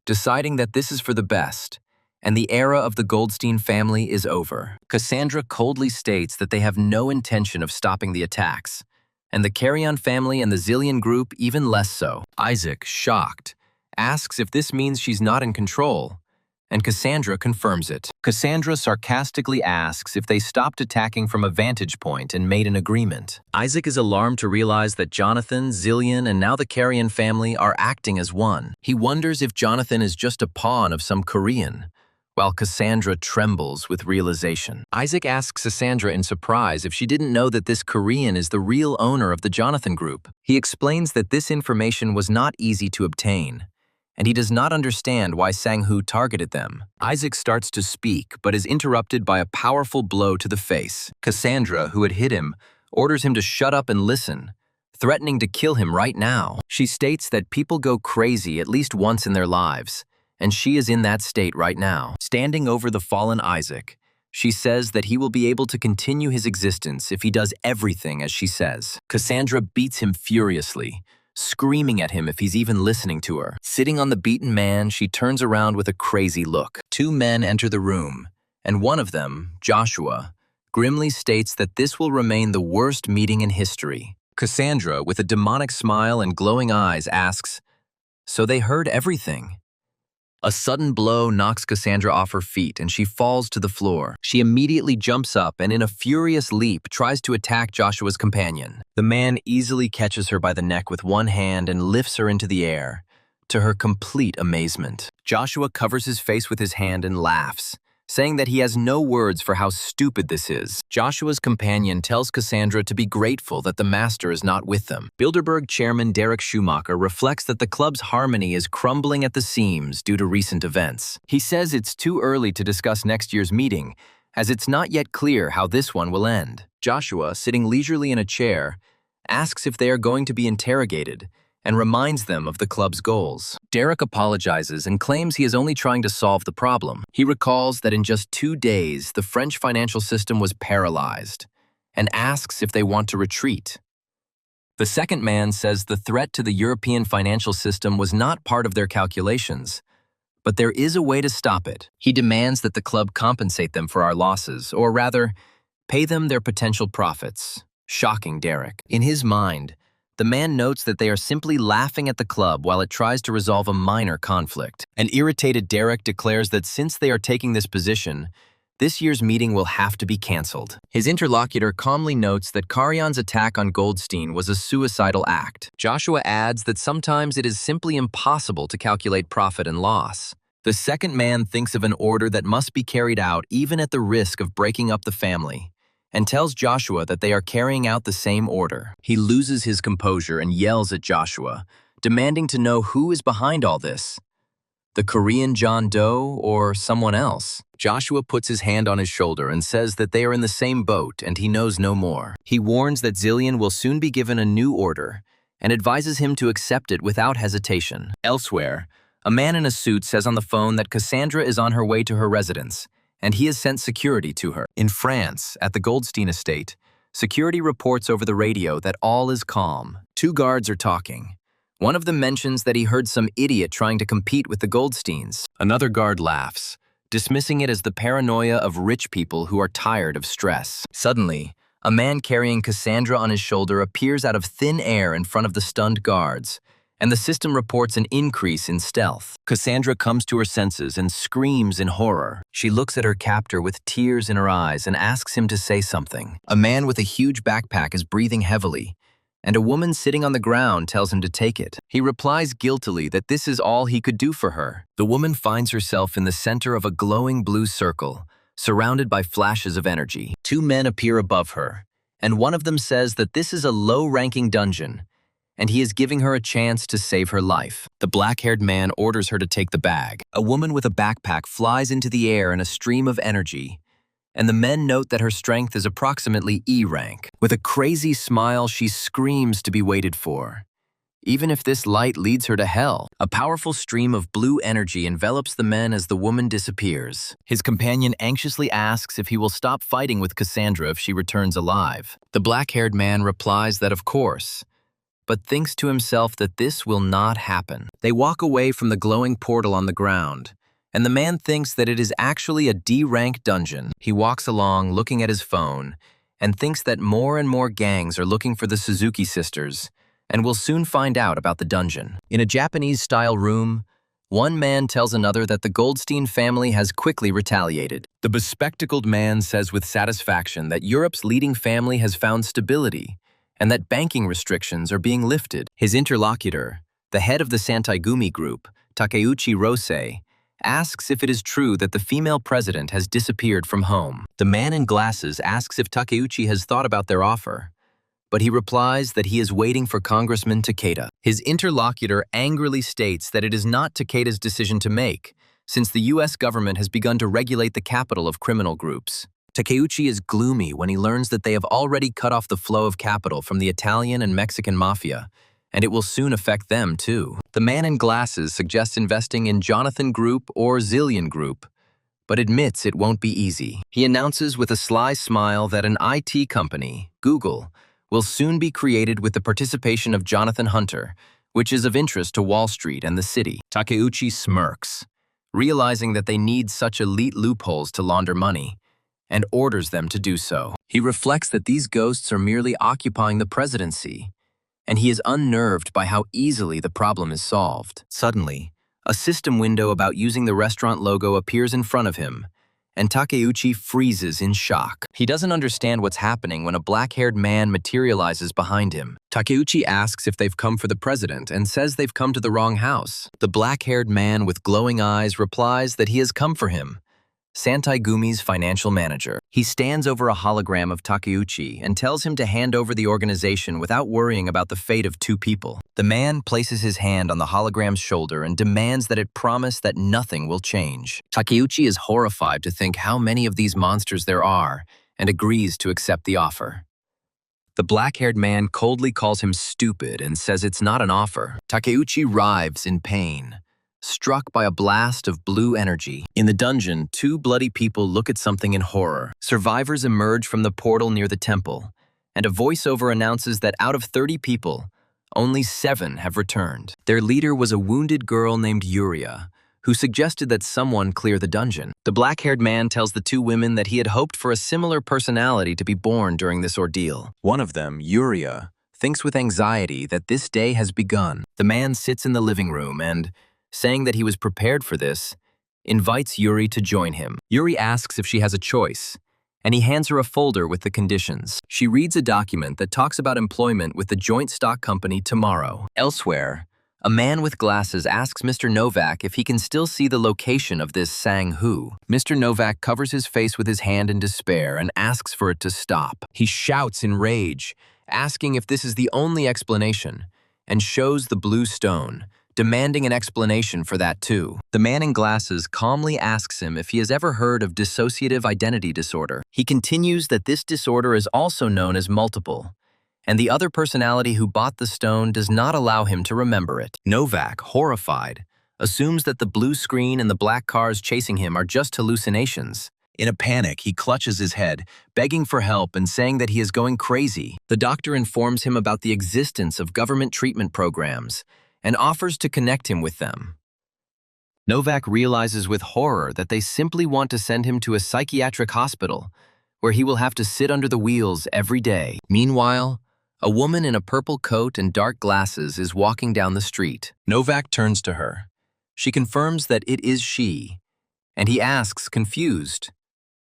deciding that this is for the best, and the era of the Goldstein family is over. Cassandra coldly states that they have no intention of stopping the attacks, and the Carrion family and the Zillion Group even less so. Isaac, shocked, asks if this means she's not in control, and Cassandra confirms it. Cassandra sarcastically asks if they stopped attacking from a vantage point and made an agreement. Isaac is alarmed to realize that Jonathan, Zillion, and now the Carrion family are acting as one. He wonders if Jonathan is just a pawn of some Korean, while Cassandra trembles with realization. Isaac asks Cassandra in surprise if she didn't know that this Korean is the real owner of the Jonathan Group. He explains that this information was not easy to obtain, and he does not understand why Sang-hoo targeted them. Isaac starts to speak, but is interrupted by a powerful blow to the face. Cassandra, who had hit him, orders him to shut up and listen, threatening to kill him right now. She states that people go crazy at least once in their lives, and she is in that state right now. Standing over the fallen Isaac, she says that he will be able to continue his existence if he does everything as she says. Cassandra beats him furiously, screaming at him if he's even listening to her. Sitting on the beaten man, she turns around with a crazy look. Two men enter the room, and one of them, Joshua, grimly states that this will remain the worst meeting in history. Cassandra, with a demonic smile and glowing eyes, asks, "So they heard everything?" A sudden blow knocks Cassandra off her feet and she falls to the floor. She immediately jumps up and in a furious leap tries to attack Joshua's companion. The man easily catches her by the neck with one hand and lifts her into the air, to her complete amazement. Joshua covers his face with his hand and laughs, saying that he has no words for how stupid this is. Joshua's companion tells Cassandra to be grateful that the master is not with them. Bilderberg chairman Derek Schumacher reflects that the club's harmony is crumbling at the seams due to recent events. He says it's too early to discuss next year's meeting, as it's not yet clear how this one will end. Joshua, sitting leisurely in a chair, asks if they are going to be interrogated, and reminds them of the club's goals. Derek apologizes and claims he is only trying to solve the problem. He recalls that in just 2 days, the French financial system was paralyzed, and asks if they want to retreat. The second man says the threat to the European financial system was not part of their calculations, but there is a way to stop it. He demands that the club compensate them for our losses, or rather, pay them their potential profits. Shocking Derek. In his mind, The man notes that they are simply laughing at the club while it tries to resolve a minor conflict. An irritated Derek declares that since they are taking this position, this year's meeting will have to be cancelled. His interlocutor calmly notes that Karyon's attack on Goldstein was a suicidal act. Joshua adds that sometimes it is simply impossible to calculate profit and loss. The second man thinks of an order that must be carried out even at the risk of breaking up the family, and tells Joshua that they are carrying out the same order. He loses his composure and yells at Joshua, demanding to know who is behind all this. The Korean John Doe or someone else? Joshua puts his hand on his shoulder and says that they are in the same boat and he knows no more. He warns that Zillion will soon be given a new order and advises him to accept it without hesitation. Elsewhere, a man in a suit says on the phone that Cassandra is on her way to her residence and he has sent security to her. In France, at the Goldstein estate, security reports over the radio that all is calm. Two guards are talking. One of them mentions that he heard some idiot trying to compete with the Goldsteins. Another guard laughs, dismissing it as the paranoia of rich people who are tired of stress. Suddenly, a man carrying Cassandra on his shoulder appears out of thin air in front of the stunned guards, and the system reports an increase in stealth. Cassandra comes to her senses and screams in horror. She looks at her captor with tears in her eyes and asks him to say something. A man with a huge backpack is breathing heavily, and a woman sitting on the ground tells him to take it. He replies guiltily that this is all he could do for her. The woman finds herself in the center of a glowing blue circle, surrounded by flashes of energy. Two men appear above her, and one of them says that this is a low-ranking dungeon, and he is giving her a chance to save her life. The black-haired man orders her to take the bag. A woman with a backpack flies into the air in a stream of energy, and the men note that her strength is approximately E rank. With a crazy smile, she screams to be waited for, even if this light leads her to hell. A powerful stream of blue energy envelops the men as the woman disappears. His companion anxiously asks if he will stop fighting with Cassandra if she returns alive. The black-haired man replies that of course, but thinks to himself that this will not happen. They walk away from the glowing portal on the ground, and the man thinks that it is actually a D-rank dungeon. He walks along looking at his phone and thinks that more and more gangs are looking for the Suzuki sisters and will soon find out about the dungeon. In a Japanese-style room, one man tells another that the Goldstein family has quickly retaliated. The bespectacled man says with satisfaction that Europe's leading family has found stability and that banking restrictions are being lifted. His interlocutor, the head of the Santaigumi group, Takeuchi Rosei, asks if it is true that the female president has disappeared from home. The man in glasses asks if Takeuchi has thought about their offer, but he replies that he is waiting for Congressman Takeda. His interlocutor angrily states that it is not Takeda's decision to make, since the US government has begun to regulate the capital of criminal groups. Takeuchi is gloomy when he learns that they have already cut off the flow of capital from the Italian and Mexican mafia, and it will soon affect them too. The man in glasses suggests investing in Jonathan Group or Zillion Group, but admits it won't be easy. He announces with a sly smile that an IT company, Google, will soon be created with the participation of Jonathan Hunter, which is of interest to Wall Street and the city. Takeuchi smirks, realizing that they need such elite loopholes to launder money, and orders them to do so. He reflects that these ghosts are merely occupying the presidency, and he is unnerved by how easily the problem is solved. Suddenly, a system window about using the restaurant logo appears in front of him, and Takeuchi freezes in shock. He doesn't understand what's happening when a black-haired man materializes behind him. Takeuchi asks if they've come for the president and says they've come to the wrong house. The black-haired man with glowing eyes replies that he has come for him, Santaigumi's financial manager. He stands over a hologram of Takeuchi and tells him to hand over the organization without worrying about the fate of two people. The man places his hand on the hologram's shoulder and demands that it promise that nothing will change. Takeuchi is horrified to think how many of these monsters there are and agrees to accept the offer. The black-haired man coldly calls him stupid and says it's not an offer. Takeuchi writhes in pain, struck by a blast of blue energy. In the dungeon, two bloody people look at something in horror. Survivors emerge from the portal near the temple, and a voiceover announces that out of 30 people, only 7 have returned. Their leader was a wounded girl named Yuria, who suggested that someone clear the dungeon. The black-haired man tells the two women that he had hoped for a similar personality to be born during this ordeal. One of them, Yuria, thinks with anxiety that this day has begun. The man sits in the living room and, saying that he was prepared for this, invites Yuri to join him. Yuri asks if she has a choice, and he hands her a folder with the conditions. She reads a document that talks about employment with the joint stock company tomorrow. Elsewhere, a man with glasses asks Mr. Novak if he can still see the location of this Sang-Hu. Mr. Novak covers his face with his hand in despair and asks for it to stop. He shouts in rage, asking if this is the only explanation, and shows the blue stone, demanding an explanation for that too. The man in glasses calmly asks him if he has ever heard of dissociative identity disorder. He continues that this disorder is also known as multiple, and the other personality who bought the stone does not allow him to remember it. Novak, horrified, assumes that the blue screen and the black cars chasing him are just hallucinations. In a panic, he clutches his head, begging for help and saying that he is going crazy. The doctor informs him about the existence of government treatment programs and offers to connect him with them. Novak realizes with horror that they simply want to send him to a psychiatric hospital, where he will have to sit under the wheels every day. Meanwhile, a woman in a purple coat and dark glasses is walking down the street. Novak turns to her. She confirms that it is she, and he asks, confused,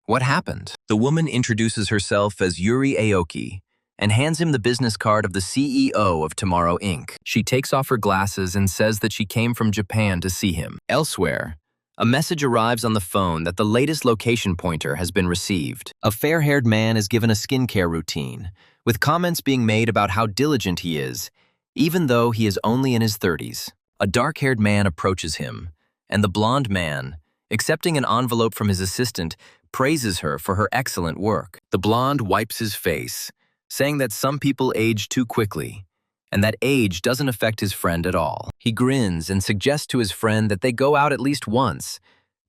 what happened? The woman introduces herself as Yuri Aoki and hands him the business card of the CEO of Tomorrow Inc. She takes off her glasses and says that she came from Japan to see him. Elsewhere, a message arrives on the phone that the latest location pointer has been received. A fair-haired man is given a skincare routine, with comments being made about how diligent he is, even though he is only in his 30s. A dark-haired man approaches him, and the blonde man, accepting an envelope from his assistant, praises her for her excellent work. The blonde wipes his face, saying that some people age too quickly, and that age doesn't affect his friend at all. He grins and suggests to his friend that they go out at least once,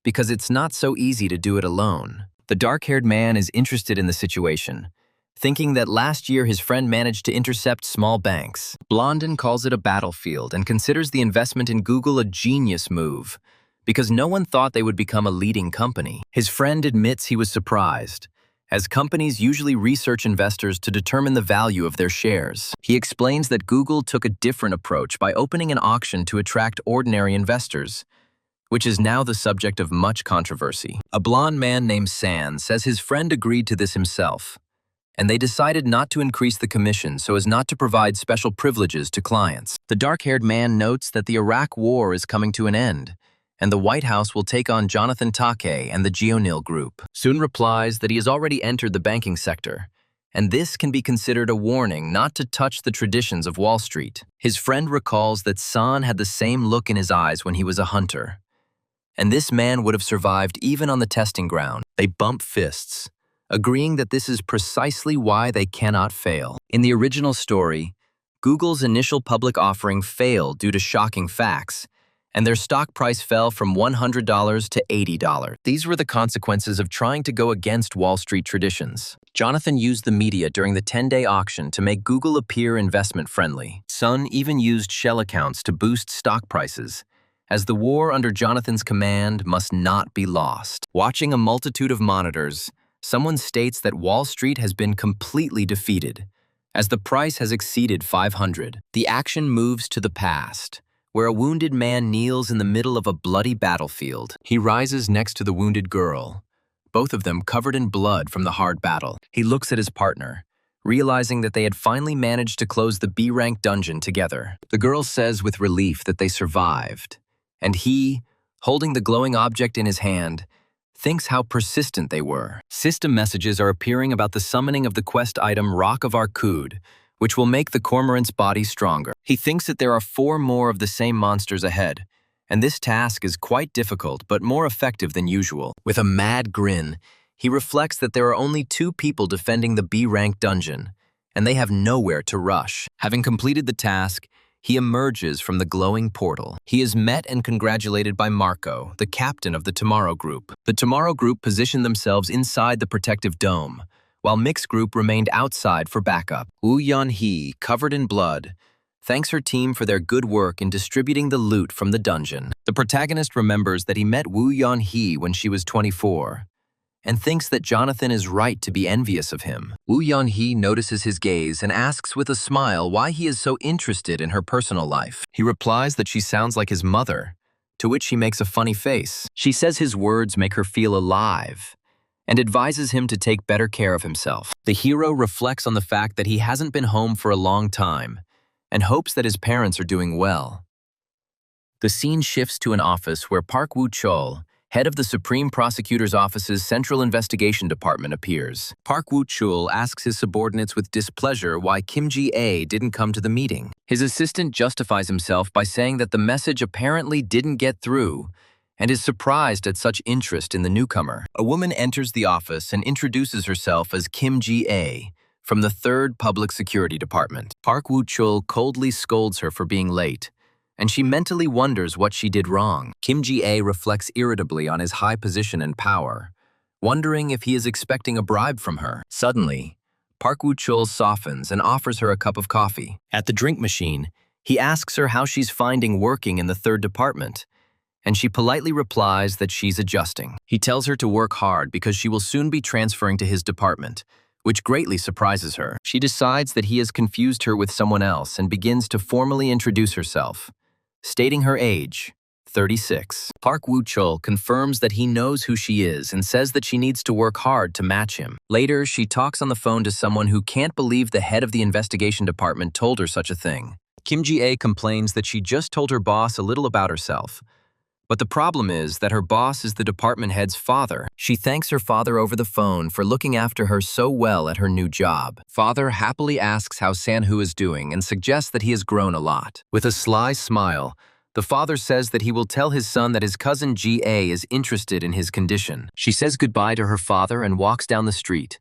because it's not so easy to do it alone. The dark-haired man is interested in the situation, thinking that last year his friend managed to intercept small banks. Blondin calls it a battlefield and considers the investment in Google a genius move, because no one thought they would become a leading company. His friend admits he was surprised, as companies usually research investors to determine the value of their shares. He explains that Google took a different approach by opening an auction to attract ordinary investors, which is now the subject of much controversy. A blonde man named San says his friend agreed to this himself, and they decided not to increase the commission so as not to provide special privileges to clients. The dark-haired man notes that the Iraq War is coming to an end, and the White House will take on Jonathan Take and the Gionil Group. Soon replies that he has already entered the banking sector, and this can be considered a warning not to touch the traditions of Wall Street. His friend recalls that San had the same look in his eyes when he was a hunter, and this man would have survived even on the testing ground. They bump fists, agreeing that this is precisely why they cannot fail. In the original story, Google's initial public offering failed due to shocking facts, and their stock price fell from $100 to $80. These were the consequences of trying to go against Wall Street traditions. Jonathan used the media during the 10-day auction to make Google appear investment-friendly. Sun even used shell accounts to boost stock prices, as the war under Jonathan's command must not be lost. Watching a multitude of monitors, someone states that Wall Street has been completely defeated, as the price has exceeded 500. The action moves to the past, where a wounded man kneels in the middle of a bloody battlefield. He rises next to the wounded girl, both of them covered in blood from the hard battle. He looks at his partner, realizing that they had finally managed to close the B-rank dungeon together. The girl says with relief that they survived, and he, holding the glowing object in his hand, thinks how persistent they were. System messages are appearing about the summoning of the quest item Rock of Arkud, which will make the cormorant's body stronger. He thinks that there are 4 more of the same monsters ahead, and this task is quite difficult but more effective than usual. With a mad grin, he reflects that there are only 2 people defending the B-rank dungeon, and they have nowhere to rush. Having completed the task, he emerges from the glowing portal. He is met and congratulated by Marco, the captain of the Tomorrow Group. The Tomorrow Group positioned themselves inside the protective dome, while Mix Group remained outside for backup. Woo Yeon-hee, covered in blood, thanks her team for their good work in distributing the loot from the dungeon. The protagonist remembers that he met Woo Yeon-hee when she was 24, and thinks that Jonathan is right to be envious of him. Woo Yeon-hee notices his gaze and asks with a smile why he is so interested in her personal life. He replies that she sounds like his mother, to which she makes a funny face. She says his words make her feel alive, and advises him to take better care of himself. The hero reflects on the fact that he hasn't been home for a long time, and hopes that his parents are doing well. The scene shifts to an office where Park Woo-chul, head of the Supreme Prosecutor's Office's Central Investigation Department, appears. Park Woo-chul asks his subordinates with displeasure why Kim Ji-ae didn't come to the meeting. His assistant justifies himself by saying that the message apparently didn't get through, and is surprised at such interest in the newcomer. A woman enters the office and introduces herself as Kim Ji-ae from the 3rd Public Security Department. Park Woo-chul coldly scolds her for being late, and she mentally wonders what she did wrong. Kim Ji-ae reflects irritably on his high position and power, wondering if he is expecting a bribe from her. Suddenly, Park Woo-chul softens and offers her a cup of coffee. At the drink machine, he asks her how she's finding working in the 3rd department, and she politely replies that she's adjusting. He tells her to work hard because she will soon be transferring to his department, which greatly surprises her. She decides that he has confused her with someone else and begins to formally introduce herself, stating her age, 36. Park Woo-chul confirms that he knows who she is and says that she needs to work hard to match him. Later, she talks on the phone to someone who can't believe the head of the investigation department told her such a thing. Kim Ji-ae complains that she just told her boss a little about herself, but the problem is that her boss is the department head's father. She thanks her father over the phone for looking after her so well at her new job. Father happily asks how San-hoo is doing and suggests that he has grown a lot. With a sly smile, the father says that he will tell his son that his cousin G.A. is interested in his condition. She says goodbye to her father and walks down the street,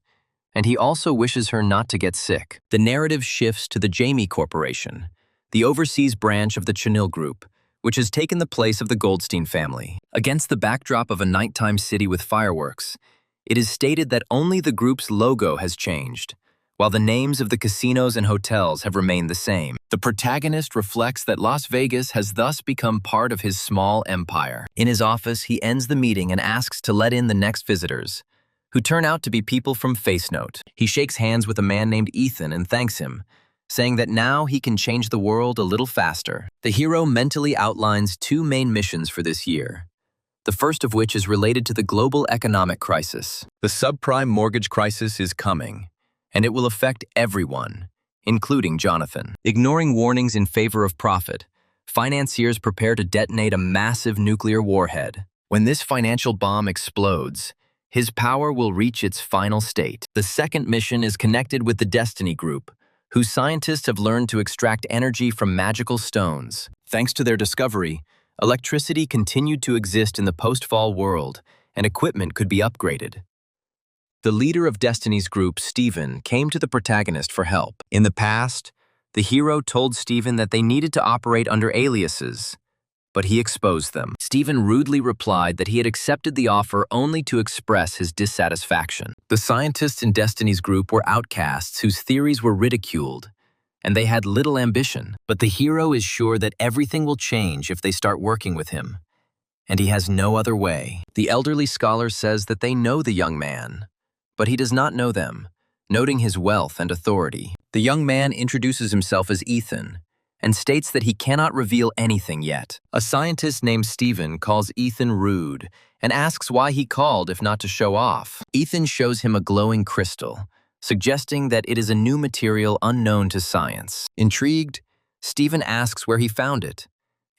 and he also wishes her not to get sick. The narrative shifts to the Jamie Corporation, the overseas branch of the Chanil Group, which has taken the place of the Goldstein family. Against the backdrop of a nighttime city with fireworks, it is stated that only the group's logo has changed, while the names of the casinos and hotels have remained the same. The protagonist reflects that Las Vegas has thus become part of his small empire. In his office, he ends the meeting and asks to let in the next visitors, who turn out to be people from Face Note. He shakes hands with a man named Ethan and thanks him, saying that now he can change the world a little faster. The hero mentally outlines 2 main missions for this year, the first of which is related to the global economic crisis. The subprime mortgage crisis is coming, and it will affect everyone, including Jonathan. Ignoring warnings in favor of profit, financiers prepare to detonate a massive nuclear warhead. When this financial bomb explodes, his power will reach its final state. The second mission is connected with the Destiny Group, whose scientists have learned to extract energy from magical stones. Thanks to their discovery, electricity continued to exist in the post-fall world, and equipment could be upgraded. The leader of Destiny's group, Steven, came to the protagonist for help. In the past, the hero told Steven that they needed to operate under aliases, but he exposed them. Steven rudely replied that he had accepted the offer only to express his dissatisfaction. The scientists in Destiny's group were outcasts whose theories were ridiculed, and they had little ambition. But the hero is sure that everything will change if they start working with him, and he has no other way. The elderly scholar says that they know the young man, but he does not know them, noting his wealth and authority. The young man introduces himself as Ethan, and states that he cannot reveal anything yet. A scientist named Steven calls Ethan rude and asks why he called if not to show off. Ethan shows him a glowing crystal, suggesting that it is a new material unknown to science. Intrigued, Steven asks where he found it,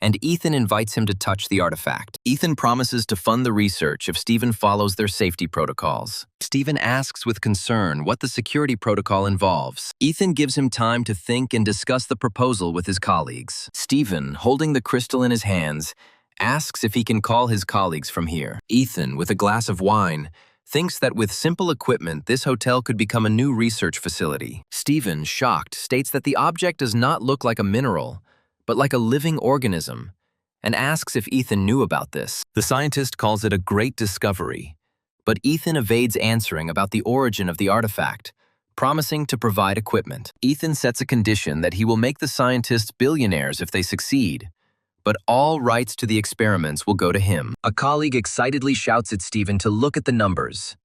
and Ethan invites him to touch the artifact. Ethan promises to fund the research if Steven follows their safety protocols. Steven asks with concern what the security protocol involves. Ethan gives him time to think and discuss the proposal with his colleagues. Steven, holding the crystal in his hands, asks if he can call his colleagues from here. Ethan, with a glass of wine, thinks that with simple equipment, this hotel could become a new research facility. Steven, shocked, states that the object does not look like a mineral, but like a living organism, and asks if Ethan knew about this. The scientist calls it a great discovery, but Ethan evades answering about the origin of the artifact, promising to provide equipment. Ethan sets a condition that he will make the scientists billionaires if they succeed, but all rights to the experiments will go to him. A colleague excitedly shouts at Steven to look at the numbers,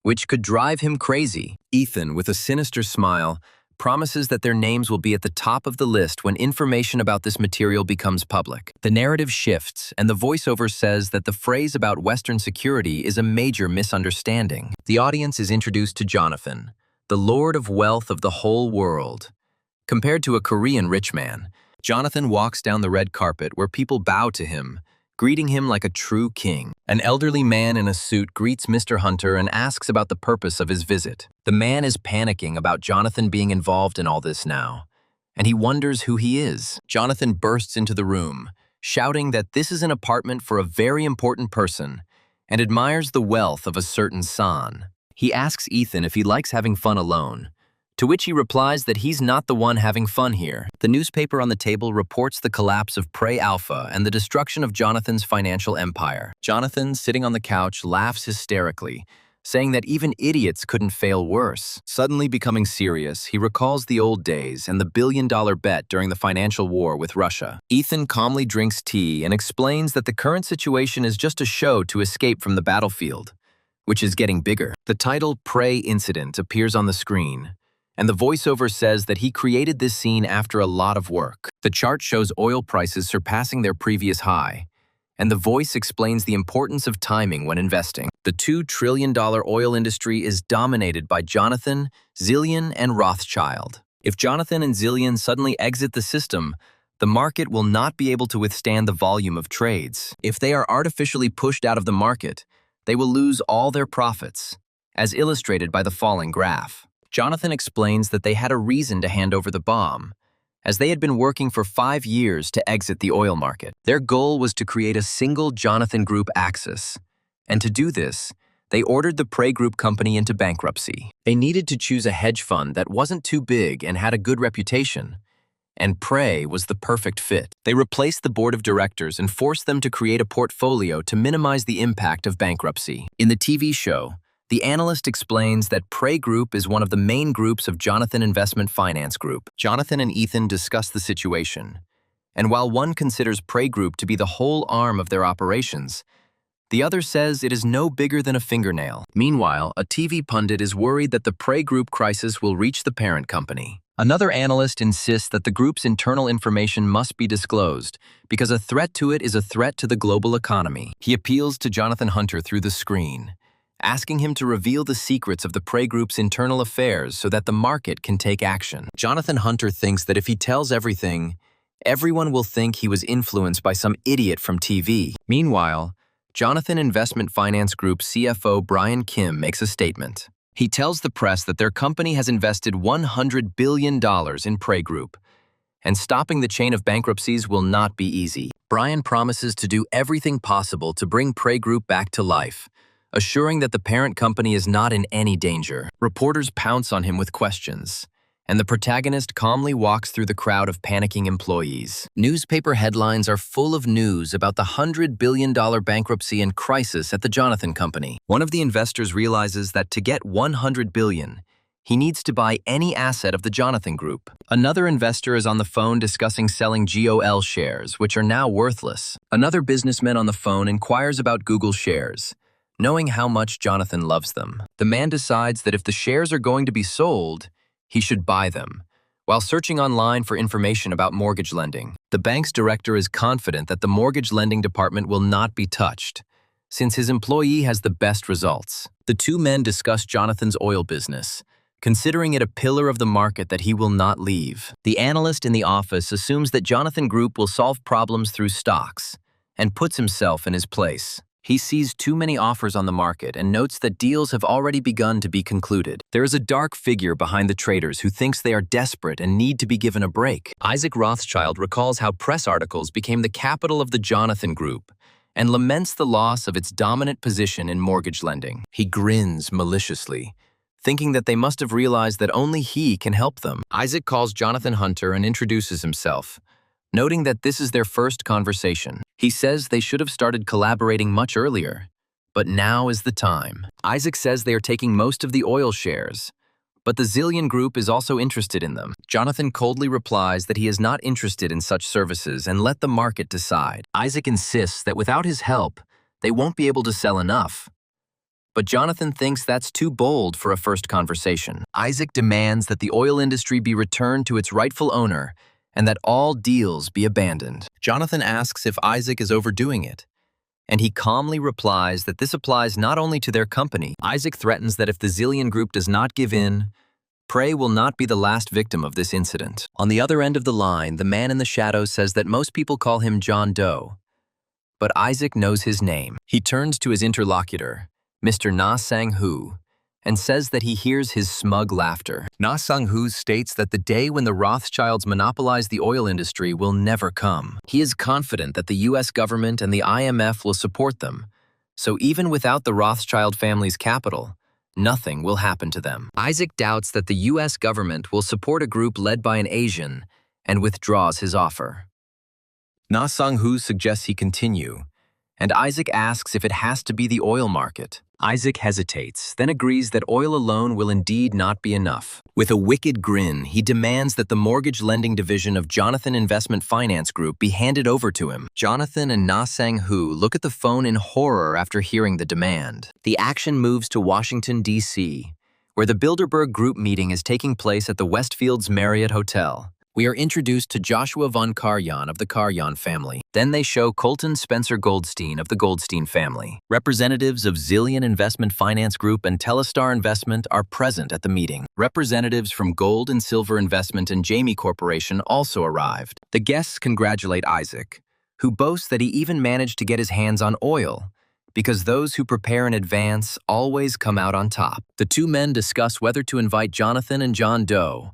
which could drive him crazy. Ethan, with a sinister smile, promises that their names will be at the top of the list when information about this material becomes public. The narrative shifts, and the voiceover says that the phrase about Western security is a major misunderstanding. The audience is introduced to Jonathan, the lord of wealth of the whole world. Compared to a Korean rich man, Jonathan walks down the red carpet where people bow to him, greeting him like a true king. An elderly man in a suit greets Mr. Hunter and asks about the purpose of his visit. The man is panicking about Jonathan being involved in all this now, and he wonders who he is. Jonathan bursts into the room, shouting that this is an apartment for a very important person, and admires the wealth of a certain San. He asks Ethan if he likes having fun alone, to which he replies that he's not the one having fun here. The newspaper on the table reports the collapse of Prey Alpha and the destruction of Jonathan's financial empire. Jonathan, sitting on the couch, laughs hysterically, saying that even idiots couldn't fail worse. Suddenly becoming serious, he recalls the old days and the billion-dollar bet during the financial war with Russia. Ethan calmly drinks tea and explains that the current situation is just a show to escape from the battlefield, which is getting bigger. The title Prey Incident appears on the screen, and the voiceover says that he created this scene after a lot of work. The chart shows oil prices surpassing their previous high, and the voice explains the importance of timing when investing. The $2 trillion oil industry is dominated by Jonathan, Zillion, and Rothschild. If Jonathan and Zillion suddenly exit the system, the market will not be able to withstand the volume of trades. If they are artificially pushed out of the market, they will lose all their profits, as illustrated by the falling graph. Jonathan explains that they had a reason to hand over the bomb, as they had been working for 5 years to exit the oil market. Their goal was to create a single Jonathan Group axis, and to do this, they ordered the Prey Group company into bankruptcy. They needed to choose a hedge fund that wasn't too big and had a good reputation, and Prey was the perfect fit. They replaced the board of directors and forced them to create a portfolio to minimize the impact of bankruptcy. In the TV show, the analyst explains that Prey Group is one of the main groups of Jonathan Investment Finance Group. Jonathan and Ethan discuss the situation, and while one considers Prey Group to be the whole arm of their operations, the other says it is no bigger than a fingernail. Meanwhile, a TV pundit is worried that the Prey Group crisis will reach the parent company. Another analyst insists that the group's internal information must be disclosed, because a threat to it is a threat to the global economy. He appeals to Jonathan Hunter through the screen, asking him to reveal the secrets of the Prey Group's internal affairs so that the market can take action. Jonathan Hunter thinks that if he tells everything, everyone will think he was influenced by some idiot from TV. Meanwhile, Jonathan Investment Finance Group CFO Brian Kim makes a statement. He tells the press that their company has invested $100 billion in Prey Group, and stopping the chain of bankruptcies will not be easy. Brian promises to do everything possible to bring Prey Group back to life, assuring that the parent company is not in any danger. Reporters pounce on him with questions, and the protagonist calmly walks through the crowd of panicking employees. Newspaper headlines are full of news about the $100 billion bankruptcy and crisis at the Jonathan Company. One of the investors realizes that to get $100 billion, he needs to buy any asset of the Jonathan Group. Another investor is on the phone discussing selling GOL shares, which are now worthless. Another businessman on the phone inquires about Google shares, knowing how much Jonathan loves them. The man decides that if the shares are going to be sold, he should buy them, while searching online for information about mortgage lending. The bank's director is confident that the mortgage lending department will not be touched, since his employee has the best results. The two men discuss Jonathan's oil business, considering it a pillar of the market that he will not leave. The analyst in the office assumes that Jonathan Group will solve problems through stocks, and puts himself in his place. He sees too many offers on the market and notes that deals have already begun to be concluded. There is a dark figure behind the traders who thinks they are desperate and need to be given a break. Isaac Rothschild recalls how press articles became the capital of the Jonathan Group and laments the loss of its dominant position in mortgage lending. He grins maliciously, thinking that they must have realized that only he can help them. Isaac calls Jonathan Hunter and introduces himself, noting that this is their first conversation. He says they should have started collaborating much earlier, but now is the time. Isaac says they are taking most of the oil shares, but the Zillion Group is also interested in them. Jonathan coldly replies that he is not interested in such services and let the market decide. Isaac insists that without his help, they won't be able to sell enough. But Jonathan thinks that's too bold for a first conversation. Isaac demands that the oil industry be returned to its rightful owner and that all deals be abandoned. Jonathan asks if Isaac is overdoing it, and he calmly replies that this applies not only to their company. Isaac threatens that if the Zillion Group does not give in, Prey will not be the last victim of this incident. On the other end of the line, the man in the shadows says that most people call him John Doe, but Isaac knows his name. He turns to his interlocutor, Mr. Na Sang-hoo, and says that he hears his smug laughter. Na Sang-hoo states that the day when the Rothschilds monopolize the oil industry will never come. He is confident that the US government and the IMF will support them, so even without the Rothschild family's capital, nothing will happen to them. Isaac doubts that the US government will support a group led by an Asian and withdraws his offer. Na Sang-hoo suggests he continue, and Isaac asks if it has to be the oil market. Isaac hesitates, then agrees that oil alone will indeed not be enough. With a wicked grin, he demands that the mortgage lending division of Jonathan Investment Finance Group be handed over to him. Jonathan and Na Sang-hoo look at the phone in horror after hearing the demand. The action moves to Washington, D.C., where the Bilderberg Group meeting is taking place at the Westfields Marriott Hotel. We are introduced to Joshua von Karjan of the Karjan family. Then they show Colton Spencer Goldstein of the Goldstein family. Representatives of Zillion Investment Finance Group and Telestar Investment are present at the meeting. Representatives from Gold and Silver Investment and Jamie Corporation also arrived. The guests congratulate Isaac, who boasts that he even managed to get his hands on oil, because those who prepare in advance always come out on top. The two men discuss whether to invite Jonathan and John Doe,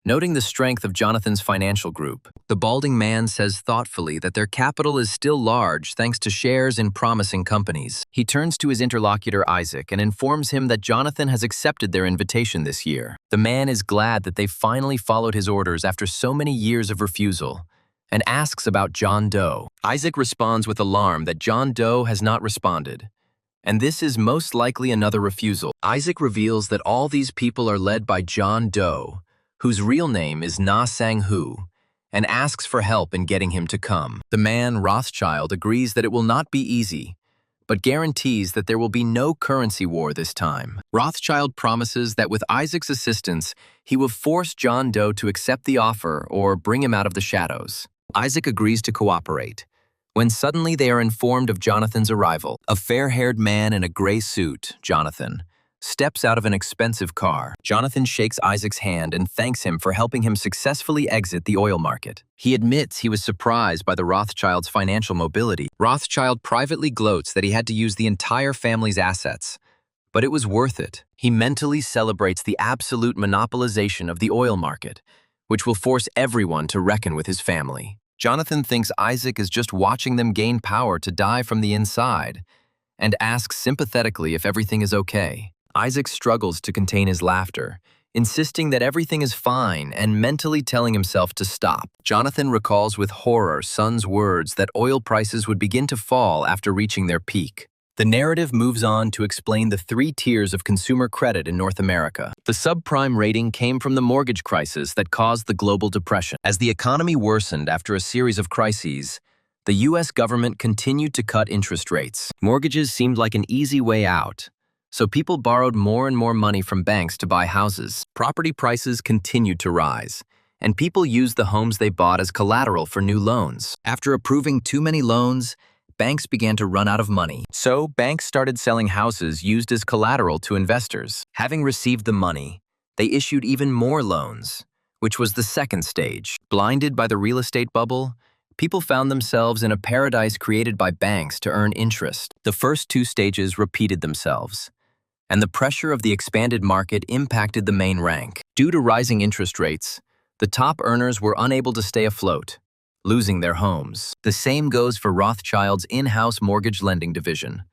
noting the strength of Jonathan's financial group. The balding man says thoughtfully that their capital is still large thanks to shares in promising companies. He turns to his interlocutor Isaac and informs him that Jonathan has accepted their invitation this year. The man is glad that they finally followed his orders after so many years of refusal, and asks about John Doe. Isaac responds with alarm that John Doe has not responded, and this is most likely another refusal. Isaac reveals that all these people are led by John Doe, whose real name is Na Sang-hoo, and asks for help in getting him to come. The man, Rothschild, agrees that it will not be easy, but guarantees that there will be no currency war this time. Rothschild promises that with Isaac's assistance, he will force John Doe to accept the offer or bring him out of the shadows. Isaac agrees to cooperate, when suddenly they are informed of Jonathan's arrival. A fair-haired man in a gray suit, Jonathan, steps out of an expensive car. Jonathan shakes Isaac's hand and thanks him for helping him successfully exit the oil market. He admits he was surprised by the Rothschilds' financial mobility. Rothschild privately gloats that he had to use the entire family's assets, but it was worth it. He mentally celebrates the absolute monopolization of the oil market, which will force everyone to reckon with his family. Jonathan thinks Isaac is just watching them gain power to die from the inside, and asks sympathetically if everything is okay. Isaac struggles to contain his laughter, insisting that everything is fine and mentally telling himself to stop. Jonathan recalls with horror son's words that oil prices would begin to fall after reaching their peak. The narrative moves on to explain the 3 tiers of consumer credit in North America. The subprime rating came from the mortgage crisis that caused the global depression. As the economy worsened after a series of crises, the U.S. government continued to cut interest rates. Mortgages seemed like an easy way out, so people borrowed more and more money from banks to buy houses. Property prices continued to rise, and people used the homes they bought as collateral for new loans. After approving too many loans, banks began to run out of money. So banks started selling houses used as collateral to investors. Having received the money, they issued even more loans, which was the second stage. Blinded by the real estate bubble, people found themselves in a paradise created by banks to earn interest. The first 2 stages repeated themselves, and the pressure of the expanded market impacted the main rank. Due to rising interest rates, the top earners were unable to stay afloat, losing their homes. The same goes for Rothschild's in-house mortgage lending division,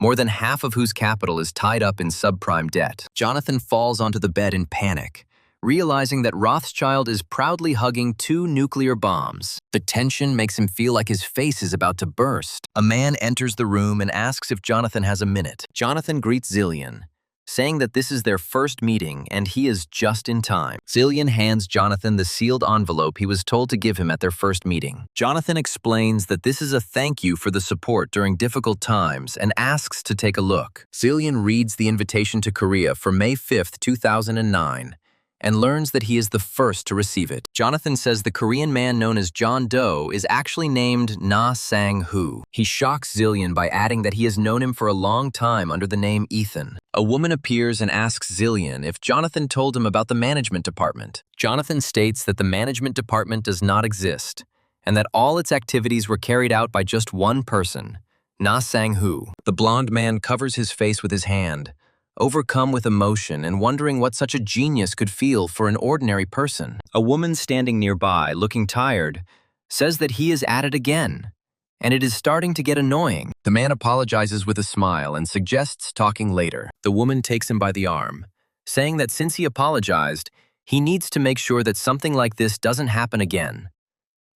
more than half of whose capital is tied up in subprime debt. Jonathan falls onto the bed in panic, realizing that Rothschild is proudly hugging 2 nuclear bombs. The tension makes him feel like his face is about to burst. A man enters the room and asks if Jonathan has a minute. Jonathan greets Zillion, saying that this is their first meeting and he is just in time. Zillion hands Jonathan the sealed envelope he was told to give him at their first meeting. Jonathan explains that this is a thank you for the support during difficult times and asks to take a look. Zillion reads the invitation to Korea for May 5th, 2009, and learns that he is the first to receive it. Jonathan says the Korean man known as John Doe is actually named Na Sang-hoo. He shocks Zillion by adding that he has known him for a long time under the name Ethan. A woman appears and asks Zillion if Jonathan told him about the management department. Jonathan states that the management department does not exist, and that all its activities were carried out by just one person, Na Sang-hoo. The blonde man covers his face with his hand, overcome with emotion and wondering what such a genius could feel for an ordinary person. A woman standing nearby, looking tired, says that he is at it again, and it is starting to get annoying. The man apologizes with a smile and suggests talking later. The woman takes him by the arm, saying that since he apologized, he needs to make sure that something like this doesn't happen again,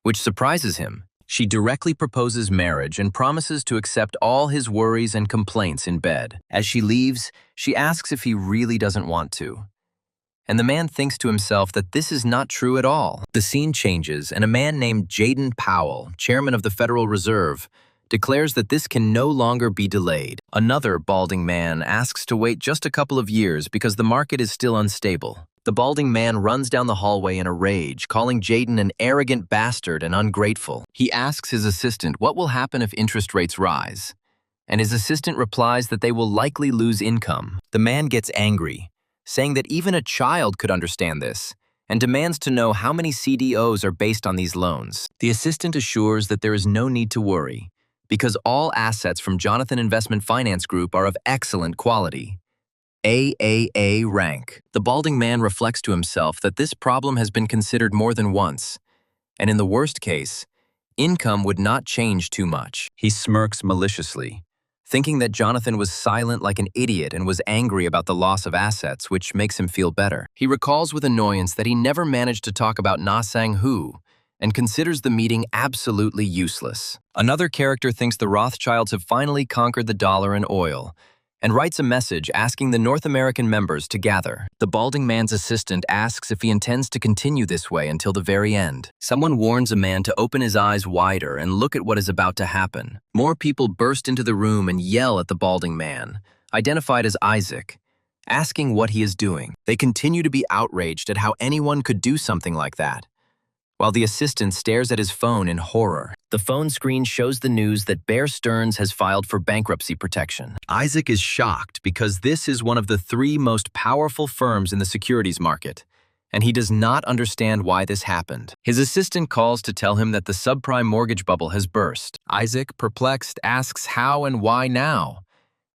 which surprises him. She directly proposes marriage and promises to accept all his worries and complaints in bed. As she leaves, she asks if he really doesn't want to. And the man thinks to himself that this is not true at all. The scene changes, and a man named Jaden Powell, chairman of the Federal Reserve, declares that this can no longer be delayed. Another balding man asks to wait just a couple of years because the market is still unstable. The balding man runs down the hallway in a rage, calling Jaden an arrogant bastard and ungrateful. He asks his assistant what will happen if interest rates rise, and his assistant replies that they will likely lose income. The man gets angry, saying that even a child could understand this, and demands to know how many CDOs are based on these loans. The assistant assures that there is no need to worry, because all assets from Jonathan Investment Finance Group are of excellent quality. AAA rank. The balding man reflects to himself that this problem has been considered more than once, and in the worst case, income would not change too much. He smirks maliciously, thinking that Jonathan was silent like an idiot and was angry about the loss of assets, which makes him feel better. He recalls with annoyance that he never managed to talk about Na Sang-hoo and considers the meeting absolutely useless. Another character thinks the Rothschilds have finally conquered the dollar and oil, and writes a message asking the North American members to gather. The balding man's assistant asks if he intends to continue this way until the very end. Someone warns a man to open his eyes wider and look at what is about to happen. More people burst into the room and yell at the balding man, identified as Isaac, asking what he is doing. They continue to be outraged at how anyone could do something like that, while the assistant stares at his phone in horror. The phone screen shows the news that Bear Stearns has filed for bankruptcy protection. Isaac is shocked because this is one of the 3 most powerful firms in the securities market, and he does not understand why this happened. His assistant calls to tell him that the subprime mortgage bubble has burst. Isaac, perplexed, asks how and why now,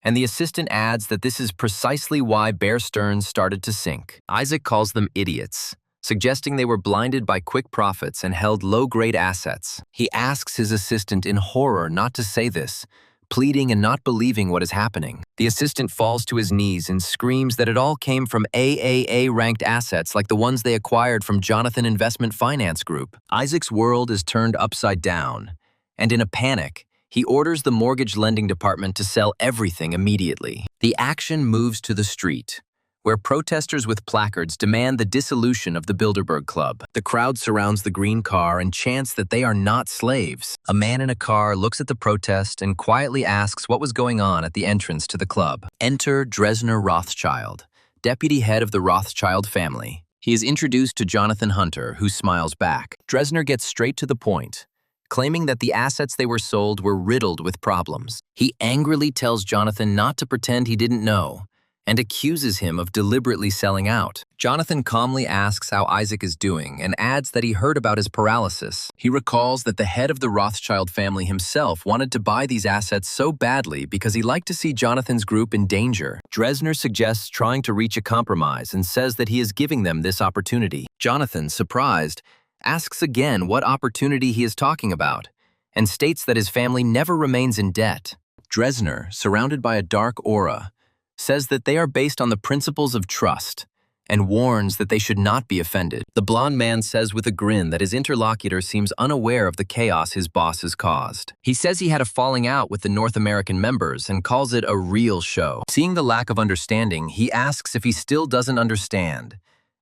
and the assistant adds that this is precisely why Bear Stearns started to sink. Isaac calls them idiots, suggesting they were blinded by quick profits and held low-grade assets. He asks his assistant in horror not to say this, pleading and not believing what is happening. The assistant falls to his knees and screams that it all came from AAA-ranked assets like the ones they acquired from Jonathan Investment Finance Group. Isaac's world is turned upside down, and in a panic, he orders the mortgage lending department to sell everything immediately. The action moves to the street, where protesters with placards demand the dissolution of the Bilderberg Club. The crowd surrounds the green car and chants that they are not slaves. A man in a car looks at the protest and quietly asks what was going on at the entrance to the club. Enter Dresner Rothschild, deputy head of the Rothschild family. He is introduced to Jonathan Hunter, who smiles back. Dresner gets straight to the point, claiming that the assets they were sold were riddled with problems. He angrily tells Jonathan not to pretend he didn't know, and accuses him of deliberately selling out. Jonathan calmly asks how Isaac is doing and adds that he heard about his paralysis. He recalls that the head of the Rothschild family himself wanted to buy these assets so badly because he liked to see Jonathan's group in danger. Dresner suggests trying to reach a compromise and says that he is giving them this opportunity. Jonathan, surprised, asks again what opportunity he is talking about, and states that his family never remains in debt. Dresner, surrounded by a dark aura, says that they are based on the principles of trust, and warns that they should not be offended. The blonde man says with a grin that his interlocutor seems unaware of the chaos his boss has caused. He says he had a falling out with the North American members and calls it a real show. Seeing the lack of understanding, he asks if he still doesn't understand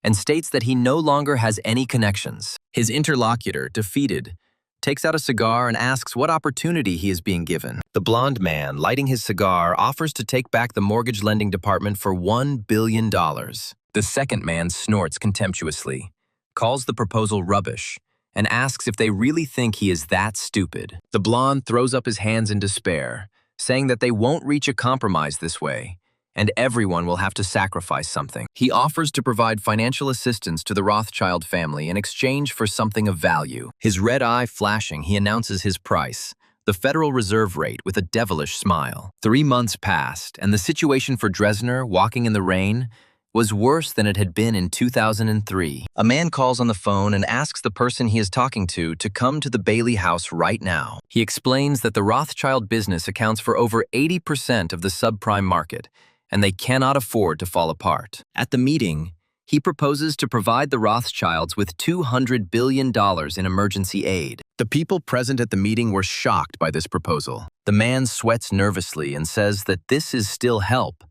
and states that he no longer has any connections. His interlocutor, defeated, takes out a cigar and asks what opportunity he is being given. The blonde man, lighting his cigar, offers to take back the mortgage lending department for $1 billion. The second man snorts contemptuously, calls the proposal rubbish, and asks if they really think he is that stupid. The blonde throws up his hands in despair, saying that they won't reach a compromise this way, and everyone will have to sacrifice something. He offers to provide financial assistance to the Rothschild family in exchange for something of value. His red eye flashing, he announces his price, the Federal Reserve rate, with a devilish smile. 3 months passed, and the situation for Dresner, walking in the rain, was worse than it had been in 2003. A man calls on the phone and asks the person he is talking to come to the Bailey house right now. He explains that the Rothschild business accounts for over 80% of the subprime market, and they cannot afford to fall apart. At the meeting, he proposes to provide the Rothschilds with $200 billion in emergency aid. The people present at the meeting were shocked by this proposal. The man sweats nervously and says that this is still help,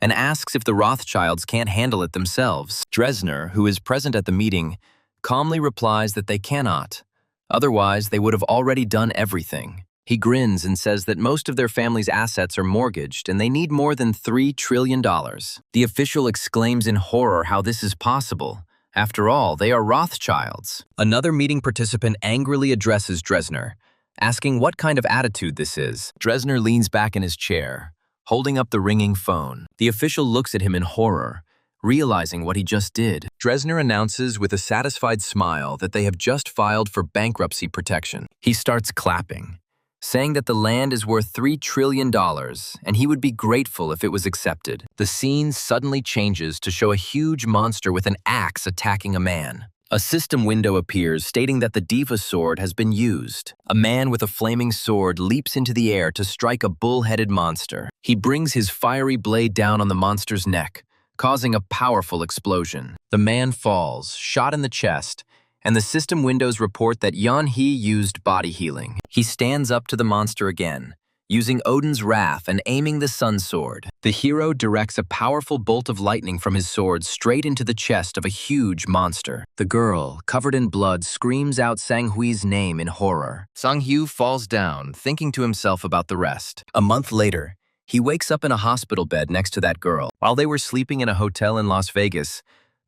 and asks if the Rothschilds can't handle it themselves. Dresner, who is present at the meeting, calmly replies that they cannot. Otherwise, they would have already done everything. He grins and says that most of their family's assets are mortgaged and they need more than $3 trillion. The official exclaims in horror how this is possible. After all, they are Rothschilds. Another meeting participant angrily addresses Dresner, asking what kind of attitude this is. Dresner leans back in his chair, holding up the ringing phone. The official looks at him in horror, realizing what he just did. Dresner announces with a satisfied smile that they have just filed for bankruptcy protection. He starts clapping, saying that the land is worth $3 trillion and he would be grateful if it was accepted. The scene suddenly changes to show a huge monster with an axe attacking a man. A system window appears stating that the Diva sword has been used. A man with a flaming sword leaps into the air to strike a bull-headed monster. He brings his fiery blade down on the monster's neck, causing a powerful explosion. The man falls, shot in the chest, and the system windows report that Yeon-hee used body healing. He stands up to the monster again, using Odin's wrath and aiming the sun sword. The hero directs a powerful bolt of lightning from his sword straight into the chest of a huge monster. The girl, covered in blood, screams out Sang-hwee's name in horror. Sang-hwee falls down, thinking to himself about the rest. A month later, he wakes up in a hospital bed next to that girl. While they were sleeping in a hotel in Las Vegas,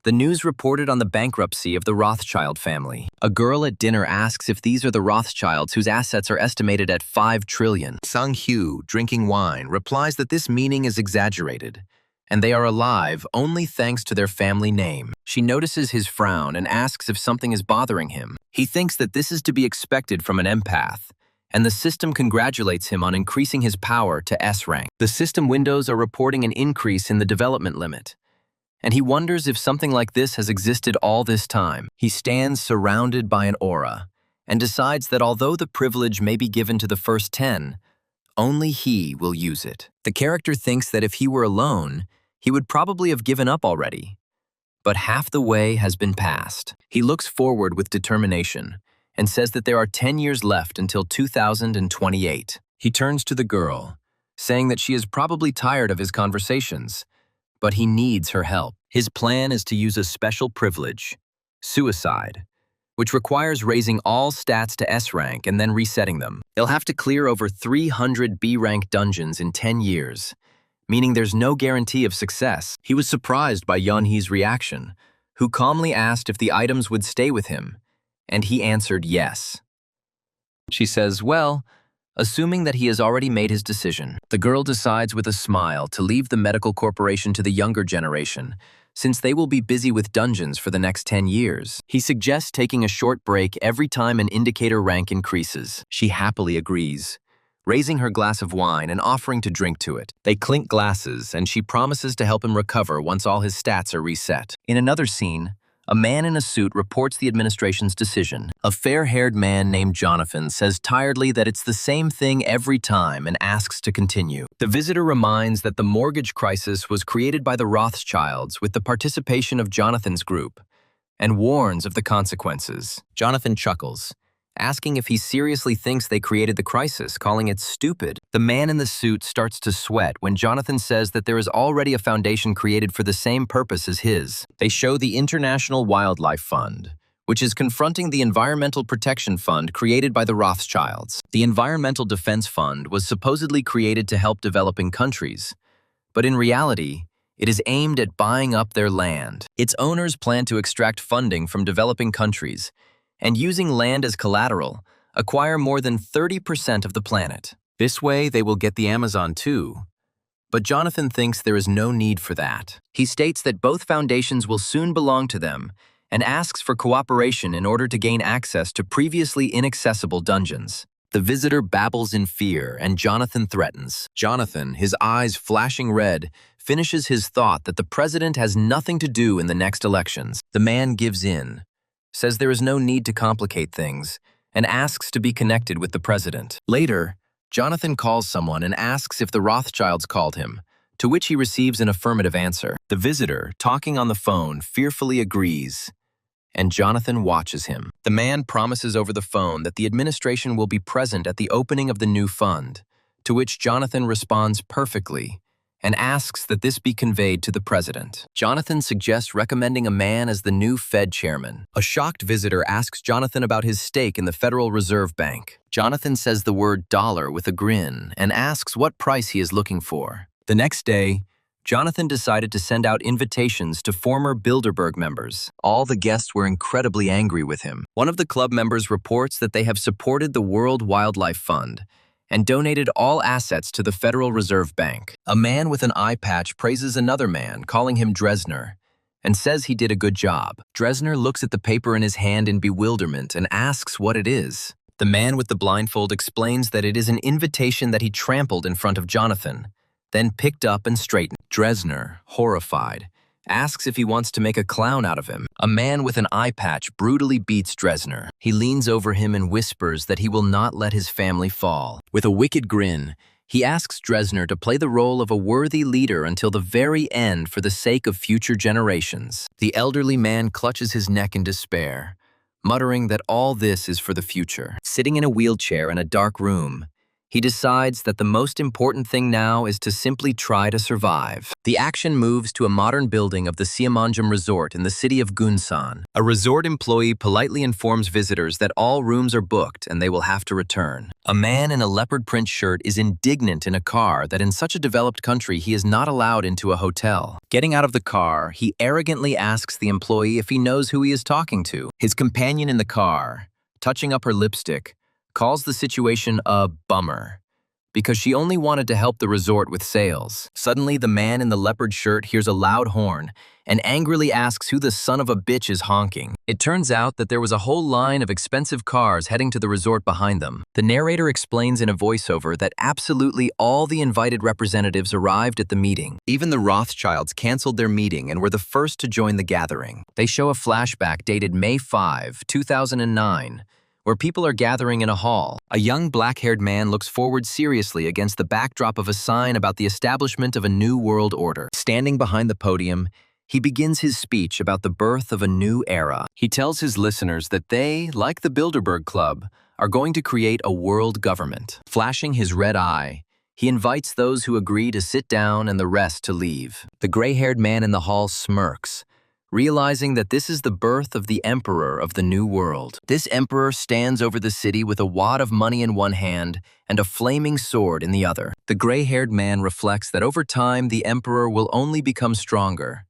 the news reported on the bankruptcy of the Rothschild family. A girl at dinner asks if these are the Rothschilds whose assets are estimated at $5 trillion. Sang-hwee, drinking wine, replies that this meaning is exaggerated, and they are alive only thanks to their family name. She notices his frown and asks if something is bothering him. He thinks that this is to be expected from an empath, and the system congratulates him on increasing his power to S rank. The system windows are reporting an increase in the development limit, and he wonders if something like this has existed all this time. He stands surrounded by an aura and decides that although the privilege may be given to the first 10, only he will use it. The character thinks that if he were alone, he would probably have given up already. But half the way has been passed. He looks forward with determination and says that there are 10 years left until 2028. He turns to the girl, saying that she is probably tired of his conversations, but he needs her help. His plan is to use a special privilege, suicide, which requires raising all stats to S rank and then resetting them. He'll have to clear over 300 B rank dungeons in 10 years, meaning there's no guarantee of success. He was surprised by Yeon-hee's reaction, who calmly asked if the items would stay with him, and he answered yes. She says, well, assuming that he has already made his decision. The girl decides with a smile to leave the medical corporation to the younger generation, since they will be busy with dungeons for the next 10 years. He suggests taking a short break every time an indicator rank increases. She happily agrees, raising her glass of wine and offering to drink to it. They clink glasses, and she promises to help him recover once all his stats are reset. In another scene, A man in a suit reports the administration's decision. A fair-haired man named Jonathan says tiredly that it's the same thing every time and asks to continue. The visitor reminds that the mortgage crisis was created by the Rothschilds with the participation of Jonathan's group, and warns of the consequences. Jonathan chuckles, asking if he seriously thinks they created the crisis, calling it stupid. The man in the suit starts to sweat when Jonathan says that there is already a foundation created for the same purpose as his. They show the International Wildlife Fund, which is confronting the Environmental Protection Fund created by the Rothschilds. The Environmental Defense Fund was supposedly created to help developing countries, but in reality, it is aimed at buying up their land. Its owners plan to extract funding from developing countries and, using land as collateral, acquire more than 30% of the planet. This way, they will get the Amazon too. But Jonathan thinks there is no need for that. He states that both foundations will soon belong to them and asks for cooperation in order to gain access to previously inaccessible dungeons. The visitor babbles in fear, and Jonathan threatens. Jonathan, his eyes flashing red, finishes his thought that the president has nothing to do in the next elections. The man gives in, says there is no need to complicate things, and asks to be connected with the president. Later, Jonathan calls someone and asks if the Rothschilds called him, to which he receives an affirmative answer. The visitor, talking on the phone, fearfully agrees, and Jonathan watches him. The man promises over the phone that the administration will be present at the opening of the new fund, to which Jonathan responds perfectly, and asks that this be conveyed to the president. Jonathan suggests recommending a man as the new Fed chairman. A shocked visitor asks Jonathan about his stake in the Federal Reserve Bank. Jonathan says the word dollar with a grin and asks what price he is looking for. The next day, Jonathan decided to send out invitations to former Bilderberg members. All the guests were incredibly angry with him. One of the club members reports that they have supported the World Wildlife Fund and donated all assets to the Federal Reserve Bank. A man with an eye patch praises another man, calling him Dresner, and says he did a good job. Dresner looks at the paper in his hand in bewilderment and asks what it is. The man with the blindfold explains that it is an invitation that he trampled in front of Jonathan, then picked up and straightened. Dresner, horrified, asks if he wants to make a clown out of him. A man with an eye patch brutally beats Dresner. He leans over him and whispers that he will not let his family fall. With a wicked grin, he asks Dresner to play the role of a worthy leader until the very end for the sake of future generations. The elderly man clutches his neck in despair, muttering that all this is for the future. Sitting in a wheelchair in a dark room, he decides that the most important thing now is to simply try to survive. The action moves to a modern building of the Siamanjam Resort in the city of Gunsan. A resort employee politely informs visitors that all rooms are booked and they will have to return. A man in a leopard print shirt is indignant in a car that in such a developed country he is not allowed into a hotel. Getting out of the car, he arrogantly asks the employee if he knows who he is talking to. His companion in the car, touching up her lipstick, calls the situation a bummer because she only wanted to help the resort with sales. Suddenly, the man in the leopard shirt hears a loud horn and angrily asks who the son of a bitch is honking. It turns out that there was a whole line of expensive cars heading to the resort behind them. The narrator explains in a voiceover that absolutely all the invited representatives arrived at the meeting. Even the Rothschilds canceled their meeting and were the first to join the gathering. They show a flashback dated May 5, 2009, where people are gathering in a hall. A young black-haired man looks forward seriously against the backdrop of a sign about the establishment of a new world order. Standing behind the podium, he begins his speech about the birth of a new era. He tells his listeners that they, like the Bilderberg Club, are going to create a world government. Flashing his red eye, he invites those who agree to sit down and the rest to leave. The gray-haired man in the hall smirks, realizing that this is the birth of the emperor of the new world. This emperor stands over the city with a wad of money in one hand and a flaming sword in the other. The gray-haired man reflects that over time the emperor will only become stronger,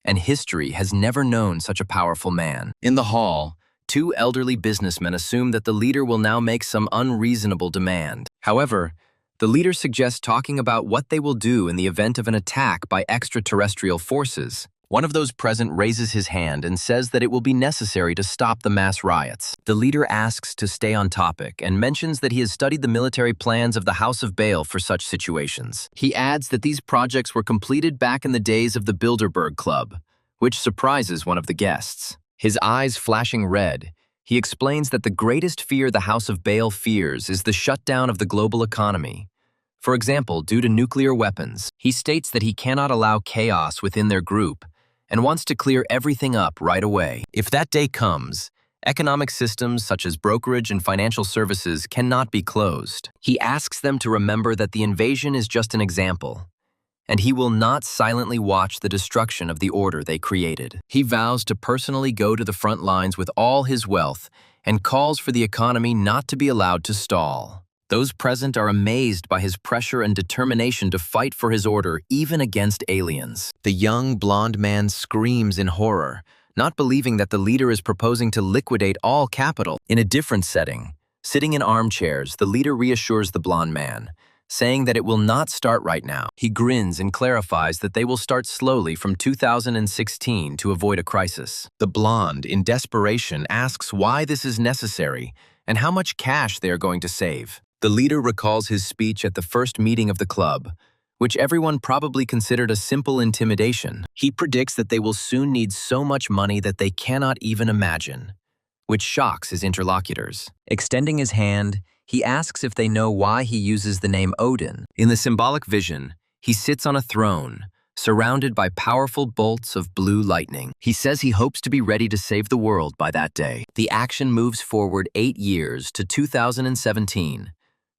and history has never known such a powerful man. In the hall, two elderly businessmen assume that the leader will now make some unreasonable demand. However, the leader suggests talking about what they will do in the event of an attack by extraterrestrial forces. One of those present raises his hand and says that it will be necessary to stop the mass riots. The leader asks to stay on topic and mentions that he has studied the military plans of the House of Baal for such situations. He adds that these projects were completed back in the days of the Bilderberg Club, which surprises one of the guests. His eyes flashing red, he explains that the greatest fear the House of Baal fears is the shutdown of the global economy. For example, due to nuclear weapons, he states that he cannot allow chaos within their group and wants to clear everything up right away. If that day comes, economic systems such as brokerage and financial services cannot be closed. He asks them to remember that the invasion is just an example, and he will not silently watch the destruction of the order they created. He vows to personally go to the front lines with all his wealth and calls for the economy not to be allowed to stall. Those present are amazed by his pressure and determination to fight for his order, even against aliens. The young blonde man screams in horror, not believing that the leader is proposing to liquidate all capital. In a different setting, sitting in armchairs, the leader reassures the blonde man, saying that it will not start right now. He grins and clarifies that they will start slowly from 2016 to avoid a crisis. The blonde, in desperation, asks why this is necessary and how much cash they are going to save. The leader recalls his speech at the first meeting of the club, which everyone probably considered a simple intimidation. He predicts that they will soon need so much money that they cannot even imagine, which shocks his interlocutors. Extending his hand, he asks if they know why he uses the name Odin. In the symbolic vision, he sits on a throne, surrounded by powerful bolts of blue lightning. He says he hopes to be ready to save the world by that day. The action moves forward 8 years to 2017,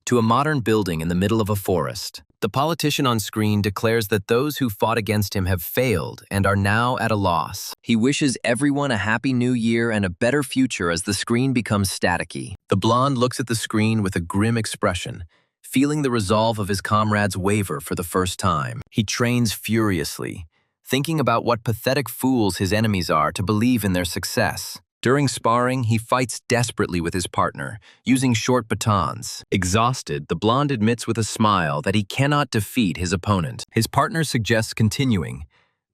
to a modern building in the middle of a forest. The politician on screen declares that those who fought against him have failed and are now at a loss. He wishes everyone a happy new year and a better future as the screen becomes staticky. The blonde looks at the screen with a grim expression, feeling the resolve of his comrades waver for the first time. He trains furiously, thinking about what pathetic fools his enemies are to believe in their success. During sparring, he fights desperately with his partner, using short batons. Exhausted, the blonde admits with a smile that he cannot defeat his opponent. His partner suggests continuing,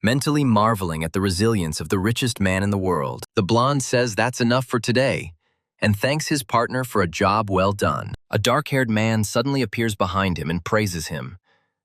mentally marveling at the resilience of the richest man in the world. The blonde says that's enough for today, and thanks his partner for a job well done. A dark-haired man suddenly appears behind him and praises him,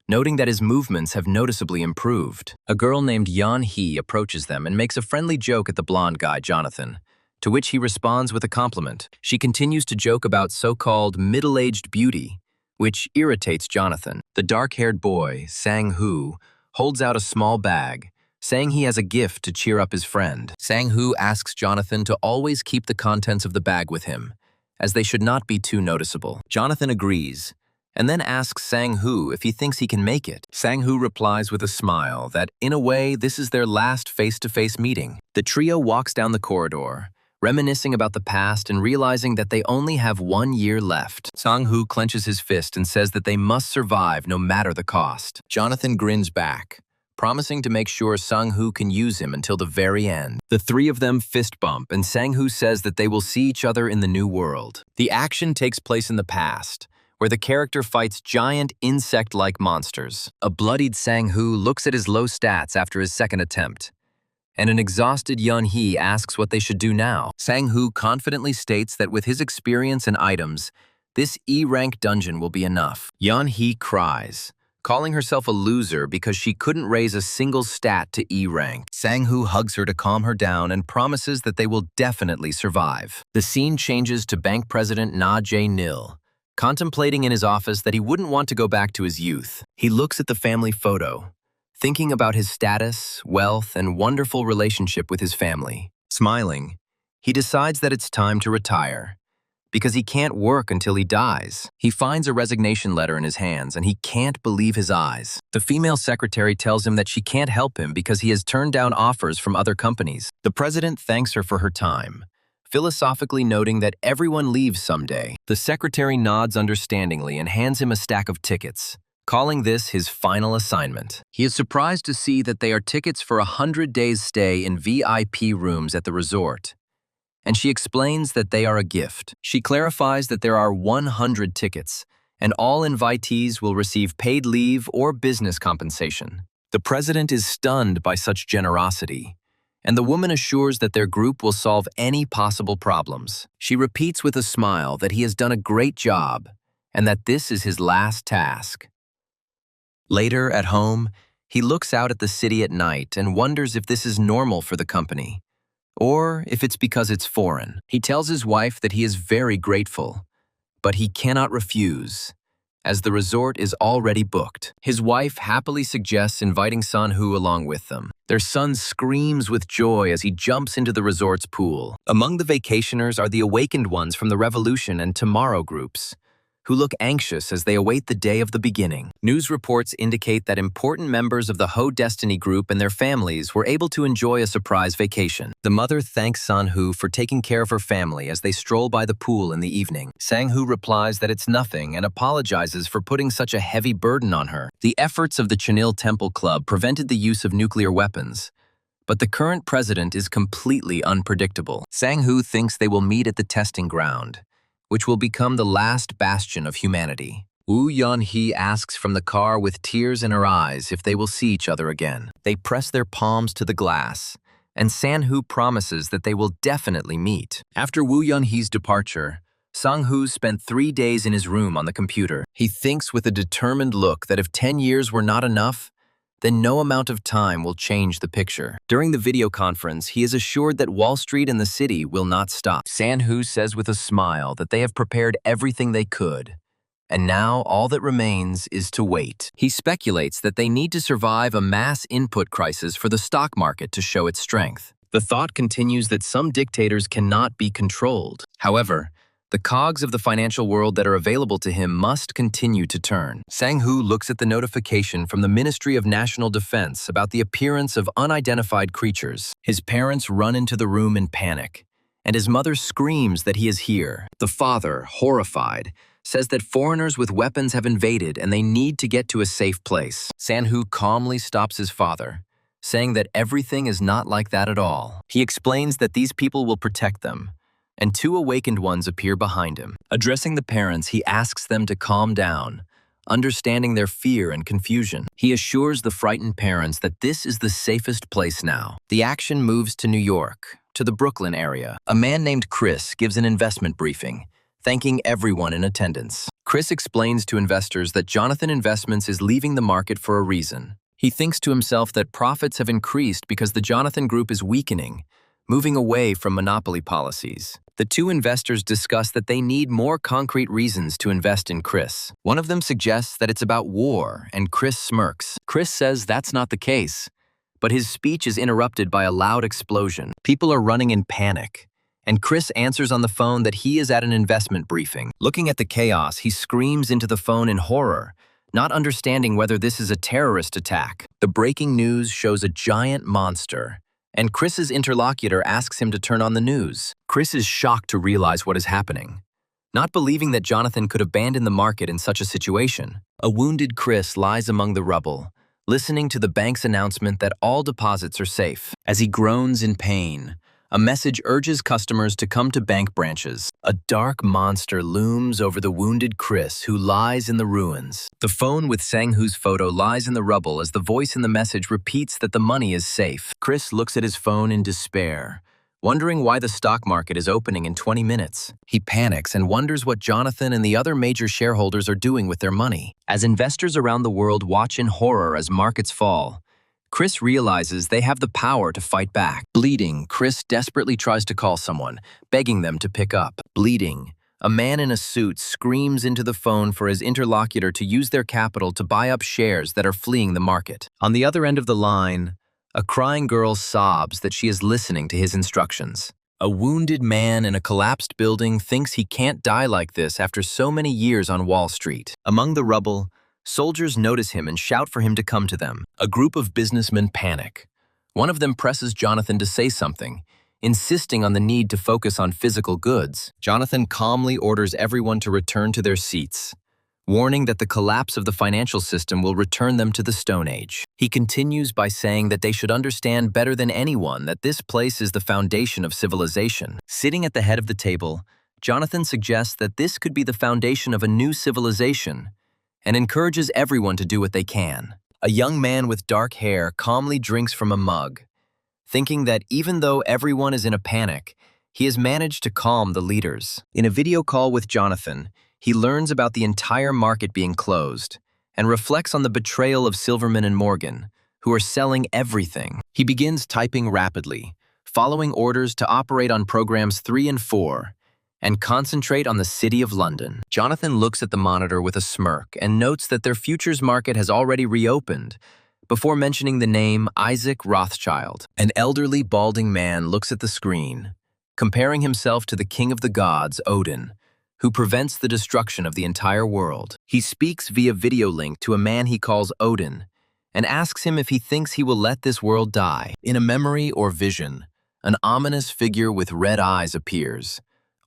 noting that his movements have noticeably improved. A girl named Yeon-hee approaches them and makes a friendly joke at the blonde guy, Jonathan, to which he responds with a compliment. She continues to joke about so-called middle-aged beauty, which irritates Jonathan. The dark-haired boy, Sang-hoo, holds out a small bag, saying he has a gift to cheer up his friend. Sang-hoo asks Jonathan to always keep the contents of the bag with him, as they should not be too noticeable. Jonathan agrees, and then asks Sang-hoo if he thinks he can make it. Sang-hoo replies with a smile that, in a way, this is their last face-to-face meeting. The trio walks down the corridor, reminiscing about the past and realizing that they only have 1 year left. Sang-hoo clenches his fist and says that they must survive no matter the cost. Jonathan grins back, promising to make sure Sang-hoo can use him until the very end. The three of them fist bump, and Sang-hoo says that they will see each other in the new world. The action takes place in the past, where the character fights giant insect-like monsters. A bloodied Sang-hoo looks at his low stats after his second attempt, and an exhausted Yeon-hee asks what they should do now. Sang-hoo confidently states that with his experience and items, this E-rank dungeon will be enough. Yeon-hee cries, calling herself a loser because she couldn't raise a single stat to E-rank. Sang-hoo hugs her to calm her down and promises that they will definitely survive. The scene changes to Bank President Na Jae-nil, contemplating in his office that he wouldn't want to go back to his youth. He looks at the family photo, thinking about his status, wealth, and wonderful relationship with his family. Smiling, he decides that it's time to retire, because he can't work until he dies. He finds a resignation letter in his hands, and he can't believe his eyes. The female secretary tells him that she can't help him because he has turned down offers from other companies. The president thanks her for her time, philosophically noting that everyone leaves someday. The secretary nods understandingly and hands him a stack of tickets, calling this his final assignment. He is surprised to see that they are tickets for a 100 days stay in VIP rooms at the resort, and she explains that they are a gift. She clarifies that there are 100 tickets, and all invitees will receive paid leave or business compensation. The president is stunned by such generosity, and the woman assures that their group will solve any possible problems. She repeats with a smile that he has done a great job, and that this is his last task. Later, at home, He looks out at the city at night and wonders if this is normal for the company, or if it's because it's foreign. He tells his wife that he is very grateful, but he cannot refuse, as the resort is already booked. His wife happily suggests inviting San-hoo along with them. Their son screams with joy as he jumps into the resort's pool. Among the vacationers are the awakened ones from the Revolution and Tomorrow groups, who look anxious as they await the day of the beginning. News reports indicate that important members of the Ho Destiny group and their families were able to enjoy a surprise vacation. The mother thanks San-hoo for taking care of her family as they stroll by the pool in the evening. Sang-hoo replies that it's nothing and apologizes for putting such a heavy burden on her. The efforts of the Chanil Temple Club prevented the use of nuclear weapons, but the current president is completely unpredictable. Sang-hoo thinks they will meet at the testing ground, which will become the last bastion of humanity. Woo Yeon-hee asks from the car with tears in her eyes if they will see each other again. They press their palms to the glass, and Sang-hoo promises that they will definitely meet. After Woo Yeon-hee's departure, Sang-hoo spent 3 days in his room on the computer. He thinks with a determined look that if 10 years were not enough, then no amount of time will change the picture. During the video conference, he is assured that Wall Street and the city will not stop. Sang-hoo says with a smile that they have prepared everything they could, and now all that remains is to wait. He speculates that they need to survive a mass input crisis for the stock market to show its strength. The thought continues that some dictators cannot be controlled. However, the cogs of the financial world that are available to him must continue to turn. Sang-hoo looks at the notification from the Ministry of National Defense about the appearance of unidentified creatures. His parents run into the room in panic, and his mother screams that he is here. The father, horrified, says that foreigners with weapons have invaded and they need to get to a safe place. Sang-hoo calmly stops his father, saying that everything is not like that at all. He explains that these people will protect them, and 2 awakened ones appear behind him. Addressing the parents, he asks them to calm down, understanding their fear and confusion. He assures the frightened parents that this is the safest place now. The action moves to New York, to the Brooklyn area. A man named Chris gives an investment briefing, thanking everyone in attendance. Chris explains to investors that Jonathan Investments is leaving the market for a reason. He thinks to himself that profits have increased because the Jonathan Group is weakening, moving away from monopoly policies. The 2 investors discuss that they need more concrete reasons to invest in Chris. One of them suggests that it's about war, and Chris smirks. Chris says that's not the case, but his speech is interrupted by a loud explosion. People are running in panic, and Chris answers on the phone that he is at an investment briefing. Looking at the chaos, he screams into the phone in horror, not understanding whether this is a terrorist attack. The breaking news shows a giant monster, and Chris's interlocutor asks him to turn on the news. Chris is shocked to realize what is happening, not believing that Jonathan could abandon the market in such a situation. A wounded Chris lies among the rubble, listening to the bank's announcement that all deposits are safe. As he groans in pain, a message urges customers to come to bank branches. A dark monster looms over the wounded Chris, who lies in the ruins. The phone with Sang-hoo's photo lies in the rubble as the voice in the message repeats that the money is safe. Chris looks at his phone in despair, wondering why the stock market is opening in 20 minutes. He panics and wonders what Jonathan and the other major shareholders are doing with their money. As investors around the world watch in horror as markets fall, Chris realizes they have the power to fight back. Bleeding, Chris desperately tries to call someone, begging them to pick up. Bleeding, a man in a suit screams into the phone for his interlocutor to use their capital to buy up shares that are fleeing the market. On the other end of the line, a crying girl sobs that she is listening to his instructions. A wounded man in a collapsed building thinks he can't die like this after so many years on Wall Street. Among the rubble, soldiers notice him and shout for him to come to them. A group of businessmen panic. One of them presses Jonathan to say something, insisting on the need to focus on physical goods. Jonathan calmly orders everyone to return to their seats, warning that the collapse of the financial system will return them to the Stone Age. He continues by saying that they should understand better than anyone that this place is the foundation of civilization. Sitting at the head of the table, Jonathan suggests that this could be the foundation of a new civilization, and encourages everyone to do what they can. A young man with dark hair calmly drinks from a mug, thinking that even though everyone is in a panic, he has managed to calm the leaders. In a video call with Jonathan, he learns about the entire market being closed and reflects on the betrayal of Silverman and Morgan, who are selling everything. He begins typing rapidly, following orders to operate on programs 3 and 4, and concentrate on the City of London. Jonathan looks at the monitor with a smirk and notes that their futures market has already reopened, before mentioning the name Isaac Rothschild. An elderly, balding man looks at the screen, comparing himself to the king of the gods, Odin, who prevents the destruction of the entire world. He speaks via video link to a man he calls Odin and asks him if he thinks he will let this world die. In a memory or vision, an ominous figure with red eyes appears,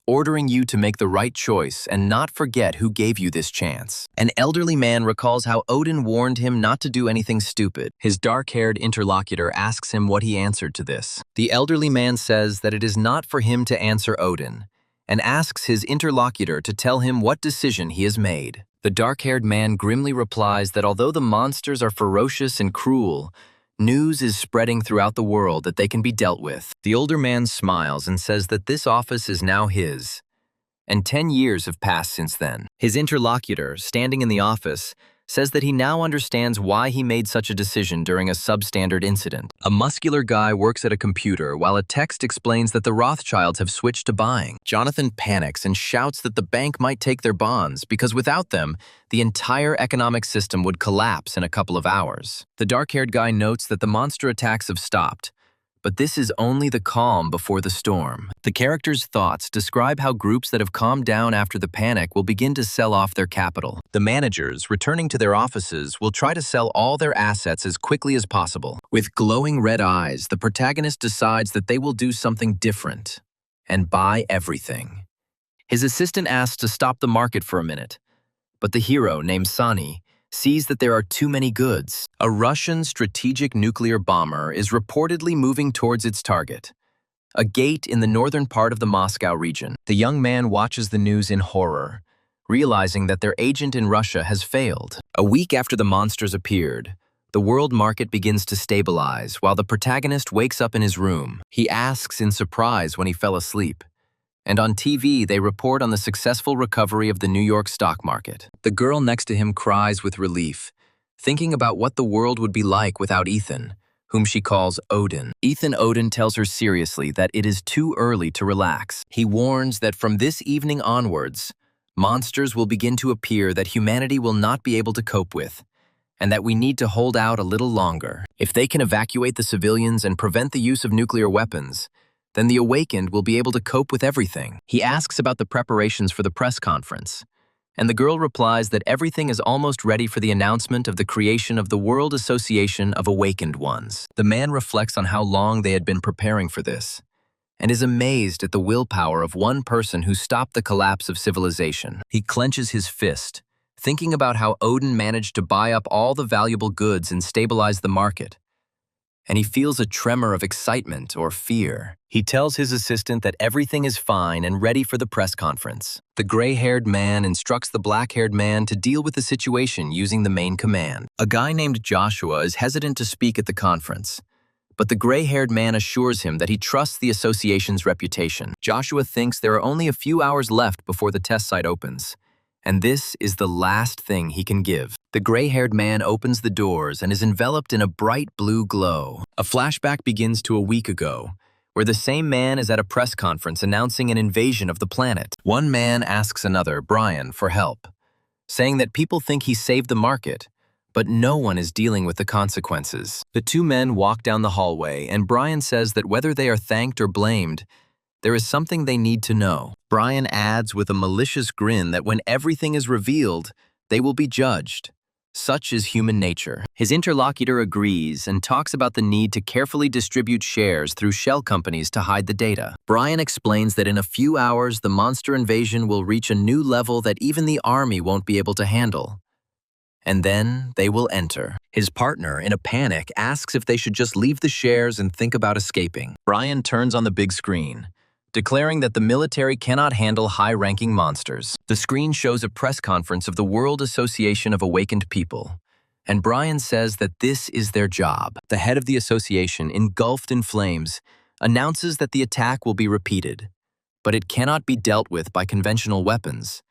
ordering you to make the right choice and not forget who gave you this chance. An elderly man recalls how Odin warned him not to do anything stupid. His dark-haired interlocutor asks him what he answered to this. The elderly man says that it is not for him to answer Odin, and asks his interlocutor to tell him what decision he has made. The dark-haired man grimly replies that although the monsters are ferocious and cruel, news is spreading throughout the world that they can be dealt with. The older man smiles and says that this office is now his, and 10 years have passed since then. His interlocutor, standing in the office, says that he now understands why he made such a decision during a substandard incident. A muscular guy works at a computer while a text explains that the Rothschilds have switched to buying. Jonathan panics and shouts that the bank might take their bonds because without them, the entire economic system would collapse in a couple of hours. The dark-haired guy notes that the monster attacks have stopped, but this is only the calm before the storm. The characters' thoughts describe how groups that have calmed down after the panic will begin to sell off their capital. The managers, returning to their offices, will try to sell all their assets as quickly as possible. With glowing red eyes, the protagonist decides that they will do something different and buy everything. His assistant asks to stop the market for a minute, but the hero, named Sani, sees that there are too many goods. A Russian strategic nuclear bomber is reportedly moving towards its target, a gate in the northern part of the Moscow region. The young man watches the news in horror, realizing that their agent in Russia has failed. A week after the monsters appeared, the world market begins to stabilize while the protagonist wakes up in his room. He asks in surprise when he fell asleep, and on TV they report on the successful recovery of the New York stock market. The girl next to him cries with relief, thinking about what the world would be like without Ethan, whom she calls Odin. Odin tells her seriously that it is too early to relax. He warns that from this evening onwards, monsters will begin to appear that humanity will not be able to cope with, and that we need to hold out a little longer. If they can evacuate the civilians and prevent the use of nuclear weapons, then the awakened will be able to cope with everything. He asks about the preparations for the press conference, and the girl replies that everything is almost ready for the announcement of the creation of the World Association of Awakened Ones. The man reflects on how long they had been preparing for this, and is amazed at the willpower of one person who stopped the collapse of civilization. He clenches his fist, thinking about how Odin managed to buy up all the valuable goods and stabilize the market, and he feels a tremor of excitement or fear. He tells his assistant that everything is fine and ready for the press conference. The gray-haired man instructs the black-haired man to deal with the situation using the main command. A guy named Joshua is hesitant to speak at the conference, but the gray-haired man assures him that he trusts the association's reputation. Joshua thinks there are only a few hours left before the test site opens, and this is the last thing he can give. The gray-haired man opens the doors and is enveloped in a bright blue glow. A flashback begins to a week ago, where the same man is at a press conference announcing an invasion of the planet. One man asks another, Brian, for help, saying that people think he saved the market, but no one is dealing with the consequences. The two men walk down the hallway, and Brian says that whether they are thanked or blamed, there is something they need to know. Brian adds with a malicious grin that when everything is revealed, they will be judged. Such is human nature. His interlocutor agrees and talks about the need to carefully distribute shares through shell companies to hide the data. Brian explains that in a few hours, the monster invasion will reach a new level that even the army won't be able to handle. And then they will enter. His partner, in a panic, asks if they should just leave the shares and think about escaping. Brian turns on the big screen, declaring that the military cannot handle high-ranking monsters. The screen shows a press conference of the World Association of Awakened People, and Brian says that this is their job. The head of the association, engulfed in flames, announces that the attack will be repeated, but it cannot be dealt with by conventional weapons,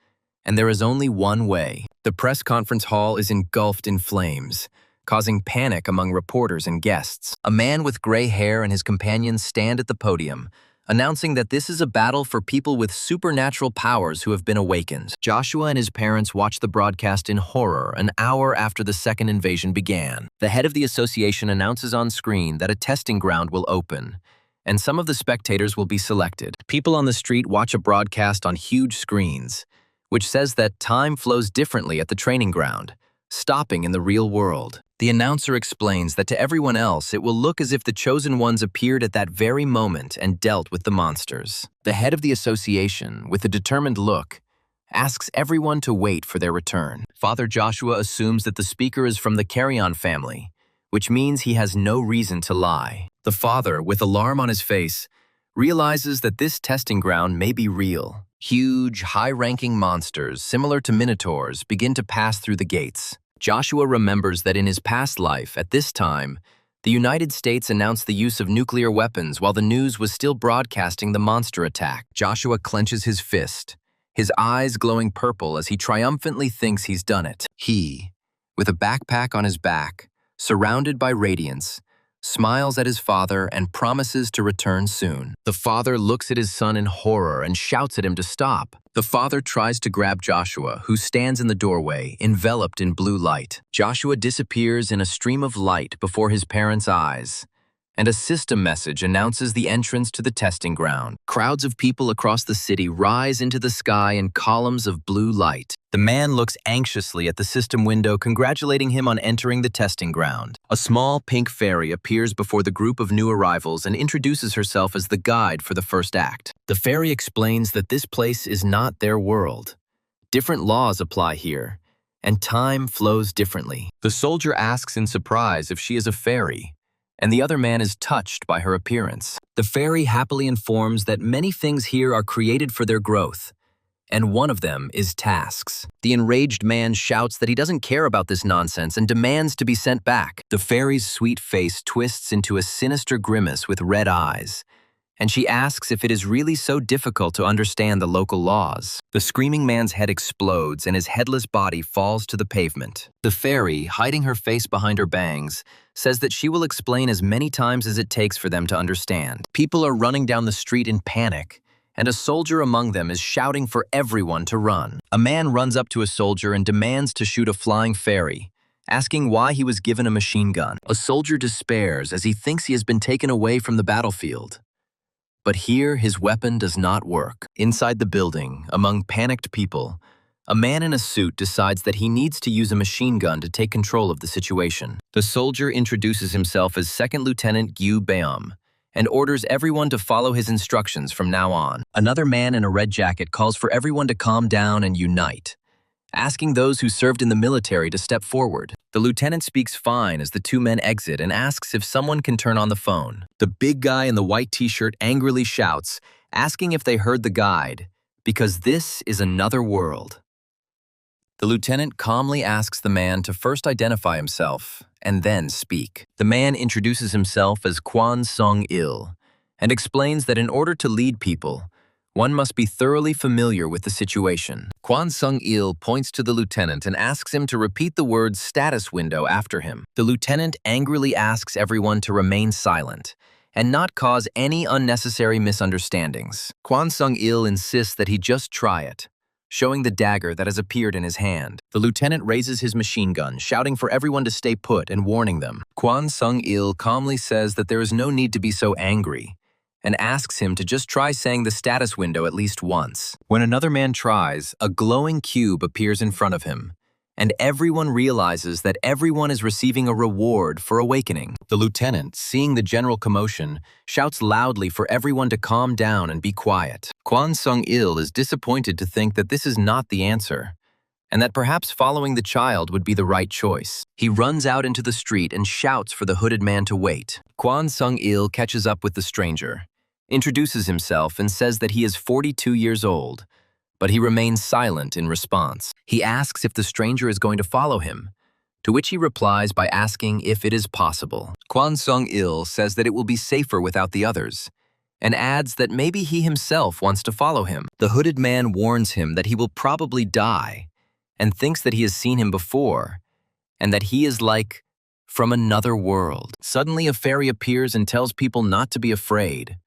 and there is only one way. The press conference hall is engulfed in flames, causing panic among reporters and guests. A man with gray hair and his companions stand at the podium, announcing that this is a battle for people with supernatural powers who have been awakened. Joshua and his parents watch the broadcast in horror an hour after the second invasion began. The head of the association announces on screen that a testing ground will open, and some of the spectators will be selected. People on the street watch a broadcast on huge screens, which says that time flows differently at the training ground, stopping in the real world. The announcer explains that to everyone else, it will look as if the chosen ones appeared at that very moment and dealt with the monsters. The head of the association, with a determined look, asks everyone to wait for their return. Father Joshua assumes that the speaker is from the Carry-On family, which means he has no reason to lie. The father, with alarm on his face, realizes that this testing ground may be real. Huge, high-ranking monsters, similar to minotaurs, begin to pass through the gates. Joshua remembers that in his past life, at this time, the United States announced the use of nuclear weapons while the news was still broadcasting the monster attack. Joshua clenches his fist, his eyes glowing purple as he triumphantly thinks he's done it. He, with a backpack on his back, surrounded by radiance, smiles at his father and promises to return soon. The father looks at his son in horror and shouts at him to stop. The father tries to grab Joshua, who stands in the doorway, enveloped in blue light. Joshua disappears in a stream of light before his parents' eyes, and a system message announces the entrance to the testing ground. Crowds of people across the city rise into the sky in columns of blue light. The man looks anxiously at the system window, congratulating him on entering the testing ground. A small pink fairy appears before the group of new arrivals and introduces herself as the guide for the first act. The fairy explains that this place is not their world. Different laws apply here, and time flows differently. The soldier asks in surprise if she is a fairy, and the other man is touched by her appearance. The fairy happily informs that many things here are created for their growth, and one of them is tasks. The enraged man shouts that he doesn't care about this nonsense and demands to be sent back. The fairy's sweet face twists into a sinister grimace with red eyes, and she asks if it is really so difficult to understand the local laws. The screaming man's head explodes and his headless body falls to the pavement. The fairy, hiding her face behind her bangs, says that she will explain as many times as it takes for them to understand. People are running down the street in panic, and a soldier among them is shouting for everyone to run. A man runs up to a soldier and demands to shoot a flying fairy, asking why he was given a machine gun. A soldier despairs as he thinks he has been taken away from the battlefield. But here, his weapon does not work. Inside the building, among panicked people, a man in a suit decides that he needs to use a machine gun to take control of the situation. The soldier introduces himself as Second Lieutenant Gyu Beom and orders everyone to follow his instructions from now on. Another man in a red jacket calls for everyone to calm down and unite, asking those who served in the military to step forward. The lieutenant speaks fine as the two men exit and asks if someone can turn on the phone. The big guy in the white t-shirt angrily shouts, asking if they heard the guide, because this is another world. The lieutenant calmly asks the man to first identify himself and then speak. The man introduces himself as Kwon Sung-il and explains that in order to lead people, one must be thoroughly familiar with the situation. Kwon Sung-il points to the lieutenant and asks him to repeat the words status window after him. The lieutenant angrily asks everyone to remain silent and not cause any unnecessary misunderstandings. Kwon Sung-il insists that he just try it, showing the dagger that has appeared in his hand. The lieutenant raises his machine gun, shouting for everyone to stay put and warning them. Kwon Sung-il calmly says that there is no need to be so angry, and asks him to just try saying the status window at least once. When another man tries, a glowing cube appears in front of him, and everyone realizes that everyone is receiving a reward for awakening. The lieutenant, seeing the general commotion, shouts loudly for everyone to calm down and be quiet. Kwon Sung-il is disappointed to think that this is not the answer, and that perhaps following the child would be the right choice. He runs out into the street and shouts for the hooded man to wait. Kwon Sung-il catches up with the stranger, introduces himself and says that he is 42 years old, but he remains silent in response. He asks if the stranger is going to follow him, to which he replies by asking if it is possible. Kwon Sung-il says that it will be safer without the others, and adds that maybe he himself wants to follow him. The hooded man warns him that he will probably die, and thinks that he has seen him before, and that he is like from another world. Suddenly, a fairy appears and tells people not to be afraid,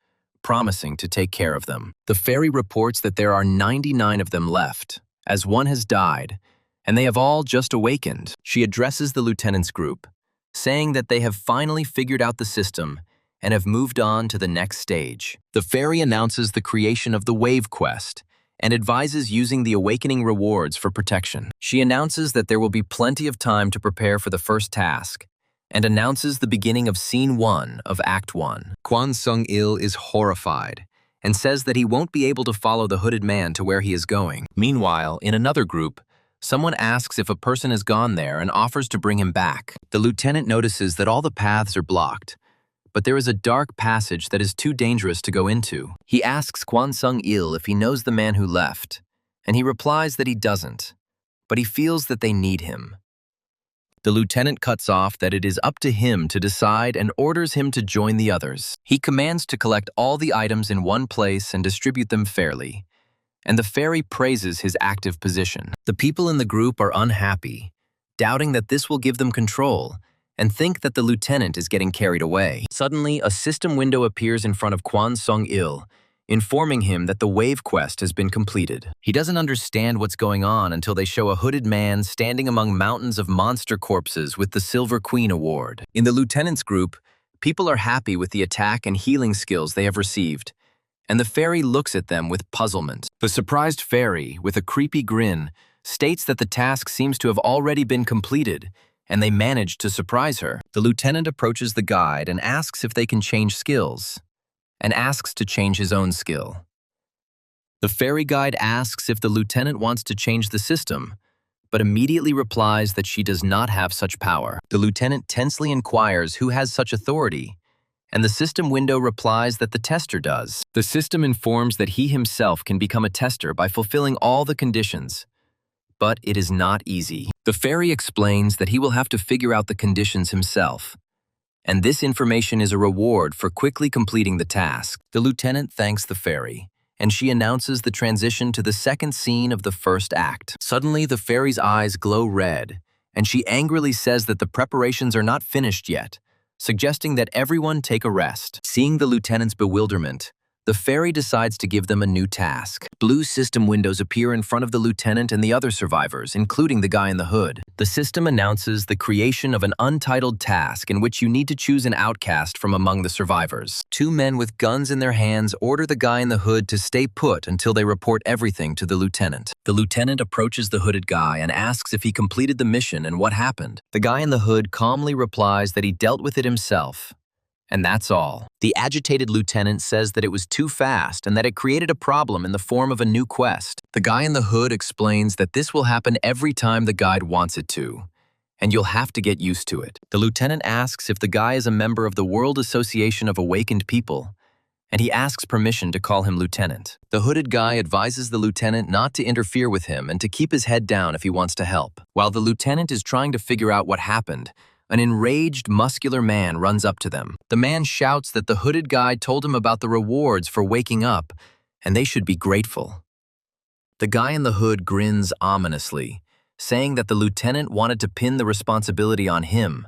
promising to take care of them. The fairy reports that there are 99 of them left, as one has died, and they have all just awakened. She addresses the lieutenant's group, saying that they have finally figured out the system and have moved on to the next stage. The fairy announces the creation of the Wave Quest and advises using the awakening rewards for protection. She announces that there will be plenty of time to prepare for the first task and announces the beginning of Scene 1 of Act 1. Kwon Sung-il is horrified and says that he won't be able to follow the hooded man to where he is going. Meanwhile, in another group, someone asks if a person has gone there and offers to bring him back. The lieutenant notices that all the paths are blocked, but there is a dark passage that is too dangerous to go into. He asks Kwon Sung-il if he knows the man who left, and he replies that he doesn't, but he feels that they need him. The lieutenant cuts off that it is up to him to decide and orders him to join the others. He commands to collect all the items in one place and distribute them fairly, and the fairy praises his active position. The people in the group are unhappy, doubting that this will give them control, and think that the lieutenant is getting carried away. Suddenly, a system window appears in front of Kwon Sung-il, informing him that the Wave Quest has been completed. He doesn't understand what's going on until they show a hooded man standing among mountains of monster corpses with the Silver Queen Award. In the lieutenant's group, people are happy with the attack and healing skills they have received, and the fairy looks at them with puzzlement. The surprised fairy, with a creepy grin, states that the task seems to have already been completed, and they managed to surprise her. The lieutenant approaches the guide and asks if they can change skills, and asks to change his own skill. The fairy guide asks if the lieutenant wants to change the system, but immediately replies that she does not have such power. The lieutenant tensely inquires who has such authority, and the system window replies that the tester does. The system informs that he himself can become a tester by fulfilling all the conditions, but it is not easy. The fairy explains that he will have to figure out the conditions himself, and this information is a reward for quickly completing the task. The lieutenant thanks the fairy, and she announces the transition to the second scene of the first act. Suddenly, the fairy's eyes glow red, and she angrily says that the preparations are not finished yet, suggesting that everyone take a rest. Seeing the lieutenant's bewilderment, the fairy decides to give them a new task. Blue system windows appear in front of the lieutenant and the other survivors, including the guy in the hood. The system announces the creation of an untitled task in which you need to choose an outcast from among the survivors. Two men with guns in their hands order the guy in the hood to stay put until they report everything to the lieutenant. The lieutenant approaches the hooded guy and asks if he completed the mission and what happened. The guy in the hood calmly replies that he dealt with it himself, and that's all. The agitated lieutenant says that it was too fast and that it created a problem in the form of a new quest. The guy in the hood explains that this will happen every time the guide wants it to, and you'll have to get used to it. The lieutenant asks if the guy is a member of the World Association of Awakened People, and he asks permission to call him lieutenant. The hooded guy advises the lieutenant not to interfere with him and to keep his head down if he wants to help. While the lieutenant is trying to figure out what happened, an enraged, muscular man runs up to them. The man shouts that the hooded guy told him about the rewards for waking up, and they should be grateful. The guy in the hood grins ominously, saying that the lieutenant wanted to pin the responsibility on him,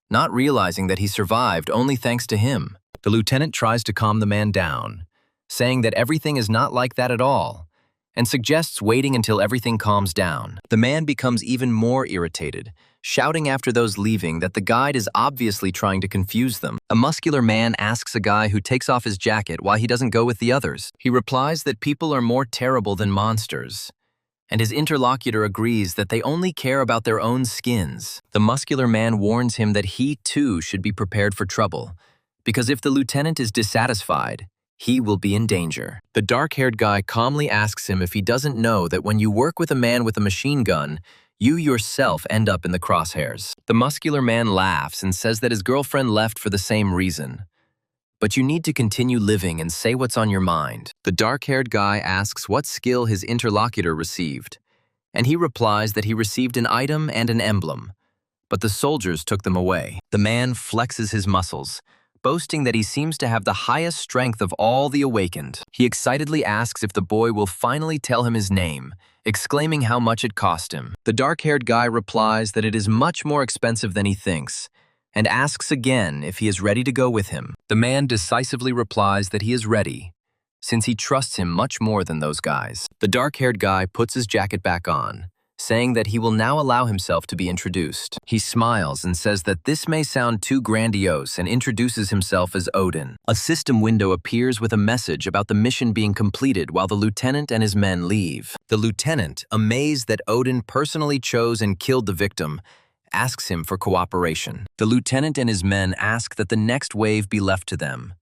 not realizing that he survived only thanks to him. The lieutenant tries to calm the man down, saying that everything is not like that at all, and suggests waiting until everything calms down. The man becomes even more irritated, shouting after those leaving that the guide is obviously trying to confuse them. A muscular man asks a guy who takes off his jacket why he doesn't go with the others. He replies that people are more terrible than monsters, and his interlocutor agrees that they only care about their own skins. The muscular man warns him that he too should be prepared for trouble, because if the lieutenant is dissatisfied, he will be in danger. The dark-haired guy calmly asks him if he doesn't know that when you work with a man with a machine gun, you yourself end up in the crosshairs. The muscular man laughs and says that his girlfriend left for the same reason. But you need to continue living and say what's on your mind. The dark-haired guy asks what skill his interlocutor received, and he replies that he received an item and an emblem, but the soldiers took them away. The man flexes his muscles, boasting that he seems to have the highest strength of all the awakened. He excitedly asks if the boy will finally tell him his name, exclaiming how much it cost him. The dark-haired guy replies that it is much more expensive than he thinks, and asks again if he is ready to go with him. The man decisively replies that he is ready, since he trusts him much more than those guys. The dark-haired guy puts his jacket back on, saying that he will now allow himself to be introduced. He smiles and says that this may sound too grandiose and introduces himself as Odin. A system window appears with a message about the mission being completed while the lieutenant and his men leave. The lieutenant, amazed that Odin personally chose and killed the victim, asks him for cooperation. The lieutenant and his men ask that the next wave be left to them,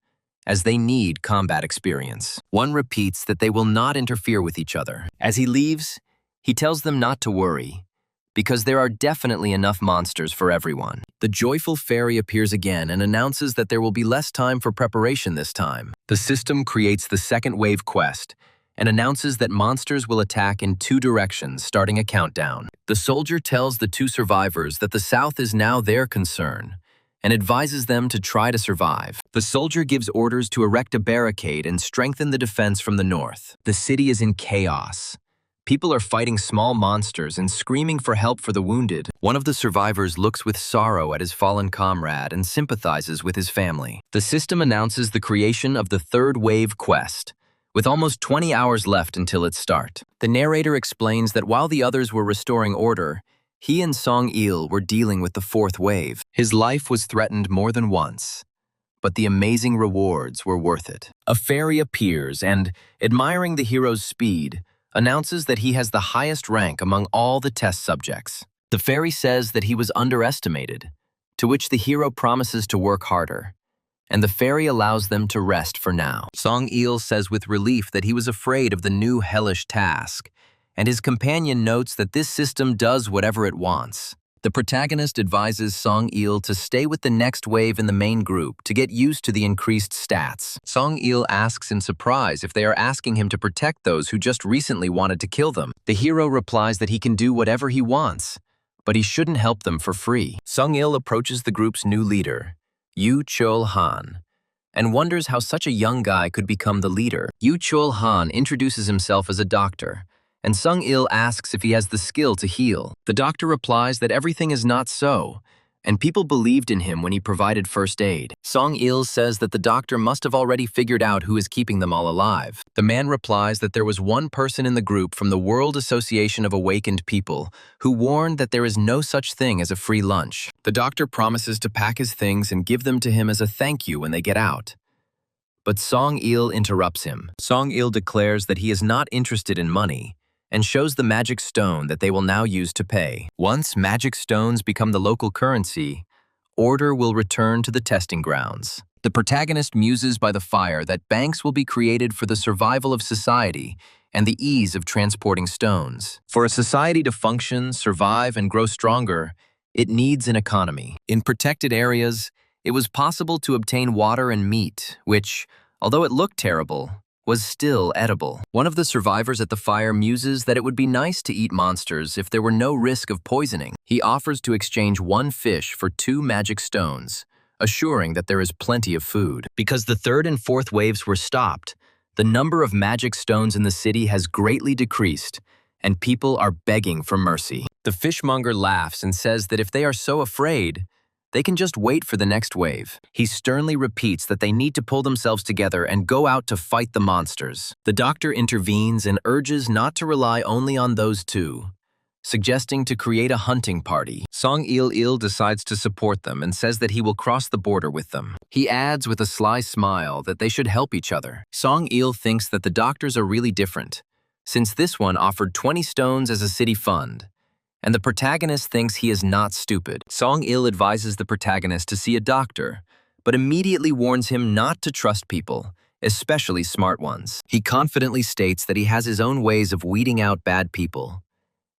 as they need combat experience. One repeats that they will not interfere with each other. As he leaves, he tells them not to worry, because there are definitely enough monsters for everyone. The joyful fairy appears again and announces that there will be less time for preparation this time. The system creates the second wave quest and announces that monsters will attack in 2 directions, starting a countdown. The soldier tells the 2 survivors that the south is now their concern and advises them to try to survive. The soldier gives orders to erect a barricade and strengthen the defense from the north. The city is in chaos. People are fighting small monsters and screaming for help for the wounded. One of the survivors looks with sorrow at his fallen comrade and sympathizes with his family. The system announces the creation of the third wave quest, with almost 20 hours left until its start. The narrator explains that while the others were restoring order, he and Song-il were dealing with the fourth wave. His life was threatened more than once, but the amazing rewards were worth it. A fairy appears and, admiring the hero's speed, announces that he has the highest rank among all the test subjects. The fairy says that he was underestimated, to which the hero promises to work harder, and the fairy allows them to rest for now. Song-il says with relief that he was afraid of the new hellish task, and his companion notes that this system does whatever it wants. The protagonist advises Song-il to stay with the next wave in the main group to get used to the increased stats. Song-il asks in surprise if they are asking him to protect those who just recently wanted to kill them. The hero replies that he can do whatever he wants, but he shouldn't help them for free. Song-il approaches the group's new leader, Yu Chol-han, and wonders how such a young guy could become the leader. Yu Chol-han introduces himself as a doctor, and Song-il asks if he has the skill to heal. The doctor replies that everything is not so, and people believed in him when he provided first aid. Song-il says that the doctor must have already figured out who is keeping them all alive. The man replies that there was one person in the group from the World Association of Awakened People who warned that there is no such thing as a free lunch. The doctor promises to pack his things and give them to him as a thank you when they get out. But Song-il interrupts him. Song-il declares that he is not interested in money, and shows the magic stone that they will now use to pay. Once magic stones become the local currency, order will return to the testing grounds. The protagonist muses by the fire that banks will be created for the survival of society and the ease of transporting stones. For a society to function, survive, and grow stronger, it needs an economy. In protected areas, it was possible to obtain water and meat, which, although it looked terrible, was still edible. One of the survivors at the fire muses that it would be nice to eat monsters if there were no risk of poisoning. He offers to exchange 1 fish for 2 magic stones, assuring that there is plenty of food. Because the third and fourth waves were stopped, the number of magic stones in the city has greatly decreased, and people are begging for mercy. The fishmonger laughs and says that if they are so afraid, they can just wait for the next wave. He sternly repeats that they need to pull themselves together and go out to fight the monsters. The doctor intervenes and urges not to rely only on those 2, suggesting to create a hunting party. Song-il decides to support them and says that he will cross the border with them. He adds with a sly smile that they should help each other. Song-il thinks that the doctors are really different, since this one offered 20 stones as a city fund, and the protagonist thinks he is not stupid. Song-il advises the protagonist to see a doctor, but immediately warns him not to trust people, especially smart ones. He confidently states that he has his own ways of weeding out bad people,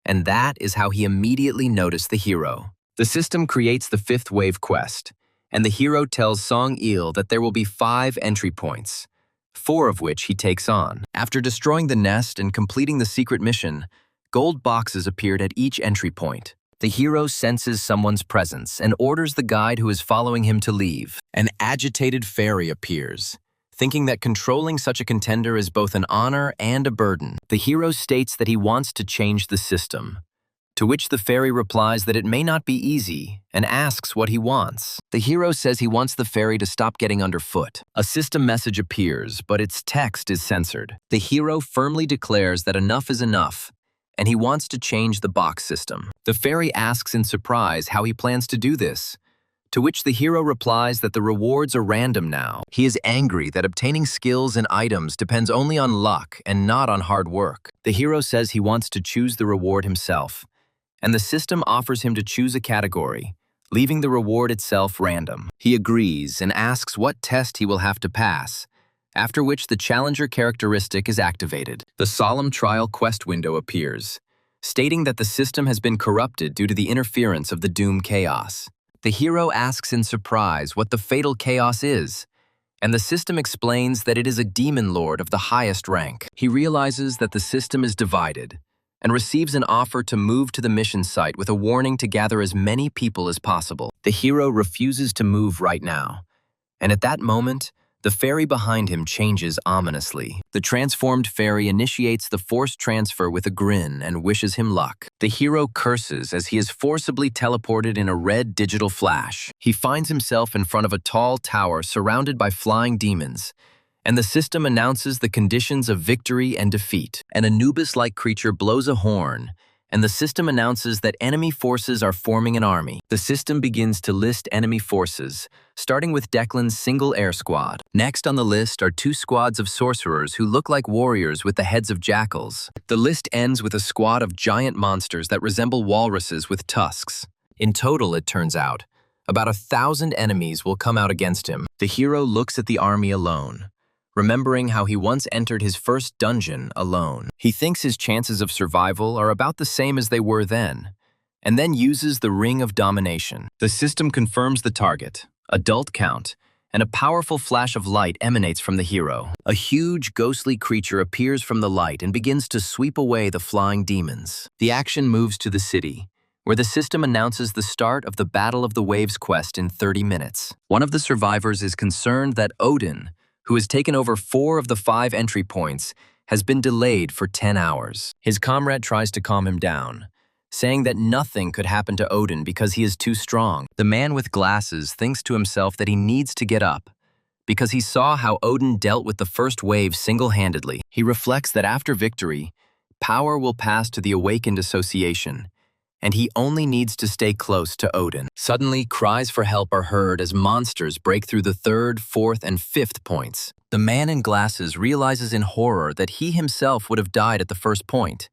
and that is how he immediately noticed the hero. The system creates the 5th wave quest, and the hero tells Song-il that there will be 5 entry points, 4 of which he takes on. After destroying the nest and completing the secret mission, gold boxes appeared at each entry point. The hero senses someone's presence and orders the guide who is following him to leave. An agitated fairy appears, thinking that controlling such a contender is both an honor and a burden. The hero states that he wants to change the system, To which the fairy replies that it may not be easy and asks what he wants. The hero says he wants the fairy to stop getting underfoot. A system message appears, but its text is censored. The hero firmly declares that enough is enough, and he wants to change the box system. The fairy asks in surprise how he plans to do this, to which the hero replies that the rewards are random now. He is angry that obtaining skills and items depends only on luck and not on hard work. The hero says he wants to choose the reward himself, and the system offers him to choose a category, leaving the reward itself random. He agrees and asks what test he will have to pass, after which the challenger characteristic is activated. The solemn trial quest window appears, stating that the system has been corrupted due to the interference of the doom chaos. The hero asks in surprise what the fatal chaos is, and the system explains that it is a demon lord of the highest rank. He realizes that the system is divided, and receives an offer to move to the mission site with a warning to gather as many people as possible. The hero refuses to move right now, and at that moment, the fairy behind him changes ominously. The transformed fairy initiates the forced transfer with a grin and wishes him luck. The hero curses as he is forcibly teleported in a red digital flash. He finds himself in front of a tall tower surrounded by flying demons, and the system announces the conditions of victory and defeat. An Anubis-like creature blows a horn, and the system announces that enemy forces are forming an army. The system begins to list enemy forces, starting with Declan's single air squad. Next on the list are 2 squads of sorcerers who look like warriors with the heads of jackals. The list ends with a squad of giant monsters that resemble walruses with tusks. In total, it turns out, about 1,000 enemies will come out against him. The hero looks at the army alone, remembering how he once entered his first dungeon alone. He thinks his chances of survival are about the same as they were then, and then uses the Ring of Domination. The system confirms the target, adult count, and a powerful flash of light emanates from the hero. A huge, ghostly creature appears from the light and begins to sweep away the flying demons. The action moves to the city, where the system announces the start of the Battle of the Waves quest in 30 minutes. One of the survivors is concerned that Odin, who has taken over 4 of the 5 entry points, has been delayed for 10 hours. His comrade tries to calm him down, saying that nothing could happen to Odin because he is too strong. The man with glasses thinks to himself that he needs to get up, because he saw how Odin dealt with the first wave single-handedly. He reflects that after victory, power will pass to the awakened association, and he only needs to stay close to Odin. Suddenly, cries for help are heard as monsters break through the 3rd, 4th, and 5th points. The man in glasses realizes in horror that he himself would have died at the first point,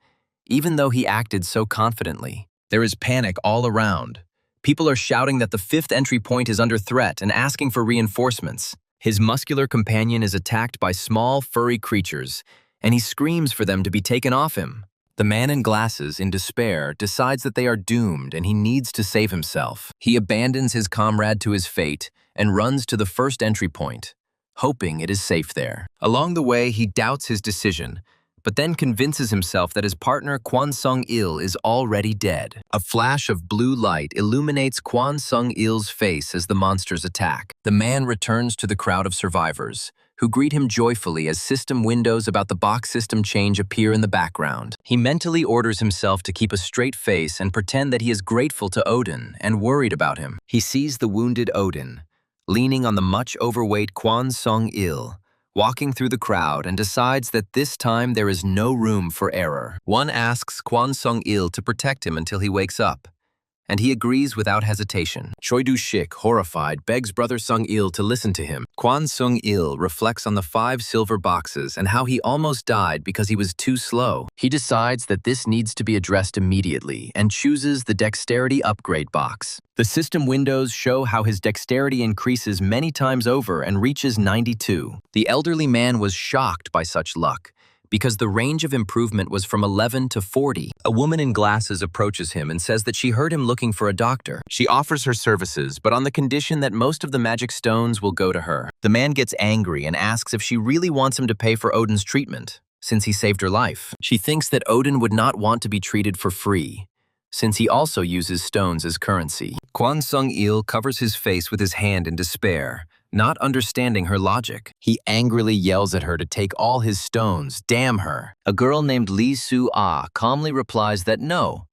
even though he acted so confidently. There is panic all around. People are shouting that the 5th entry point is under threat and asking for reinforcements. His muscular companion is attacked by small, furry creatures, and he screams for them to be taken off him. The man in glasses, in despair, decides that they are doomed and he needs to save himself. He abandons his comrade to his fate and runs to the first entry point, hoping it is safe there. Along the way, he doubts his decision, but then convinces himself that his partner Kwon Sung-il is already dead. A flash of blue light illuminates Kwon Sung-il's face as the monsters attack. The man returns to the crowd of survivors, who greet him joyfully as system windows about the box system change appear in the background. He mentally orders himself to keep a straight face and pretend that he is grateful to Odin and worried about him. He sees the wounded Odin, leaning on the much overweight Kwon Sung-il, walking through the crowd, and decides that this time there is no room for error. One asks Kwon Sung-il to protect him until he wakes up, and he agrees without hesitation. Choi Do-shik, horrified, begs brother Sung-il to listen to him. Kwon Sung-il reflects on the 5 silver boxes and how he almost died because he was too slow. He decides that this needs to be addressed immediately and chooses the dexterity upgrade box. The system windows show how his dexterity increases many times over and reaches 92. The elderly man was shocked by such luck, because the range of improvement was from 11 to 40. A woman in glasses approaches him and says that she heard him looking for a doctor. She offers her services, but on the condition that most of the magic stones will go to her. The man gets angry and asks if she really wants him to pay for Odin's treatment, since he saved her life. She thinks that Odin would not want to be treated for free, since he also uses stones as currency. Kwon Sung-il covers his face with his hand in despair, not understanding her logic. He angrily yells at her to take all his stones, damn her. A girl named Lee Soo-ah calmly replies that no,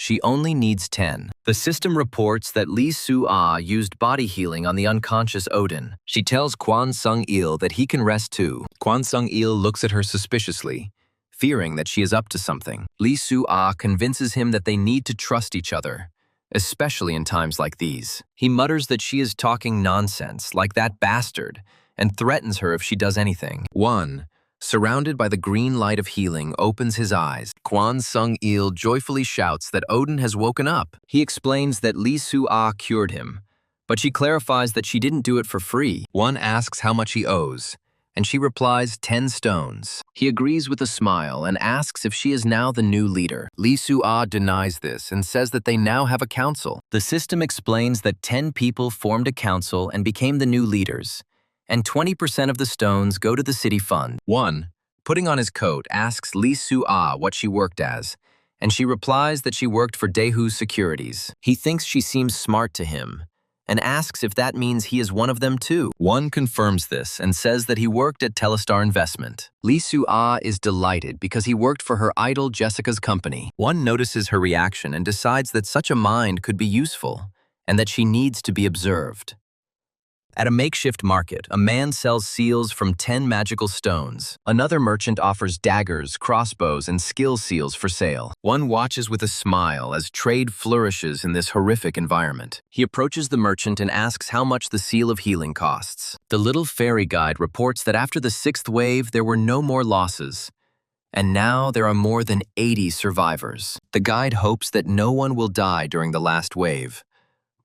She only needs 10. The system reports that Lee Su-ah used body healing on the unconscious Odin. She tells Kwon Sung-il that he can rest too. Kwon Sung-il looks at her suspiciously, fearing that she is up to something. Lee Su-ah convinces him that they need to trust each other, especially in times like these. He mutters that she is talking nonsense, like that bastard, and threatens her if she does anything. One, surrounded by the green light of healing, opens his eyes. Kwon Sung-il joyfully shouts that Odin has woken up. He explains that Lee Su-ah cured him, but she clarifies that she didn't do it for free. One asks how much he owes, and she replies 10 stones. He agrees with a smile and asks if she is now the new leader. Lee Su-ah denies this and says that they now have a council. The system explains that 10 people formed a council and became the new leaders, and 20% of the stones go to the city fund. One, putting on his coat, asks Lee Su-ah what she worked as, and she replies that she worked for Daeho's securities. He thinks she seems smart to him, and asks if that means he is one of them too. One confirms this and says that he worked at Telestar Investment. Lee Su-ah is delighted because he worked for her idol Jessica's company. One notices her reaction and decides that such a mind could be useful, and that she needs to be observed. At a makeshift market, a man sells seals from 10 magical stones. Another merchant offers daggers, crossbows, and skill seals for sale. One watches with a smile as trade flourishes in this horrific environment. He approaches the merchant and asks how much the seal of healing costs. The little fairy guide reports that after the 6th wave, there were no more losses, and now there are more than 80 survivors. The guide hopes that no one will die during the last wave,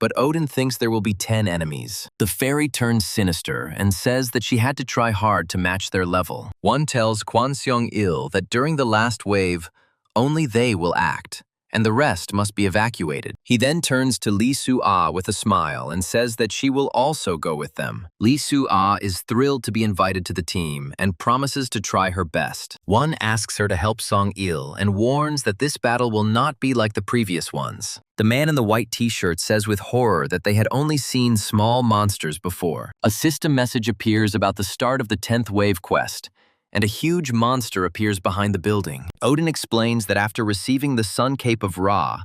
but Odin thinks there will be 10 enemies. The fairy turns sinister and says that she had to try hard to match their level. One tells Kwon Seong-il that during the last wave, only they will act, and the rest must be evacuated. He then turns to Lee Su-ah with a smile and says that she will also go with them. Lee Su-ah is thrilled to be invited to the team and promises to try her best. One asks her to help Song-il and warns that this battle will not be like the previous ones. The man in the white t-shirt says with horror that they had only seen small monsters before. A system message appears about the start of the 10th wave quest, and a huge monster appears behind the building. Odin explains that after receiving the Sun Cape of Ra,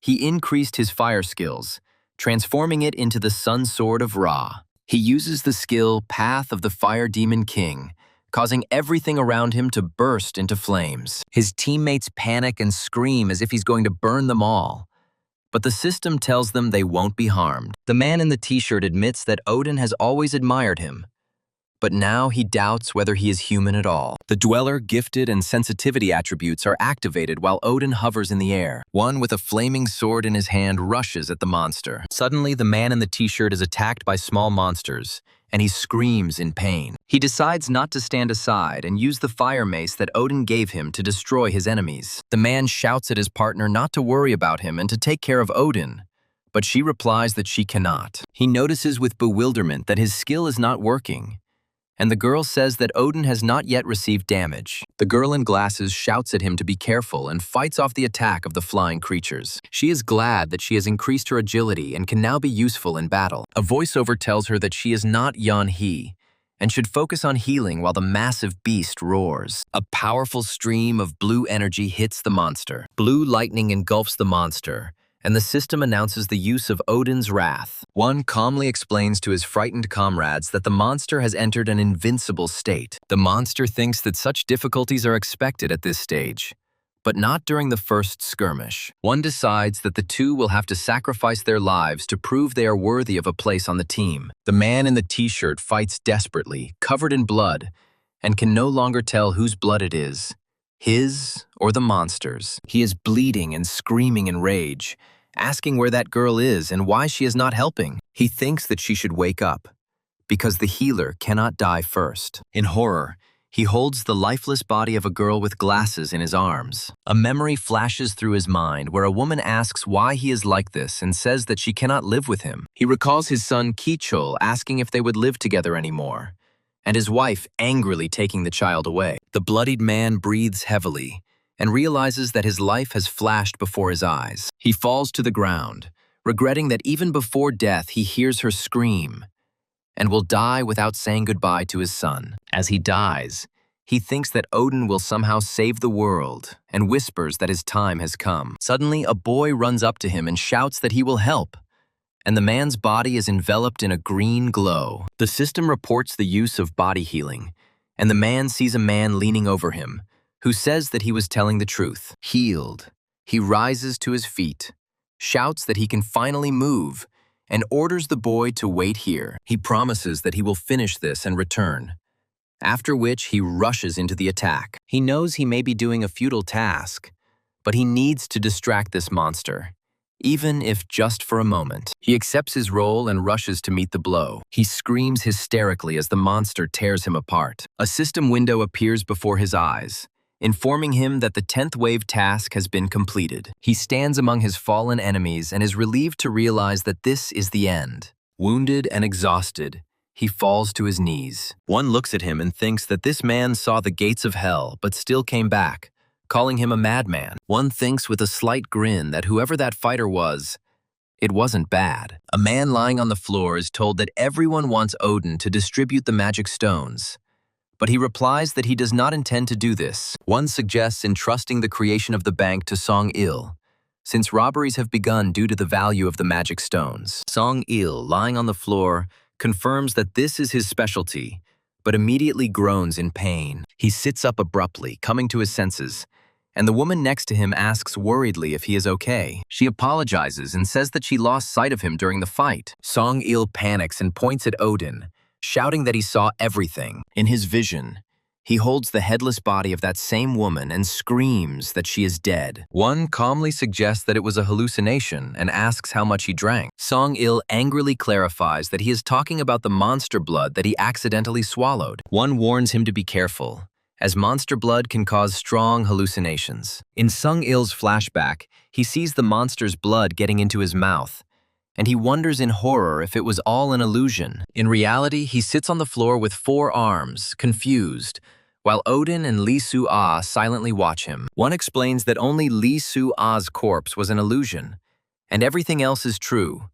he increased his fire skills, transforming it into the Sun Sword of Ra. He uses the skill Path of the Fire Demon King, causing everything around him to burst into flames. His teammates panic and scream as if he's going to burn them all, but the system tells them they won't be harmed. The man in the t-shirt admits that Odin has always admired him, but now he doubts whether he is human at all. The Dweller, Gifted, and Sensitivity attributes are activated while Odin hovers in the air. One with a flaming sword in his hand rushes at the monster. Suddenly, the man in the t-shirt is attacked by small monsters, and he screams in pain. He decides not to stand aside and use the fire mace that Odin gave him to destroy his enemies. The man shouts at his partner not to worry about him and to take care of Odin, but she replies that she cannot. He notices with bewilderment that his skill is not working, and the girl says that Odin has not yet received damage. The girl in glasses shouts at him to be careful and fights off the attack of the flying creatures. She is glad that she has increased her agility and can now be useful in battle. A voiceover tells her that she is not Yeon-hee and should focus on healing while the massive beast roars. A powerful stream of blue energy hits the monster. Blue lightning engulfs the monster, and the system announces the use of Odin's wrath. One calmly explains to his frightened comrades that the monster has entered an invincible state. The monster thinks that such difficulties are expected at this stage, but not during the first skirmish. One decides that the two will have to sacrifice their lives to prove they are worthy of a place on the team. The man in the t-shirt fights desperately, covered in blood, and can no longer tell whose blood it is, his or the monster's. He is bleeding and screaming in rage, asking where that girl is and why she is not helping. He thinks that she should wake up, because the healer cannot die first. In horror, he holds the lifeless body of a girl with glasses in his arms. A memory flashes through his mind where a woman asks why he is like this and says that she cannot live with him. He recalls his son Ki-chul asking if they would live together anymore, and his wife angrily taking the child away. The bloodied man breathes heavily and realizes that his life has flashed before his eyes. He falls to the ground, regretting that even before death he hears her scream, and will die without saying goodbye to his son. As he dies, He thinks that Odin will somehow save the world and whispers that his time has come. Suddenly, a boy runs up to him and shouts that he will help, and the man's body is enveloped in a green glow. The system reports the use of body healing, and the man sees a man leaning over him, who says that he was telling the truth. Healed, he rises to his feet, shouts that he can finally move, and orders the boy to wait here. He promises that he will finish this and return, after which he rushes into the attack. He knows he may be doing a futile task, but he needs to distract this monster, even if just for a moment. He accepts his role and rushes to meet the blow. He screams hysterically as the monster tears him apart. A system window appears before his eyes, informing him that the 10th wave task has been completed. He stands among his fallen enemies and is relieved to realize that this is the end. Wounded and exhausted, he falls to his knees. One looks at him and thinks that this man saw the gates of hell but still came back, calling him a madman. One thinks with a slight grin that whoever that fighter was, it wasn't bad. A man lying on the floor is told that everyone wants Odin to distribute the magic stones, but he replies that he does not intend to do this. One suggests entrusting the creation of the bank to Song-il, since robberies have begun due to the value of the magic stones. Song-il, lying on the floor, confirms that this is his specialty, but immediately groans in pain. He sits up abruptly, coming to his senses, and the woman next to him asks worriedly if he is okay. She apologizes and says that she lost sight of him during the fight. Song-il panics and points at Odin, shouting that he saw everything. In his vision, he holds the headless body of that same woman and screams that she is dead. One calmly suggests that it was a hallucination and asks how much he drank. Song-il angrily clarifies that he is talking about the monster blood that he accidentally swallowed. One warns him to be careful, as monster blood can cause strong hallucinations. In Sung-il's flashback, he sees the monster's blood getting into his mouth, and he wonders in horror if it was all an illusion. In reality, he sits on the floor with 4 arms, confused, while Odin and Lee Su-ah silently watch him. One explains that only Lee Su-ah's corpse was an illusion, and everything else is true.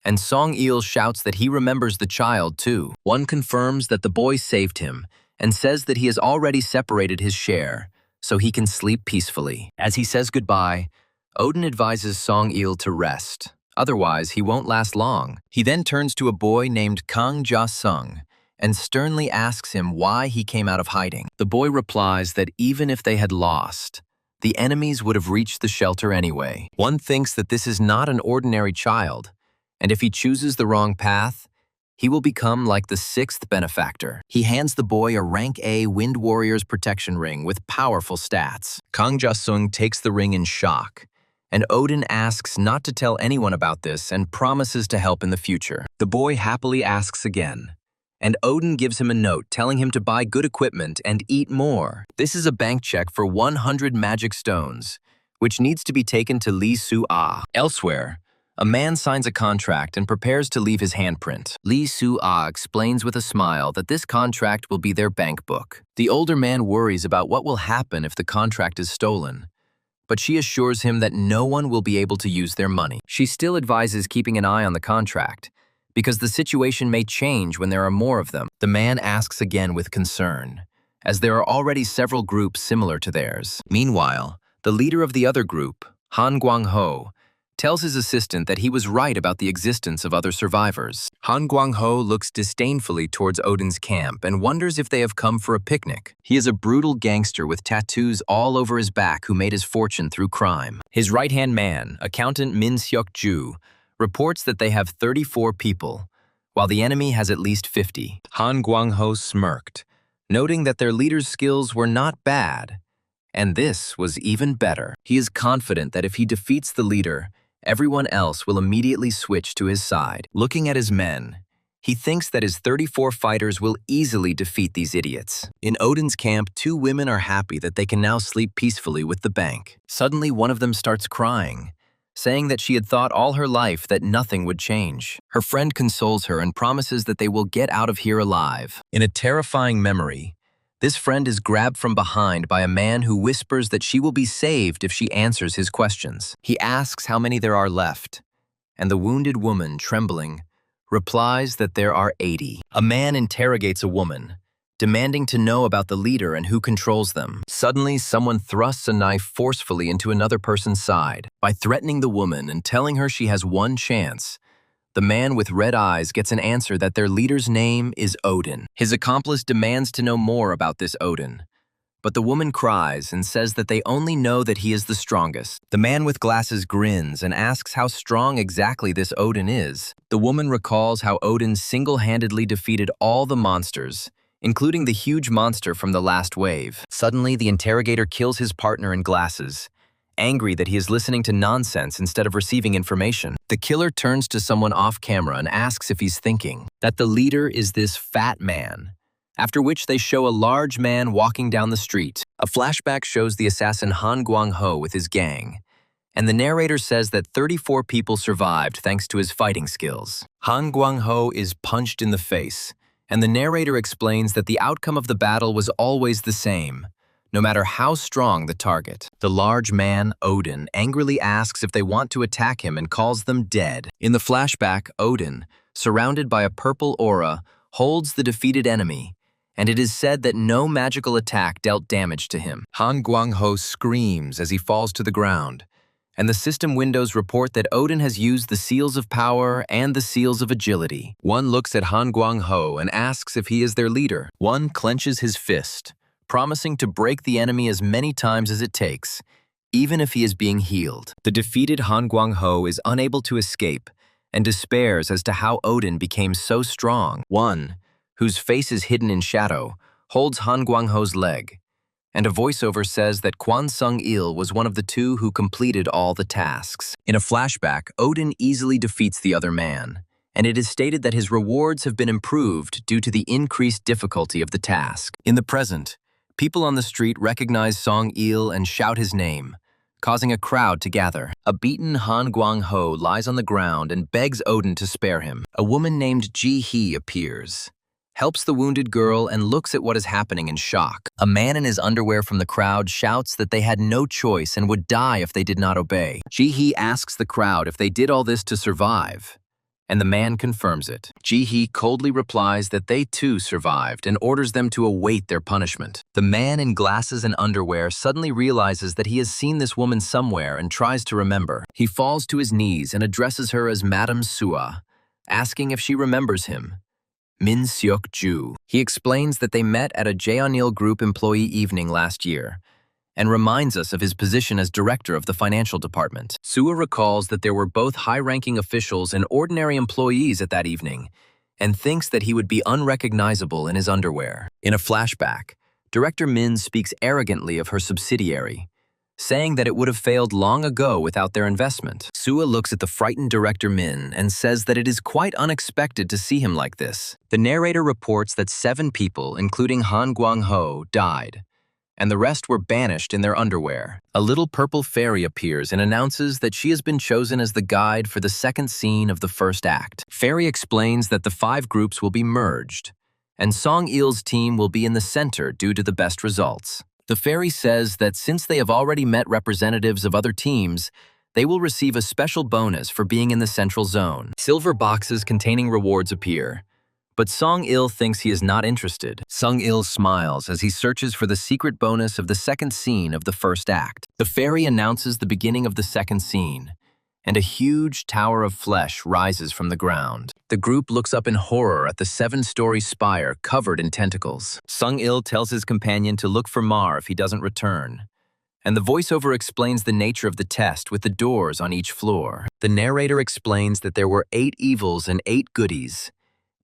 And Song-il shouts that he remembers the child too. One confirms that the boy saved him, and says that he has already separated his share, so he can sleep peacefully. As he says goodbye, Odin advises Song-il to rest. Otherwise, he won't last long. He then turns to a boy named Kang Ja-sung and sternly asks him why he came out of hiding. The boy replies that even if they had lost, the enemies would have reached the shelter anyway. One thinks that this is not an ordinary child, and if he chooses the wrong path, he will become like the 6th benefactor. He hands the boy a rank A Wind Warrior's protection ring with powerful stats. Kang Ja-sung takes the ring in shock, and Odin asks not to tell anyone about this and promises to help in the future. The boy happily asks again, and Odin gives him a note telling him to buy good equipment and eat more. This is a bank check for 100 magic stones, which needs to be taken to Lee Su-ah. Elsewhere, a man signs a contract and prepares to leave his handprint. Lee Su-ah explains with a smile that this contract will be their bank book. The older man worries about what will happen if the contract is stolen, but she assures him that no one will be able to use their money. She still advises keeping an eye on the contract, because the situation may change when there are more of them. The man asks again with concern, as there are already several groups similar to theirs. Meanwhile, the leader of the other group, Han Guang-ho, tells his assistant that he was right about the existence of other survivors. Han Guang-ho looks disdainfully towards Odin's camp and wonders if they have come for a picnic. He is a brutal gangster with tattoos all over his back who made his fortune through crime. His right-hand man, accountant Min Seok-ju, reports that they have 34 people, while the enemy has at least 50. Han Guang-ho smirked, noting that their leader's skills were not bad, and this was even better. He is confident that if he defeats the leader, everyone else will immediately switch to his side. Looking at his men, he thinks that his 34 fighters will easily defeat these idiots. In Odin's camp, 2 women are happy that they can now sleep peacefully with the bank. Suddenly, one of them starts crying, saying that she had thought all her life that nothing would change. Her friend consoles her and promises that they will get out of here alive. In a terrifying memory, this friend is grabbed from behind by a man who whispers that she will be saved if she answers his questions. He asks how many there are left, and the wounded woman, trembling, replies that there are 80. A man interrogates a woman, demanding to know about the leader and who controls them. Suddenly, someone thrusts a knife forcefully into another person's side. By threatening the woman and telling her she has one chance, the man with red eyes gets an answer that their leader's name is Odin. His accomplice demands to know more about this Odin, but the woman cries and says that they only know that he is the strongest. The man with glasses grins and asks how strong exactly this Odin is. The woman recalls how Odin single-handedly defeated all the monsters, including the huge monster from the last wave. Suddenly, the interrogator kills his partner in glasses, angry that he is listening to nonsense instead of receiving information. The killer turns to someone off camera and asks if he's thinking that the leader is this fat man, after which they show a large man walking down the street. A flashback shows the assassin Han Guang-ho with his gang, and the narrator says that 34 people survived thanks to his fighting skills. Han Guang-ho is punched in the face, and the narrator explains that the outcome of the battle was always the same, no matter how strong the target. The large man, Odin, angrily asks if they want to attack him and calls them dead. In the flashback, Odin, surrounded by a purple aura, holds the defeated enemy, and it is said that no magical attack dealt damage to him. Han Guang-ho screams as he falls to the ground, and the system windows report that Odin has used the seals of power and the seals of agility. One looks at Han Guang-ho and asks if he is their leader. One clenches his fist, promising to break the enemy as many times as it takes, even if he is being healed. The defeated Han Guang-ho is unable to escape and despairs as to how Odin became so strong. One, whose face is hidden in shadow, holds Han Guang-ho's leg, and a voiceover says that Kwan Sung-il was one of the two who completed all the tasks. In a flashback, Odin easily defeats the other man, and it is stated that his rewards have been improved due to the increased difficulty of the task. In the present, people on the street recognize Song-il and shout his name, causing a crowd to gather. A beaten Han Guang-ho lies on the ground and begs Odin to spare him. A woman named Ji-hee appears, helps the wounded girl, and looks at what is happening in shock. A man in his underwear from the crowd shouts that they had no choice and would die if they did not obey. Ji-hee asks the crowd if they did all this to survive, and the man confirms it. Ji-hee coldly replies that they too survived and orders them to await their punishment. The man in glasses and underwear suddenly realizes that he has seen this woman somewhere and tries to remember. He falls to his knees and addresses her as Madame Sua, asking if she remembers him. Min Seok Ju. He explains that they met at a Jeonil Group employee evening last year, and reminds us of his position as director of the financial department. Sua recalls that there were both high-ranking officials and ordinary employees at that evening, and thinks that he would be unrecognizable in his underwear. In a flashback, Director Min speaks arrogantly of her subsidiary, saying that it would have failed long ago without their investment. Sua looks at the frightened Director Min and says that it is quite unexpected to see him like this. The narrator reports that 7 people, including Han Guang-ho, died, and the rest were banished in their underwear. A little purple fairy appears and announces that she has been chosen as the guide for the second scene of the first act. Fairy explains that the 5 groups will be merged, and Song-il's team will be in the center due to the best results. The fairy says that since they have already met representatives of other teams, they will receive a special bonus for being in the central zone. Silver boxes containing rewards appear, but Song-il thinks he is not interested. Sung-il smiles as he searches for the secret bonus of the second scene of the first act. The fairy announces the beginning of the second scene, and a huge tower of flesh rises from the ground. The group looks up in horror at the 7-story spire covered in tentacles. Sung-il tells his companion to look for Mar if he doesn't return, and the voiceover explains the nature of the test with the doors on each floor. The narrator explains that there were 8 evils and 8 goodies,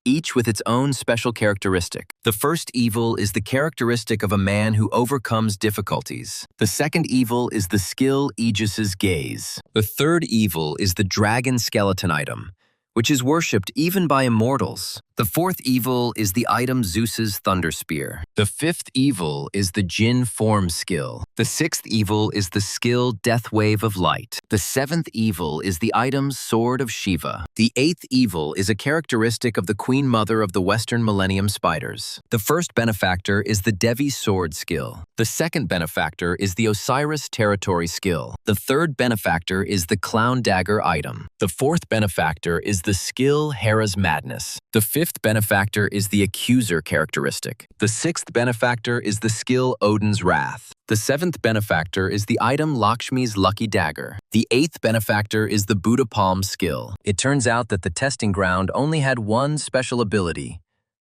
each with its own special characteristic. The first evil is the characteristic of a man who overcomes difficulties. The second evil is the skill Aegis's gaze. The third evil is the dragon skeleton item, which is worshipped even by immortals. The fourth evil is the item Zeus's thunder spear. The fifth evil is the Jin form skill. The sixth evil is the skill Death Wave of Light. The seventh evil is the item Sword of Shiva. The eighth evil is a characteristic of the Queen Mother of the Western Millennium Spiders. The first benefactor is the Devi Sword skill. The second benefactor is the Osiris Territory skill. The third benefactor is the Clown Dagger item. The fourth benefactor is the skill Hera's Madness. The fifth fifth benefactor is the accuser characteristic. The sixth benefactor is the skill Odin's Wrath. The seventh benefactor is the item Lakshmi's Lucky Dagger. The eighth benefactor is the Buddha Palm skill. It turns out that the testing ground only had one special ability,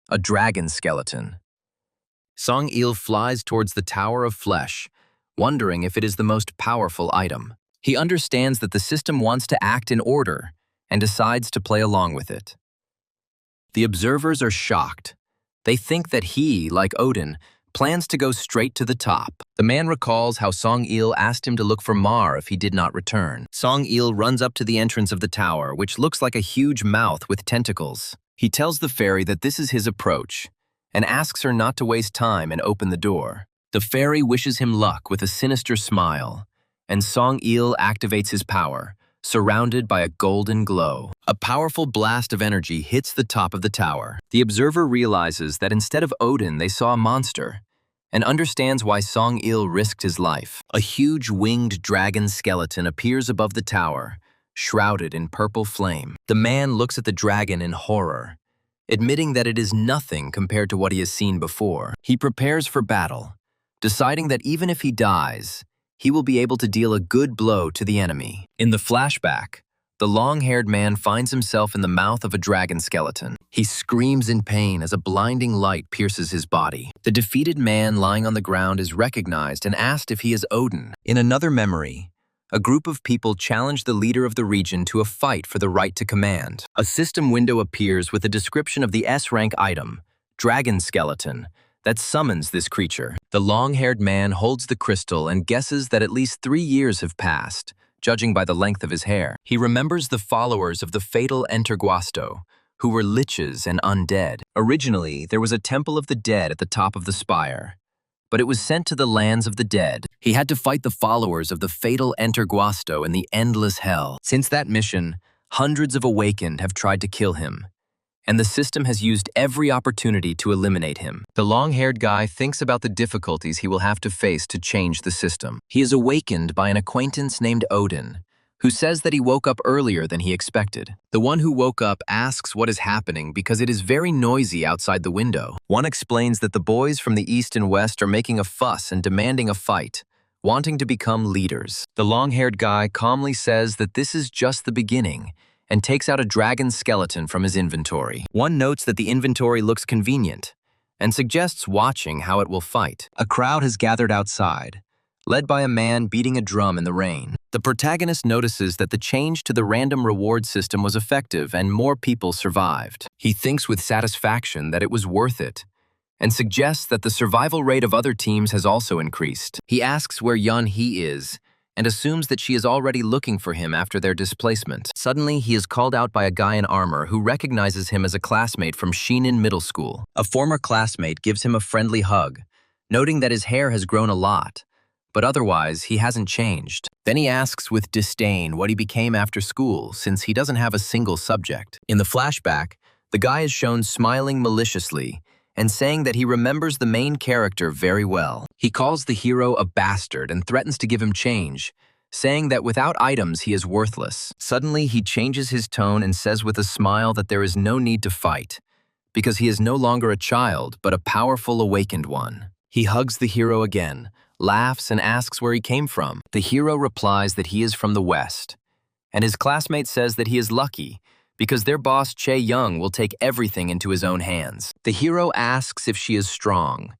a dragon skeleton. Song-il flies towards the Tower of Flesh, wondering if it is the most powerful item. He understands that the system wants to act in order and decides to play along with it. The observers are shocked. They think that he, like Odin, plans to go straight to the top. The man recalls how Song-il asked him to look for Mar if he did not return. Song-il runs up to the entrance of the tower, which looks like a huge mouth with tentacles. He tells the fairy that this is his approach and asks her not to waste time and open the door. The fairy wishes him luck with a sinister smile, and Song-il activates his power, surrounded by a golden glow. A powerful blast of energy hits the top of the tower. The observer realizes that instead of Odin, they saw a monster, and understands why Song-il risked his life. A huge winged dragon skeleton appears above the tower, shrouded in purple flame. The man looks at the dragon in horror, admitting that it is nothing compared to what he has seen before. He prepares for battle, deciding that even if he dies, he will be able to deal a good blow to the enemy. In the flashback, the long-haired man finds himself in the mouth of a dragon skeleton. He screams in pain as a blinding light pierces his body. The defeated man lying on the ground is recognized and asked if he is Odin. In another memory, a group of people challenge the leader of the region to a fight for the right to command. A system window appears with a description of the S-rank item, Dragon Skeleton, that summons this creature. The long-haired man holds the crystal and guesses that at least 3 years have passed, judging by the length of his hair. He remembers the followers of the fatal Enterguasto, who were liches and undead. Originally, there was a temple of the dead at the top of the spire, but it was sent to the lands of the dead. He had to fight the followers of the fatal Enterguasto in the endless hell. Since that mission, hundreds of awakened have tried to kill him, and the system has used every opportunity to eliminate him. The long-haired guy thinks about the difficulties he will have to face to change the system. He is awakened by an acquaintance named Odin, who says that he woke up earlier than he expected. The one who woke up asks what is happening because it is very noisy outside the window. One explains that the boys from the east and west are making a fuss and demanding a fight, wanting to become leaders. The long-haired guy calmly says that this is just the beginning, and takes out a dragon skeleton from his inventory. One notes that the inventory looks convenient, and suggests watching how it will fight. A crowd has gathered outside, led by a man beating a drum in the rain. The protagonist notices that the change to the random reward system was effective and more people survived. He thinks with satisfaction that it was worth it, and suggests that the survival rate of other teams has also increased. He asks where Yun-hee is, and assumes that she is already looking for him after their displacement. Suddenly, he is called out by a guy in armor who recognizes him as a classmate from Shinin Middle School. A former classmate gives him a friendly hug, noting that his hair has grown a lot, but otherwise he hasn't changed. Then he asks with disdain what he became after school, since he doesn't have a single subject. In the flashback, the guy is shown smiling maliciously and saying that he remembers the main character very well. He calls the hero a bastard and threatens to give him change, saying that without items he is worthless. Suddenly, he changes his tone and says with a smile that there is no need to fight, because he is no longer a child, but a powerful awakened one. He hugs the hero again, laughs, and asks where he came from. The hero replies that he is from the West, and his classmate says that he is lucky, because their boss Chae Young will take everything into his own hands. The hero asks if she is strong,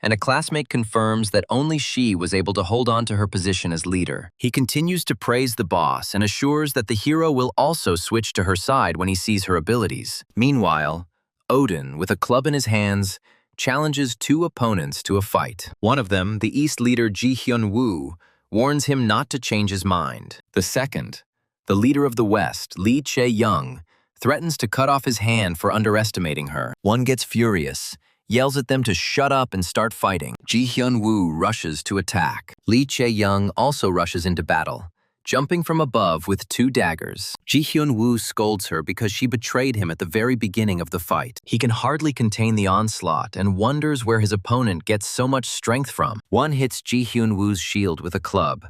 and a classmate confirms that only she was able to hold on to her position as leader. He continues to praise the boss and assures that the hero will also switch to her side when he sees her abilities. Meanwhile, Odin, with a club in his hands, challenges 2 opponents to a fight. One of them, the East leader Ji Hyun-woo, warns him not to change his mind. The second, the leader of the West, Lee Chae-young, threatens to cut off his hand for underestimating her. One gets furious, yells at them to shut up and start fighting. Ji Hyun-woo rushes to attack. Lee Chae-young also rushes into battle, jumping from above with 2 daggers. Ji Hyun-woo scolds her because she betrayed him at the very beginning of the fight. He can hardly contain the onslaught and wonders where his opponent gets so much strength from. One hits Ji Hyun-woo's shield with a club,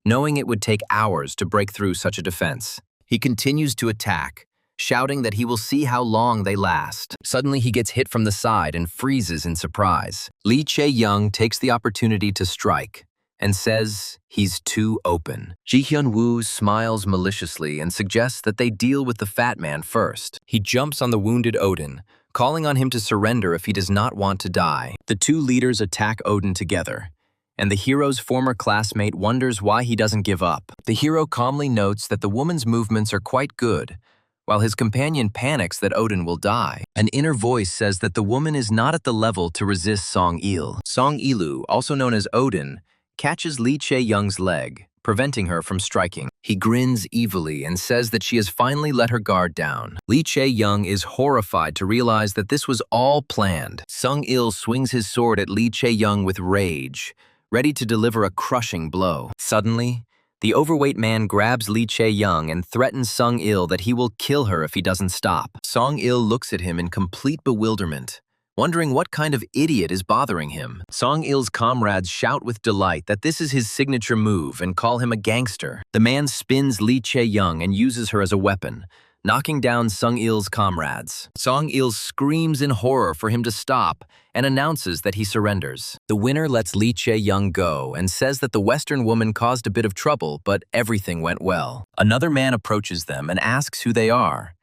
knowing it would take hours to break through such a defense. He continues to attack, shouting that he will see how long they last. Suddenly, he gets hit from the side and freezes in surprise. Lee Chae-young takes the opportunity to strike and says he's too open. Ji Hyun-woo smiles maliciously and suggests that they deal with the fat man first. He jumps on the wounded Odin, calling on him to surrender if he does not want to die. The two leaders attack Odin together, and the hero's former classmate wonders why he doesn't give up. The hero calmly notes that the woman's movements are quite good, while his companion panics that Odin will die. An inner voice says that the woman is not at the level to resist Song-il. Song-ilu, also known as Odin, catches Lee Chae-young's leg, preventing her from striking. He grins evilly and says that she has finally let her guard down. Lee Chae-young is horrified to realize that this was all planned. Sung-il swings his sword at Lee Chae-young with rage, ready to deliver a crushing blow. Suddenly, the overweight man grabs Lee Chae-young and threatens Sung-il that he will kill her if he doesn't stop. Song-il looks at him in complete bewilderment, wondering what kind of idiot is bothering him. Song-il's comrades shout with delight that this is his signature move and call him a gangster. The man spins Lee Chae-young and uses her as a weapon, knocking down Sung-il's comrades. Song-il screams in horror for him to stop and announces that he surrenders. The winner lets Lee Chae-young go and says that the Western woman caused a bit of trouble, but everything went well. Another man approaches them and asks who they are,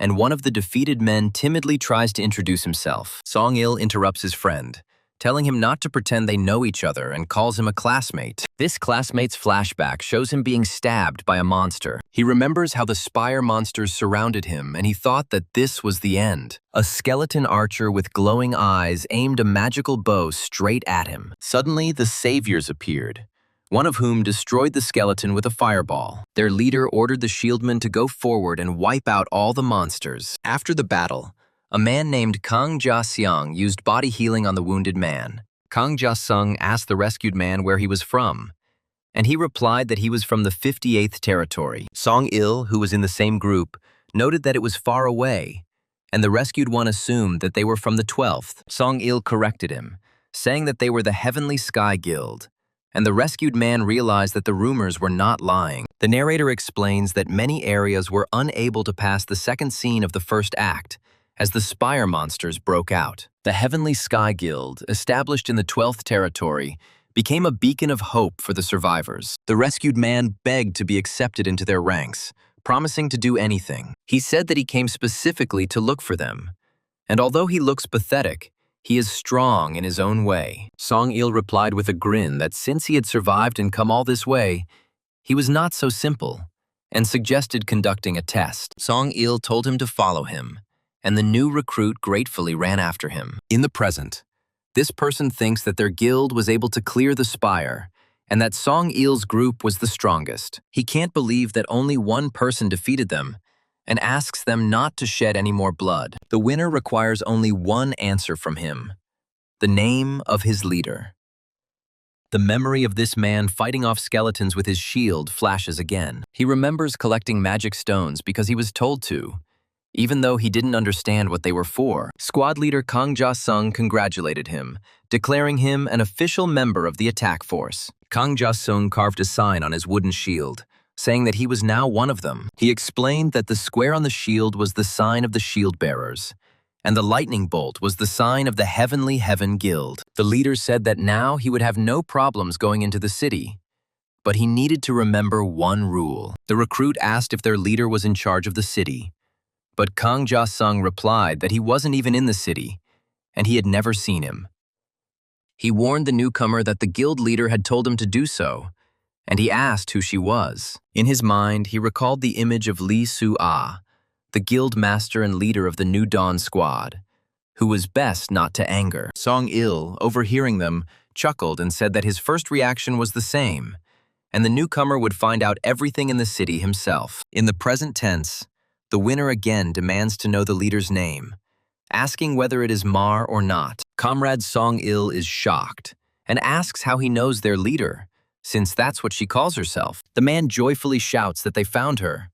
and one of the defeated men timidly tries to introduce himself. Song-il interrupts his friend, telling him not to pretend they know each other and calls him a classmate. This classmate's flashback shows him being stabbed by a monster. He remembers how the spire monsters surrounded him and he thought that this was the end. A skeleton archer with glowing eyes aimed a magical bow straight at him. Suddenly, the saviors appeared, one of whom destroyed the skeleton with a fireball. Their leader ordered the shieldmen to go forward and wipe out all the monsters. After the battle, a man named Kang Ja-seung used body healing on the wounded man. Kang Ja-seung asked the rescued man where he was from, and he replied that he was from the 58th territory. Song-il, who was in the same group, noted that it was far away, and the rescued one assumed that they were from the 12th. Song-il corrected him, saying that they were the Heavenly Sky Guild, and the rescued man realized that the rumors were not lying. The narrator explains that many areas were unable to pass the second scene of the first act, as the spire monsters broke out. The Heavenly Sky Guild, established in the 12th territory, became a beacon of hope for the survivors. The rescued man begged to be accepted into their ranks, promising to do anything. He said that he came specifically to look for them, and although he looks pathetic, he is strong in his own way. Song-il replied with a grin that since he had survived and come all this way, he was not so simple, and suggested conducting a test. Song-il told him to follow him, and the new recruit gratefully ran after him. In the present, this person thinks that their guild was able to clear the spire, and that Song-il's group was the strongest. He can't believe that only one person defeated them, and asks them not to shed any more blood. The winner requires only one answer from him: the name of his leader. The memory of this man fighting off skeletons with his shield flashes again. He remembers collecting magic stones because he was told to, even though he didn't understand what they were for. Squad leader Kang Ja-seung congratulated him, declaring him an official member of the attack force. Kang Ja-seung carved a sign on his wooden shield, saying that he was now one of them. He explained that the square on the shield was the sign of the shield bearers, and the lightning bolt was the sign of the Heavenly Heaven Guild. The leader said that now he would have no problems going into the city, but he needed to remember one rule. The recruit asked if their leader was in charge of the city, but Kang Ja-seung replied that he wasn't even in the city, and he had never seen him. He warned the newcomer that the guild leader had told him to do so, and he asked who she was. In his mind, he recalled the image of Lee Su-ah, the guild master and leader of the New Dawn squad, who was best not to anger. Song-il, overhearing them, chuckled and said that his first reaction was the same, and the newcomer would find out everything in the city himself. In the present tense, the winner again demands to know the leader's name, asking whether it is Mar or not. Comrade Song-il is shocked and asks how he knows their leader, since that's what she calls herself. The man joyfully shouts that they found her,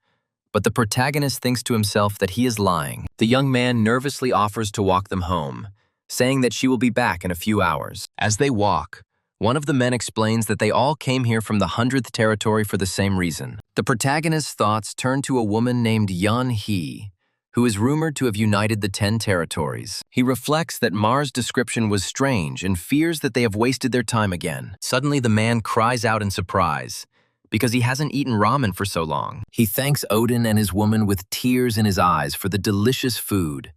but the protagonist thinks to himself that he is lying. The young man nervously offers to walk them home, saying that she will be back in a few hours. As they walk, one of the men explains that they all came here from the 100th territory for the same reason. The protagonist's thoughts turn to a woman named Yeon Hee, who is rumored to have united the 10 territories. He reflects that Mars' description was strange and fears that they have wasted their time again. Suddenly, the man cries out in surprise because he hasn't eaten ramen for so long. He thanks Odin and his woman with tears in his eyes for the delicious food,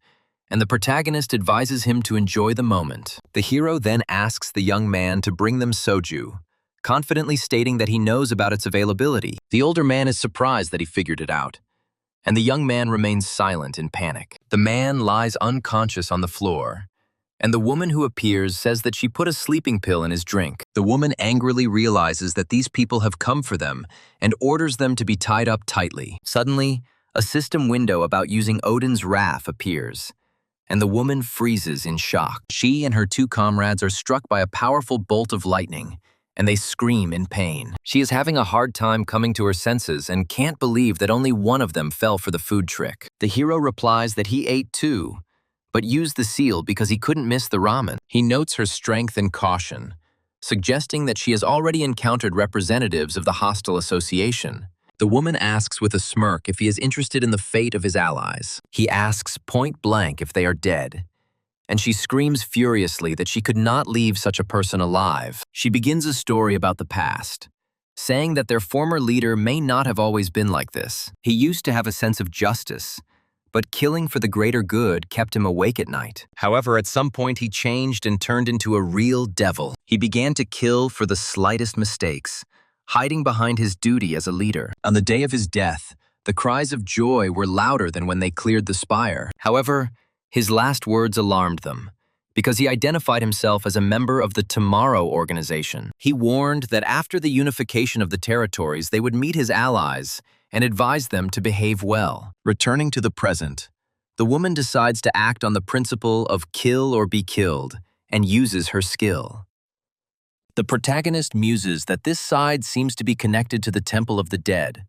and the protagonist advises him to enjoy the moment. The hero then asks the young man to bring them soju, confidently stating that he knows about its availability. The older man is surprised that he figured it out, and the young man remains silent in panic. The man lies unconscious on the floor, and the woman who appears says that she put a sleeping pill in his drink. The woman angrily realizes that these people have come for them and orders them to be tied up tightly. Suddenly, a system window about using Odin's wrath appears, and the woman freezes in shock. She and her 2 comrades are struck by a powerful bolt of lightning, and they scream in pain. She is having a hard time coming to her senses and can't believe that only one of them fell for the food trick. The hero replies that he ate too, but used the seal because he couldn't miss the ramen. He notes her strength and caution, suggesting that she has already encountered representatives of the hostile association. The woman asks with a smirk if he is interested in the fate of his allies. He asks point blank if they are dead, and she screams furiously that she could not leave such a person alive. She begins a story about the past, saying that their former leader may not have always been like this. He used to have a sense of justice, but killing for the greater good kept him awake at night. However, at some point he changed and turned into a real devil. He began to kill for the slightest mistakes, hiding behind his duty as a leader. On the day of his death, the cries of joy were louder than when they cleared the spire. However, his last words alarmed them, because he identified himself as a member of the Tomorrow organization. He warned that after the unification of the territories, they would meet his allies and advised them to behave well. Returning to the present, the woman decides to act on the principle of kill or be killed and uses her skill. The protagonist muses that this side seems to be connected to the Temple of the Dead,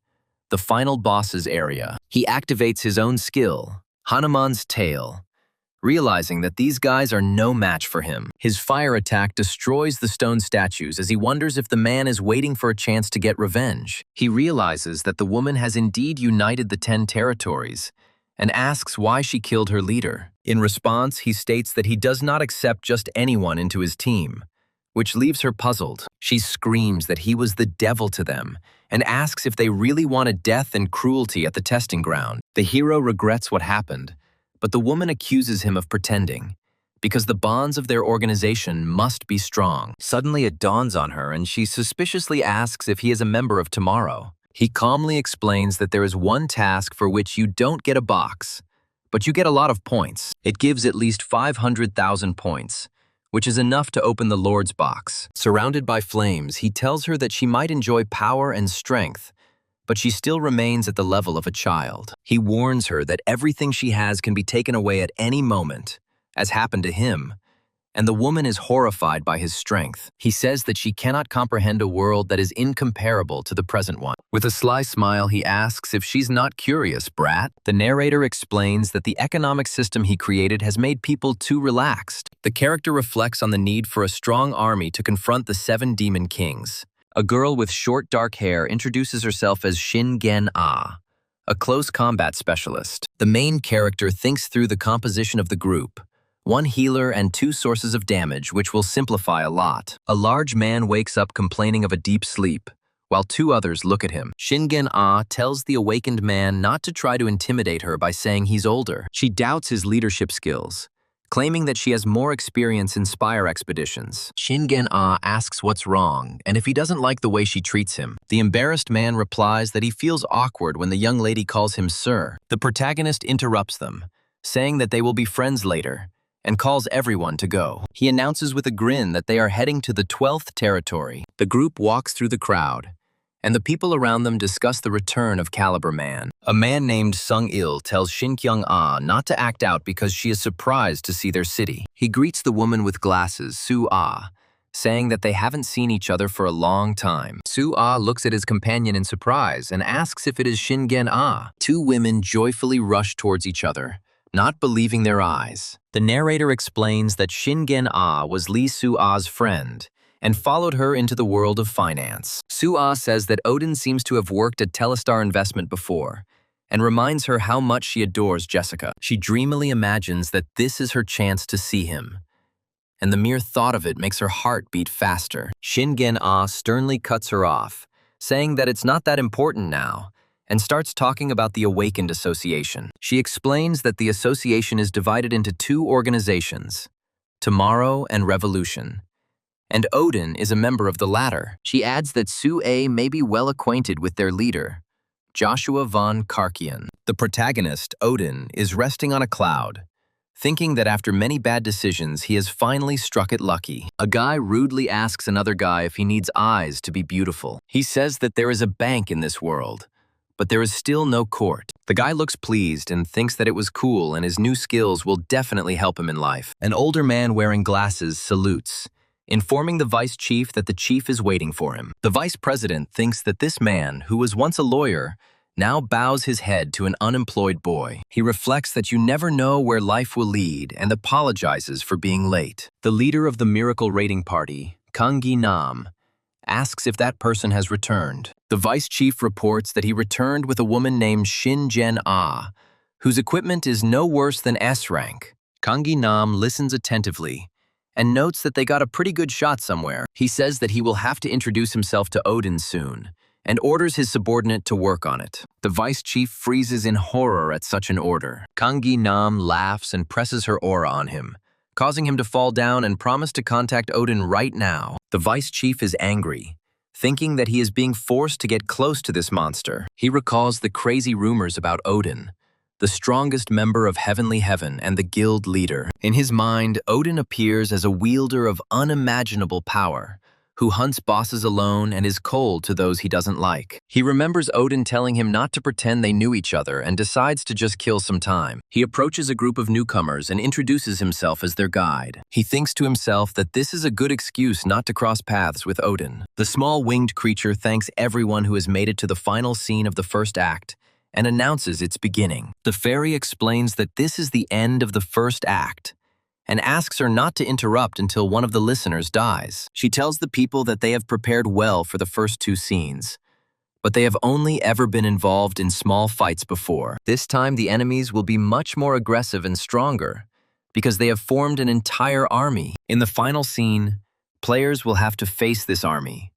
the final boss's area. He activates his own skill, Hanuman's tail, realizing that these guys are no match for him. His fire attack destroys the stone statues as he wonders if the man is waiting for a chance to get revenge. He realizes that the woman has indeed united the 10 territories and asks why she killed her leader. In response, he states that he does not accept just anyone into his team, which leaves her puzzled. She screams that he was the devil to them and asks if they really wanted death and cruelty at the testing ground. The hero regrets what happened, but the woman accuses him of pretending, because the bonds of their organization must be strong. Suddenly it dawns on her, and she suspiciously asks if he is a member of Tomorrow. He calmly explains that there is one task for which you don't get a box, but you get a lot of points. It gives at least 500,000 points, which is enough to open the Lord's box. Surrounded by flames, he tells her that she might enjoy power and strength, but she still remains at the level of a child. He warns her that everything she has can be taken away at any moment, as happened to him, and the woman is horrified by his strength. He says that she cannot comprehend a world that is incomparable to the present one. With a sly smile, he asks if she's not curious, brat. The narrator explains that the economic system he created has made people too relaxed. The character reflects on the need for a strong army to confront the 7 demon kings. A girl with short dark hair introduces herself as Shingen-Ah, a close combat specialist. The main character thinks through the composition of the group, 1 healer and 2 sources of damage, which will simplify a lot. A large man wakes up complaining of a deep sleep, while 2 others look at him. Shingen-Ah tells the awakened man not to try to intimidate her by saying he's older. She doubts his leadership skills, claiming that she has more experience in spire expeditions. Shingen-Ah asks what's wrong and if he doesn't like the way she treats him. The embarrassed man replies that he feels awkward when the young lady calls him sir. The protagonist interrupts them, saying that they will be friends later, and calls everyone to go. He announces with a grin that they are heading to the 12th territory. The group walks through the crowd, and the people around them discuss the return of Caliber Man. A man named Sung-il tells Shin-kyung-ah not to act out because she is surprised to see their city. He greets the woman with glasses, Su-ah, saying that they haven't seen each other for a long time. Su-ah looks at his companion in surprise and asks if it is Shingen-ah. 2 women joyfully rush towards each other, not believing their eyes. The narrator explains that Shingen-ah was Lee Su-ah's friend and followed her into the world of finance. Su-ah says that Odin seems to have worked at Telestar Investment before, and reminds her how much she adores Jessica. She dreamily imagines that this is her chance to see him, and the mere thought of it makes her heart beat faster. Shingen-ah sternly cuts her off, saying that it's not that important now, and starts talking about the Awakened Association. She explains that the association is divided into two organizations, Tomorrow and Revolution, and Odin is a member of the latter. She adds that Sue may be well acquainted with their leader, Joshua von Karkian. The protagonist, Odin, is resting on a cloud, thinking that after many bad decisions, he has finally struck it lucky. A guy rudely asks another guy if he needs eyes to be beautiful. He says that there is a bank in this world, but there is still no court. The guy looks pleased and thinks that it was cool and his new skills will definitely help him in life. An older man wearing glasses salutes, informing the vice chief that the chief is waiting for him. The vice president thinks that this man, who was once a lawyer, now bows his head to an unemployed boy. He reflects that you never know where life will lead and apologizes for being late. The leader of the miracle raiding party, Kangi Nam, asks if that person has returned. The vice chief reports that he returned with a woman named Shin Jen-ah, whose equipment is no worse than S rank. Kangi Nam listens attentively and notes that they got a pretty good shot somewhere. He says that he will have to introduce himself to Odin soon, and orders his subordinate to work on it. The vice chief freezes in horror at such an order. Kangi Nam laughs and presses her aura on him, causing him to fall down and promise to contact Odin right now. The vice chief is angry, thinking that he is being forced to get close to this monster. He recalls the crazy rumors about Odin, the strongest member of Heavenly Heaven and the guild leader. In his mind, Odin appears as a wielder of unimaginable power, who hunts bosses alone and is cold to those he doesn't like. He remembers Odin telling him not to pretend they knew each other and decides to just kill some time. He approaches a group of newcomers and introduces himself as their guide. He thinks to himself that this is a good excuse not to cross paths with Odin. The small winged creature thanks everyone who has made it to the final scene of the first act and announces its beginning. The fairy explains that this is the end of the first act and asks her not to interrupt until one of the listeners dies. She tells the people that they have prepared well for the first two scenes, but they have only ever been involved in small fights before. This time the enemies will be much more aggressive and stronger because they have formed an entire army. In the final scene, players will have to face this army,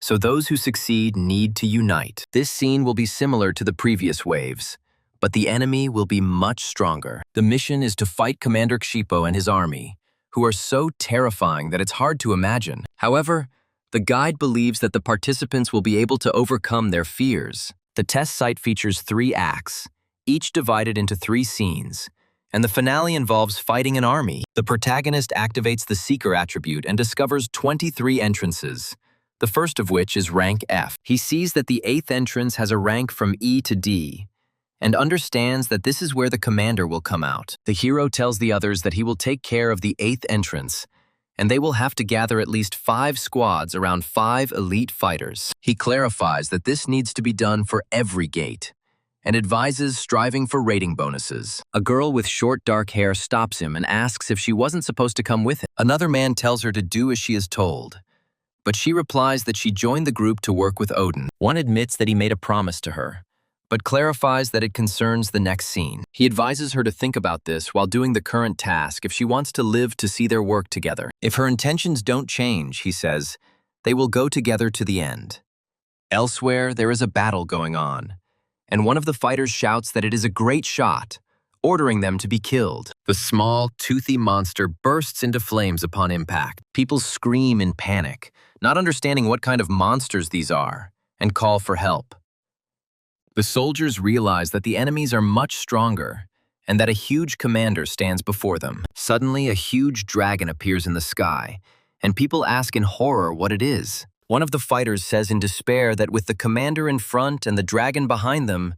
so those who succeed need to unite. This scene will be similar to the previous waves, but the enemy will be much stronger. The mission is to fight Commander Kshipo and his army, who are so terrifying that it's hard to imagine. However, the guide believes that the participants will be able to overcome their fears. The test site features 3 acts, each divided into 3 scenes, and the finale involves fighting an army. The protagonist activates the Seeker attribute and discovers 23 entrances, the first of which is rank F. He sees that the 8th entrance has a rank from E to D, and understands that this is where the commander will come out. The hero tells the others that he will take care of the 8th entrance, and they will have to gather at least 5 squads around 5 elite fighters. He clarifies that this needs to be done for every gate, and advises striving for rating bonuses. A girl with short dark hair stops him and asks if she wasn't supposed to come with him. Another man tells her to do as she is told, but she replies that she joined the group to work with Odin. One admits that he made a promise to her, but clarifies that it concerns the next scene. He advises her to think about this while doing the current task if she wants to live to see their work together. If her intentions don't change, he says, they will go together to the end. Elsewhere, there is a battle going on, and one of the fighters shouts that it is a great shot, ordering them to be killed. The small, toothy monster bursts into flames upon impact. People scream in panic, not understanding what kind of monsters these are, and call for help. The soldiers realize that the enemies are much stronger and that a huge commander stands before them. Suddenly, a huge dragon appears in the sky, and people ask in horror what it is. One of the fighters says in despair that with the commander in front and the dragon behind them,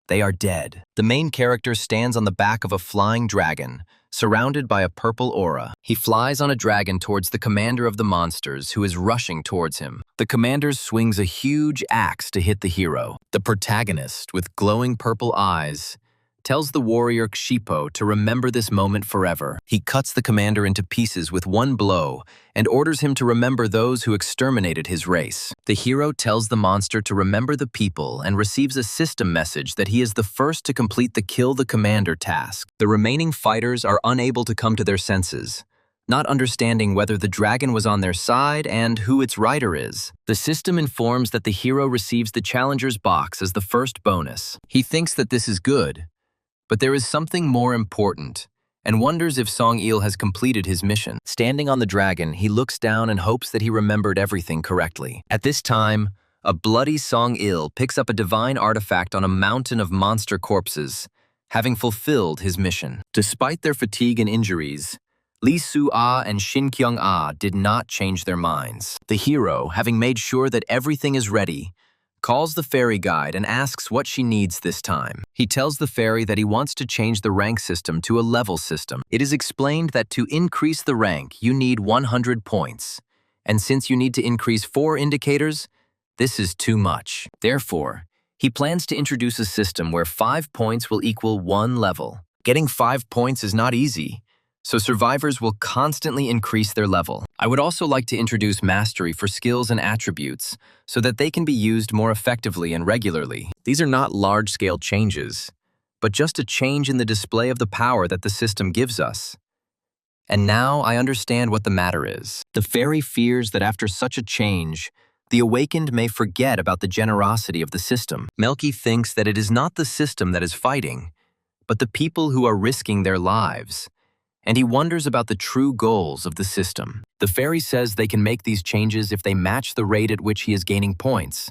they are dead. The main character stands on the back of a flying dragon, surrounded by a purple aura. He flies on a dragon towards the commander of the monsters, who is rushing towards him. The commander swings a huge axe to hit the hero. The protagonist, with glowing purple eyes, tells the warrior Kshipo to remember this moment forever. He cuts the commander into pieces with one blow and orders him to remember those who exterminated his race. The hero tells the monster to remember the people and receives a system message that he is the first to complete the kill the commander task. The remaining fighters are unable to come to their senses, not understanding whether the dragon was on their side and who its rider is. The system informs that the hero receives the challenger's box as the first bonus. He thinks that this is good, but there is something more important, and wonders if Song-il has completed his mission. Standing on the dragon, he looks down and hopes that he remembered everything correctly. At this time, a bloody Song-il picks up a divine artifact on a mountain of monster corpses, having fulfilled his mission. Despite their fatigue and injuries, Lee Su-ah and Shin Kyung-ah did not change their minds. The hero, having made sure that everything is ready, calls the fairy guide and asks what she needs this time. He tells the fairy that he wants to change the rank system to a level system. It is explained that to increase the rank, you need 100 points. And since you need to increase 4 indicators, this is too much. Therefore, he plans to introduce a system where 5 points will equal 1 level. Getting 5 points is not easy, so survivors will constantly increase their level. I would also like to introduce mastery for skills and attributes so that they can be used more effectively and regularly. These are not large-scale changes, but just a change in the display of the power that the system gives us. And now I understand what the matter is. The fairy fears that after such a change, the awakened may forget about the generosity of the system. Melky thinks that it is not the system that is fighting, but the people who are risking their lives, and he wonders about the true goals of the system. The fairy says they can make these changes if they match the rate at which he is gaining points,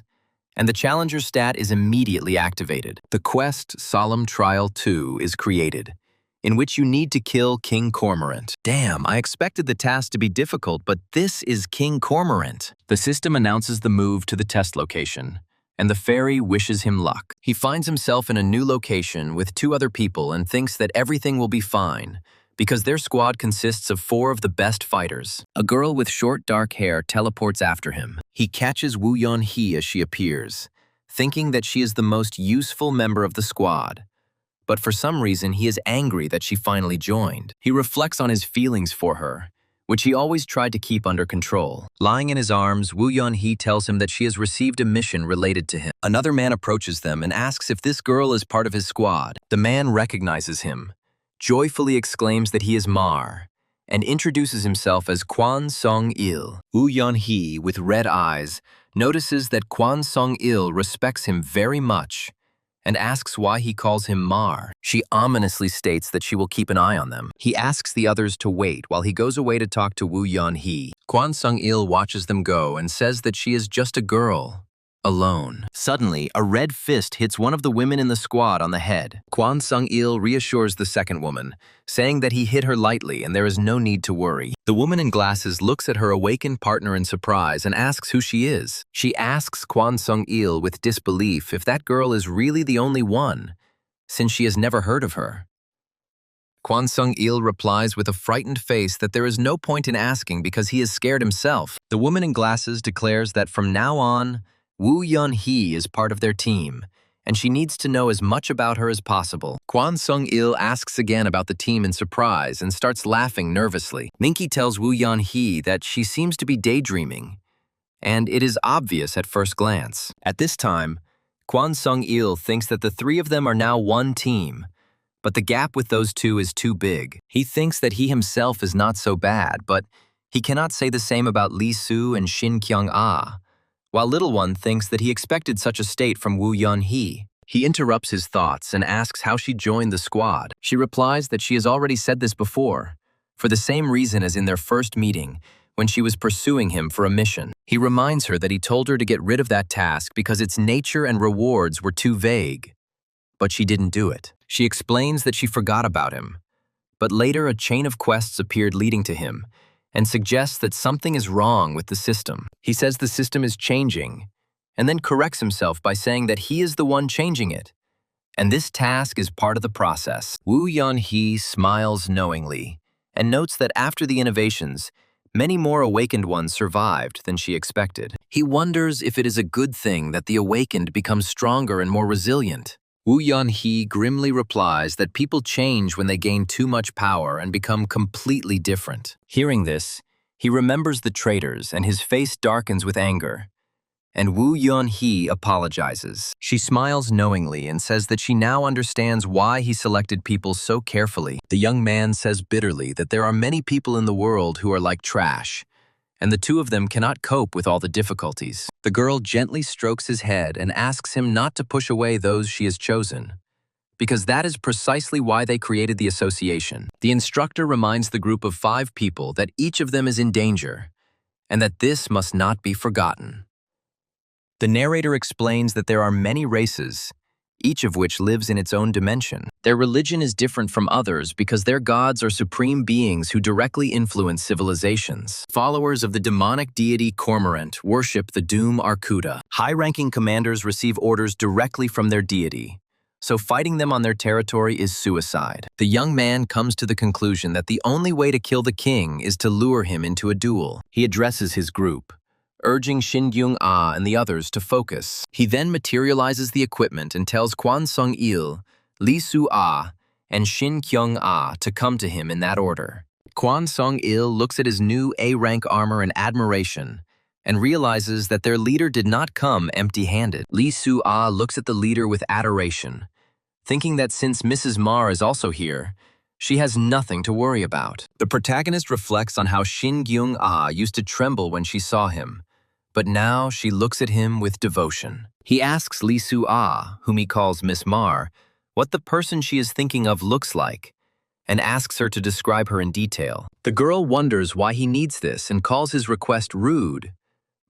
and the challenger stat is immediately activated. The quest Solemn Trial 2 is created, in which you need to kill King Cormorant. Damn, I expected the task to be difficult, but this is King Cormorant. The system announces the move to the test location, and the fairy wishes him luck. He finds himself in a new location with 2 other people and thinks that everything will be fine, because their squad consists of 4 of the best fighters. A girl with short dark hair teleports after him. He catches Woo Yeon-hee as she appears, thinking that she is the most useful member of the squad. But for some reason, he is angry that she finally joined. He reflects on his feelings for her, which he always tried to keep under control. Lying in his arms, Woo Yeon-hee tells him that she has received a mission related to him. Another man approaches them and asks if this girl is part of his squad. The man recognizes him, joyfully exclaims that he is Mar, and introduces himself as Kwon Song-il. Woo Yeon-hee, with red eyes, notices that Kwon Song-il respects him very much and asks why he calls him Mar. She ominously states that she will keep an eye on them. He asks the others to wait while he goes away to talk to Woo Yeon-hee. Kwon Sung-il watches them go and says that she is just a girl, alone. Suddenly, a red fist hits one of the women in the squad on the head. Kwon Sung-il reassures the second woman, saying that he hit her lightly and there is no need to worry. The woman in glasses looks at her awakened partner in surprise and asks who she is. She asks Kwon Sung-il with disbelief if that girl is really the only one, since she has never heard of her. Kwon Sung-il replies with a frightened face that there is no point in asking because he is scared himself. The woman in glasses declares that from now on, Woo Yeon-hee is part of their team, and she needs to know as much about her as possible. Kwon Sung-il asks again about the team in surprise and starts laughing nervously. Minky tells Woo Yeon-hee that she seems to be daydreaming, and it is obvious at first glance. At this time, Kwon Sung-il thinks that the 3 of them are now one team, but the gap with those 2 is too big. He thinks that he himself is not so bad, but he cannot say the same about Lee Soo and Shin Kyung-ah, while Little One thinks that he expected such a state from Woo Yeon-hee. He interrupts his thoughts and asks how she joined the squad. She replies that she has already said this before, for the same reason as in their first meeting, when she was pursuing him for a mission. He reminds her that he told her to get rid of that task because its nature and rewards were too vague, but she didn't do it. She explains that she forgot about him, but later a chain of quests appeared leading to him, and suggests that something is wrong with the system. He says the system is changing, and then corrects himself by saying that he is the one changing it, and this task is part of the process. Woo Yeon-hee smiles knowingly, and notes that after the innovations, many more awakened ones survived than she expected. He wonders if it is a good thing that the awakened become stronger and more resilient. Woo Yun-hee grimly replies that people change when they gain too much power and become completely different. Hearing this, he remembers the traitors and his face darkens with anger. And Woo Yun-hee apologizes. She smiles knowingly and says that she now understands why he selected people so carefully. The young man says bitterly that there are many people in the world who are like trash, and the two of them cannot cope with all the difficulties. The girl gently strokes his head and asks him not to push away those she has chosen, because that is precisely why they created the association. The instructor reminds the group of 5 people that each of them is in danger, and that this must not be forgotten. The narrator explains that there are many races, each of which lives in its own dimension. Their religion is different from others because their gods are supreme beings who directly influence civilizations. Followers of the demonic deity Cormorant worship the doom Arcuda. High-ranking commanders receive orders directly from their deity, so fighting them on their territory is suicide. The young man comes to the conclusion that the only way to kill the king is to lure him into a duel. He addresses his group, urging Shin Kyung-ah and the others to focus. He then materializes the equipment and tells Kwon Sung-il, Lee Soo-ah, and Shin Kyung-ah to come to him in that order. Kwon Sung-il looks at his new A-rank armor in admiration and realizes that their leader did not come empty-handed. Lee Soo-ah looks at the leader with adoration, thinking that since Mrs. Ma is also here, she has nothing to worry about. The protagonist reflects on how Shin Kyung-ah used to tremble when she saw him, but now she looks at him with devotion. He asks Lee Soo-ah, whom he calls Miss Mar, what the person she is thinking of looks like, and asks her to describe her in detail. The girl wonders why he needs this and calls his request rude,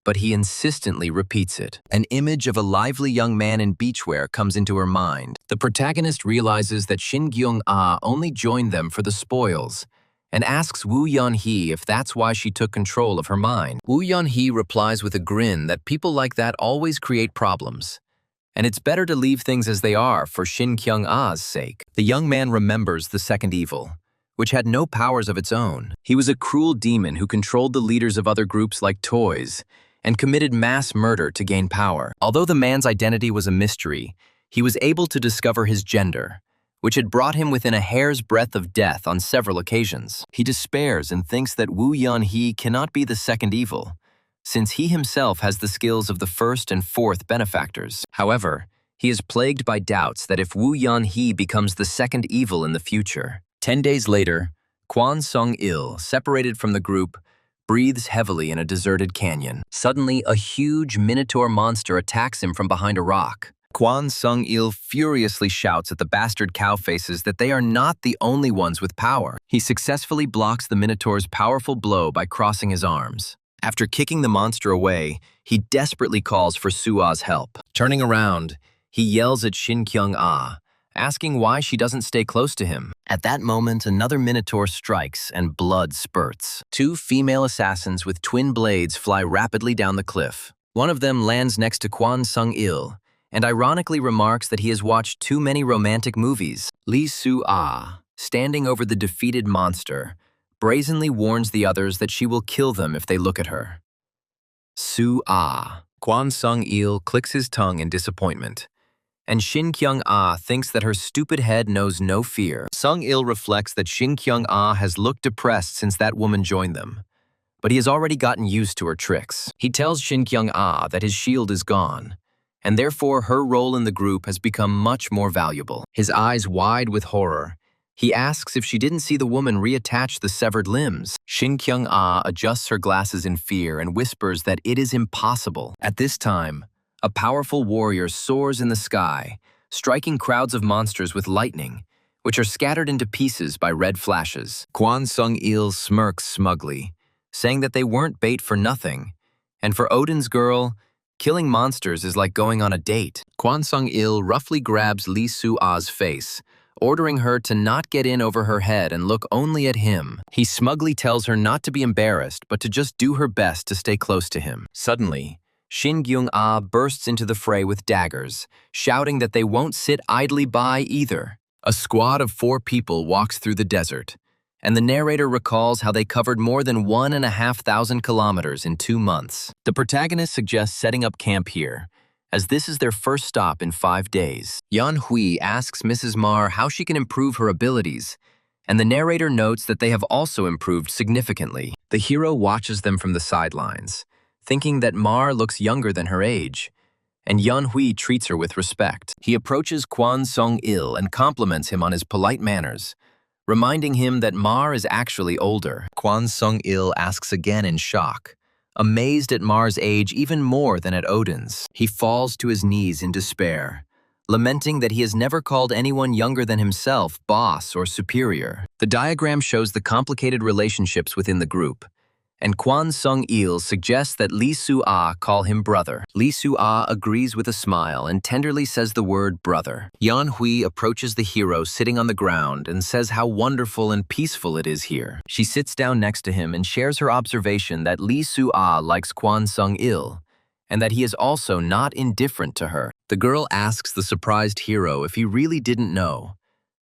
but he insistently repeats it. An image of a lively young man in beachwear comes into her mind. The protagonist realizes that Shin Kyung-ah only joined them for the spoils, and asks Woo Yun-hee if that's why she took control of her mind. Woo Yun-hee replies with a grin that people like that always create problems, and it's better to leave things as they are for Shin Kyung-ah's sake. The young man remembers the second evil, which had no powers of its own. He was a cruel demon who controlled the leaders of other groups like toys, and committed mass murder to gain power. Although the man's identity was a mystery, he was able to discover his gender, which had brought him within a hair's breadth of death on several occasions. He despairs and thinks that Woo Yun-hee cannot be the second evil, since he himself has the skills of the first and fourth benefactors. However, he is plagued by doubts that if Woo Yun-hee becomes the second evil in the future. 10 days later, Kwon Sung-il, separated from the group, breathes heavily in a deserted canyon. Suddenly, a huge minotaur monster attacks him from behind a rock. Kwon Sung-il furiously shouts at the bastard cow faces that they are not the only ones with power. He successfully blocks the minotaur's powerful blow by crossing his arms. After kicking the monster away, he desperately calls for Soo-ah's help. Turning around, he yells at Shin Kyung-ah, asking why she doesn't stay close to him. At that moment, another minotaur strikes and blood spurts. 2 female assassins with twin blades fly rapidly down the cliff. One of them lands next to Kwon Sung-il, and ironically remarks that he has watched too many romantic movies. Lee Soo-ah, standing over the defeated monster, brazenly warns the others that she will kill them if they look at her. Soo-ah. Kwon Sung-il clicks his tongue in disappointment, and Shin Kyung-ah thinks that her stupid head knows no fear. Sung-il reflects that Shin Kyung-ah has looked depressed since that woman joined them, but he has already gotten used to her tricks. He tells Shin Kyung-ah that his shield is gone, and therefore her role in the group has become much more valuable. His eyes wide with horror, he asks if she didn't see the woman reattach the severed limbs. Shin Kyung-ah adjusts her glasses in fear and whispers that it is impossible. At this time, a powerful warrior soars in the sky, striking crowds of monsters with lightning, which are scattered into pieces by red flashes. Kwon Sung-il smirks smugly, saying that they weren't bait for nothing, and for Odin's girl, killing monsters is like going on a date. Kwon Sung-il roughly grabs Lee Soo-ah's face, ordering her to not get in over her head and look only at him. He smugly tells her not to be embarrassed, but to just do her best to stay close to him. Suddenly, Shin Kyung-ah bursts into the fray with daggers, shouting that they won't sit idly by either. A squad of 4 people walks through the desert, and the narrator recalls how they covered more than 1,500 kilometers in 2 months. The protagonist suggests setting up camp here, as this is their first stop in 5 days. Yan Hui asks Mrs. Mar how she can improve her abilities, and the narrator notes that they have also improved significantly. The hero watches them from the sidelines, thinking that Mar looks younger than her age, and Yan Hui treats her with respect. He approaches Kwon Sung-il and compliments him on his polite manners, reminding him that Mar is actually older. Kwon Sung-il asks again in shock, amazed at Mar's age even more than at Odin's. He falls to his knees in despair, lamenting that he has never called anyone younger than himself boss or superior. The diagram shows the complicated relationships within the group, and Kwon Sung-il suggests that Lee Soo-ah call him brother. Lee Soo-ah agrees with a smile and tenderly says the word brother. Yan Hui approaches the hero sitting on the ground and says how wonderful and peaceful it is here. She sits down next to him and shares her observation that Lee Soo-ah likes Kwon Sung-il, and that he is also not indifferent to her. The girl asks the surprised hero if he really didn't know,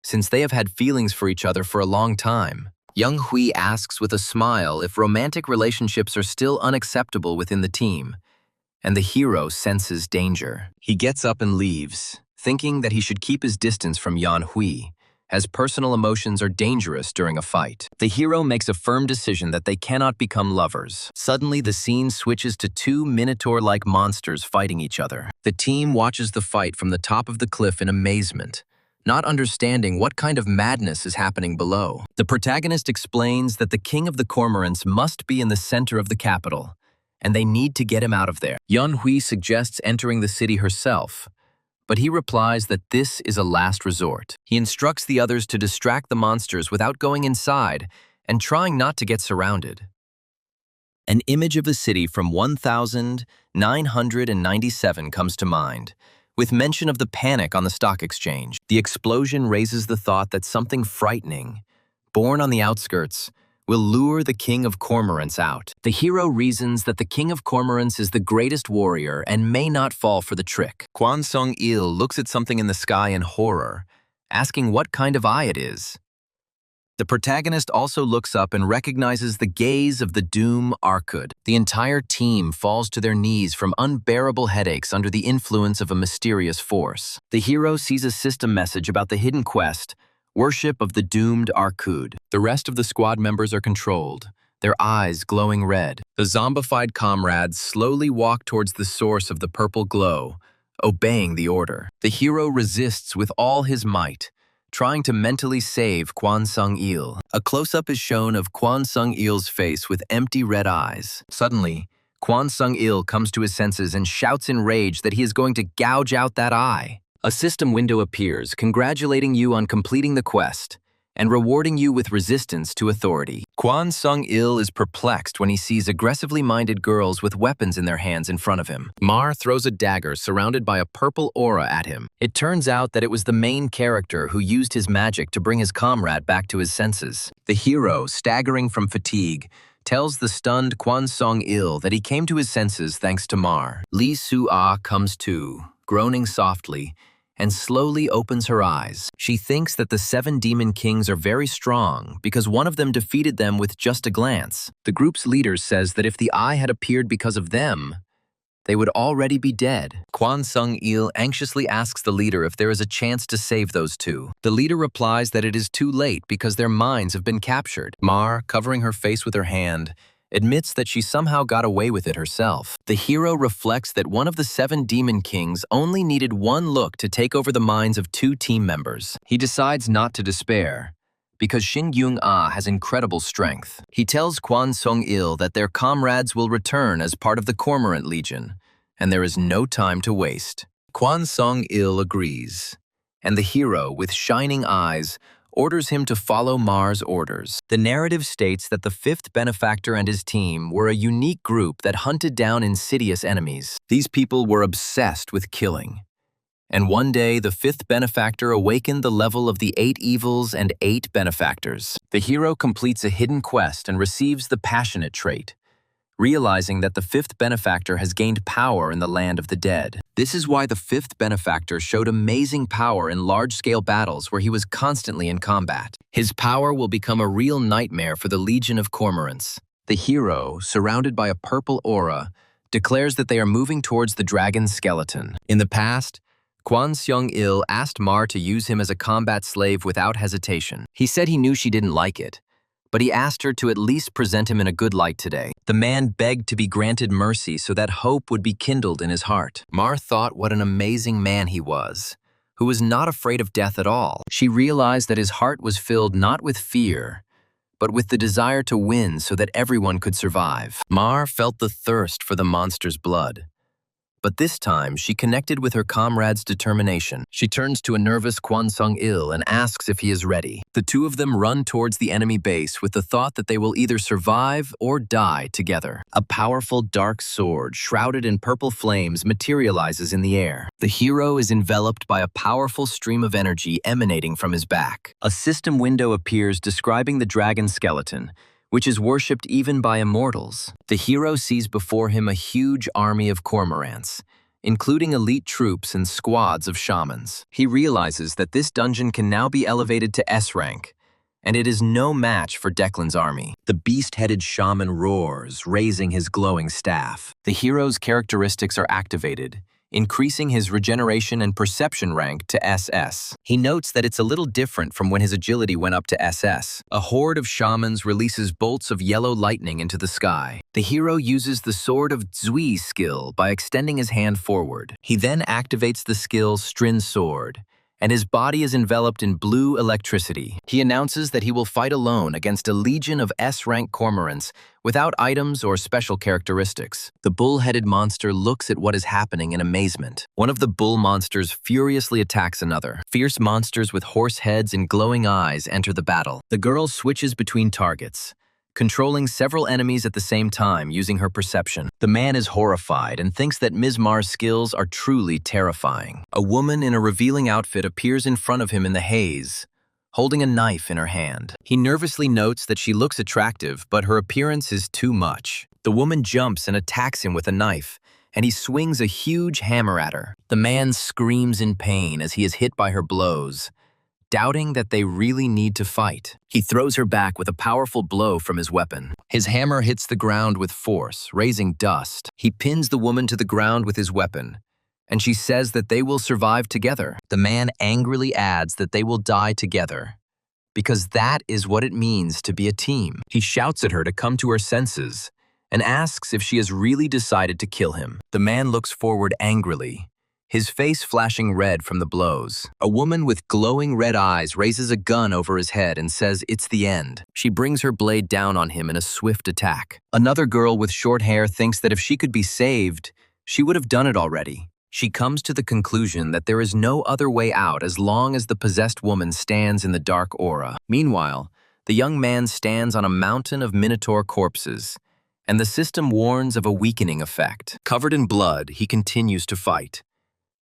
since they have had feelings for each other for a long time. Young Hui asks with a smile if romantic relationships are still unacceptable within the team, and the hero senses danger. He gets up and leaves, thinking that he should keep his distance from Yan Hui, as personal emotions are dangerous during a fight. The hero makes a firm decision that they cannot become lovers. Suddenly, the scene switches to two minotaur-like monsters fighting each other. The team watches the fight from the top of the cliff in amazement, not understanding what kind of madness is happening below. The protagonist explains that the king of the cormorants must be in the center of the capital, and they need to get him out of there. Yan Hui suggests entering the city herself, but he replies that this is a last resort. He instructs the others to distract the monsters without going inside and trying not to get surrounded. An image of a city from 1997 comes to mind, with mention of the panic on the stock exchange. The explosion raises the thought that something frightening, born on the outskirts, will lure the King of Cormorants out. The hero reasons that the King of Cormorants is the greatest warrior and may not fall for the trick. Kwon Sung-il looks at something in the sky in horror, asking what kind of eye it is. The protagonist also looks up and recognizes the gaze of the Doom Arkud. The entire team falls to their knees from unbearable headaches under the influence of a mysterious force. The hero sees a system message about the hidden quest, Worship of the Doomed Arkud. The rest of the squad members are controlled, their eyes glowing red. The zombified comrades slowly walk towards the source of the purple glow, obeying the order. The hero resists with all his might, trying to mentally save Kwon Sung-il. A close-up is shown of Kwon Sung-il's face with empty red eyes. Suddenly, Kwon Sung-il comes to his senses and shouts in rage that he is going to gouge out that eye. A system window appears, congratulating you on completing the quest and rewarding you with resistance to authority. Kwon Sung-il is perplexed when he sees aggressively minded girls with weapons in their hands in front of him. Mar throws a dagger surrounded by a purple aura at him. It turns out that it was the main character who used his magic to bring his comrade back to his senses. The hero, staggering from fatigue, tells the stunned Kwon Sung-il that he came to his senses thanks to Mar. Lee Soo-ah comes to, groaning softly, and slowly opens her eyes. She thinks that the 7 demon kings are very strong because one of them defeated them with just a glance. The group's leader says that if the eye had appeared because of them, they would already be dead. Kwon Sung-il anxiously asks the leader if there is a chance to save those two. The leader replies that it is too late because their minds have been captured. Mar, covering her face with her hand, admits that she somehow got away with it herself. The hero reflects that one of the 7 demon kings only needed one look to take over the minds of 2 team members. He decides not to despair, because Shin Young-ah has incredible strength. He tells Kwon Sung-il that their comrades will return as part of the Cormorant Legion, and there is no time to waste. Kwon Sung-il agrees, and the hero, with shining eyes, orders him to follow Mar's orders. The narrative states that the 5th benefactor and his team were a unique group that hunted down insidious enemies. These people were obsessed with killing. And one day, the 5th benefactor awakened the level of the 8 evils and 8 benefactors. The hero completes a hidden quest and receives the passionate trait, realizing that the 5th benefactor has gained power in the land of the dead. This is why the 5th benefactor showed amazing power in large-scale battles where he was constantly in combat. His power will become a real nightmare for the Legion of Cormorants. The hero, surrounded by a purple aura, declares that they are moving towards the dragon's skeleton. In the past, Kwon Seong-il asked Mar to use him as a combat slave without hesitation. He said he knew she didn't like it, but he asked her to at least present him in a good light today. The man begged to be granted mercy so that hope would be kindled in his heart. Mar thought what an amazing man he was, who was not afraid of death at all. She realized that his heart was filled not with fear, but with the desire to win so that everyone could survive. Mar felt the thirst for the monster's blood. But this time, she connected with her comrade's determination. She turns to a nervous Kwon Seong-il and asks if he is ready. The two of them run towards the enemy base with the thought that they will either survive or die together. A powerful dark sword, shrouded in purple flames, materializes in the air. The hero is enveloped by a powerful stream of energy emanating from his back. A system window appears describing the dragon skeleton, which is worshipped even by immortals. The hero sees before him a huge army of cormorants, including elite troops and squads of shamans. He realizes that this dungeon can now be elevated to S rank, and it is no match for Declan's army. The beast-headed shaman roars, raising his glowing staff. The hero's characteristics are activated, increasing his regeneration and perception rank to SS. He notes that it's a little different from when his agility went up to SS. A horde of shamans releases bolts of yellow lightning into the sky. The hero uses the Sword of Zui skill by extending his hand forward. He then activates the skill Strin Sword, and his body is enveloped in blue electricity. He announces that he will fight alone against a legion of S-rank cormorants without items or special characteristics. The bull-headed monster looks at what is happening in amazement. One of the bull monsters furiously attacks another. Fierce monsters with horse heads and glowing eyes enter the battle. The girl switches between targets, controlling several enemies at the same time using her perception. The man is horrified and thinks that Ms. Mar's skills are truly terrifying. A woman in a revealing outfit appears in front of him in the haze, holding a knife in her hand. He nervously notes that she looks attractive, but her appearance is too much. The woman jumps and attacks him with a knife, and he swings a huge hammer at her. The man screams in pain as he is hit by her blows, doubting that they really need to fight. He throws her back with a powerful blow from his weapon. His hammer hits the ground with force, raising dust. He pins the woman to the ground with his weapon, and she says that they will survive together. The man angrily adds that they will die together, because that is what it means to be a team. He shouts at her to come to her senses and asks if she has really decided to kill him. The man looks forward angrily, his face flashing red from the blows. A woman with glowing red eyes raises a gun over his head and says it's the end. She brings her blade down on him in a swift attack. Another girl with short hair thinks that if she could be saved, she would have done it already. She comes to the conclusion that there is no other way out as long as the possessed woman stands in the dark aura. Meanwhile, the young man stands on a mountain of minotaur corpses, and the system warns of a weakening effect. Covered in blood, he continues to fight,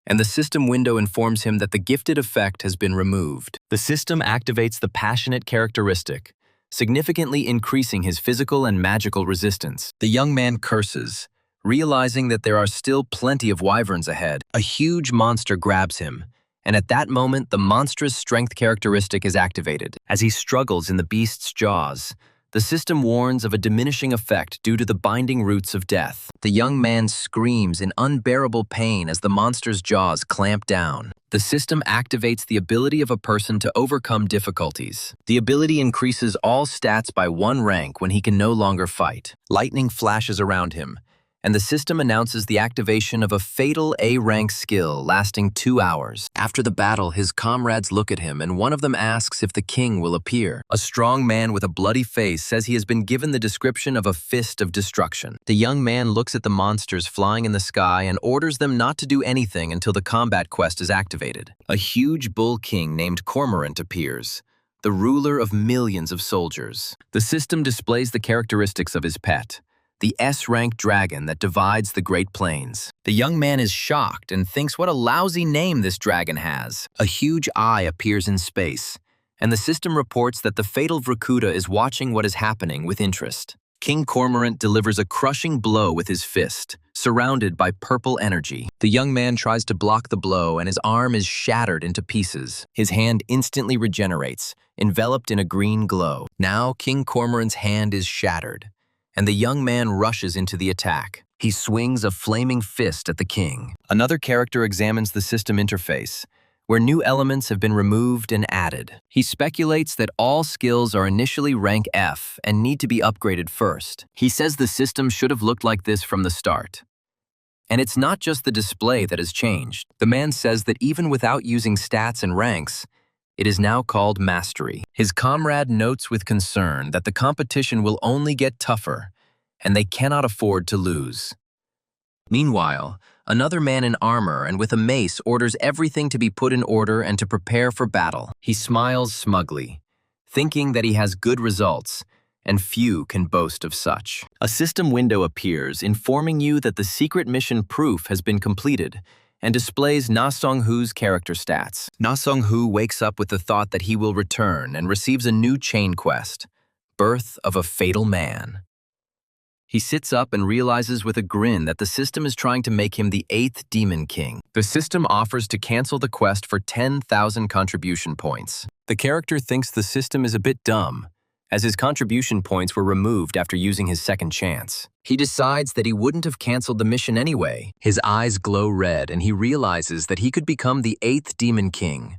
and the system window informs him that the gifted effect has been removed. The system activates the passionate characteristic, significantly increasing his physical and magical resistance. The young man curses, realizing that there are still plenty of wyverns ahead. A huge monster grabs him, and at that moment, the monstrous strength characteristic is activated. As he struggles in the beast's jaws, the system warns of a diminishing effect due to the binding roots of death. The young man screams in unbearable pain as the monster's jaws clamp down. The system activates the ability of a person to overcome difficulties. The ability increases all stats by 1 rank when he can no longer fight. Lightning flashes around him, and the system announces the activation of a fatal A-rank skill lasting 2 hours. After the battle, his comrades look at him, and one of them asks if the king will appear. A strong man with a bloody face says he has been given the description of a fist of destruction. The young man looks at the monsters flying in the sky and orders them not to do anything until the combat quest is activated. A huge bull king named Cormorant appears, the ruler of millions of soldiers. The system displays the characteristics of his pet, the S-rank dragon that divides the Great Plains. The young man is shocked and thinks what a lousy name this dragon has. A huge eye appears in space, and the system reports that the fatal Vrakuta is watching what is happening with interest. King Cormorant delivers a crushing blow with his fist, surrounded by purple energy. The young man tries to block the blow, and his arm is shattered into pieces. His hand instantly regenerates, enveloped in a green glow. Now King Cormorant's hand is shattered, and the young man rushes into the attack. He swings a flaming fist at the king. Another character examines the system interface, where new elements have been removed and added. He speculates that all skills are initially rank F and need to be upgraded first. He says the system should have looked like this from the start. And it's not just the display that has changed. The man says that even without using stats and ranks, it is now called mastery. His comrade notes with concern that the competition will only get tougher, and they cannot afford to lose. Meanwhile, another man in armor and with a mace orders everything to be put in order and to prepare for battle. He smiles smugly, thinking that he has good results, and few can boast of such. A system window appears, informing you that the secret mission proof has been completed, and displays Na Song-hoo's character stats. Na Song-hoo wakes up with the thought that he will return and receives a new chain quest, Birth of a Fatal Man. He sits up and realizes with a grin that the system is trying to make him the 8th Demon King. The system offers to cancel the quest for 10,000 contribution points. The character thinks the system is a bit dumb, as his contribution points were removed after using his second chance. He decides that he wouldn't have canceled the mission anyway. His eyes glow red and he realizes that he could become the 8th Demon King,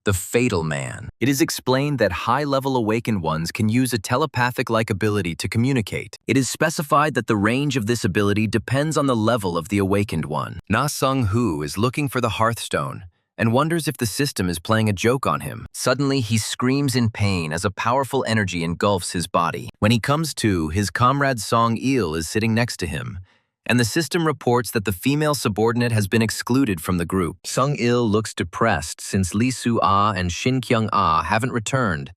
the Fatal Man. It is explained that high-level awakened ones can use a telepathic-like ability to communicate. It is specified that the range of this ability depends on the level of the awakened one. Na Sung-hoo is looking for the Hearthstone and wonders if the system is playing a joke on him. Suddenly, he screams in pain as a powerful energy engulfs his body. When he comes to, his comrade Song-il is sitting next to him, and the system reports that the female subordinate has been excluded from the group. Sung-il looks depressed since Lee Soo-ah and Shin Kyung-ah haven't returned,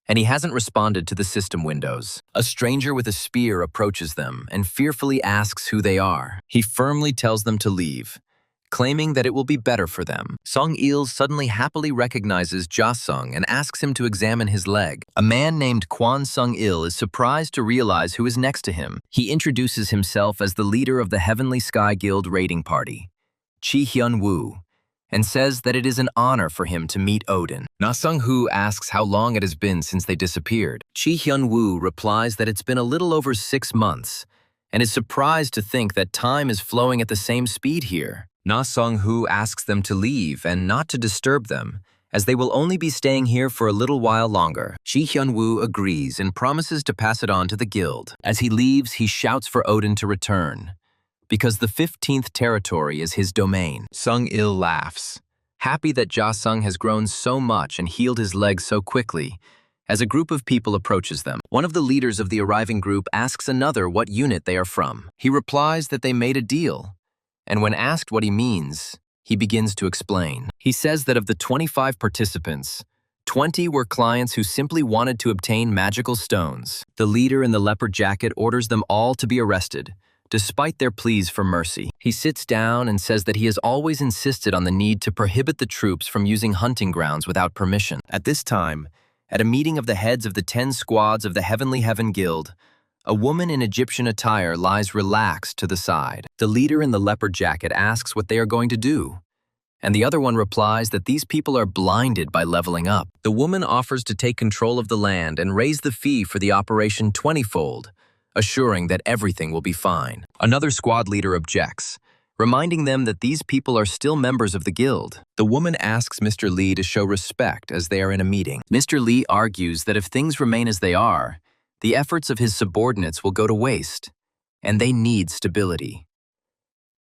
and he hasn't responded to the system windows. A stranger with a spear approaches them and fearfully asks who they are. He firmly tells them to leave, claiming that it will be better for them. Song-il suddenly happily recognizes Ja-sung and asks him to examine his leg. A man named Kwon Sung-il is surprised to realize who is next to him. He introduces himself as the leader of the Heavenly Sky Guild raiding party, Chi Hyun-woo, and says that it is an honor for him to meet Odin. Na Sung-hoo asks how long it has been since they disappeared. Chi Hyun-woo replies that it's been a little over 6 months, and is surprised to think that time is flowing at the same speed here. Na Sung-hoo asks them to leave and not to disturb them, as they will only be staying here for a little while longer. Chi Hyun-woo agrees and promises to pass it on to the guild. As he leaves, he shouts for Odin to return, because the 15th territory is his domain. Sung-il laughs, happy that Ja-sung has grown so much and healed his leg so quickly, as a group of people approaches them. One of the leaders of the arriving group asks another what unit they are from. He replies that they made a deal, and when asked what he means, he begins to explain. He says that of the 25 participants, 20 were clients who simply wanted to obtain magical stones. The leader in the leopard jacket orders them all to be arrested, despite their pleas for mercy. He sits down and says that he has always insisted on the need to prohibit the troops from using hunting grounds without permission. At this time, at a meeting of the heads of the 10 squads of the Heavenly Heaven Guild, a woman in Egyptian attire lies relaxed to the side. The leader in the leopard jacket asks what they are going to do, and the other one replies that these people are blinded by leveling up. The woman offers to take control of the land and raise the fee for the operation 20-fold, assuring that everything will be fine. Another squad leader objects, reminding them that these people are still members of the guild. The woman asks Mr. Lee to show respect as they are in a meeting. Mr. Lee argues that if things remain as they are, the efforts of his subordinates will go to waste, and they need stability.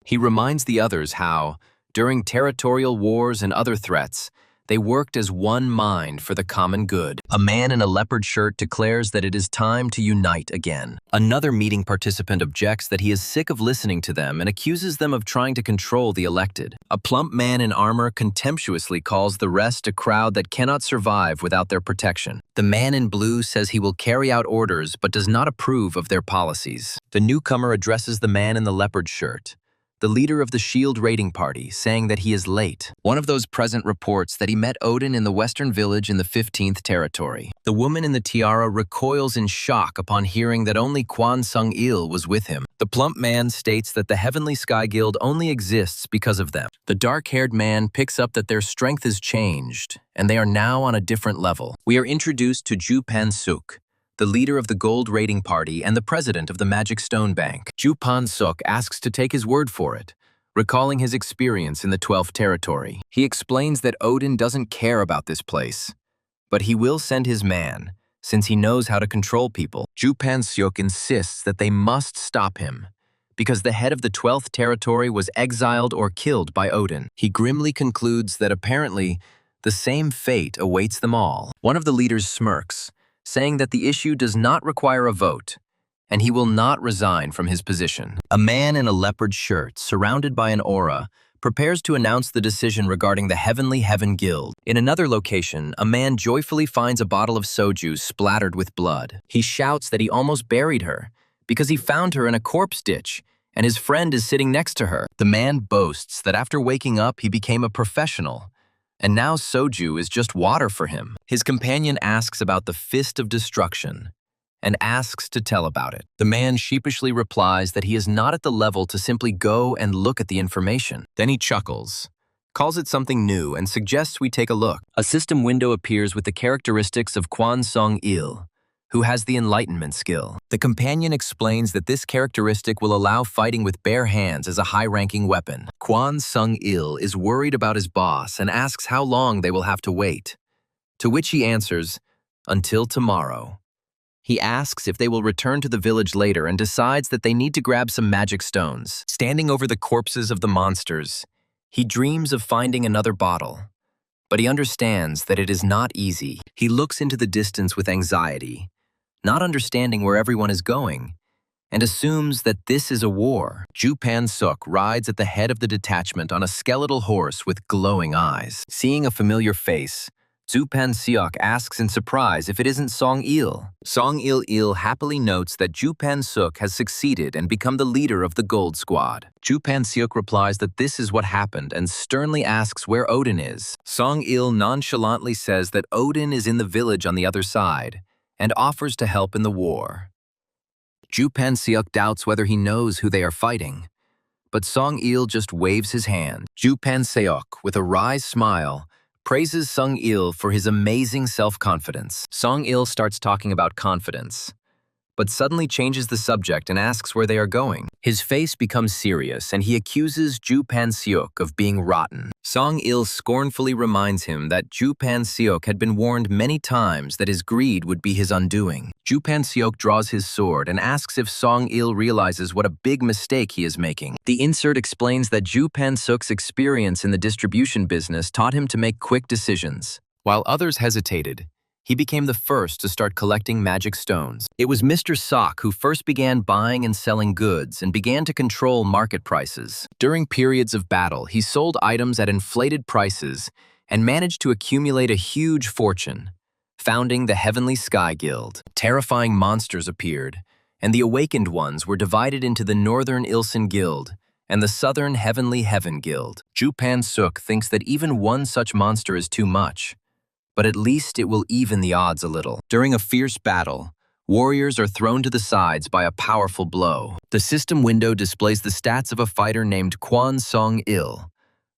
He reminds the others how, during territorial wars and other threats, they worked as one mind for the common good. A man in a leopard shirt declares that it is time to unite again. Another meeting participant objects that he is sick of listening to them and accuses them of trying to control the elected. A plump man in armor contemptuously calls the rest a crowd that cannot survive without their protection. The man in blue says he will carry out orders but does not approve of their policies. The newcomer addresses the man in the leopard shirt, the leader of the Shield raiding party, saying that he is late. One of those present reports that he met Odin in the western village in the 15th territory. The woman in the tiara recoils in shock upon hearing that only Kwon Sung-il was with him. The plump man states that the Heavenly Sky Guild only exists because of them. The dark-haired man picks up that their strength has changed, and they are now on a different level. We are introduced to Ju Pan-suk, the leader of the gold raiding party and the president of the Magic Stone Bank. Ju Pan-suk asks to take his word for it, recalling his experience in the 12th territory. He explains that Odin doesn't care about this place, but he will send his man, since he knows how to control people. Ju Pan-suk insists that they must stop him, because the head of the 12th territory was exiled or killed by Odin. He grimly concludes that apparently the same fate awaits them all. One of the leaders smirks, saying that the issue does not require a vote, and he will not resign from his position. A man in a leopard shirt, surrounded by an aura, prepares to announce the decision regarding the Heavenly Heaven Guild. In another location, a man joyfully finds a bottle of soju splattered with blood. He shouts that he almost buried her, because he found her in a corpse ditch, and his friend is sitting next to her. The man boasts that after waking up, he became a professional, and now soju is just water for him. His companion asks about the Fist of Destruction, and asks to tell about it. The man sheepishly replies that he is not at the level to simply go and look at the information. Then he chuckles, calls it something new, and suggests we take a look. A system window appears with the characteristics of Kwon Sung-il, who has the enlightenment skill. The companion explains that this characteristic will allow fighting with bare hands as a high-ranking weapon. Kwon Sung-il is worried about his boss and asks how long they will have to wait, to which he answers, until tomorrow. He asks if they will return to the village later and decides that they need to grab some magic stones. Standing over the corpses of the monsters, he dreams of finding another bottle, but he understands that it is not easy. He looks into the distance with anxiety, not understanding where everyone is going, and assumes that this is a war. Ju Pan-suk rides at the head of the detachment on a skeletal horse with glowing eyes. Seeing a familiar face, Ju Pan-suk asks in surprise if it isn't Song-il. Song-il happily notes that Ju Pan-suk has succeeded and become the leader of the Gold Squad. Ju Pan-suk replies that this is what happened and sternly asks where Odin is. Song-il nonchalantly says that Odin is in the village on the other side and offers to help in the war. Ju Pan-suk doubts whether he knows who they are fighting, but Song-il just waves his hand. Ju Pan-suk, with a wry smile, praises Song-il for his amazing self-confidence. Song-il starts talking about confidence, but suddenly changes the subject and asks where they are going. His face becomes serious, and he accuses Ju Pan-suk of being rotten. Song-il scornfully reminds him that Ju Pan-suk had been warned many times that his greed would be his undoing. Ju Pan-suk draws his sword and asks if Song-il realizes what a big mistake he is making. The insert explains that Ju Pan-suk's experience in the distribution business taught him to make quick decisions. While others hesitated, he became the first to start collecting magic stones. It was Mr. Sok who first began buying and selling goods and began to control market prices. During periods of battle, he sold items at inflated prices and managed to accumulate a huge fortune, founding the Heavenly Sky Guild. Terrifying monsters appeared, and the awakened ones were divided into the Northern Ilsen Guild and the Southern Heavenly Heaven Guild. Ju Pan-suk thinks that even one such monster is too much, but at least it will even the odds a little. During a fierce battle, warriors are thrown to the sides by a powerful blow. The system window displays the stats of a fighter named Kwon Sung-il,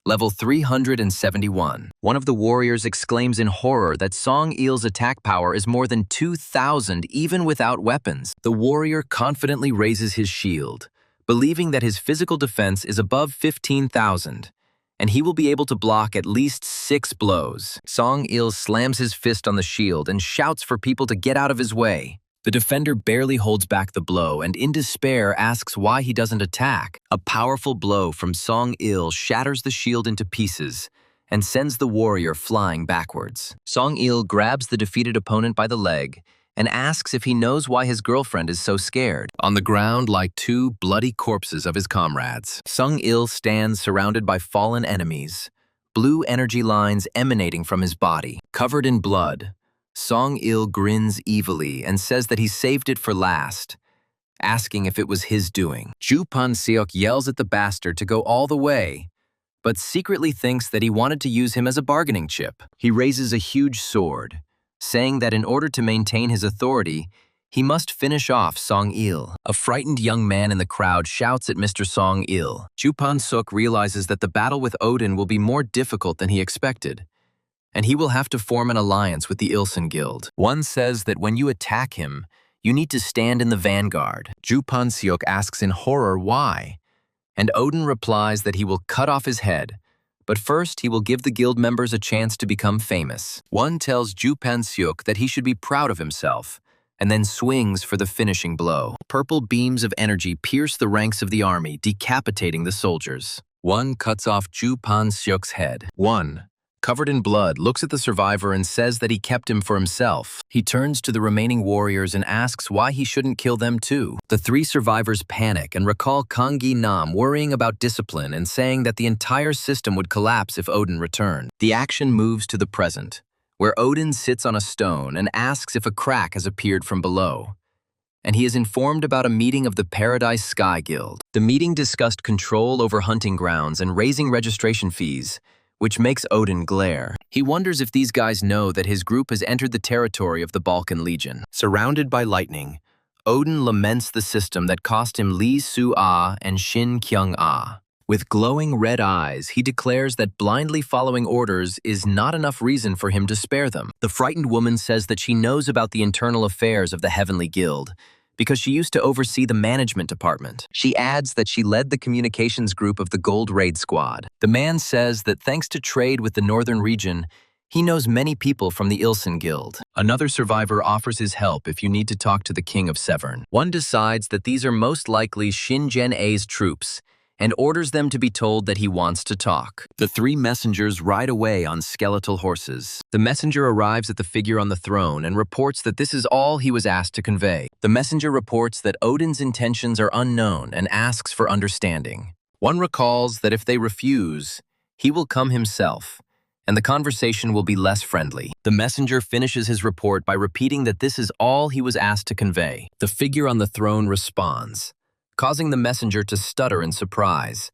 level 371. One of the warriors exclaims in horror that Song-il's attack power is more than 2,000 even without weapons. The warrior confidently raises his shield, believing that his physical defense is above 15,000. And he will be able to block at least 6 blows. Song-il slams his fist on the shield and shouts for people to get out of his way. The defender barely holds back the blow and in despair asks why he doesn't attack. A powerful blow from Song-il shatters the shield into pieces and sends the warrior flying backwards. Song-il grabs the defeated opponent by the leg and asks if he knows why his girlfriend is so scared. On the ground lie 2 bloody corpses of his comrades. Sung-il stands surrounded by fallen enemies, blue energy lines emanating from his body. Covered in blood, Song-il grins evilly and says that he saved it for last, asking if it was his doing. Ju Pan-suk yells at the bastard to go all the way, but secretly thinks that he wanted to use him as a bargaining chip. He raises a huge sword, saying that in order to maintain his authority, he must finish off Song-il. A frightened young man in the crowd shouts at Mr. Song-il. Ju Pan-suk realizes that the battle with Odin will be more difficult than he expected, and he will have to form an alliance with the Ilson Guild. One says that when you attack him, you need to stand in the vanguard. Jupanseok asks in horror why, and Odin replies that he will cut off his head, but first he will give the guild members a chance to become famous. One tells Jupanseok that he should be proud of himself, and then swings for the finishing blow. Purple beams of energy pierce the ranks of the army, decapitating the soldiers. One cuts off Jupanseok's head. One, covered in blood, looks at the survivor and says that he kept him for himself. He turns to the remaining warriors and asks why he shouldn't kill them too. The three survivors panic and recall Kangi Nam worrying about discipline and saying that the entire system would collapse if Odin returned. The action moves to the present, where Odin sits on a stone and asks if a crack has appeared from below. And he is informed about a meeting of the Paradise Sky Guild. The meeting discussed control over hunting grounds and raising registration fees, which makes Odin glare. He wonders if these guys know that his group has entered the territory of the Balkan Legion. Surrounded by lightning, Odin laments the system that cost him Lee Su-ah and Shin Kyung-ah. With glowing red eyes, he declares that blindly following orders is not enough reason for him to spare them. The frightened woman says that she knows about the internal affairs of the Heavenly Guild, because she used to oversee the management department. She adds that she led the communications group of the Gold Raid Squad. The man says that thanks to trade with the northern region, he knows many people from the Ilson Guild. Another survivor offers his help if you need to talk to the King of Severn. One decides that these are most likely Shinjen A's troops, and orders them to be told that he wants to talk. The three messengers ride away on skeletal horses. The messenger arrives at the figure on the throne and reports that this is all he was asked to convey. The messenger reports that Odin's intentions are unknown and asks for understanding. One recalls that if they refuse, he will come himself, and the conversation will be less friendly. The messenger finishes his report by repeating that this is all he was asked to convey. The figure on the throne responds, causing the messenger to stutter in surprise,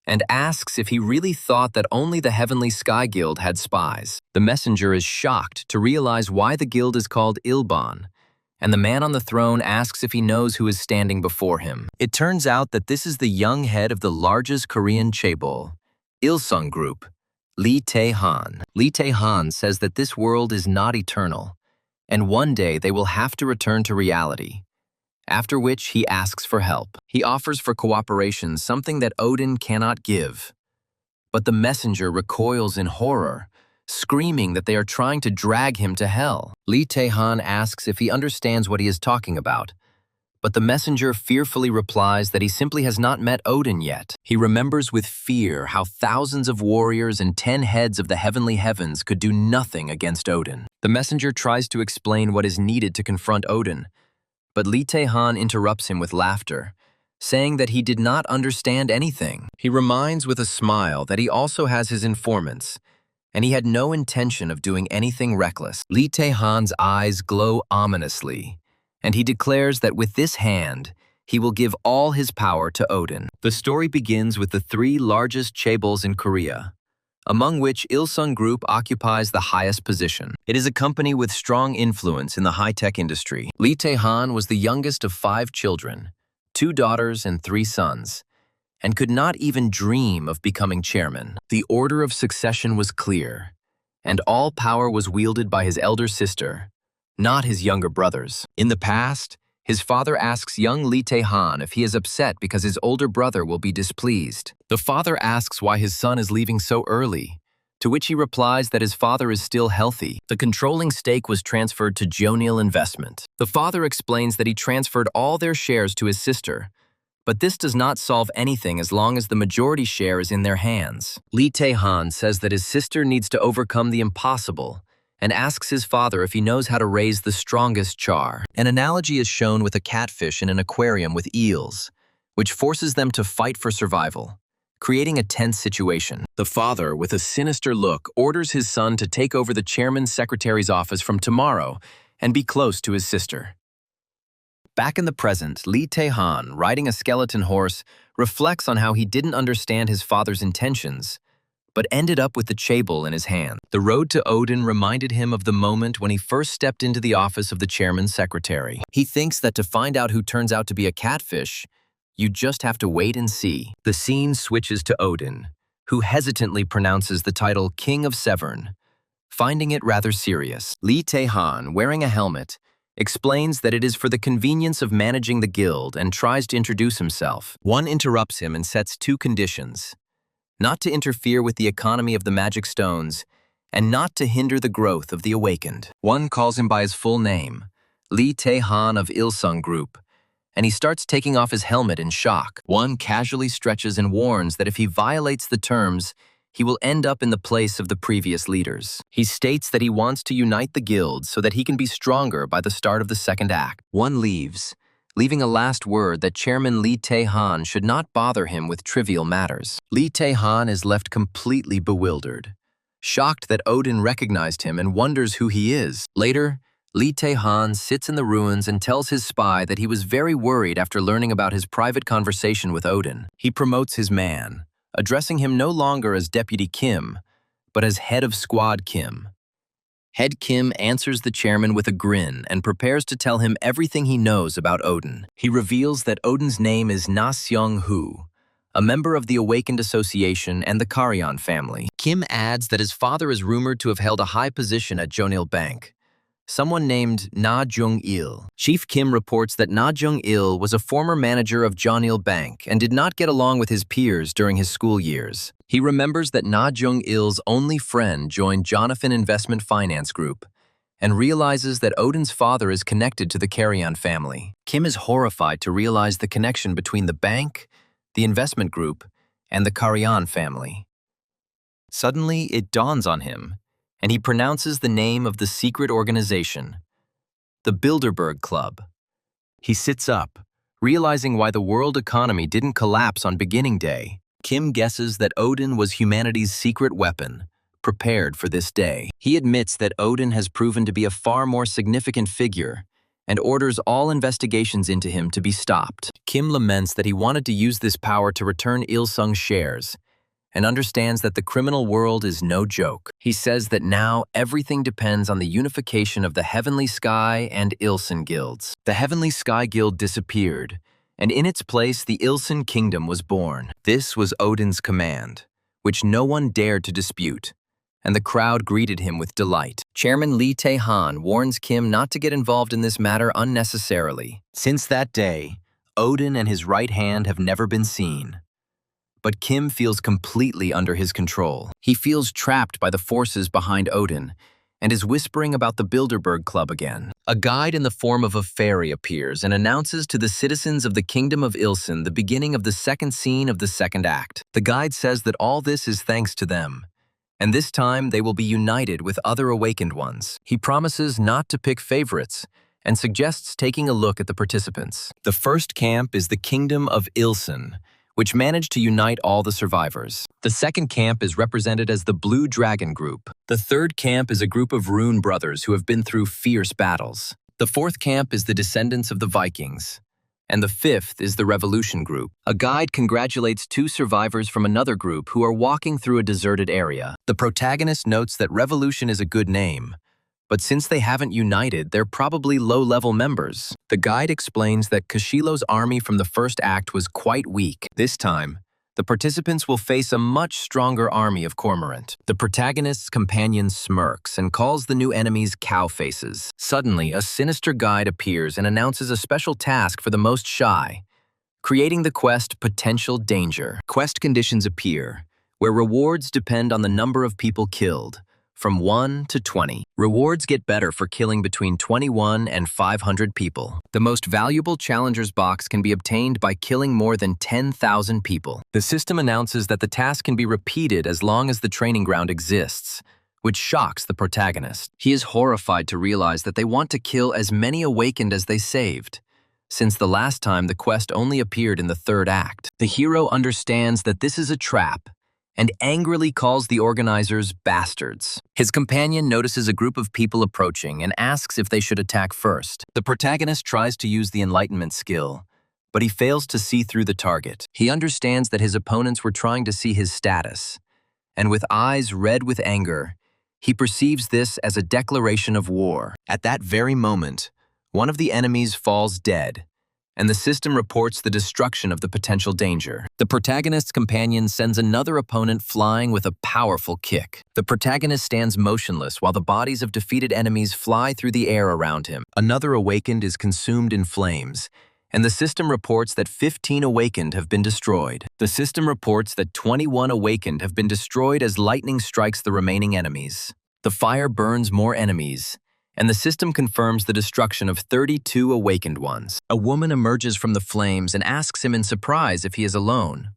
and asks if he really thought that only the Heavenly Sky Guild had spies. The messenger is shocked to realize why the guild is called Ilban, and the man on the throne asks if he knows who is standing before him. It turns out that this is the young head of the largest Korean chaebol, Ilsung Group, Lee Tae-han. Lee Tae-han says that this world is not eternal, and one day they will have to return to reality, after which he asks for help. He offers for cooperation something that Odin cannot give. But the messenger recoils in horror, screaming that they are trying to drag him to hell. Lee Tae-han asks if he understands what he is talking about, but the messenger fearfully replies that he simply has not met Odin yet. He remembers with fear how thousands of warriors and 10 heads of the heavenly heavens could do nothing against Odin. The messenger tries to explain what is needed to confront Odin, but Lee Tae-han interrupts him with laughter, saying that he did not understand anything. He reminds with a smile that he also has his informants, and he had no intention of doing anything reckless. Lee Tae-han's eyes glow ominously, and he declares that with this hand, he will give all his power to Odin. The story begins with the three largest chaebols in Korea, among which Ilsung Group occupies the highest position. It is a company with strong influence in the high-tech industry. Lee Tae-han was the youngest of 5 children, 2 daughters and 3 sons, and could not even dream of becoming chairman. The order of succession was clear, and all power was wielded by his elder sister, not his younger brothers. In the past, his father asks young Lee Tae-han if he is upset because his older brother will be displeased. The father asks why his son is leaving so early, to which he replies that his father is still healthy. The controlling stake was transferred to Jonil Investment. The father explains that he transferred all their shares to his sister, but this does not solve anything as long as the majority share is in their hands. Lee Tae-han says that his sister needs to overcome the impossible and asks his father if he knows how to raise the strongest char. An analogy is shown with a catfish in an aquarium with eels, which forces them to fight for survival, creating a tense situation. The father, with a sinister look, orders his son to take over the chairman's secretary's office from tomorrow and be close to his sister. Back in the present, Lee Tae-han, riding a skeleton horse, reflects on how he didn't understand his father's intentions, but ended up with the chaebol in his hand. The road to Odin reminded him of the moment when he first stepped into the office of the chairman's secretary. He thinks that to find out who turns out to be a catfish, you just have to wait and see. The scene switches to Odin, who hesitantly pronounces the title King of Severn, Finding it rather serious, Lee Tae-han, wearing a helmet, explains that it is for the convenience of managing the guild and tries to introduce himself. One interrupts him and sets two conditions: not to interfere with the economy of the magic stones, and not to hinder the growth of the awakened. One calls him by his full name, Lee Tae-han of Ilsung Group, and he starts taking off his helmet in shock. One casually stretches and warns that if he violates the terms, he will end up in the place of the previous leaders. He states that he wants to unite the guild so that he can be stronger by the start of the second act. One leaves, leaving a last word that Chairman Lee Tae-han should not bother him with trivial matters. Lee Tae-han is left completely bewildered, shocked that Odin recognized him and wonders who he is. Later, Lee Tae-han sits in the ruins and tells his spy that he was very worried after learning about his private conversation with Odin. He promotes his man, addressing him no longer as Deputy Kim, but as Head of Squad Kim. Head Kim answers the chairman with a grin and prepares to tell him everything he knows about Odin. He reveals that Odin's name is Na Seong-hu, a member of the Awakened Association and the Karyon family. Kim adds that his father is rumored to have held a high position at Jonil Bank, someone named Na Jung-il. Chief Kim reports that Na Jung-il was a former manager of Jonil Bank and did not get along with his peers during his school years. He remembers that Na Jung-il's only friend joined Jonathan Investment Finance Group and realizes that Odin's father is connected to the Karyon family. Kim is horrified to realize the connection between the bank, the investment group, and the Karyon family. Suddenly, it dawns on him, and he pronounces the name of the secret organization, the Bilderberg Club. He sits up, realizing why the world economy didn't collapse on beginning day. Kim guesses that Odin was humanity's secret weapon, prepared for this day. He admits that Odin has proven to be a far more significant figure and orders all investigations into him to be stopped. Kim laments that he wanted to use this power to return Ilsung shares, and understands that the criminal world is no joke. He says that now everything depends on the unification of the Heavenly Sky and Ilsen guilds. The Heavenly Sky Guild disappeared, and in its place the Ilsen Kingdom was born. This was Odin's command, which no one dared to dispute, and the crowd greeted him with delight. Chairman Lee Tae-han warns Kim not to get involved in this matter unnecessarily. Since that day, Odin and his right hand have never been seen. But Kim feels completely under his control. He feels trapped by the forces behind Odin and is whispering about the Bilderberg Club again. A guide in the form of a fairy appears and announces to the citizens of the Kingdom of Ilsen the beginning of the second scene of the second act. The guide says that all this is thanks to them, and this time they will be united with other awakened ones. He promises not to pick favorites and suggests taking a look at the participants. The first camp is the Kingdom of Ilsen, which managed to unite all the survivors. The second camp is represented as the Blue Dragon Group. The third camp is a group of Rune brothers who have been through fierce battles. The fourth camp is the descendants of the Vikings. And the fifth is the Revolution Group. A guide congratulates two survivors from another group who are walking through a deserted area. The protagonist notes that Revolution is a good name, but since they haven't united, they're probably low-level members. The guide explains that Kashilo's army from the first act was quite weak. This time, the participants will face a much stronger army of Cormorant. The protagonist's companion smirks and calls the new enemies cow faces. Suddenly, a sinister guide appears and announces a special task for the most shy, creating the quest Potential Danger. Quest conditions appear, where rewards depend on the number of people killed, from 1 to 20. Rewards get better for killing between 21 and 500 people. The most valuable challenger's box can be obtained by killing more than 10,000 people. The system announces that the task can be repeated as long as the training ground exists, which shocks the protagonist. He is horrified to realize that they want to kill as many awakened as they saved, since the last time the quest only appeared in the third act. The hero understands that this is a trap and angrily calls the organizers bastards. His companion notices a group of people approaching and asks if they should attack first. The protagonist tries to use the enlightenment skill, but he fails to see through the target. He understands that his opponents were trying to see his status, and with eyes red with anger, he perceives this as a declaration of war. At that very moment, one of the enemies falls dead, and the system reports the destruction of the potential danger. The protagonist's companion sends another opponent flying with a powerful kick. The protagonist stands motionless while the bodies of defeated enemies fly through the air around him. Another awakened is consumed in flames, and the system reports that 15 awakened have been destroyed. The system reports that 21 awakened have been destroyed as lightning strikes the remaining enemies. The fire burns more enemies, and the system confirms the destruction of 32 awakened ones. A woman emerges from the flames and asks him in surprise if he is alone,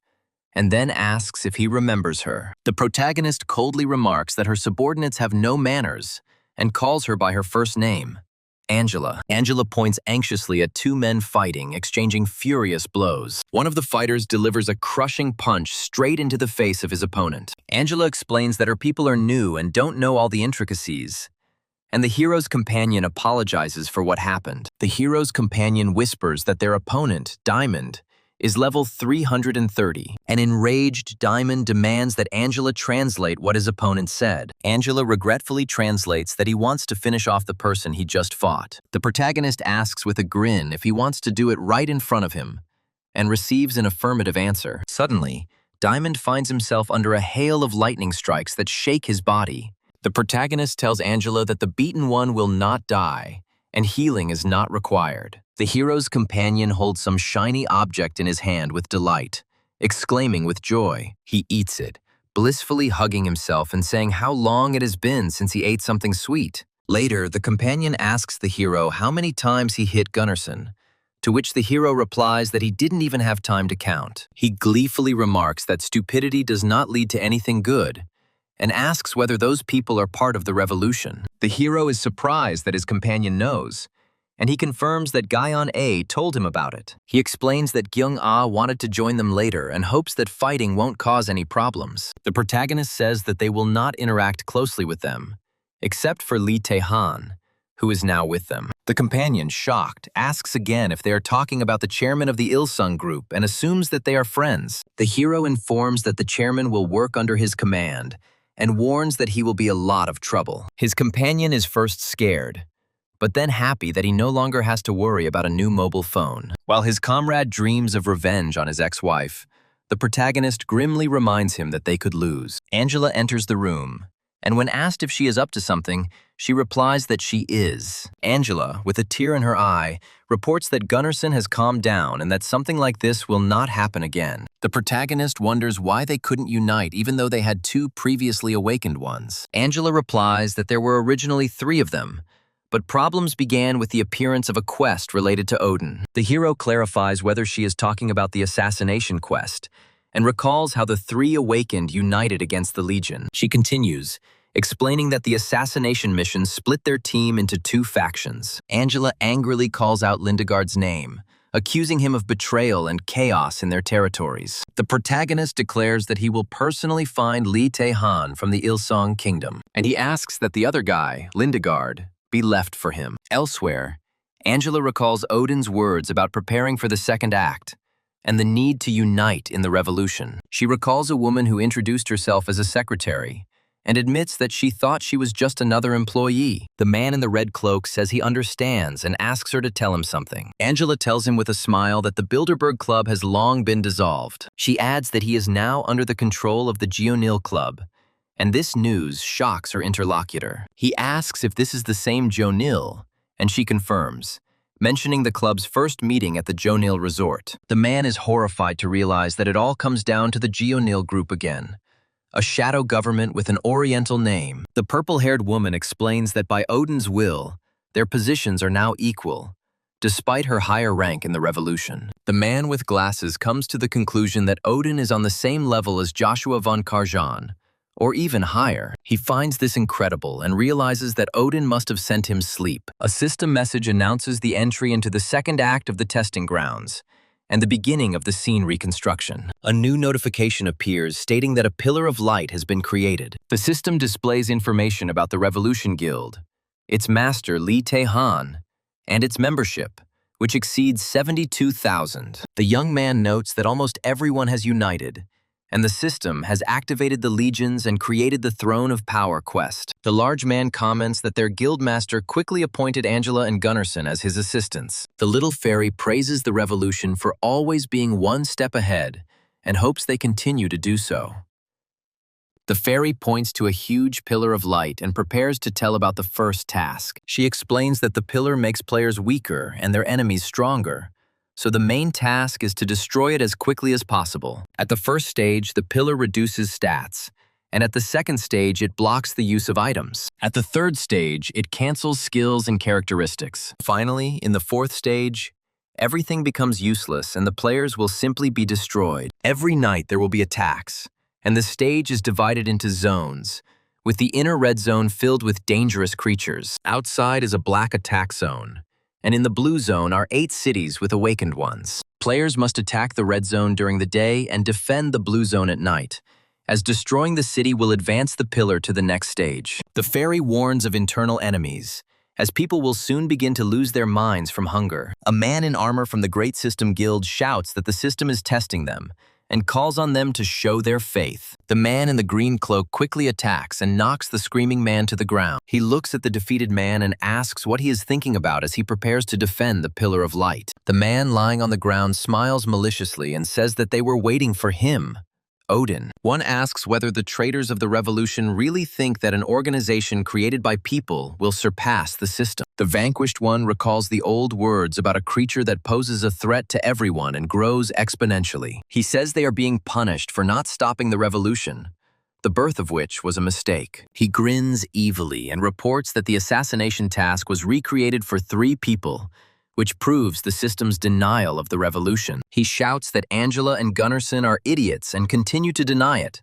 and then asks if he remembers her. The protagonist coldly remarks that her subordinates have no manners and calls her by her first name, Angela. Angela points anxiously at two men fighting, exchanging furious blows. One of the fighters delivers a crushing punch straight into the face of his opponent. Angela explains that her people are new and don't know all the intricacies, and the hero's companion apologizes for what happened. The hero's companion whispers that their opponent, Diamond, is level 330. An enraged Diamond demands that Angela translate what his opponent said. Angela regretfully translates that he wants to finish off the person he just fought. The protagonist asks with a grin if he wants to do it right in front of him, and receives an affirmative answer. Suddenly, Diamond finds himself under a hail of lightning strikes that shake his body. The protagonist tells Angela that the beaten one will not die, and healing is not required. The hero's companion holds some shiny object in his hand with delight, exclaiming with joy. He eats it, blissfully hugging himself and saying how long it has been since he ate something sweet. Later, the companion asks the hero how many times he hit Gunnarsson, to which the hero replies that he didn't even have time to count. He gleefully remarks that stupidity does not lead to anything good, and asks whether those people are part of the revolution. The hero is surprised that his companion knows, and he confirms that Guyon A told him about it. He explains that Gyung Ah wanted to join them later and hopes that fighting won't cause any problems. The protagonist says that they will not interact closely with them, except for Lee Tae-han, who is now with them. The companion, shocked, asks again if they are talking about the chairman of the Il-sung group and assumes that they are friends. The hero informs that the chairman will work under his command and warns that he will be a lot of trouble. His companion is first scared, but then happy that he no longer has to worry about a new mobile phone. While his comrade dreams of revenge on his ex-wife, the protagonist grimly reminds him that they could lose. Angela enters the room, and when asked if she is up to something, she replies that she is. Angela, with a tear in her eye, reports that Gunnarsson has calmed down and that something like this will not happen again. The protagonist wonders why they couldn't unite even though they had two previously awakened ones. Angela replies that there were originally 3 of them, but problems began with the appearance of a quest related to Odin. The hero clarifies whether she is talking about the assassination quest, and recalls how the 3 awakened united against the Legion. She continues, explaining that the assassination mission split their team into 2 factions. Angela angrily calls out Lindegard's name, accusing him of betrayal and chaos in their territories. The protagonist declares that he will personally find Lee Tae-han from the Il-sung kingdom, and he asks that the other guy, Lindegard, be left for him. Elsewhere, Angela recalls Odin's words about preparing for the second act and the need to unite in the revolution. She recalls a woman who introduced herself as a secretary and admits that she thought she was just another employee. The man in the red cloak says he understands and asks her to tell him something. Angela tells him with a smile that the Bilderberg Club has long been dissolved. She adds that he is now under the control of the Jeonil Club, and this news shocks her interlocutor. He asks if this is the same Jeonil, and she confirms, mentioning the club's first meeting at the Jeonil resort. The man is horrified to realize that it all comes down to the Jeonil group again, a shadow government with an oriental name. The purple-haired woman explains that by Odin's will, their positions are now equal, despite her higher rank in the revolution. The man with glasses comes to the conclusion that Odin is on the same level as Joshua von Karjan, or even higher. He finds this incredible and realizes that Odin must have sent him sleep. A system message announces the entry into the second act of the testing grounds and the beginning of the scene reconstruction. A new notification appears stating that a pillar of light has been created. The system displays information about the Revolution Guild, its master Lee Tae-han, and its membership, which exceeds 72,000. The young man notes that almost everyone has united, and the system has activated the legions and created the Throne of Power quest. The large man comments that their guildmaster quickly appointed Angela and Gunnarsson as his assistants. The little fairy praises the revolution for always being one step ahead and hopes they continue to do so. The fairy points to a huge pillar of light and prepares to tell about the first task. She explains that the pillar makes players weaker and their enemies stronger, so the main task is to destroy it as quickly as possible. At the first stage, the pillar reduces stats, and at the second stage, it blocks the use of items. At the third stage, it cancels skills and characteristics. Finally, in the fourth stage, everything becomes useless and the players will simply be destroyed. Every night there will be attacks, and the stage is divided into zones, with the inner red zone filled with dangerous creatures. Outside is a black attack zone, and in the blue zone are 8 cities with awakened ones. Players must attack the red zone during the day and defend the blue zone at night, as destroying the city will advance the pillar to the next stage. The fairy warns of internal enemies, as people will soon begin to lose their minds from hunger. A man in armor from the Great System Guild shouts that the system is testing them, and calls on them to show their faith. The man in the green cloak quickly attacks and knocks the screaming man to the ground. He looks at the defeated man and asks what he is thinking about as he prepares to defend the Pillar of Light. The man lying on the ground smiles maliciously and says that they were waiting for him, Odin. One asks whether the traitors of the revolution really think that an organization created by people will surpass the system. The vanquished one recalls the old words about a creature that poses a threat to everyone and grows exponentially. He says they are being punished for not stopping the revolution, the birth of which was a mistake. He grins evilly and reports that the assassination task was recreated for 3 people, which proves the system's denial of the revolution. He shouts that Angela and Gunnarsson are idiots and continue to deny it.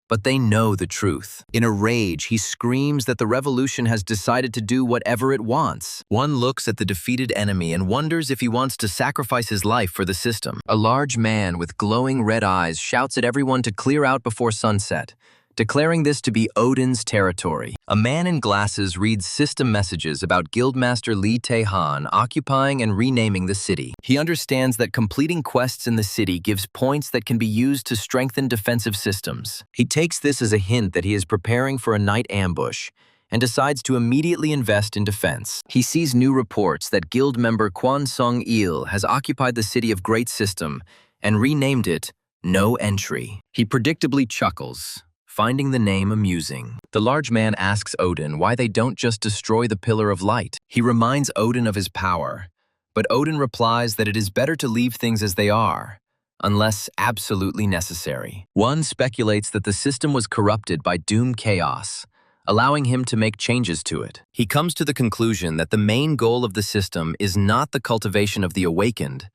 But they know the truth. In a rage, he screams that the revolution has decided to do whatever it wants. One looks at the defeated enemy and wonders if he wants to sacrifice his life for the system. A large man with glowing red eyes shouts at everyone to clear out before sunset, declaring this to be Odin's territory. A man in glasses reads system messages about Guildmaster Lee Tae-han occupying and renaming the city. He understands that completing quests in the city gives points that can be used to strengthen defensive systems. He takes this as a hint that he is preparing for a night ambush and decides to immediately invest in defense. He sees new reports that guild member Kwon Sung-il has occupied the city of Great System and renamed it No Entry. He predictably chuckles, finding the name amusing. The large man asks Odin why they don't just destroy the Pillar of Light. He reminds Odin of his power, but Odin replies that it is better to leave things as they are, unless absolutely necessary. One speculates that the system was corrupted by Doom Chaos, allowing him to make changes to it. He comes to the conclusion that the main goal of the system is not the cultivation of the awakened,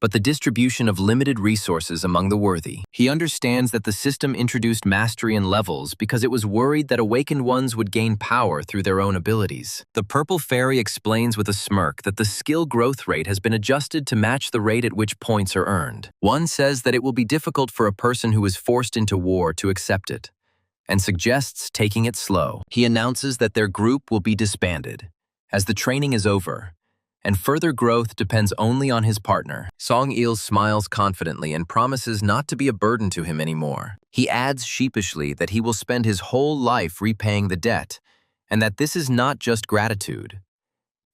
but the distribution of limited resources among the worthy. He understands that the system introduced mastery and levels because it was worried that awakened ones would gain power through their own abilities. The purple fairy explains with a smirk that the skill growth rate has been adjusted to match the rate at which points are earned. One says that it will be difficult for a person who is forced into war to accept it, and suggests taking it slow. He announces that their group will be disbanded, as the training is over, and further growth depends only on his partner. Song-il smiles confidently and promises not to be a burden to him anymore. He adds sheepishly that he will spend his whole life repaying the debt, and that this is not just gratitude.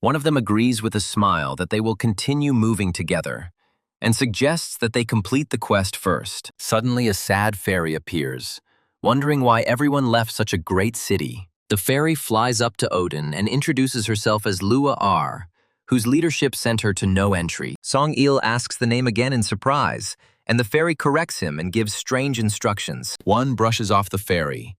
One of them agrees with a smile that they will continue moving together, and suggests that they complete the quest first. Suddenly a sad fairy appears, wondering why everyone left such a great city. The fairy flies up to Odin and introduces herself as Lua R, whose leadership sent her to No Entry. Song-il asks the name again in surprise, and the fairy corrects him and gives strange instructions. One brushes off the fairy,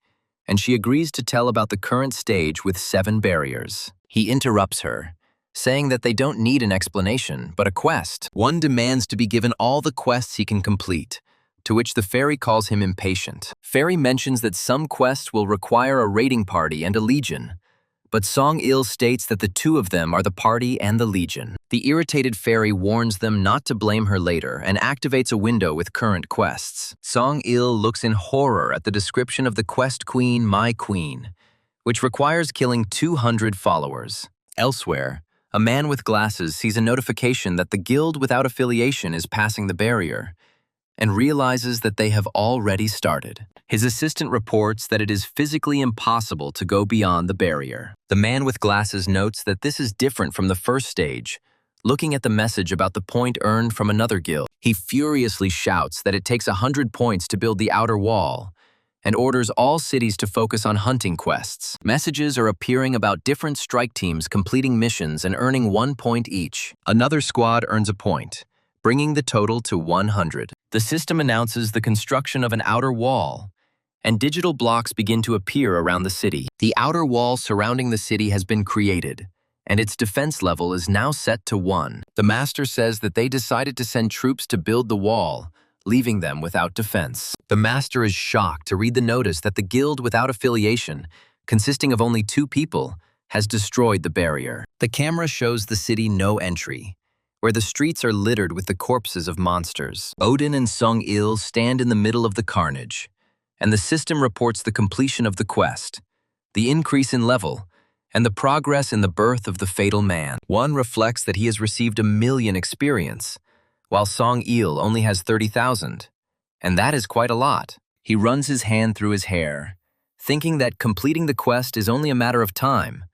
and she agrees to tell about the current stage with 7 barriers. He interrupts her, saying that they don't need an explanation, but a quest. One demands to be given all the quests he can complete, to which the fairy calls him impatient. Fairy mentions that some quests will require a raiding party and a legion, but Song-il states that the 2 of them are the party and the legion. The irritated fairy warns them not to blame her later and activates a window with current quests. Song-il looks in horror at the description of the quest queen, My Queen, which requires killing 200 followers. Elsewhere, a man with glasses sees a notification that the guild without affiliation is passing the barrier, and realizes that they have already started. His assistant reports that it is physically impossible to go beyond the barrier. The man with glasses notes that this is different from the first stage, looking at the message about the point earned from another guild. He furiously shouts that it takes 100 points to build the outer wall, and orders all cities to focus on hunting quests. Messages are appearing about different strike teams completing missions and earning 1 point each. Another squad earns a point, bringing the total to 100. The system announces the construction of an outer wall, and digital blocks begin to appear around the city. The outer wall surrounding the city has been created, and its defense level is now set to 1. The master says that they decided to send troops to build the wall, leaving them without defense. The master is shocked to read the notice that the guild without affiliation, consisting of only 2 people, has destroyed the barrier. The camera shows the city no entry, where the streets are littered with the corpses of monsters. Odin and Sung-il stand in the middle of the carnage, and the system reports the completion of the quest, the increase in level, and the progress in the birth of the fatal man. One reflects that he has received 1,000,000 experience, while Song-il only has 30,000, and that is quite a lot. He runs his hand through his hair, thinking that completing the quest is only a matter of time,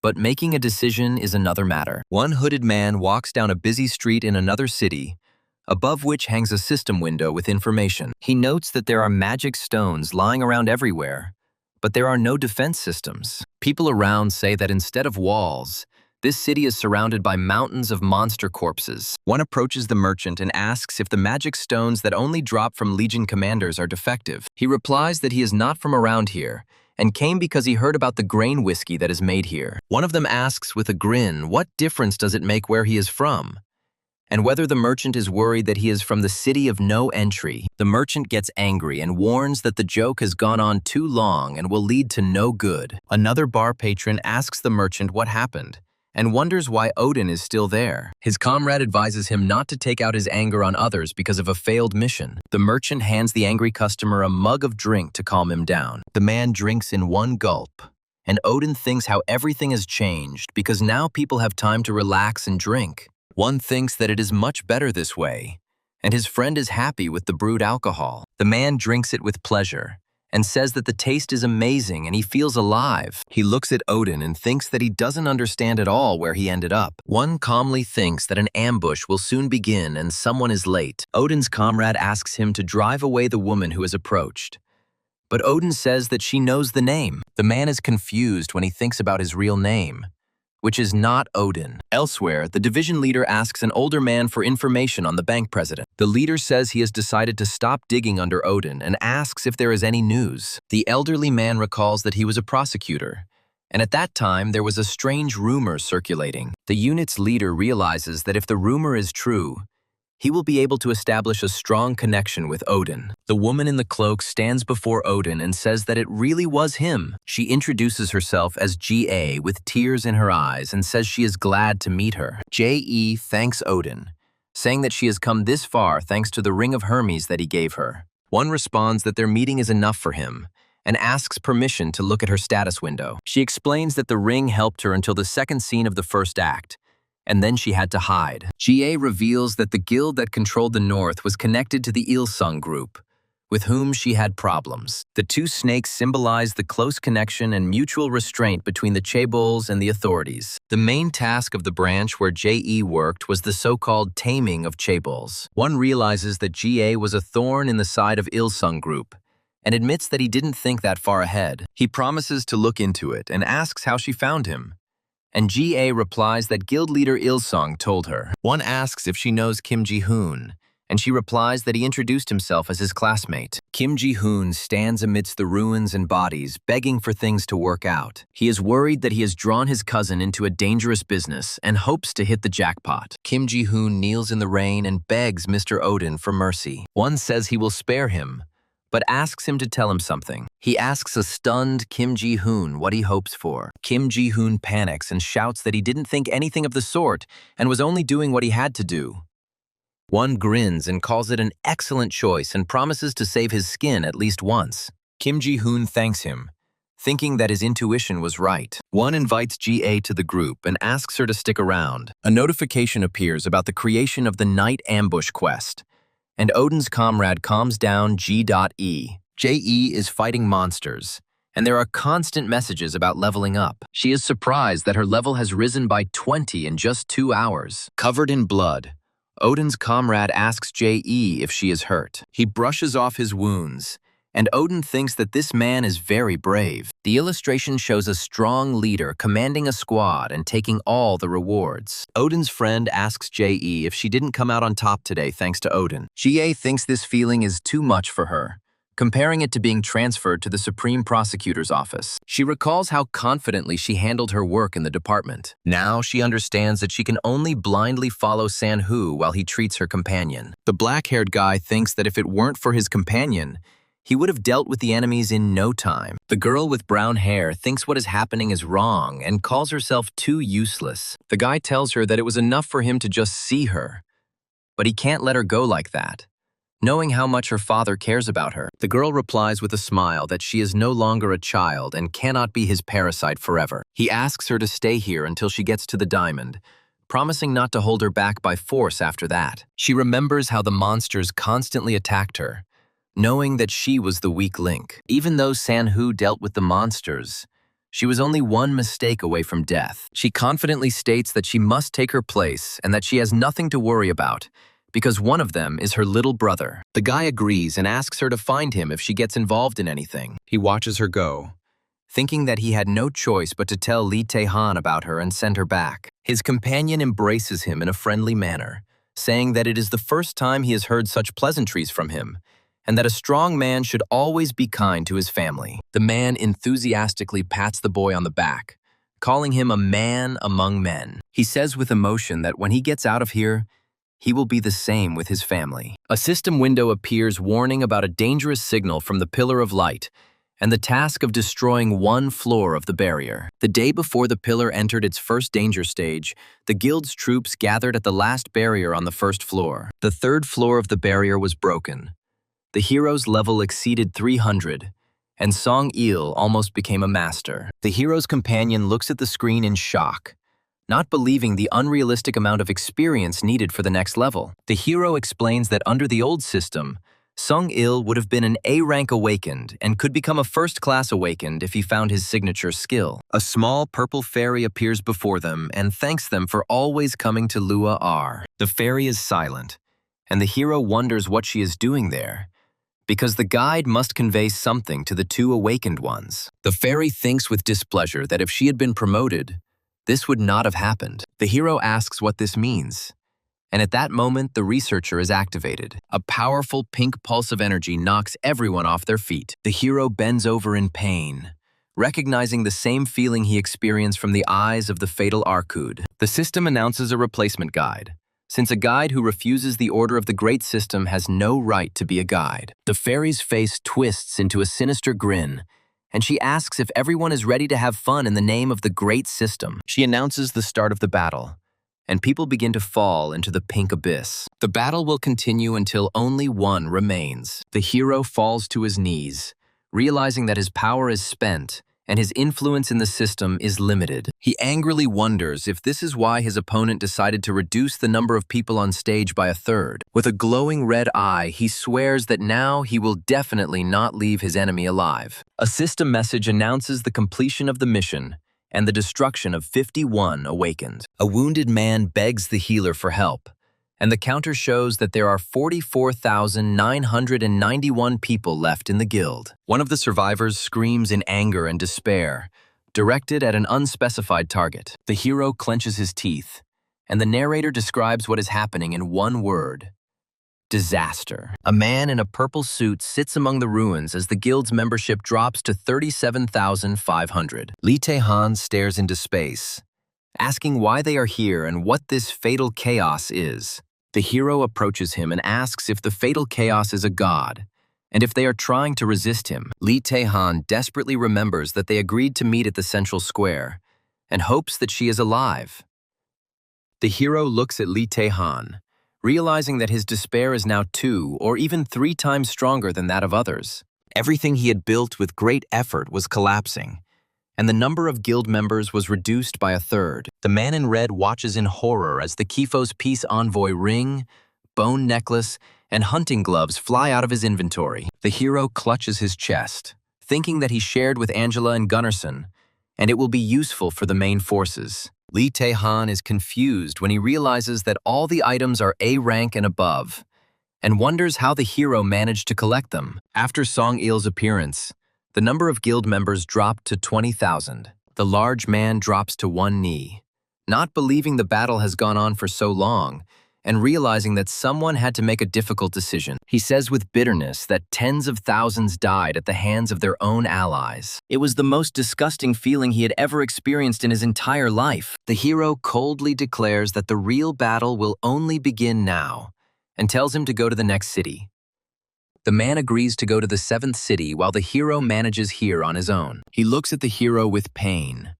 but making a decision is another matter. One hooded man walks down a busy street in another city, above which hangs a system window with information. He notes that there are magic stones lying around everywhere, but there are no defense systems. People around say that instead of walls, this city is surrounded by mountains of monster corpses. One approaches the merchant and asks if the magic stones that only drop from Legion commanders are defective. He replies that he is not from around here and came because he heard about the grain whiskey that is made here. One of them asks with a grin what difference does it make where he is from, and whether the merchant is worried that he is from the city of no entry. The merchant gets angry and warns that the joke has gone on too long and will lead to no good. Another bar patron asks the merchant what happened, and wonders why Odin is still there. His comrade advises him not to take out his anger on others because of a failed mission. The merchant hands the angry customer a mug of drink to calm him down. The man drinks in one gulp, and Odin thinks how everything has changed because now people have time to relax and drink. One thinks that it is much better this way, and his friend is happy with the brewed alcohol. The man drinks it with pleasure, and says that the taste is amazing and he feels alive. He looks at Odin and thinks that he doesn't understand at all where he ended up. One calmly thinks that an ambush will soon begin and someone is late. Odin's comrade asks him to drive away the woman who has approached, but Odin says that she knows the name. The man is confused when he thinks about his real name, which is not Odin. Elsewhere, the division leader asks an older man for information on the bank president. The leader says he has decided to stop digging under Odin and asks if there is any news. The elderly man recalls that he was a prosecutor, and at that time there was a strange rumor circulating. The unit's leader realizes that if the rumor is true, he will be able to establish a strong connection with Odin. The woman in the cloak stands before Odin and says that it really was him. She introduces herself as G.A. with tears in her eyes and says she is glad to meet her. J.E. thanks Odin, saying that she has come this far thanks to the ring of Hermes that he gave her. One responds that their meeting is enough for him and asks permission to look at her status window. She explains that the ring helped her until the second scene of the first act, and then she had to hide. Ga reveals that the guild that controlled the north was connected to the Ilsung group, with whom she had problems. The 2 snakes symbolize the close connection and mutual restraint between the chaebols and the authorities. The main task of the branch where J.E. worked was the so-called taming of chaebols. One realizes that Ga was a thorn in the side of Ilsung group, and admits that he didn't think that far ahead. He promises to look into it and asks how she found him, and Ga replies that guild leader Ilsung told her. One asks if she knows Kim Ji-hoon, and she replies that he introduced himself as his classmate. Kim Ji-hoon stands amidst the ruins and bodies, begging for things to work out. He is worried that he has drawn his cousin into a dangerous business and hopes to hit the jackpot. Kim Ji-hoon kneels in the rain and begs Mr. Odin for mercy. One says he will spare him, but asks him to tell him something. He asks a stunned Kim Ji-hoon what he hopes for. Kim Ji-hoon panics and shouts that he didn't think anything of the sort and was only doing what he had to do. One grins and calls it an excellent choice and promises to save his skin at least once. Kim Ji-hoon thanks him, thinking that his intuition was right. One invites Ga to the group and asks her to stick around. A notification appears about the creation of the night ambush quest, and Odin's comrade calms down G.E. J.E. is fighting monsters, and there are constant messages about leveling up. She is surprised that her level has risen by 20 in just 2 hours. Covered in blood, Odin's comrade asks J.E. if she is hurt. He brushes off his wounds, and Odin thinks that this man is very brave. The illustration shows a strong leader commanding a squad and taking all the rewards. Odin's friend asks J.E. if she didn't come out on top today thanks to Odin. J.E. thinks this feeling is too much for her, comparing it to being transferred to the Supreme Prosecutor's office. She recalls how confidently she handled her work in the department. Now she understands that she can only blindly follow San-Hu while he treats her companion. The black-haired guy thinks that if it weren't for his companion, he would have dealt with the enemies in no time. The girl with brown hair thinks what is happening is wrong and calls herself too useless. The guy tells her that it was enough for him to just see her, but he can't let her go like that, knowing how much her father cares about her. The girl replies with a smile that she is no longer a child and cannot be his parasite forever. He asks her to stay here until she gets to the diamond, promising not to hold her back by force after that. She remembers how the monsters constantly attacked her, knowing that she was the weak link. Even though San-Hu dealt with the monsters, she was only one mistake away from death. She confidently states that she must take her place and that she has nothing to worry about, because one of them is her little brother. The guy agrees and asks her to find him if she gets involved in anything. He watches her go, thinking that he had no choice but to tell Lee Tae-han about her and send her back. His companion embraces him in a friendly manner, saying that it is the first time he has heard such pleasantries from him, and that a strong man should always be kind to his family. The man enthusiastically pats the boy on the back, calling him a man among men. He says with emotion that when he gets out of here, he will be the same with his family. A system window appears warning about a dangerous signal from the Pillar of Light and the task of destroying one floor of the barrier. The day before the pillar entered its first danger stage, the guild's troops gathered at the last barrier on the first floor. The third floor of the barrier was broken. The hero's level exceeded 300, and Song-il almost became a master. The hero's companion looks at the screen in shock, not believing the unrealistic amount of experience needed for the next level. The hero explains that under the old system, Song-il would have been an A-rank awakened and could become a first-class awakened if he found his signature skill. A small purple fairy appears before them and thanks them for always coming to Lua R. The fairy is silent, and the hero wonders what she is doing there, because the guide must convey something to the two awakened ones. The fairy thinks with displeasure that if she had been promoted, this would not have happened. The hero asks what this means, and at that moment the researcher is activated. A powerful pink pulse of energy knocks everyone off their feet. The hero bends over in pain, recognizing the same feeling he experienced from the eyes of the fatal Arcud. The system announces a replacement guide, since a guide who refuses the order of the Great System has no right to be a guide. The fairy's face twists into a sinister grin, and she asks if everyone is ready to have fun in the name of the Great System. She announces the start of the battle, and people begin to fall into the pink abyss. The battle will continue until only one remains. The hero falls to his knees, realizing that his power is spent and his influence in the system is limited. He angrily wonders if this is why his opponent decided to reduce the number of people on stage by a third. With a glowing red eye, he swears that now he will definitely not leave his enemy alive. A system message announces the completion of the mission and the destruction of 51 awakened. A wounded man begs the healer for help, and the counter shows that there are 44,991 people left in the guild. One of the survivors screams in anger and despair, directed at an unspecified target. The hero clenches his teeth, and the narrator describes what is happening in one word: disaster. A man in a purple suit sits among the ruins as the guild's membership drops to 37,500. Lee Tae-han stares into space, asking why they are here and what this fatal chaos is. The hero approaches him and asks if the fatal chaos is a god, and if they are trying to resist him. Lee Tae-han desperately remembers that they agreed to meet at the central square, and hopes that she is alive. The hero looks at Lee Tae-han, realizing that his despair is now 2 or even 3 times stronger than that of others. Everything he had built with great effort was collapsing, and the number of guild members was reduced by a third. The man in red watches in horror as the Kifo's peace envoy ring, bone necklace, and hunting gloves fly out of his inventory. The hero clutches his chest, thinking that he shared with Angela and Gunnarsson, and it will be useful for the main forces. Lee Tae-han is confused when he realizes that all the items are A rank and above, and wonders how the hero managed to collect them. After Song-il's appearance, the number of guild members dropped to 20,000. The large man drops to one knee, not believing the battle has gone on for so long, and realizing that someone had to make a difficult decision. He says with bitterness that tens of thousands died at the hands of their own allies. It was the most disgusting feeling he had ever experienced in his entire life. The hero coldly declares that the real battle will only begin now, and tells him to go to the next city. The man agrees to go to the 7th city while the hero manages here on his own. He looks at the hero with pain,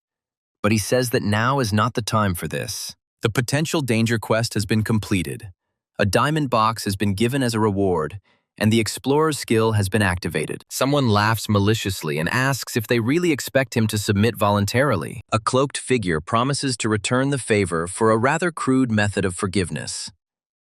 but he says that now is not the time for this. The potential danger quest has been completed. A diamond box has been given as a reward, and the explorer's skill has been activated. Someone laughs maliciously and asks if they really expect him to submit voluntarily. A cloaked figure promises to return the favor for a rather crude method of forgiveness.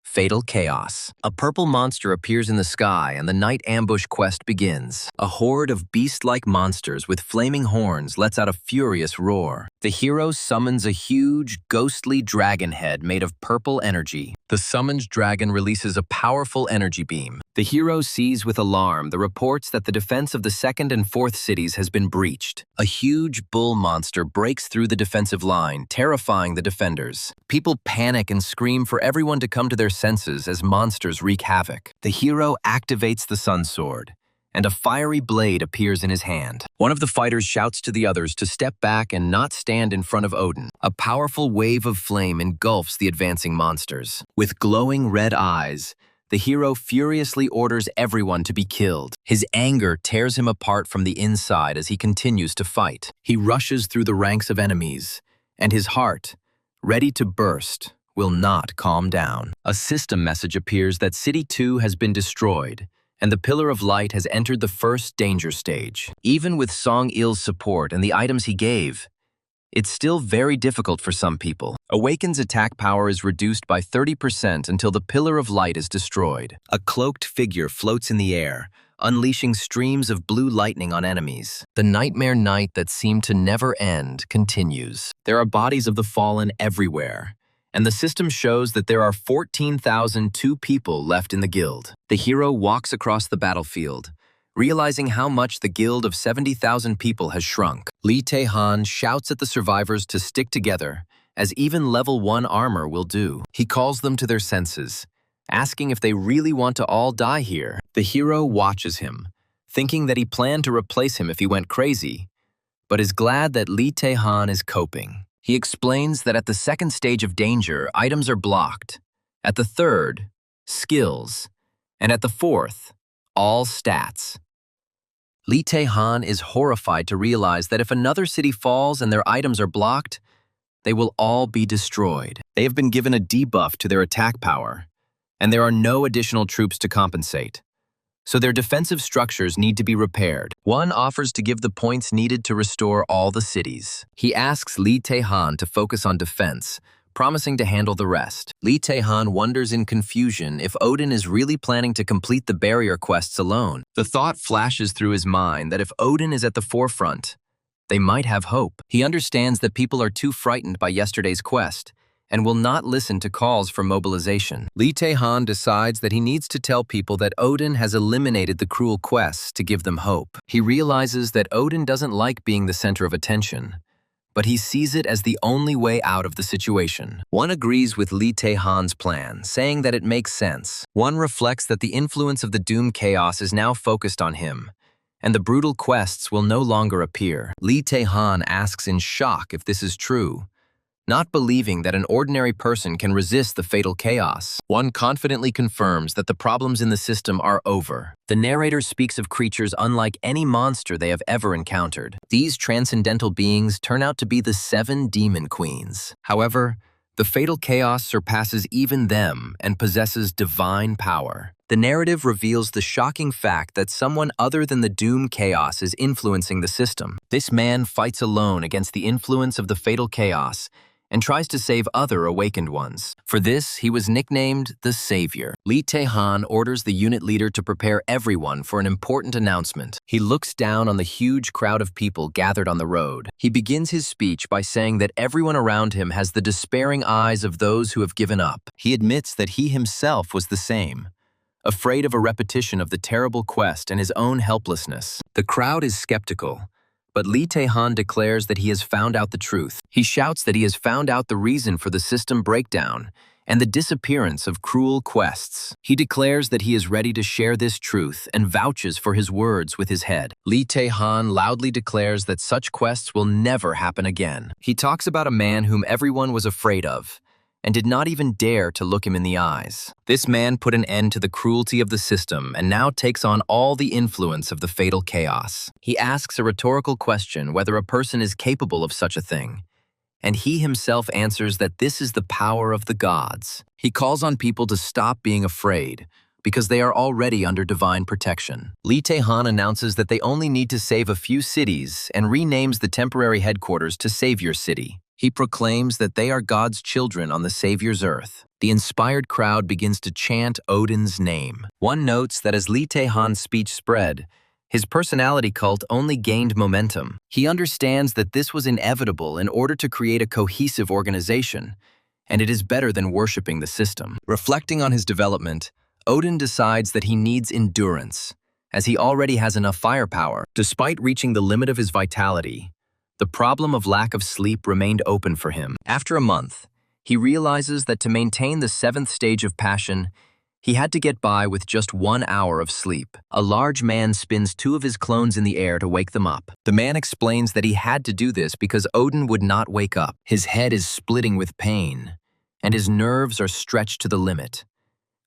Fatal chaos. A purple monster appears in the sky and the night ambush quest begins. A horde of beast-like monsters with flaming horns lets out a furious roar. The hero summons a huge, ghostly dragon head made of purple energy. The summoned dragon releases a powerful energy beam. The hero sees with alarm the reports that the defense of the 2nd and 4th cities has been breached. A huge bull monster breaks through the defensive line, terrifying the defenders. People panic and scream for everyone to come to their senses as monsters wreak havoc. The hero activates the sun sword, and a fiery blade appears in his hand. One of the fighters shouts to the others to step back and not stand in front of Odin. A powerful wave of flame engulfs the advancing monsters. With glowing red eyes, the hero furiously orders everyone to be killed. His anger tears him apart from the inside as he continues to fight. He rushes through the ranks of enemies, and his heart, ready to burst, will not calm down. A system message appears that City 2 has been destroyed, and the Pillar of Light has entered the first danger stage. Even with Song-il's support and the items he gave, it's still very difficult for some people. Awaken's attack power is reduced by 30% until the Pillar of Light is destroyed. A cloaked figure floats in the air, unleashing streams of blue lightning on enemies. The nightmare night that seemed to never end continues. There are bodies of the fallen everywhere, and the system shows that there are 14,002 people left in the guild. The hero walks across the battlefield, realizing how much the guild of 70,000 people has shrunk. Lee Tae-han shouts at the survivors to stick together, as even level 1 armor will do. He calls them to their senses, asking if they really want to all die here. The hero watches him, thinking that he planned to replace him if he went crazy, but is glad that Lee Tae-han is coping. He explains that at the 2nd stage of danger, items are blocked. At the 3rd, skills. And at the 4th, all stats. Lee Tae-han is horrified to realize that if another city falls and their items are blocked, they will all be destroyed. They have been given a debuff to their attack power, and there are no additional troops to compensate. So their defensive structures need to be repaired. One offers to give the points needed to restore all the cities. He asks Lee Tae-han to focus on defense, promising to handle the rest. Lee Tae-han wonders in confusion if Odin is really planning to complete the barrier quests alone. The thought flashes through his mind that if Odin is at the forefront, they might have hope. He understands that people are too frightened by yesterday's quest and will not listen to calls for mobilization. Lee Tae-han decides that he needs to tell people that Odin has eliminated the cruel quests to give them hope. He realizes that Odin doesn't like being the center of attention, but he sees it as the only way out of the situation. One agrees with Lee Tae-han's plan, saying that it makes sense. One reflects that the influence of the Doom Chaos is now focused on him, and the brutal quests will no longer appear. Lee Tae-han asks in shock if this is true, not believing that an ordinary person can resist the fatal chaos. One confidently confirms that the problems in the system are over. The narrator speaks of creatures unlike any monster they have ever encountered. These transcendental beings turn out to be the 7 demon queens. However, the fatal chaos surpasses even them and possesses divine power. The narrative reveals the shocking fact that someone other than the Doom Chaos is influencing the system. This man fights alone against the influence of the fatal chaos, and tries to save other awakened ones. For this, he was nicknamed the Savior. Lee Tae-han orders the unit leader to prepare everyone for an important announcement. He looks down on the huge crowd of people gathered on the road. He begins his speech by saying that everyone around him has the despairing eyes of those who have given up. He admits that he himself was the same, afraid of a repetition of the terrible quest and his own helplessness. The crowd is skeptical, but Lee Tae-han declares that he has found out the truth. He shouts that he has found out the reason for the system breakdown and the disappearance of cruel quests. He declares that he is ready to share this truth and vouches for his words with his head. Lee Tae-han loudly declares that such quests will never happen again. He talks about a man whom everyone was afraid of and did not even dare to look him in the eyes. This man put an end to the cruelty of the system and now takes on all the influence of the fatal chaos. He asks a rhetorical question whether a person is capable of such a thing, and he himself answers that this is the power of the gods. He calls on people to stop being afraid because they are already under divine protection. Lee Tae-han announces that they only need to save a few cities and renames the temporary headquarters to Savior City. He proclaims that they are God's children on the Savior's earth. The inspired crowd begins to chant Odin's name. One notes that as Lee Tae-han's speech spread, his personality cult only gained momentum. He understands that this was inevitable in order to create a cohesive organization, and it is better than worshipping the system. Reflecting on his development, Odin decides that he needs endurance, as he already has enough firepower. Despite reaching the limit of his vitality, the problem of lack of sleep remained open for him. After a month, he realizes that to maintain the 7th stage of passion, he had to get by with just 1 hour of sleep. A large man spins 2 of his clones in the air to wake them up. The man explains that he had to do this because Odin would not wake up. His head is splitting with pain, and his nerves are stretched to the limit,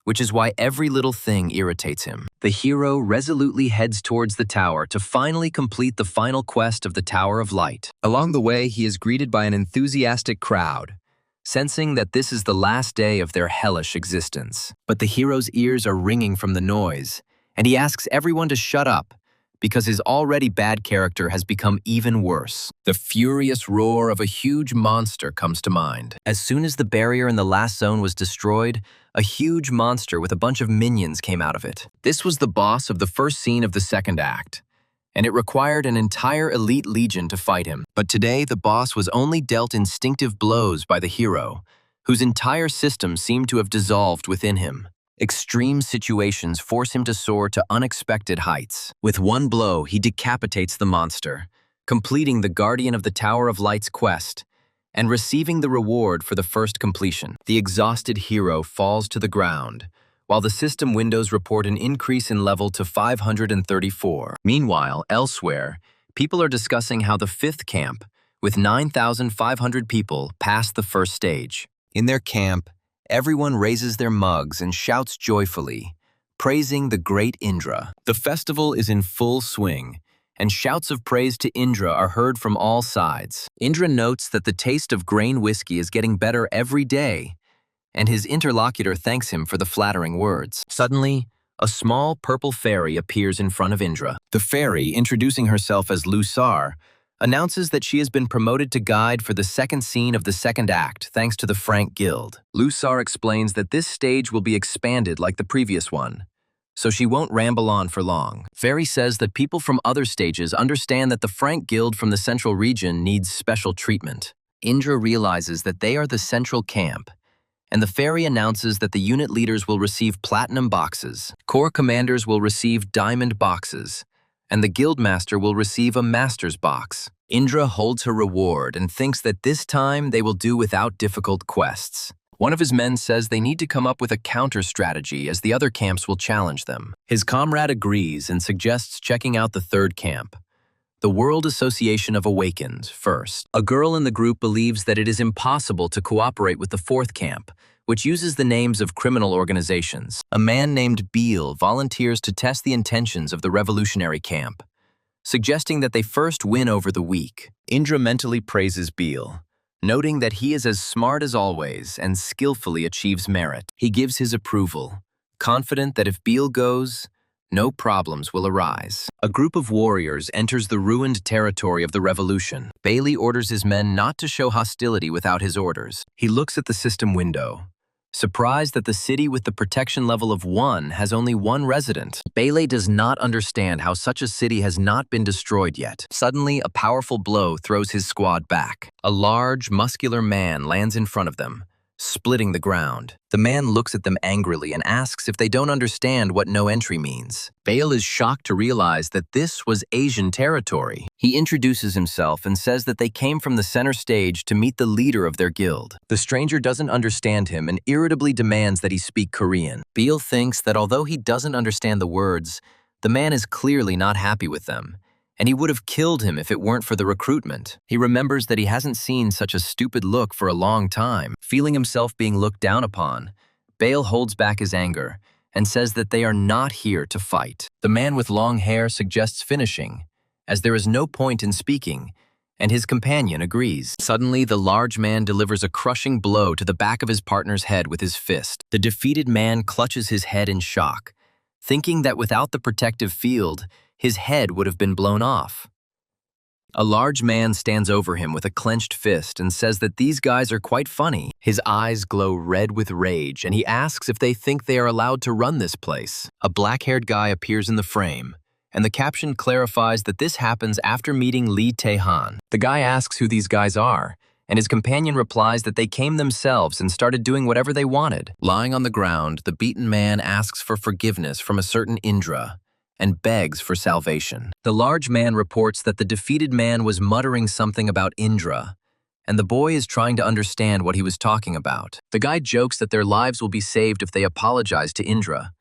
which is why every little thing irritates him. The hero resolutely heads towards the tower to finally complete the final quest of the Tower of Light. Along the way, he is greeted by an enthusiastic crowd, sensing that this is the last day of their hellish existence. But the hero's ears are ringing from the noise, and he asks everyone to shut up because his already bad character has become even worse. The furious roar of a huge monster comes to mind. As soon as the barrier in the last zone was destroyed, a huge monster with a bunch of minions came out of it. This was the boss of the first scene of the 2nd act, and it required an entire elite legion to fight him. But today, the boss was only dealt instinctive blows by the hero, whose entire system seemed to have dissolved within him. Extreme situations force him to soar to unexpected heights. With one blow, he decapitates the monster, completing the Guardian of the Tower of Light's quest and receiving the reward for the first completion. The exhausted hero falls to the ground, while the system windows report an increase in level to 534. Meanwhile, elsewhere, people are discussing how the 5th camp, with 9,500 people, passed the first stage. In their camp, everyone raises their mugs and shouts joyfully, praising the great Indra. The festival is in full swing, and shouts of praise to Indra are heard from all sides. Indra notes that the taste of grain whiskey is getting better every day, and his interlocutor thanks him for the flattering words. Suddenly, a small purple fairy appears in front of Indra. The fairy, introducing herself as Lusar, announces that she has been promoted to guide for the 2nd scene of the 2nd act thanks to the Frank Guild. Lusar explains that this stage will be expanded like the previous one, so she won't ramble on for long. Fairy says that people from other stages understand that the Frank Guild from the central region needs special treatment. Indra realizes that they are the central camp, and the fairy announces that the unit leaders will receive platinum boxes, corps commanders will receive diamond boxes, and the guildmaster will receive a master's box. Indra holds her reward and thinks that this time they will do without difficult quests. One of his men says they need to come up with a counter strategy as the other camps will challenge them. His comrade agrees and suggests checking out the 3rd camp, the World Association of Awakened, first. A girl in the group believes that it is impossible to cooperate with the 4th camp, which uses the names of criminal organizations. A man named Beale volunteers to test the intentions of the revolutionary camp, suggesting that they first win over the weak. Indra mentally praises Beale, noting that he is as smart as always and skillfully achieves merit. He gives his approval, confident that if Beale goes, no problems will arise. A group of warriors enters the ruined territory of the revolution. Bailey orders his men not to show hostility without his orders. He looks at the system window, surprised that the city with the protection level of 1 has only 1 resident. Bailey does not understand how such a city has not been destroyed yet. Suddenly, a powerful blow throws his squad back. A large, muscular man lands in front of them, splitting the ground. The man looks at them angrily and asks if they don't understand what no entry means. Bale is shocked to realize that this was Asian territory. He introduces himself and says that they came from the center stage to meet the leader of their guild. The stranger doesn't understand him and irritably demands that he speak Korean. Beale thinks that although he doesn't understand the words, the man is clearly not happy with them, and he would have killed him if it weren't for the recruitment. He remembers that he hasn't seen such a stupid look for a long time. Feeling himself being looked down upon, Bale holds back his anger and says that they are not here to fight. The man with long hair suggests finishing, as there is no point in speaking, and his companion agrees. Suddenly, the large man delivers a crushing blow to the back of his partner's head with his fist. The defeated man clutches his head in shock, thinking that without the protective field, his head would have been blown off. A large man stands over him with a clenched fist and says that these guys are quite funny. His eyes glow red with rage, and he asks if they think they are allowed to run this place. A black-haired guy appears in the frame, and the caption clarifies that this happens after meeting Lee Tae-han. The guy asks who these guys are, and his companion replies that they came themselves and started doing whatever they wanted. Lying on the ground, the beaten man asks for forgiveness from a certain Indra, and begs for salvation. The large man reports that the defeated man was muttering something about Indra, and the boy is trying to understand what he was talking about. The guy jokes that their lives will be saved if they apologize to Indra,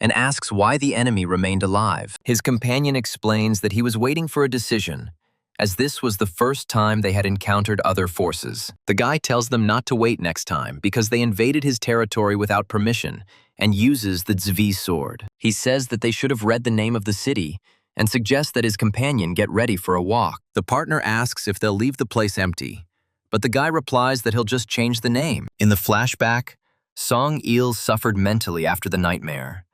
and asks why the enemy remained alive. His companion explains that he was waiting for a decision, as this was the first time they had encountered other forces. The guy tells them not to wait next time because they invaded his territory without permission and uses the Zvi sword. He says that they should have read the name of the city and suggests that his companion get ready for a walk. The partner asks if they'll leave the place empty, but the guy replies that he'll just change the name. In the flashback, Song-il suffered mentally after the nightmare,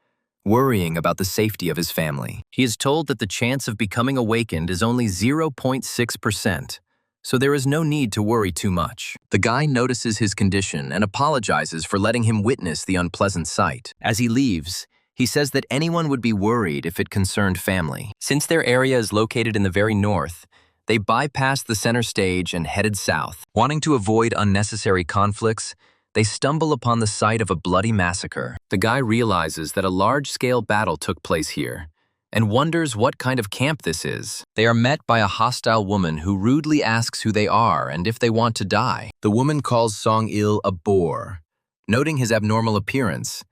worrying about the safety of his family. He is told that the chance of becoming awakened is only 0.6%, so there is no need to worry too much. The guy notices his condition and apologizes for letting him witness the unpleasant sight. As he leaves, he says that anyone would be worried if it concerned family. Since their area is located in the very north, they bypassed the center stage and headed south. Wanting to avoid unnecessary conflicts, they stumble upon the site of a bloody massacre. The guy realizes that a large-scale battle took place here and wonders what kind of camp this is. They are met by a hostile woman who rudely asks who they are and if they want to die. The woman calls Song-il a boar, noting his abnormal appearance,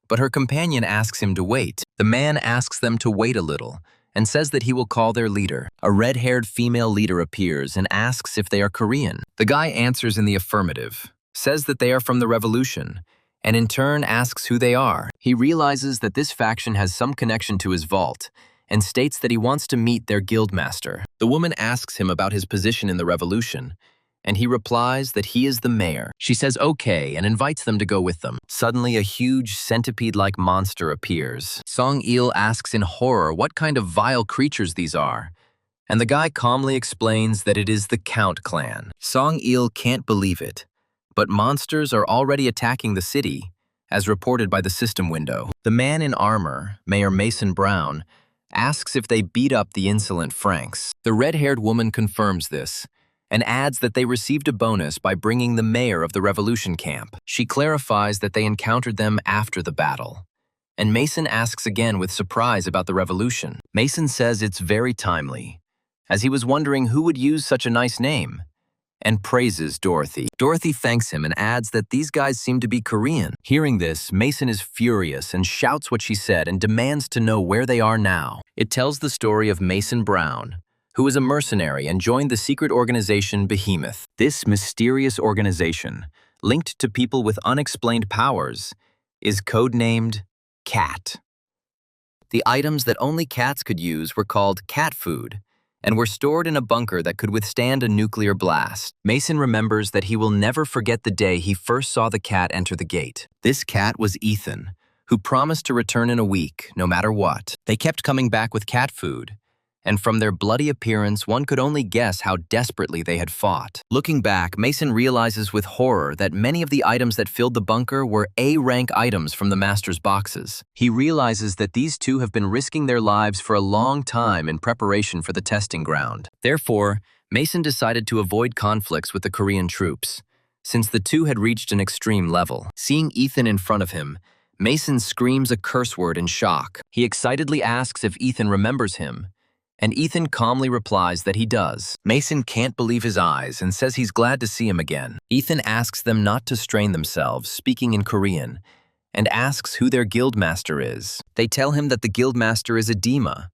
but her companion asks him to wait. The man asks them to wait a little and says that he will call their leader. A red-haired female leader appears and asks if they are Korean. The guy answers in the affirmative, says that they are from the revolution, and in turn asks who they are. He realizes that this faction has some connection to his vault, and states that he wants to meet their guildmaster. The woman asks him about his position in the revolution, and he replies that he is the mayor. She says okay and invites them to go with them. Suddenly, a huge centipede-like monster appears. Song-il asks in horror what kind of vile creatures these are, and the guy calmly explains that it is the Count clan. Song-il can't believe it, but monsters are already attacking the city, as reported by the system window. The man in armor, Mayor Mason Brown, asks if they beat up the insolent Franks. The red-haired woman confirms this, and adds that they received a bonus by bringing the mayor of the revolution camp. She clarifies that they encountered them after the battle, and Mason asks again with surprise about the revolution. Mason says it's very timely, as he was wondering who would use such a nice name, and praises Dorothy. Dorothy thanks him and adds that these guys seem to be Korean. Hearing this, Mason is furious and shouts what she said and demands to know where they are now. It tells the story of Mason Brown, who is a mercenary and joined the secret organization Behemoth. This mysterious organization, linked to people with unexplained powers, is codenamed Cat. The items that only cats could use were called cat food, and were stored in a bunker that could withstand a nuclear blast. Mason remembers that he will never forget the day he first saw the cat enter the gate. This cat was Ethan, who promised to return in a week, no matter what. They kept coming back with cat food, and from their bloody appearance, one could only guess how desperately they had fought. Looking back, Mason realizes with horror that many of the items that filled the bunker were A-rank items from the master's boxes. He realizes that these two have been risking their lives for a long time in preparation for the testing ground. Therefore, Mason decided to avoid conflicts with the Korean troops, since the two had reached an extreme level. Seeing Ethan in front of him, Mason screams a curse word in shock. He excitedly asks if Ethan remembers him, and Ethan calmly replies that he does. Mason can't believe his eyes and says he's glad to see him again. Ethan asks them not to strain themselves, speaking in Korean, and asks who their guildmaster is. They tell him that the guildmaster is Edema,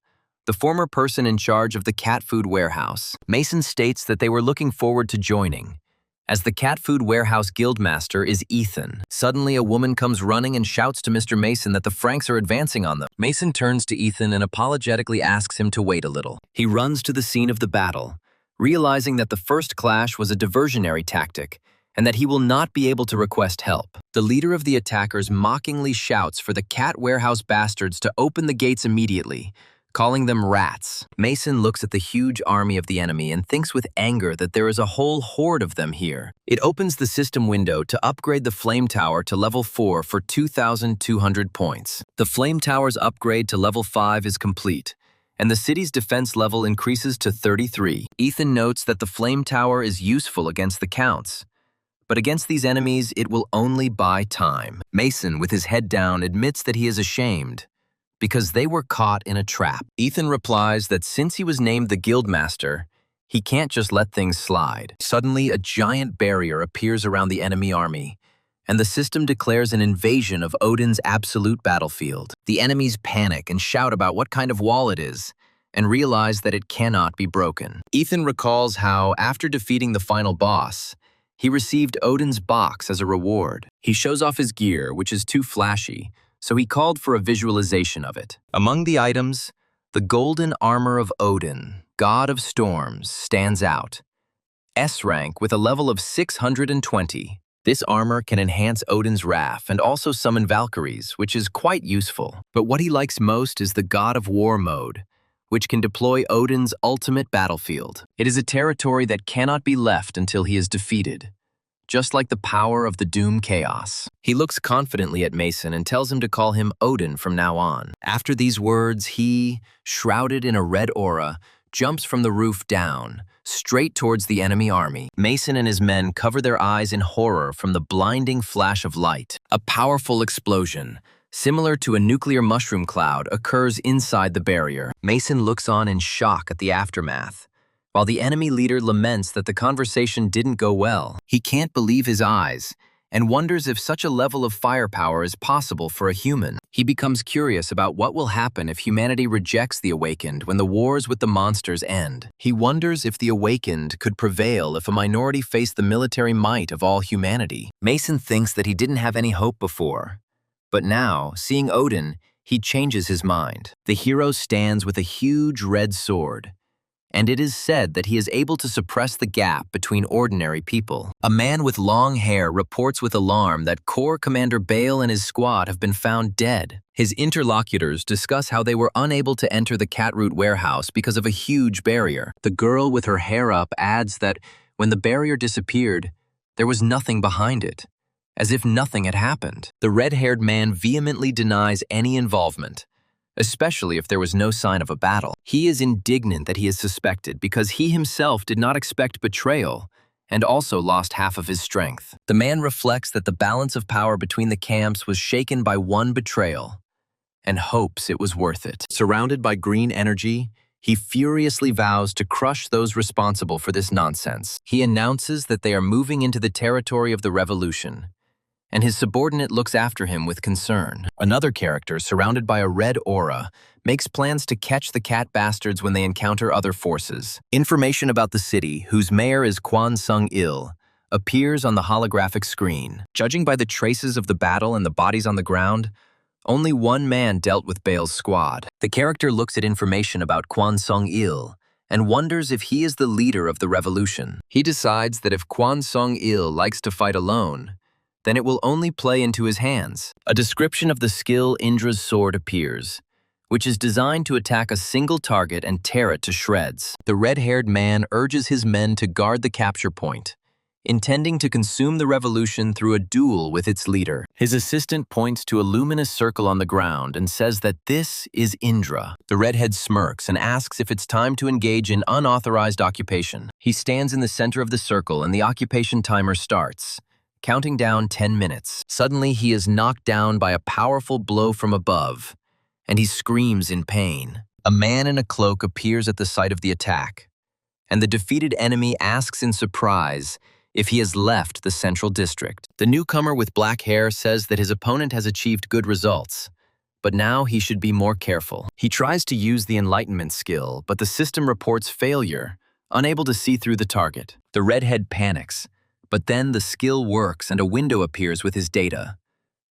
the former person in charge of the cat food warehouse. Mason states that they were looking forward to joining, as the cat food warehouse guildmaster is Ethan. Suddenly, a woman comes running and shouts to Mr. Mason that the Franks are advancing on them. Mason turns to Ethan and apologetically asks him to wait a little. He runs to the scene of the battle, realizing that the first clash was a diversionary tactic and that he will not be able to request help. The leader of the attackers mockingly shouts for the cat warehouse bastards to open the gates immediately, calling them rats. Mason looks at the huge army of the enemy and thinks with anger that there is a whole horde of them here. It opens the system window to upgrade the flame tower to level 4 for 2,200 points. The flame tower's upgrade to level 5 is complete, and the city's defense level increases to 33. Ethan notes that the flame tower is useful against the counts, but against these enemies it will only buy time. Mason, with his head down, admits that he is ashamed, because they were caught in a trap. Ethan replies that since he was named the guildmaster, he can't just let things slide. Suddenly, a giant barrier appears around the enemy army, and the system declares an invasion of Odin's absolute battlefield. The enemies panic and shout about what kind of wall it is, and realize that it cannot be broken. Ethan recalls how, after defeating the final boss, he received Odin's box as a reward. He shows off his gear, which is too flashy, so he called for a visualization of it. Among the items, the golden armor of Odin, god of storms, stands out. S rank with a level of 620. This armor can enhance Odin's wrath and also summon Valkyries, which is quite useful. But what he likes most is the God of War mode, which can deploy Odin's ultimate battlefield. It is a territory that cannot be left until he is defeated, just like the power of the Doom Chaos. He looks confidently at Mason and tells him to call him Odin from now on. After these words, he, shrouded in a red aura, jumps from the roof down, straight towards the enemy army. Mason and his men cover their eyes in horror from the blinding flash of light. A powerful explosion, similar to a nuclear mushroom cloud, occurs inside the barrier. Mason looks on in shock at the aftermath, while the enemy leader laments that the conversation didn't go well. He can't believe his eyes and wonders if such a level of firepower is possible for a human. He becomes curious about what will happen if humanity rejects the Awakened when the wars with the monsters end. He wonders if the Awakened could prevail if a minority faced the military might of all humanity. Mason thinks that he didn't have any hope before, but now, seeing Odin, he changes his mind. The hero stands with a huge red sword, and it is said that he is able to suppress the gap between ordinary people. A man with long hair reports with alarm that Corps Commander Bale and his squad have been found dead. His interlocutors discuss how they were unable to enter the Catroot warehouse because of a huge barrier. The girl with her hair up adds that when the barrier disappeared, there was nothing behind it, as if nothing had happened. The red-haired man vehemently denies any involvement, especially if there was no sign of a battle. He is indignant that he is suspected because he himself did not expect betrayal and also lost half of his strength. The man reflects that the balance of power between the camps was shaken by one betrayal and hopes it was worth it. Surrounded by green energy, he furiously vows to crush those responsible for this nonsense. He announces that they are moving into the territory of the revolution, and his subordinate looks after him with concern. Another character, surrounded by a red aura, makes plans to catch the cat bastards when they encounter other forces. Information about the city, whose mayor is Kwon Sung-il, appears on the holographic screen. Judging by the traces of the battle and the bodies on the ground, only one man dealt with Bale's squad. The character looks at information about Kwon Sung-il and wonders if he is the leader of the revolution. He decides that if Kwon Sung-il likes to fight alone, then it will only play into his hands. A description of the skill Indra's sword appears, which is designed to attack a single target and tear it to shreds. The red-haired man urges his men to guard the capture point, intending to consume the revolution through a duel with its leader. His assistant points to a luminous circle on the ground and says that this is Indra. The redhead smirks and asks if it's time to engage in unauthorized occupation. He stands in the center of the circle and the occupation timer starts, counting down 10 minutes. Suddenly, he is knocked down by a powerful blow from above, and he screams in pain. A man in a cloak appears at the site of the attack, and the defeated enemy asks in surprise if he has left the central district. The newcomer with black hair says that his opponent has achieved good results, but now he should be more careful. He tries to use the enlightenment skill, but the system reports failure, unable to see through the target. The redhead panics, but then the skill works and a window appears with his data.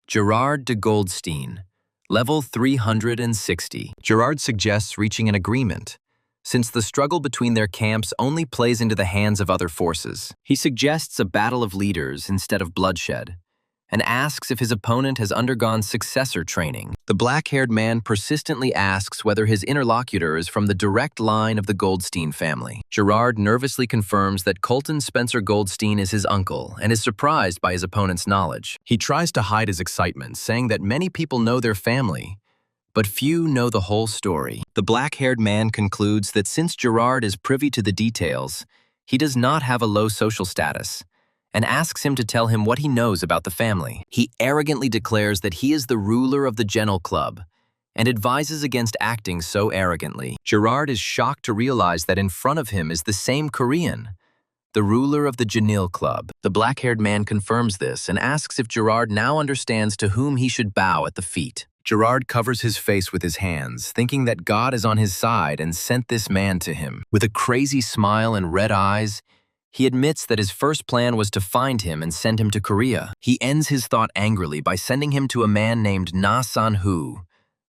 Gerard de Goldstein, level 360. Gerard suggests reaching an agreement, since the struggle between their camps only plays into the hands of other forces. He suggests a battle of leaders instead of bloodshed, and asks if his opponent has undergone successor training. The black-haired man persistently asks whether his interlocutor is from the direct line of the Goldstein family. Gerard nervously confirms that Colton Spencer Goldstein is his uncle and is surprised by his opponent's knowledge. He tries to hide his excitement, saying that many people know their family, but few know the whole story. The black-haired man concludes that since Gerard is privy to the details, he does not have a low social status, and asks him to tell him what he knows about the family. He arrogantly declares that he is the ruler of the Genel Club, and advises against acting so arrogantly. Gerard is shocked to realize that in front of him is the same Korean, the ruler of the Janil Club. The black-haired man confirms this and asks if Gerard now understands to whom he should bow at the feet. Gerard covers his face with his hands, thinking that God is on his side and sent this man to him. With a crazy smile and red eyes, he admits that his first plan was to find him and send him to Korea. He ends his thought angrily by sending him to a man named Na San-hu,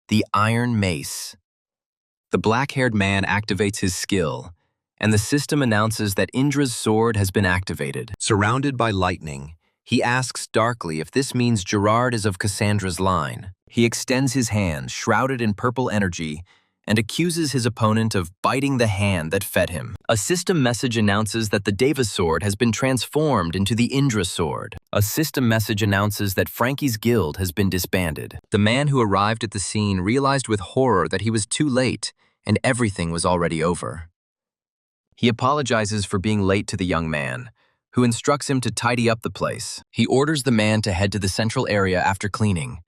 the Iron Mace. The black-haired man activates his skill, and the system announces that Indra's sword has been activated. Surrounded by lightning, he asks darkly if this means Gerard is of Cassandra's line. He extends his hand, shrouded in purple energy, and accuses his opponent of biting the hand that fed him. A system message announces that the Deva sword has been transformed into the Indra sword. A system message announces that Frankie's guild has been disbanded. The man who arrived at the scene realized with horror that he was too late and everything was already over. He apologizes for being late to the young man, who instructs him to tidy up the place. He orders the man to head to the central area after cleaning,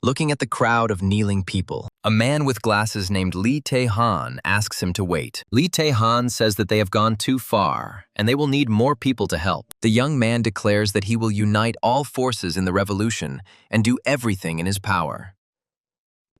looking at the crowd of kneeling people. A man with glasses named Lee Tae-han asks him to wait. Lee Tae-han says that they have gone too far, and they will need more people to help. The young man declares that he will unite all forces in the revolution and do everything in his power.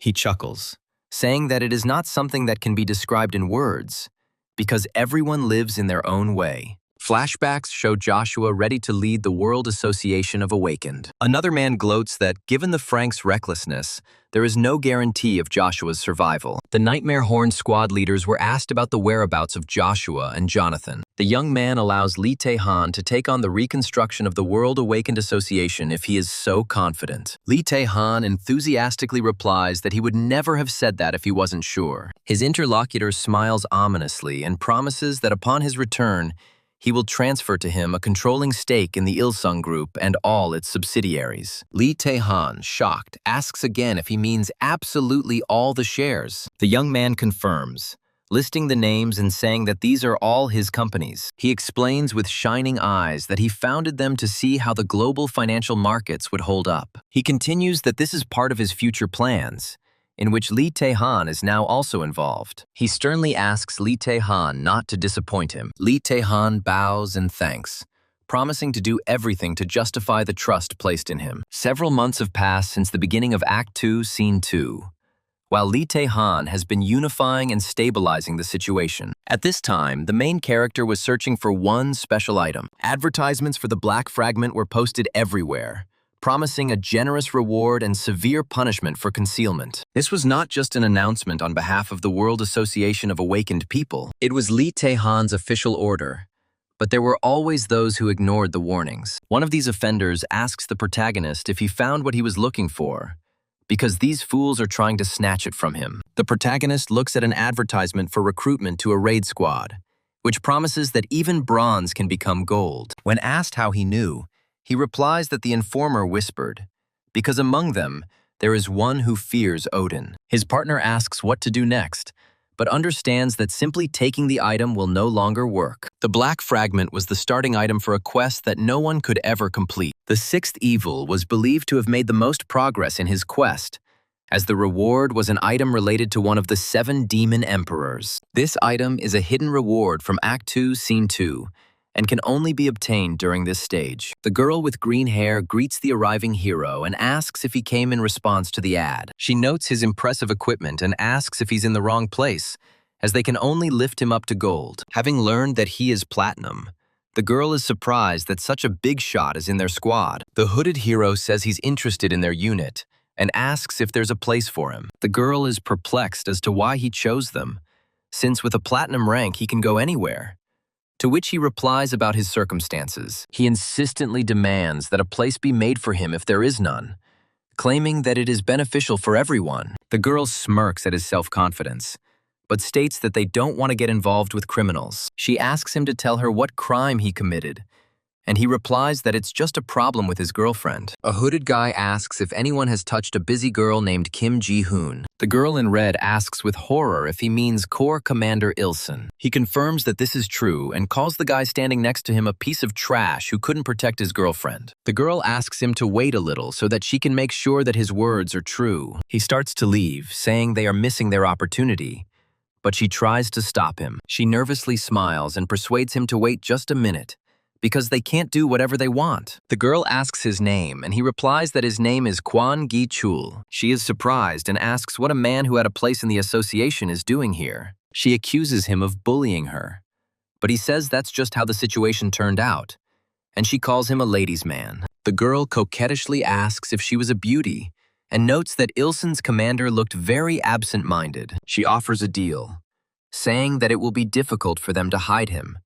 He chuckles, saying that it is not something that can be described in words, because everyone lives in their own way. Flashbacks show Joshua ready to lead the World Association of Awakened. Another man gloats that, given the Franks' recklessness, there is no guarantee of Joshua's survival. The Nightmare Horn squad leaders were asked about the whereabouts of Joshua and Jonathan. The young man allows Lee Tae-han to take on the reconstruction of the World Awakened Association if he is so confident. Lee Tae-han enthusiastically replies that he would never have said that if he wasn't sure. His interlocutor smiles ominously and promises that upon his return, he will transfer to him a controlling stake in the Ilsung Group and all its subsidiaries. Lee Tae-han, shocked, asks again if he means absolutely all the shares. The young man confirms, listing the names and saying that these are all his companies. He explains with shining eyes that he founded them to see how the global financial markets would hold up. He continues that this is part of his future plans, in which Lee Tae-han is now also involved. He sternly asks Lee Tae-han not to disappoint him. Lee Tae-han bows and thanks, promising to do everything to justify the trust placed in him. Several months have passed since the beginning of Act 2, Scene 2, while Lee Tae-han has been unifying and stabilizing the situation. At this time, the main character was searching for one special item. Advertisements for the Black Fragment were posted everywhere, promising a generous reward and severe punishment for concealment. This was not just an announcement on behalf of the World Association of Awakened People. It was Lee Tae-han's official order, But there were always those who ignored the warnings. One of these offenders asks the protagonist if he found what he was looking for, because these fools are trying to snatch it from him. The protagonist looks at an advertisement for recruitment to a raid squad, which promises that even bronze can become gold. When asked how he knew, he replies that the informer whispered, because among them, there is one who fears Odin. His partner asks what to do next, but understands that simply taking the item will no longer work. The black fragment was the starting item for a quest that no one could ever complete. The sixth evil was believed to have made the most progress in his quest, as the reward was an item related to one of the 7 demon emperors. This item is a hidden reward from Act 2, Scene 2, and can only be obtained during this stage. The girl with green hair greets the arriving hero and asks if he came in response to the ad. She notes his impressive equipment and asks if he's in the wrong place, as they can only lift him up to gold. Having learned that he is platinum, the girl is surprised that such a big shot is in their squad. The hooded hero says he's interested in their unit and asks if there's a place for him. The girl is perplexed as to why he chose them, since with a platinum rank he can go anywhere. To which he replies about his circumstances. He insistently demands that a place be made for him if there is none, claiming that it is beneficial for everyone. The girl smirks at his self-confidence, but states that they don't want to get involved with criminals. She asks him to tell her what crime he committed, and he replies that it's just a problem with his girlfriend. A hooded guy asks if anyone has touched a busy girl named Kim Ji-hoon. The girl in red asks with horror if he means Corps Commander Ilson. He confirms that this is true and calls the guy standing next to him a piece of trash who couldn't protect his girlfriend. The girl asks him to wait a little so that she can make sure that his words are true. He starts to leave, saying they are missing their opportunity, but she tries to stop him. She nervously smiles and persuades him to wait just a minute, because they can't do whatever they want. The girl asks his name, and he replies that his name is Kwon Gi-chul. She is surprised and asks what a man who had a place in the association is doing here. She accuses him of bullying her, but he says that's just how the situation turned out, and she calls him a ladies' man. The girl coquettishly asks if she was a beauty, and notes that Ilson's commander looked very absent-minded. She offers a deal, saying that it will be difficult for them to hide him,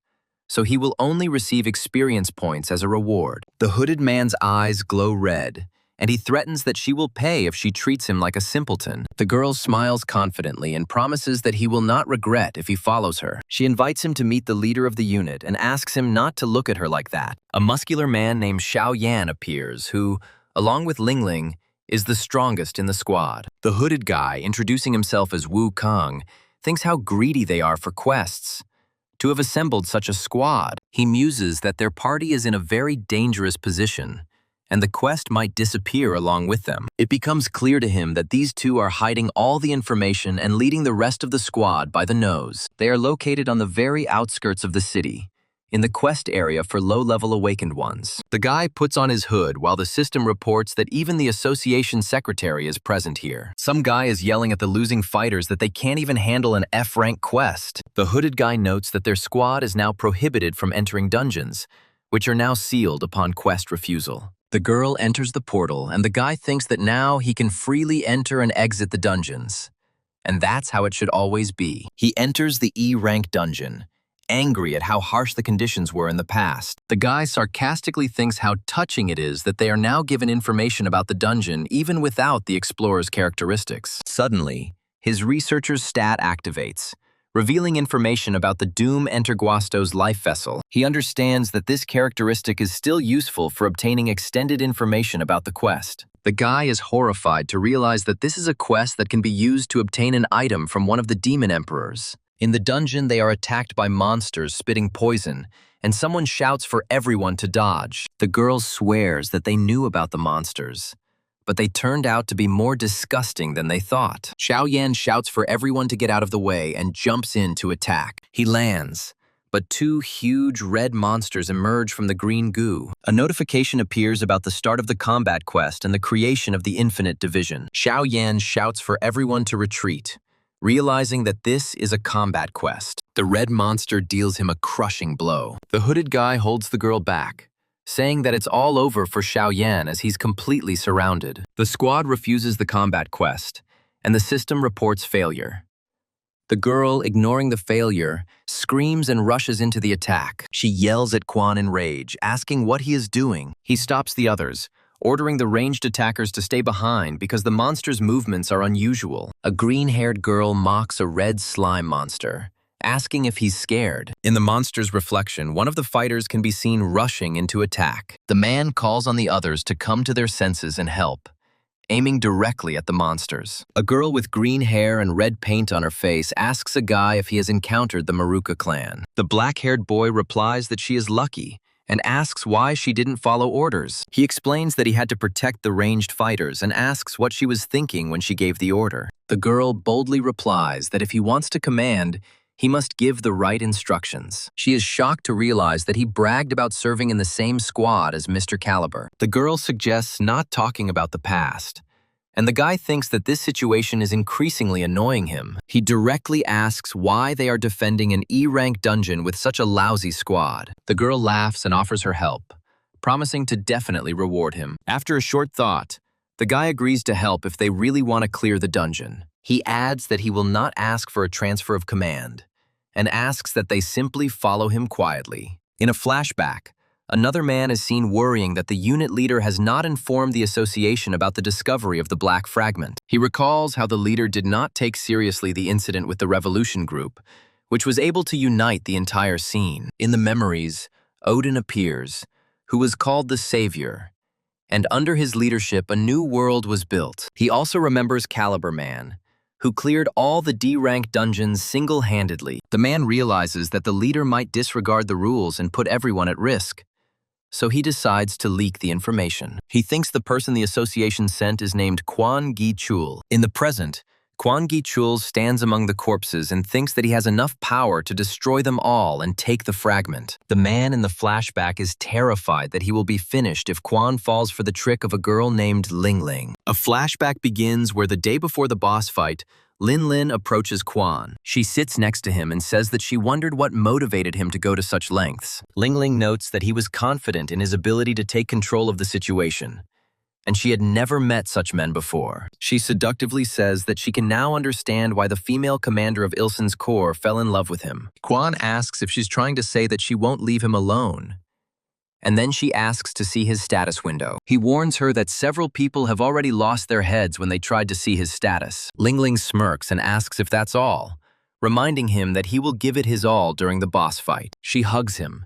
so he will only receive experience points as a reward. The hooded man's eyes glow red, and he threatens that she will pay if she treats him like a simpleton. The girl smiles confidently and promises that he will not regret if he follows her. She invites him to meet the leader of the unit and asks him not to look at her like that. A muscular man named Xiao Yan appears, who, along with Ling Ling, is the strongest in the squad. The hooded guy, introducing himself as Wu Kang, thinks how greedy they are for quests. To have assembled such a squad, he muses that their party is in a very dangerous position, and the quest might disappear along with them. It becomes clear to him that these two are hiding all the information and leading the rest of the squad by the nose. They are located on the very outskirts of the city, in the quest area for low-level awakened ones. The guy puts on his hood while the system reports that even the association secretary is present here. Some guy is yelling at the losing fighters that they can't even handle an F-rank quest. The hooded guy notes that their squad is now prohibited from entering dungeons, which are now sealed upon quest refusal. The girl enters the portal, and the guy thinks that now he can freely enter and exit the dungeons. And that's how it should always be. He enters the E-rank dungeon, angry at how harsh the conditions were in the past. The guy sarcastically thinks how touching it is that they are now given information about the dungeon even without the explorer's characteristics. Suddenly, his researcher's stat activates, revealing information about the Doom Enterguasto's life vessel. He understands that this characteristic is still useful for obtaining extended information about the quest. The guy is horrified to realize that this is a quest that can be used to obtain an item from one of the demon emperors. In the dungeon, they are attacked by monsters spitting poison, and someone shouts for everyone to dodge. The girl swears that they knew about the monsters, but they turned out to be more disgusting than they thought. Xiao Yan shouts for everyone to get out of the way and jumps in to attack. He lands, but 2 huge red monsters emerge from the green goo. A notification appears about the start of the combat quest and the creation of the Infinite Division. Xiao Yan shouts for everyone to retreat, realizing that this is a combat quest. The red monster deals him a crushing blow. The hooded guy holds the girl back, saying that it's all over for Xiao Yan as he's completely surrounded. The squad refuses the combat quest, and the system reports failure. The girl, ignoring the failure, screams and rushes into the attack. She yells at Kwon in rage, asking what he is doing. He stops the others, ordering the ranged attackers to stay behind because the monster's movements are unusual. A green-haired girl mocks a red slime monster, asking if he's scared. In the monster's reflection, one of the fighters can be seen rushing into attack. The man calls on the others to come to their senses and help, aiming directly at the monsters. A girl with green hair and red paint on her face asks a guy if he has encountered the Maruka clan. The black-haired boy replies that she is lucky and asks why she didn't follow orders. He explains that he had to protect the ranged fighters and asks what she was thinking when she gave the order. The girl boldly replies that if he wants to command, he must give the right instructions. She is shocked to realize that he bragged about serving in the same squad as Mr. Caliber. The girl suggests not talking about the past, and the guy thinks that this situation is increasingly annoying him. He directly asks why they are defending an E-rank dungeon with such a lousy squad. The girl laughs and offers her help, promising to definitely reward him. After a short thought, the guy agrees to help if they really want to clear the dungeon. He adds that he will not ask for a transfer of command, and asks that they simply follow him quietly. In a flashback, another man is seen worrying that the unit leader has not informed the association about the discovery of the black fragment. He recalls how the leader did not take seriously the incident with the revolution group, which was able to unite the entire scene. In the memories, Odin appears, who was called the Savior, and under his leadership a new world was built. He also remembers Caliber Man, who cleared all the D-rank dungeons single-handedly. The man realizes that the leader might disregard the rules and put everyone at risk, so he decides to leak the information. He thinks the person the association sent is named Kwon Gi-chul. In the present, Kwon Gi-chul stands among the corpses and thinks that he has enough power to destroy them all and take the fragment. The man in the flashback is terrified that he will be finished if Kwon falls for the trick of a girl named Ling Ling. A flashback begins where the day before the boss fight, Lin Lin approaches Kwon. She sits next to him and says that she wondered what motivated him to go to such lengths. Ling Ling notes that he was confident in his ability to take control of the situation, and she had never met such men before. She seductively says that she can now understand why the female commander of Ilsen's corps fell in love with him. Kwon asks if she's trying to say that she won't leave him alone, and then she asks to see his status window. He warns her that several people have already lost their heads when they tried to see his status. Ling Ling smirks and asks if that's all, reminding him that he will give it his all during the boss fight. She hugs him,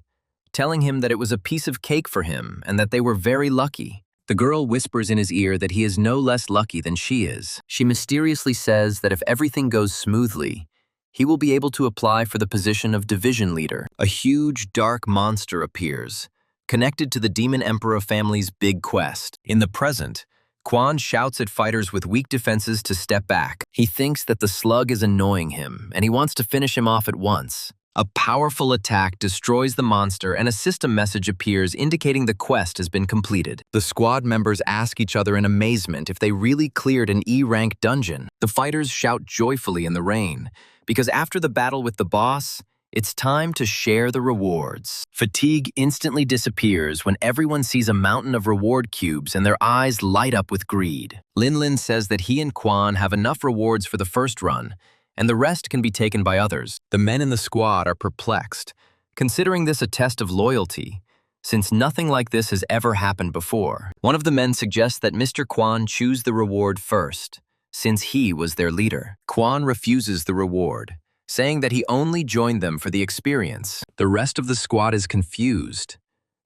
telling him that it was a piece of cake for him and that they were very lucky. The girl whispers in his ear that he is no less lucky than she is. She mysteriously says that if everything goes smoothly, he will be able to apply for the position of division leader. A huge, dark monster appears, connected to the Demon Emperor family's big quest. In the present, Kwon shouts at fighters with weak defenses to step back. He thinks that the slug is annoying him, and he wants to finish him off at once. A powerful attack destroys the monster and a system message appears indicating the quest has been completed. The squad members ask each other in amazement if they really cleared an E-rank dungeon. The fighters shout joyfully in the rain, because after the battle with the boss, it's time to share the rewards. Fatigue instantly disappears when everyone sees a mountain of reward cubes and their eyes light up with greed. Lin Lin says that he and Kwon have enough rewards for the first run, and the rest can be taken by others. The men in the squad are perplexed, considering this a test of loyalty, since nothing like this has ever happened before. One of the men suggests that Mr. Kwon choose the reward first, since he was their leader. Kwon refuses the reward, saying that he only joined them for the experience. The rest of the squad is confused.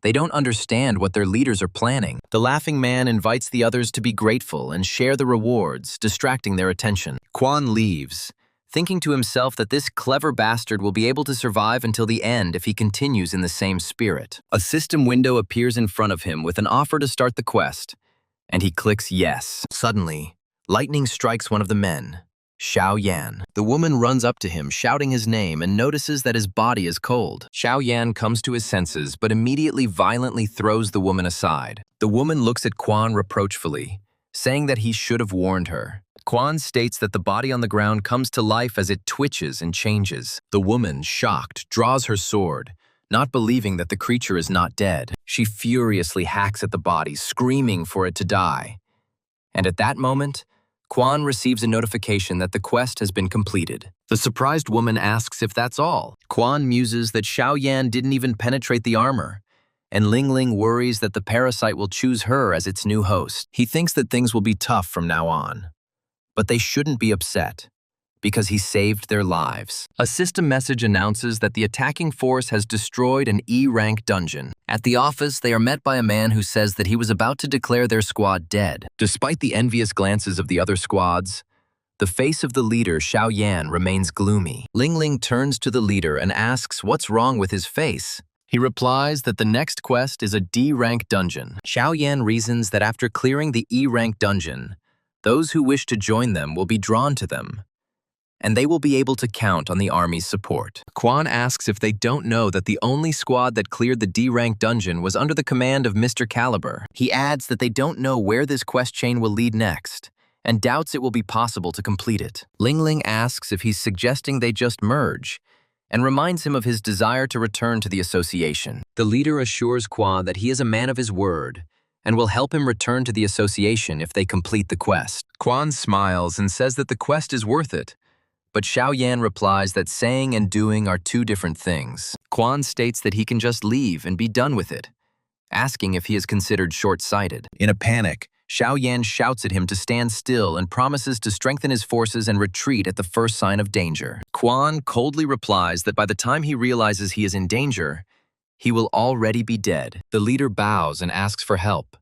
They don't understand what their leaders are planning. The laughing man invites the others to be grateful and share the rewards, distracting their attention. Kwon leaves, thinking to himself that this clever bastard will be able to survive until the end if he continues in the same spirit. A system window appears in front of him with an offer to start the quest, and he clicks yes. Suddenly, lightning strikes one of the men, Xiao Yan. The woman runs up to him, shouting his name, and notices that his body is cold. Xiao Yan comes to his senses, but immediately violently throws the woman aside. The woman looks at Kwon reproachfully, saying that he should have warned her. Kwon states that the body on the ground comes to life as it twitches and changes. The woman, shocked, draws her sword, not believing that the creature is not dead. She furiously hacks at the body, screaming for it to die. And at that moment, Quan receives a notification that the quest has been completed. The surprised woman asks if that's all. Quan muses that Xiao Yan didn't even penetrate the armor, and Ling Ling worries that the parasite will choose her as its new host. He thinks that things will be tough from now on, but they shouldn't be upset, because he saved their lives. A system message announces that the attacking force has destroyed an E-rank dungeon. At the office, they are met by a man who says that he was about to declare their squad dead. Despite the envious glances of the other squads, the face of the leader, Xiao Yan, remains gloomy. Ling Ling turns to the leader and asks what's wrong with his face. He replies that the next quest is a D-rank dungeon. Xiao Yan reasons that after clearing the E-rank dungeon, those who wish to join them will be drawn to them, and they will be able to count on the army's support. Quan asks if they don't know that the only squad that cleared the D-rank dungeon was under the command of Mr. Caliber. He adds that they don't know where this quest chain will lead next, and doubts it will be possible to complete it. Ling Ling asks if he's suggesting they just merge, and reminds him of his desire to return to the association. The leader assures Quan that he is a man of his word, and will help him return to the association if they complete the quest. Quan smiles and says that the quest is worth it, but Xiao Yan replies that saying and doing are two different things. Quan states that he can just leave and be done with it, asking if he is considered short-sighted. In a panic, Xiao Yan shouts at him to stand still and promises to strengthen his forces and retreat at the first sign of danger. Quan coldly replies that by the time he realizes he is in danger, he will already be dead. The leader bows and asks for help,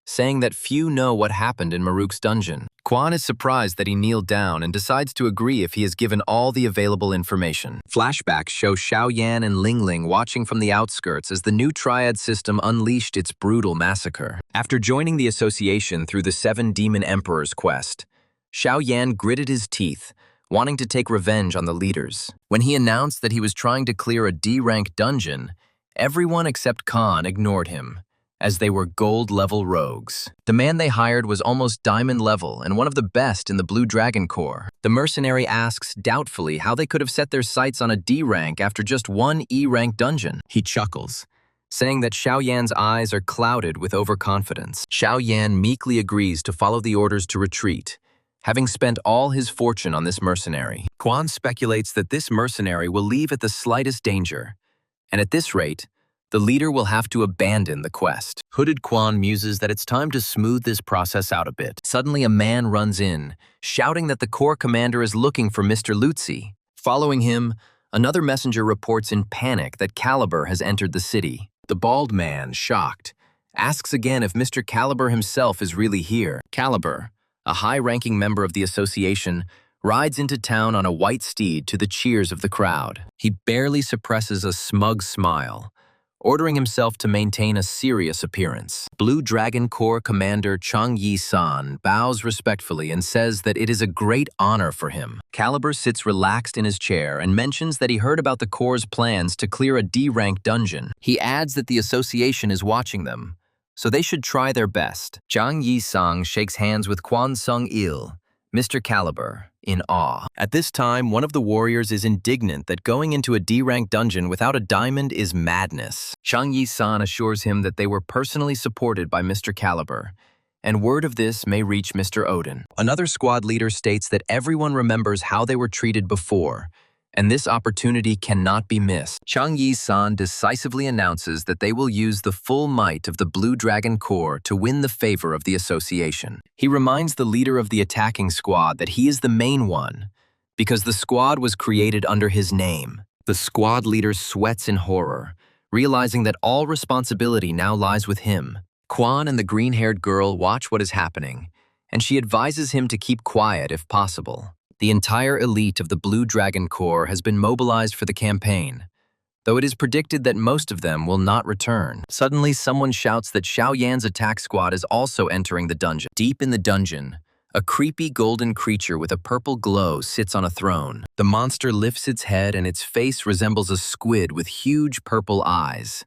saying that few know what happened in Maruk's dungeon. Quan is surprised that he kneeled down and decides to agree if he has given all the available information. Flashbacks show Xiao Yan and Ling Ling watching from the outskirts as the new triad system unleashed its brutal massacre. After joining the association through the 7 Demon Emperors quest, Xiao Yan gritted his teeth, wanting to take revenge on the leaders. When he announced that he was trying to clear a D-rank dungeon, everyone except Khan ignored him, as they were gold-level rogues. The man they hired was almost diamond-level and one of the best in the Blue Dragon Corps. The mercenary asks doubtfully how they could have set their sights on a D-rank after just one E-rank dungeon. He chuckles, saying that Xiao Yan's eyes are clouded with overconfidence. Xiao Yan meekly agrees to follow the orders to retreat, having spent all his fortune on this mercenary. Quan speculates that this mercenary will leave at the slightest danger, and at this rate, the leader will have to abandon the quest. Hooded Quan muses that it's time to smooth this process out a bit. Suddenly, a man runs in, shouting that the Corps commander is looking for Mr. Lutzi. Following him, another messenger reports in panic that Caliber has entered the city. The bald man, shocked, asks again if Mr. Caliber himself is really here. Caliber, a high-ranking member of the association, rides into town on a white steed to the cheers of the crowd. He barely suppresses a smug smile, ordering himself to maintain a serious appearance. Blue Dragon Corps Commander Chang Yi-san bows respectfully and says that it is a great honor for him. Caliber sits relaxed in his chair and mentions that he heard about the Corps' plans to clear a D-rank dungeon. He adds that the association is watching them, so they should try their best. Chang Yi-san shakes hands with Quan Sung-il, Mr. Caliber, in awe. At this time, one of the warriors is indignant that going into a D-rank dungeon without a diamond is madness. Chang Yi-san assures him that they were personally supported by Mr. Caliber, and word of this may reach Mr. Odin. Another squad leader states that everyone remembers how they were treated before, and this opportunity cannot be missed. Chang Yi-san decisively announces that they will use the full might of the Blue Dragon Corps to win the favor of the association. He reminds the leader of the attacking squad that he is the main one, because the squad was created under his name. The squad leader sweats in horror, realizing that all responsibility now lies with him. Quan and the green-haired girl watch what is happening, and she advises him to keep quiet if possible. The entire elite of the Blue Dragon Corps has been mobilized for the campaign, though it is predicted that most of them will not return. Suddenly, someone shouts that Xiao Yan's attack squad is also entering the dungeon. Deep in the dungeon, a creepy golden creature with a purple glow sits on a throne. The monster lifts its head and its face resembles a squid with huge purple eyes.